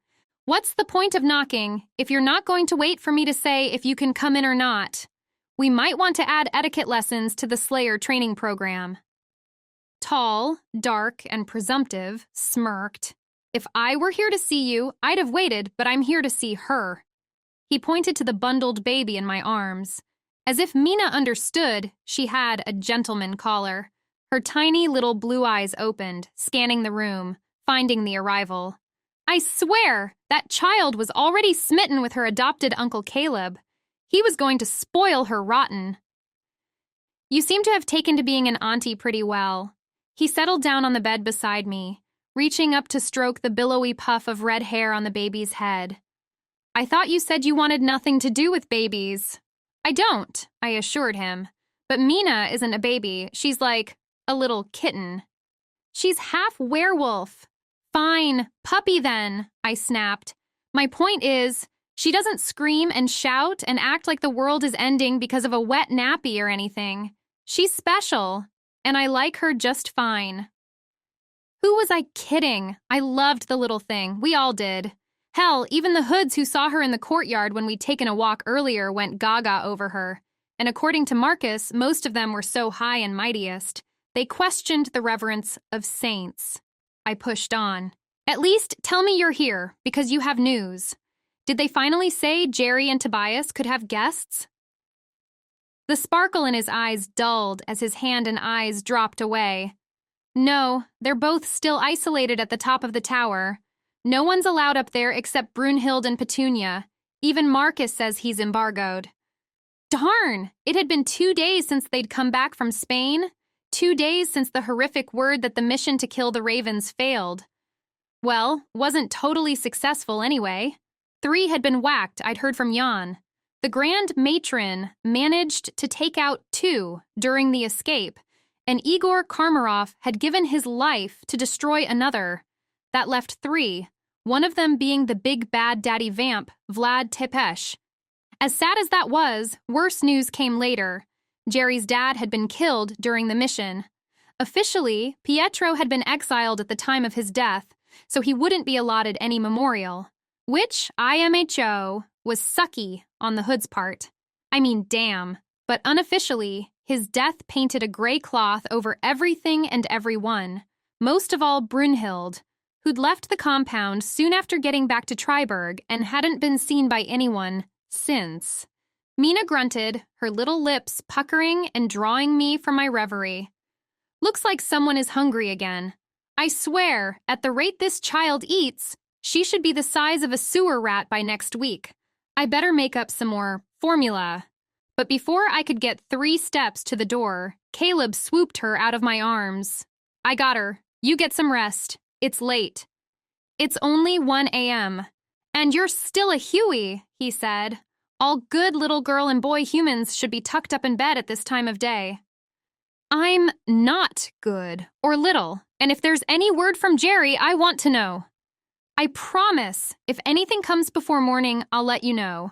What's the point of knocking if you're not going to wait for me to say if you can come in or not? We might want to add etiquette lessons to the Slayer training program. Tall, dark, and presumptive, smirked. If I were here to see you, I'd have waited, but I'm here to see her. He pointed to the bundled baby in my arms. As if Mina understood, she had a gentleman caller. Her tiny little blue eyes opened, scanning the room, finding the arrival. I swear, that child was already smitten with her adopted Uncle Caleb. He was going to spoil her rotten. You seem to have taken to being an auntie pretty well. He settled down on the bed beside me, reaching up to stroke the billowy puff of red hair on the baby's head. I thought you said you wanted nothing to do with babies. I don't, I assured him. But Mina isn't a baby. She's like a little kitten. She's half werewolf. Fine, puppy then, I snapped. My point is, she doesn't scream and shout and act like the world is ending because of a wet nappy or anything. She's special, and I like her just fine. Who was I kidding? I loved the little thing. We all did. Hell, even the hoods who saw her in the courtyard when we'd taken a walk earlier went gaga over her. And according to Marcus, most of them were so high and mightiest. They questioned the reverence of saints. I pushed on. At least tell me you're here, because you have news. Did they finally say Geri and Tobias could have guests? The sparkle in his eyes dulled as his hand and eyes dropped away. No, they're both still isolated at the top of the tower. No one's allowed up there except Brunhild and Petunia. Even Marcus says he's embargoed. Darn! It had been 2 days since they'd come back from Spain. 2 days since the horrific word that the mission to kill the ravens failed. Well, wasn't totally successful anyway. 3 had been whacked, I'd heard from Jan. The Grand Matron managed to take out 2 during the escape, and Igor Karmarov had given his life to destroy another. That left 3, one of them being the big bad daddy vamp, Vlad Tepeş. As sad as that was, worse news came later. Geri's dad had been killed during the mission. Officially, Pietro had been exiled at the time of his death, so he wouldn't be allotted any memorial, which, IMHO, was sucky on the hood's part. I mean, damn. But unofficially, his death painted a gray cloth over everything and everyone, most of all Brunhild, who'd left the compound soon after getting back to Triberg and hadn't been seen by anyone since. Mina grunted, her little lips puckering and drawing me from my reverie. Looks like someone is hungry again. I swear, at the rate this child eats, she should be the size of a sewer rat by next week. I better make up some more formula. But before I could get 3 steps to the door, Caleb swooped her out of my arms. I got her. You get some rest. It's late. It's only 1 a.m. And you're still a Huey, he said. All good little girl and boy humans should be tucked up in bed at this time of day. I'm not good or little, and if there's any word from Geri, I want to know. I promise, if anything comes before morning, I'll let you know.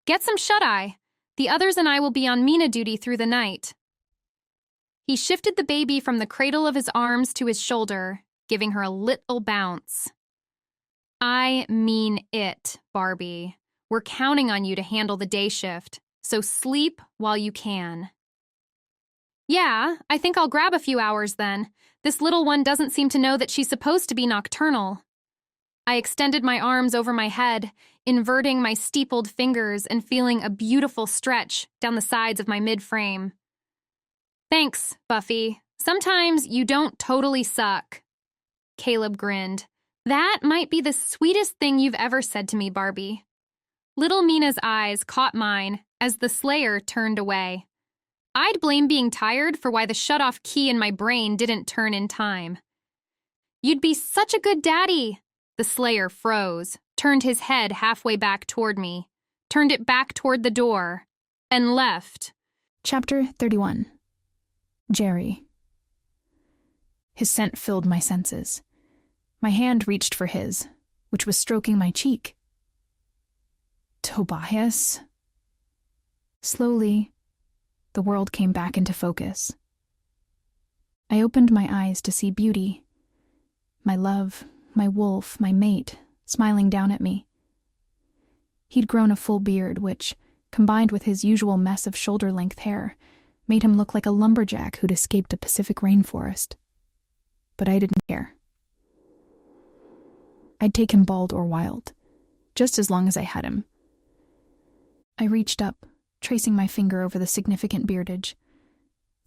Get some shut-eye. The others and I will be on Mina duty through the night. He shifted the baby from the cradle of his arms to his shoulder, giving her a little bounce. I mean it, Barbie. We're counting on you to handle the day shift, so sleep while you can. Yeah, I think I'll grab a few hours then. This little one doesn't seem to know that she's supposed to be nocturnal. I extended my arms over my head, inverting my steepled fingers and feeling a beautiful stretch down the sides of my mid-frame. Thanks, Buffy. Sometimes you don't totally suck. Caleb grinned. That might be the sweetest thing you've ever said to me, Barbie. Little Mina's eyes caught mine as the Slayer turned away. I'd blame being tired for why the shut-off key in my brain didn't turn in time. You'd be such a good daddy. The Slayer froze, turned his head halfway back toward me, turned it back toward the door, and left. Chapter 31. Geri. His scent filled my senses. My hand reached for his, which was stroking my cheek. Tobias? Slowly, the world came back into focus. I opened my eyes to see Beauty, my love, my wolf, my mate, smiling down at me. He'd grown a full beard, which, combined with his usual mess of shoulder-length hair, made him look like a lumberjack who'd escaped a Pacific rainforest. But I didn't care. I'd take him bald or wild, just as long as I had him. I reached up, tracing my finger over the significant beardage.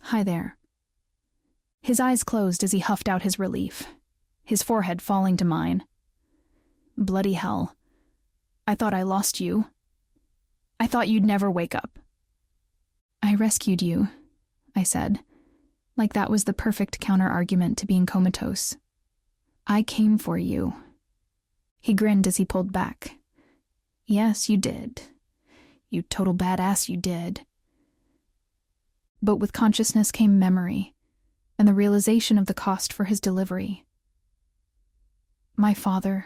Hi there. His eyes closed as he huffed out his relief, his forehead falling to mine. Bloody hell. I thought I lost you. I thought you'd never wake up. I rescued you, I said, like that was the perfect counter-argument to being comatose. I came for you. He grinned as he pulled back. Yes, you did. You total badass, you did. But with consciousness came memory, and the realization of the cost for his delivery. My father.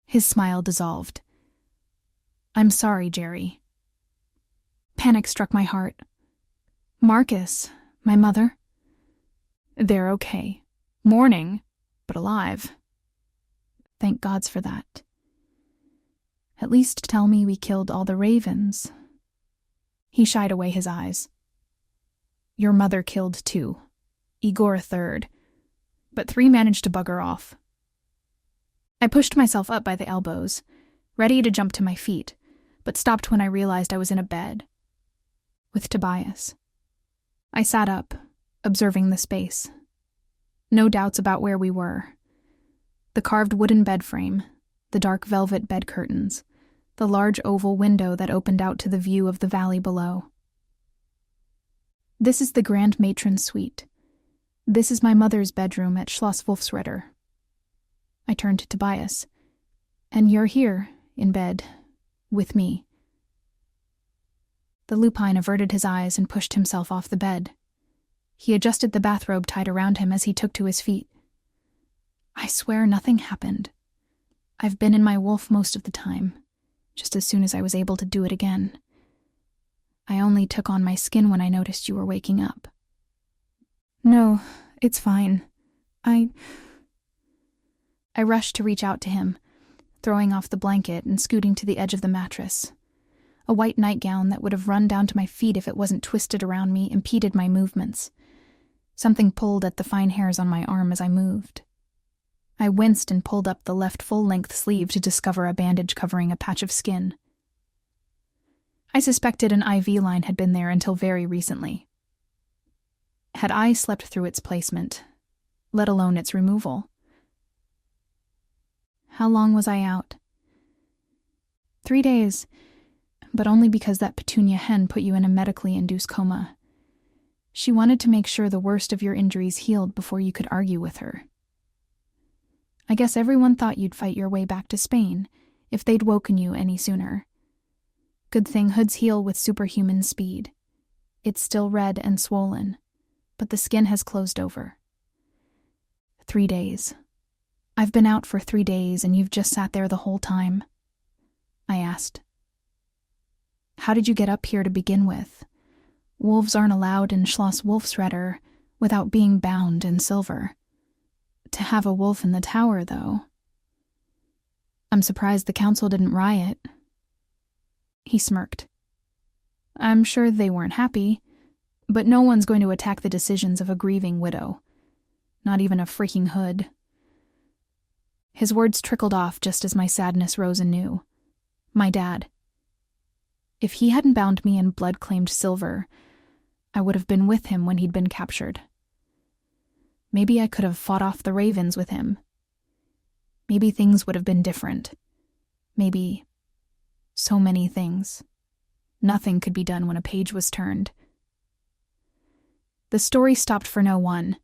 His smile dissolved. I'm sorry, Geri. Panic struck my heart. Marcus, my mother. They're okay. Mourning, but alive. Thank gods for that. At least tell me we killed all the ravens. He shied away his eyes. Your mother killed 2. Igor a 3rd. But 3 managed to bugger off. I pushed myself up by the elbows, ready to jump to my feet, but stopped when I realized I was in a bed. With Tobias. I sat up, observing the space. No doubts about where we were. The carved wooden bed frame, the dark velvet bed curtains, the large oval window that opened out to the view of the valley below. This is the Grand Matron suite. This is my mother's bedroom at Schloss Wolfsritter. I turned to Tobias. And you're here, in bed, with me. The lupine averted his eyes and pushed himself off the bed. He adjusted the bathrobe tied around him as he took to his feet. I swear nothing happened. I've been in my wolf most of the time, just as soon as I was able to do it again. I only took on my skin when I noticed you were waking up. No, it's fine. I rushed to reach out to him, throwing off the blanket and scooting to the edge of the mattress. a white nightgown that would have run down to my feet if it wasn't twisted around me, impeded my movements. Something pulled at the fine hairs on my arm as I moved. I winced and pulled up the left full-length sleeve to discover a bandage covering a patch of skin. I suspected an IV line had been there until very recently. Had I slept through its placement, let alone its removal? How long was I out? 3 days, but only because that Petunia hen put you in a medically induced coma. She wanted to make sure the worst of your injuries healed before you could argue with her. I guess everyone thought you'd fight your way back to Spain if they'd woken you any sooner. Good thing hoods heal with superhuman speed. It's still red and swollen, but the skin has closed over. 3 days. I've been out for 3 days and you've just sat there the whole time? I asked. How did you get up here to begin with? Wolves aren't allowed in Schloss Wolfsretter without being bound in silver. To have a wolf in the tower, though. I'm surprised the council didn't riot. He smirked. I'm sure they weren't happy, but no one's going to attack the decisions of a grieving widow. Not even a freaking hood. His words trickled off just as my sadness rose anew. My dad. If he hadn't bound me in blood-claimed silver, I would have been with him when he'd been captured. Maybe I could have fought off the ravens with him. Maybe things would have been different. Maybe so many things. Nothing could be done when a page was turned. The story stopped for no one.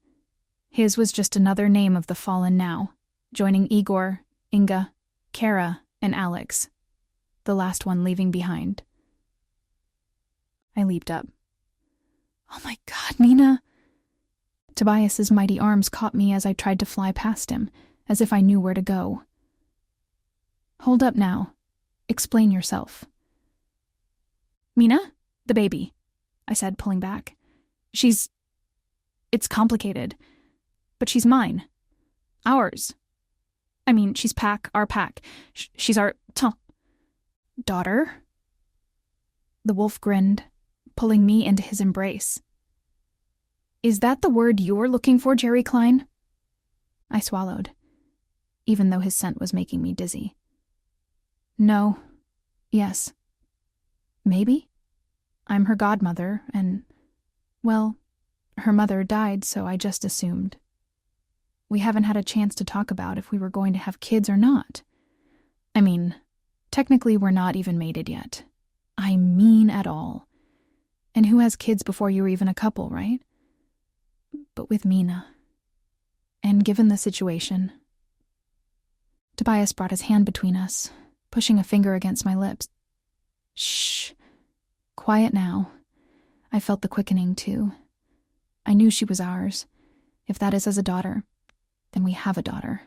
His was just another name of the fallen now, joining Igor, Inga, Kara, and Alex, the last one leaving behind. I leaped up. Oh my God, Mina! Tobias's mighty arms caught me as I tried to fly past him, as if I knew where to go. Hold up now. Explain yourself. Mina? The baby, I said, pulling back. It's complicated, but she's mine. Ours. I mean, she's our pack. She's our daughter? The wolf grinned, pulling me into his embrace. Is that the word you're looking for, Geri Klein? I swallowed, even though his scent was making me dizzy. No. Yes. Maybe? I'm her godmother, and, well, her mother died, so I just assumed. We haven't had a chance to talk about if we were going to have kids or not. I mean, technically we're not even mated yet. I mean at all. And who has kids before you're even a couple, right? But with Mina. And given the situation. Tobias brought his hand between us, pushing a finger against my lips. Shh. Quiet now. I felt the quickening, too. I knew she was ours. If that is as a daughter, then we have a daughter.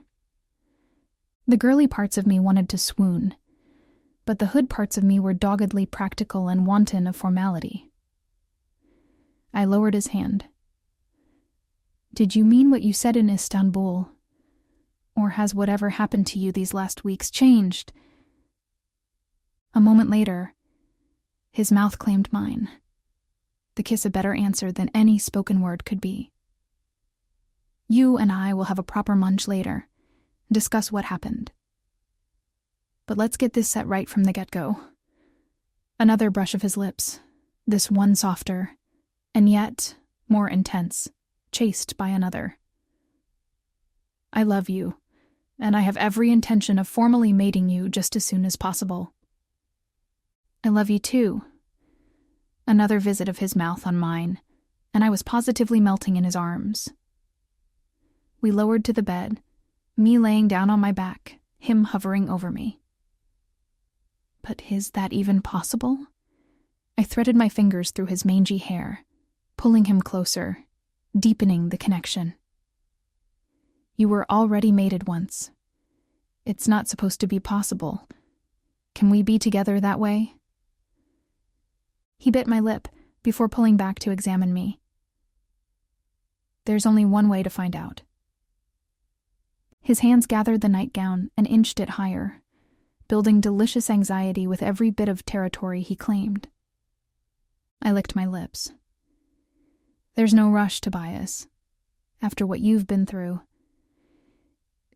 The girly parts of me wanted to swoon, but the hood parts of me were doggedly practical and wanton of formality. I lowered his hand. Did you mean what you said in Istanbul? Or has whatever happened to you these last weeks changed? A moment later, his mouth claimed mine. The kiss a better answer than any spoken word could be. You and I will have a proper munch later, and discuss what happened. But let's get this set right from the get-go. Another brush of his lips, this one softer, and yet more intense, chased by another. I love you, and I have every intention of formally mating you just as soon as possible. I love you too. Another visit of his mouth on mine, and I was positively melting in his arms. We lowered to the bed, me laying down on my back, him hovering over me. But is that even possible? I threaded my fingers through his mangy hair, pulling him closer, deepening the connection. You were already mated once. It's not supposed to be possible. Can we be together that way? He bit my lip before pulling back to examine me. There's only one way to find out. His hands gathered the nightgown and inched it higher, building delicious anxiety with every bit of territory he claimed. I licked my lips. There's no rush, Tobias. After what you've been through.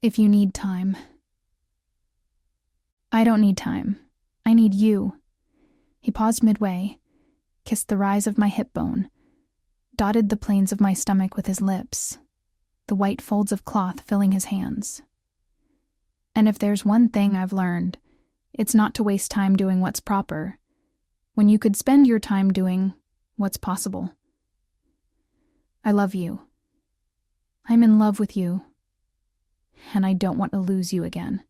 If you need time. I don't need time. I need you. He paused midway, kissed the rise of my hip bone, dotted the planes of my stomach with his lips, the white folds of cloth filling his hands. And if there's one thing I've learned, it's not to waste time doing what's proper, when you could spend your time doing what's possible. I love you. I'm in love with you, and I don't want to lose you again.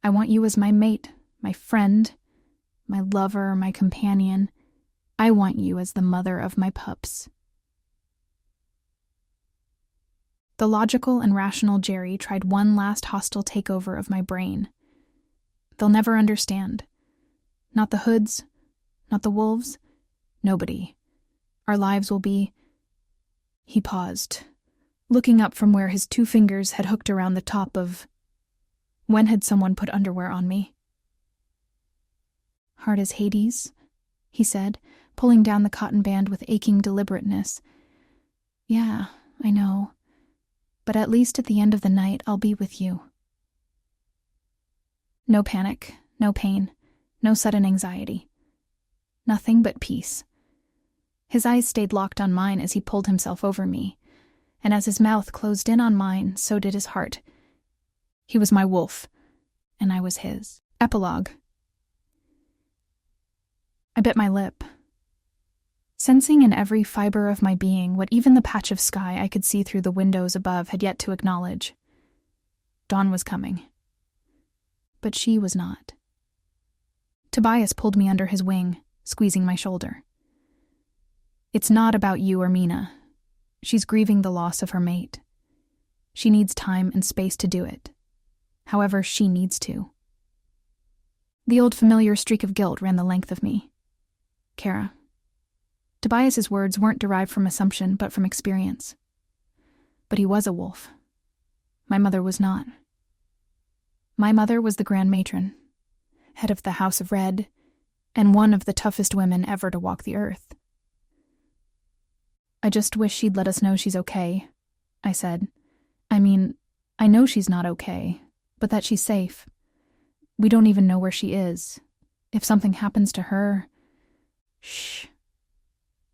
I want you as my mate, my friend, my lover, my companion. I want you as the mother of my pups. The logical and rational Geri tried one last hostile takeover of my brain. They'll never understand. Not the hoods, not the wolves, nobody. Our lives will be... He paused, looking up from where his 2 fingers had hooked around the top of... When had someone put underwear on me? Hard as Hades, he said, pulling down the cotton band with aching deliberateness. Yeah, I know. But at least at the end of the night, I'll be with you. No panic, no pain, no sudden anxiety. Nothing but peace. His eyes stayed locked on mine as he pulled himself over me, and as his mouth closed in on mine, so did his heart. He was my wolf, and I was his. Epilogue. I bit my lip. Sensing in every fiber of my being what even the patch of sky I could see through the windows above had yet to acknowledge. Dawn was coming. But she was not. Tobias pulled me under his wing, squeezing my shoulder. It's not about you or Mina. She's grieving the loss of her mate. She needs time and space to do it. However, she needs to. The old familiar streak of guilt ran the length of me. Kara. Tobias's words weren't derived from assumption, but from experience. But he was a wolf. My mother was not. My mother was the Grand Matron, head of the House of Red, and one of the toughest women ever to walk the earth. I just wish she'd let us know she's okay, I said. I mean, I know she's not okay, but that she's safe. We don't even know where she is. If something happens to her... Shh.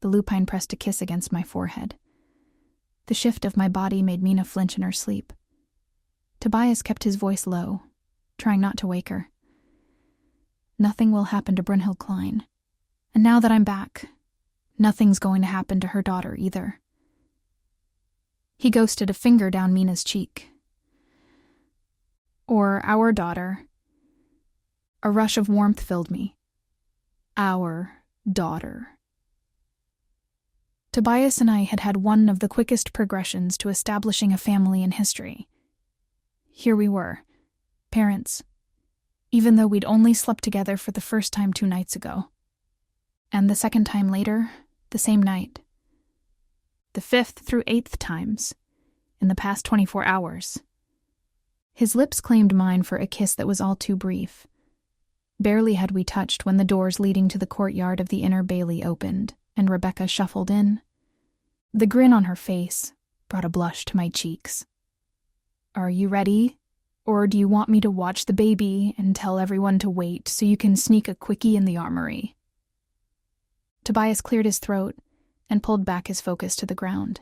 The lupine pressed a kiss against my forehead. The shift of my body made Mina flinch in her sleep. Tobias kept his voice low, trying not to wake her. Nothing will happen to Brynhild Klein. And now that I'm back, nothing's going to happen to her daughter either. He ghosted a finger down Mina's cheek. Or our daughter. A rush of warmth filled me. Our daughter. Tobias and I had had one of the quickest progressions to establishing a family in history. Here we were, parents, even though we'd only slept together for the first time 2 nights ago. And the second time later, the same night. The 5th through 8th times, in the past 24 hours. His lips claimed mine for a kiss that was all too brief. Barely had we touched when the doors leading to the courtyard of the inner bailey opened, and Rebecca shuffled in. The grin on her face brought a blush to my cheeks. Are you ready? Or do you want me to watch the baby and tell everyone to wait so you can sneak a quickie in the armory? Tobias cleared his throat and pulled back his focus to the ground.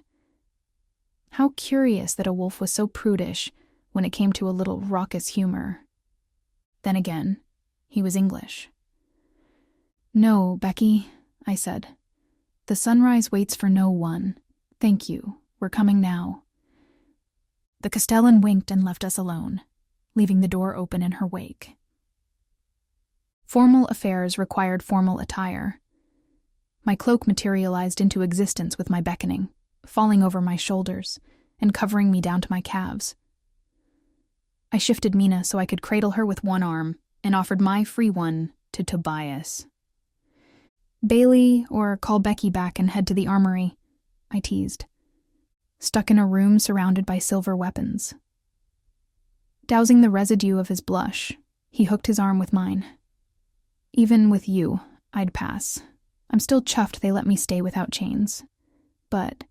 How curious that a wolf was so prudish when it came to a little raucous humor. Then again, he was English. No, Becky, I said. The sunrise waits for no one. Thank you. We're coming now. The Castellan winked and left us alone, leaving the door open in her wake. Formal affairs required formal attire. My cloak materialized into existence with my beckoning, falling over my shoulders and covering me down to my calves. I shifted Mina so I could cradle her with one arm and offered my free one to Tobias. Bailey, or call Becky back and head to the armory, I teased. Stuck in a room surrounded by silver weapons. Dousing the residue of his blush, He hooked his arm with mine. Even with you, I'd pass. I'm still chuffed they let me stay without chains. But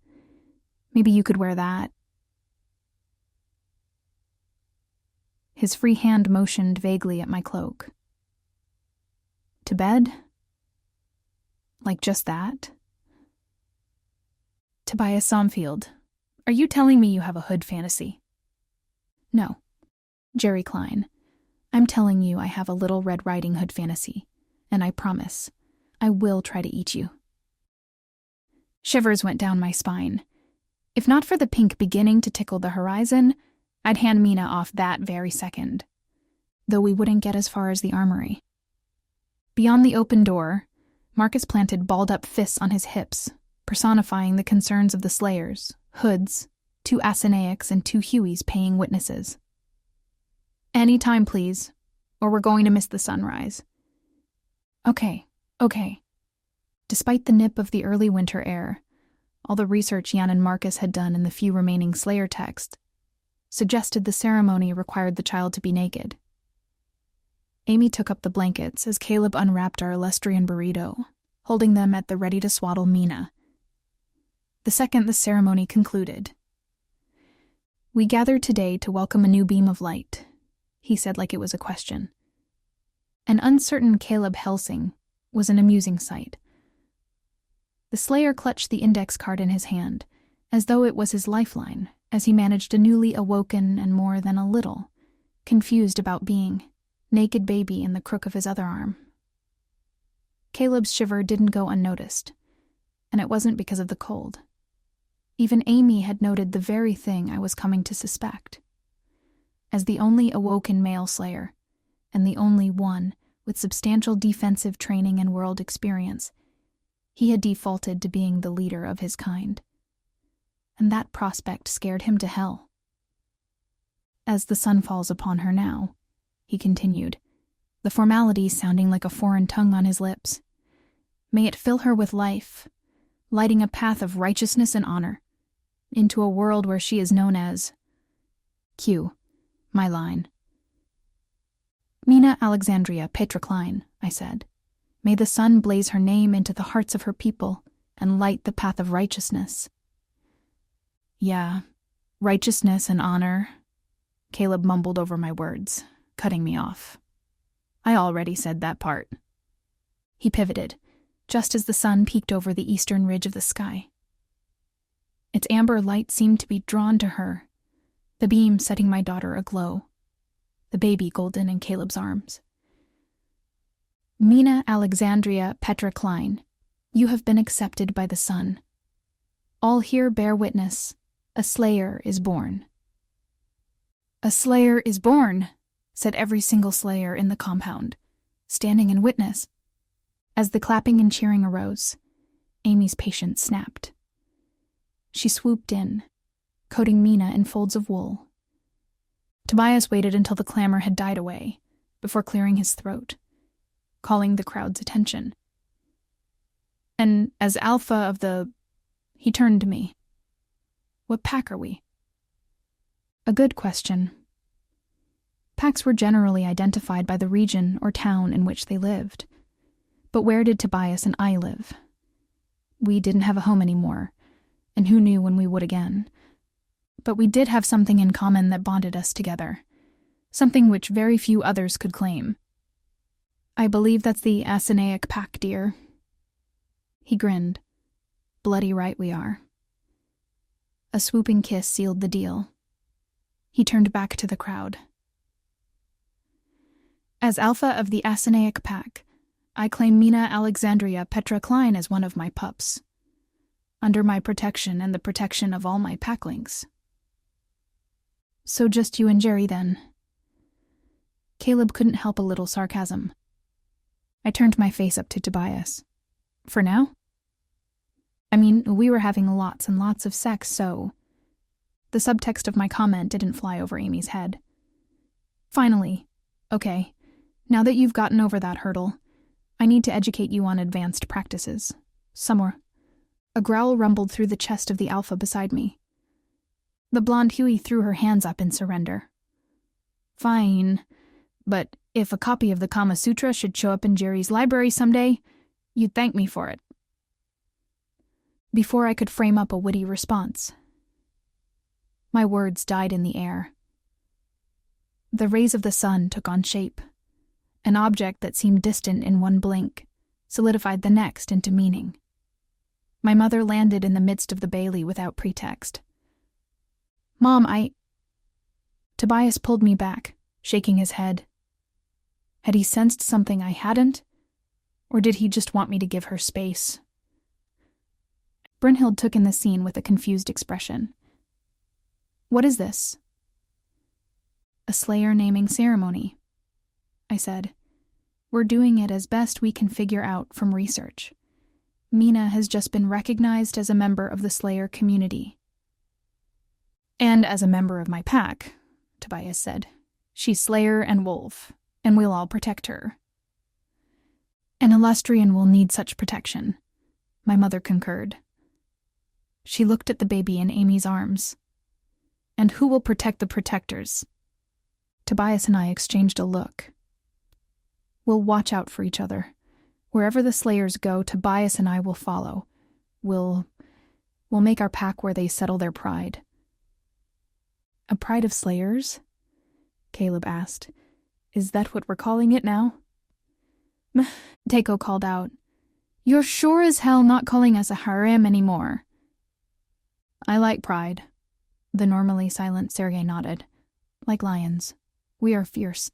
maybe you could wear that. His free hand motioned vaguely at my cloak. To bed? Like just that? Tobias Somfield, are you telling me you have a hood fantasy? No. Geri Klein, I'm telling you I have a little Red Riding Hood fantasy, and I promise, I will try to eat you. Shivers went down my spine. If not for the pink beginning to tickle the horizon, I'd hand Mina off that very second, though we wouldn't get as far as the armory. Beyond the open door, Marcus planted balled-up fists on his hips, personifying the concerns of the Slayers, Hoods, 2 Asinaics, and 2 Hueys paying witnesses. Any time, please, or we're going to miss the sunrise. Okay. Despite the nip of the early winter air, all the research Jan and Marcus had done in the few remaining Slayer texts suggested the ceremony required the child to be naked. Amy took up the blankets as Caleb unwrapped our Lestrian burrito, holding them at the ready to swaddle Mina. The second the ceremony concluded. We gathered today to welcome a new beam of light, he said like it was a question. An uncertain Caleb Helsing was an amusing sight. The Slayer clutched the index card in his hand, as though it was his lifeline, as he managed a newly awoken and more than a little confused about being naked baby in the crook of his other arm. Caleb's shiver didn't go unnoticed, and it wasn't because of the cold. Even Amy had noted the very thing I was coming to suspect. As the only awoken male Slayer, and the only one with substantial defensive training and world experience, he had defaulted to being the leader of his kind. And that prospect scared him to hell. As the sun falls upon her now, he continued, the formalities sounding like a foreign tongue on his lips. May it fill her with life, lighting a path of righteousness and honor, into a world where she is known as Q, my line. Mina Alexandria Petra Klein, I said. May the sun blaze her name into the hearts of her people and light the path of righteousness. Yeah, righteousness and honor. Caleb mumbled over my words, cutting me off. I already said that part. He pivoted, just as the sun peeked over the eastern ridge of the sky. Its amber light seemed to be drawn to her, the beam setting my daughter aglow, the baby golden in Caleb's arms. Mina Alexandria Petra Klein, you have been accepted by the sun. All here bear witness, a Slayer is born. A Slayer is born, said every single Slayer in the compound, standing in witness. As the clapping and cheering arose, Amy's patience snapped. She swooped in, coating Mina in folds of wool. Tobias waited until the clamor had died away, before clearing his throat, calling the crowd's attention. And as alpha of the... He turned to me. What pack are we? A good question. Packs were generally identified by the region or town in which they lived. But where did Tobias and I live? We didn't have a home anymore, and who knew when we would again. But we did have something in common that bonded us together, something which very few others could claim. I believe that's the Asinaic pack, dear. He grinned. Bloody right we are. A swooping kiss sealed the deal. He turned back to the crowd. As alpha of the Asinaic pack, I claim Mina Alexandria Petra Klein as one of my pups, under my protection and the protection of all my packlinks. So just you and Geri, then. Caleb couldn't help a little sarcasm. I turned my face up to Tobias. For now? I mean, we were having lots and lots of sex, so... The subtext of my comment didn't fly over Amy's head. Finally, okay, now that you've gotten over that hurdle, I need to educate you on advanced practices. Somewhere. A growl rumbled through the chest of the alpha beside me. The blonde Huey threw her hands up in surrender. Fine, But if a copy of the Kama Sutra should show up in Geri's library someday, you'd thank me for it. Before I could frame up a witty response, my words died in the air. The rays of the sun took on shape. An object that seemed distant in one blink solidified the next into meaning. My mother landed in the midst of the bailey without pretext. "Mom, Tobias pulled me back, shaking his head. Had he sensed something I hadn't? Or did he just want me to give her space? Brynhild took in the scene with a confused expression. "What is this?" "A Slayer naming ceremony," I said. "We're doing it as best we can figure out from research. Mina has just been recognized as a member of the Slayer community." "And as a member of my pack," Tobias said. "She's Slayer and Wolf, and we'll all protect her." "An Illustrian will need such protection," my mother concurred. She looked at the baby in Amy's arms. "And who will protect the protectors?" Tobias and I exchanged a look. "We'll watch out for each other. Wherever the Slayers go, Tobias and I will follow. We'll make our pack where they settle their pride." "A pride of Slayers?" Caleb asked. "Is that what we're calling it now?" Teiko called out. "You're sure as hell not calling us a harem anymore." "I like pride." The normally silent Sergei nodded. "Like lions. We are fierce."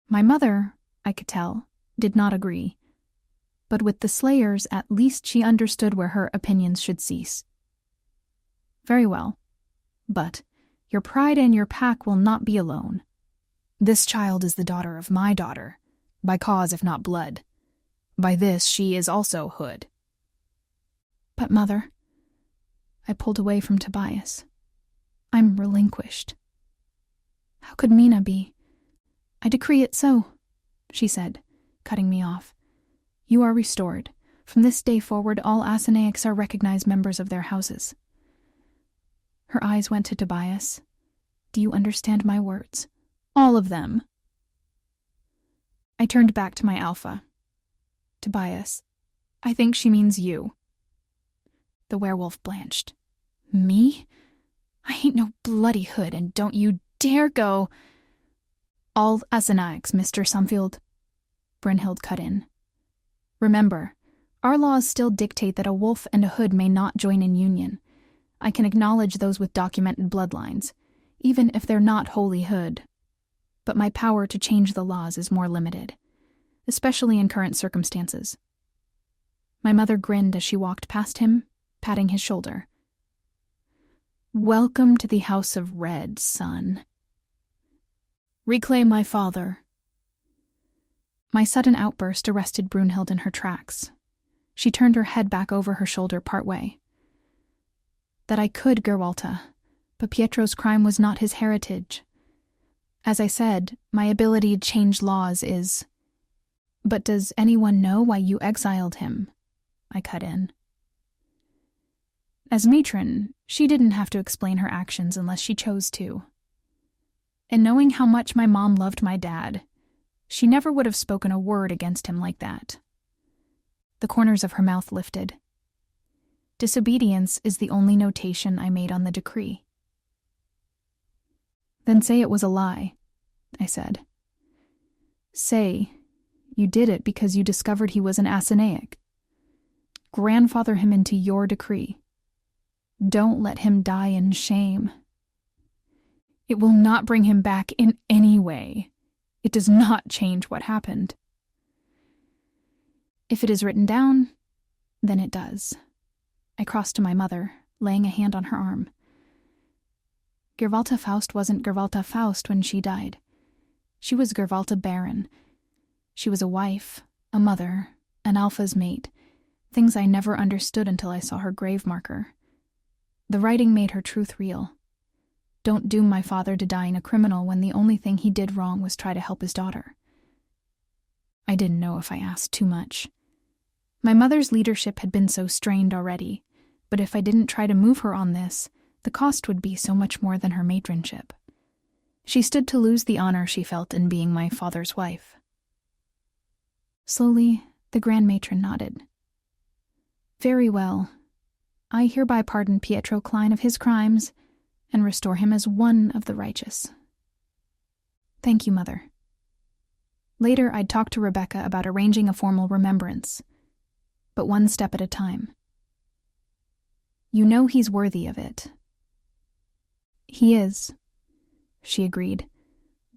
My mother, I could tell, did not agree. But with the Slayers, at least she understood where her opinions should cease. "Very well. But your pride and your pack will not be alone. This child is the daughter of my daughter, by cause if not blood. By this she is also Hood." "But Mother," I pulled away from Tobias. "I'm relinquished." "How could Mina be?" "I decree it so," she said, cutting me off. "You are restored. From this day forward, all Asenaics are recognized members of their houses." Her eyes went to Tobias. "Do you understand my words? All of them." I turned back to my alpha. "Tobias, I think she means you." The werewolf blanched. "Me? I ain't no bloody Hood, and don't you dare go—" "All Asenaics, Mr. Sumfield," Brynhild cut in. "Remember, our laws still dictate that a wolf and a Hood may not join in union. I can acknowledge those with documented bloodlines, even if they're not wholly Hood. But my power to change the laws is more limited, especially in current circumstances." My mother grinned as she walked past him, patting his shoulder. "Welcome to the House of Red, son." "Reclaim my father." My sudden outburst arrested Brynhild in her tracks. She turned her head back over her shoulder partway. "That I could, Gerwalta, but Pietro's crime was not his heritage. As I said, my ability to change laws is—" "But does anyone know why you exiled him?" I cut in. As matron, she didn't have to explain her actions unless she chose to. And knowing how much my mom loved my dad, she never would have spoken a word against him like that. The corners of her mouth lifted. "Disobedience is the only notation I made on the decree." "Then say it was a lie," I said. "Say you did it because you discovered he was an Asenaic. Grandfather him into your decree. Don't let him die in shame. It will not bring him back in any way. It does not change what happened. If it is written down, then it does." I crossed to my mother, laying a hand on her arm. "Gerwalta Faust wasn't Gerwalta Faust when she died. She was Gerwalta Baron. She was a wife, a mother, an alpha's mate, things I never understood until I saw her grave marker. The writing made her truth real. Don't doom my father to dying a criminal when the only thing he did wrong was try to help his daughter." I didn't know if I asked too much. My mother's leadership had been so strained already, but if I didn't try to move her on this, the cost would be so much more than her matronship. She stood to lose the honor she felt in being my father's wife. Slowly, the Grand Matron nodded. Very well. I hereby pardon Pietro Klein of his crimes and restore him as one of the righteous. Thank you, Mother. Later, I'd talk to Rebecca about arranging a formal remembrance, but one step at a time. You know he's worthy of it. He is, she agreed,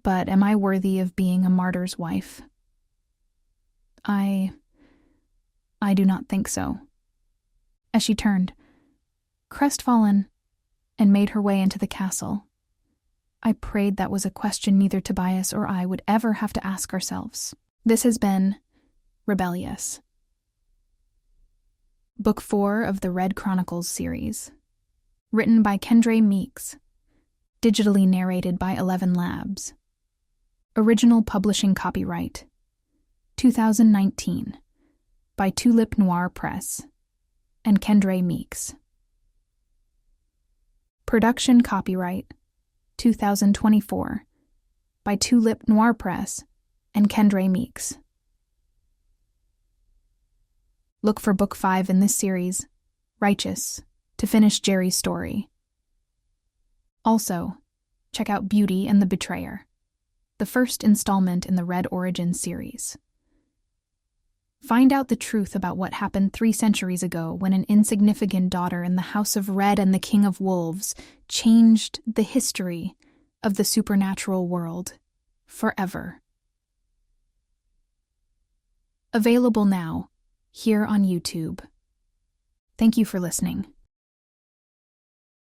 but am I worthy of being a martyr's wife? I do not think so. As she turned, crestfallen, and made her way into the castle, I prayed that was a question neither Tobias or I would ever have to ask ourselves. This has been Rebellious. Book 4 of the Red Chronicles series. Written by Kendra Meeks. Digitally narrated by 11 Labs. Original publishing copyright 2019 by Tulip Noir Press and Kendra Meeks. Production copyright 2024 by Tulip Noir Press and Kendra Meeks. Look for Book 5 in this series, Righteous, to finish Geri's story. Also, check out Beauty and the Betrayer, the first installment in the Red Origins series. Find out the truth about what happened 3 centuries ago when an insignificant daughter in the House of Red and the King of Wolves changed the history of the supernatural world forever. Available now, here on YouTube. Thank you for listening.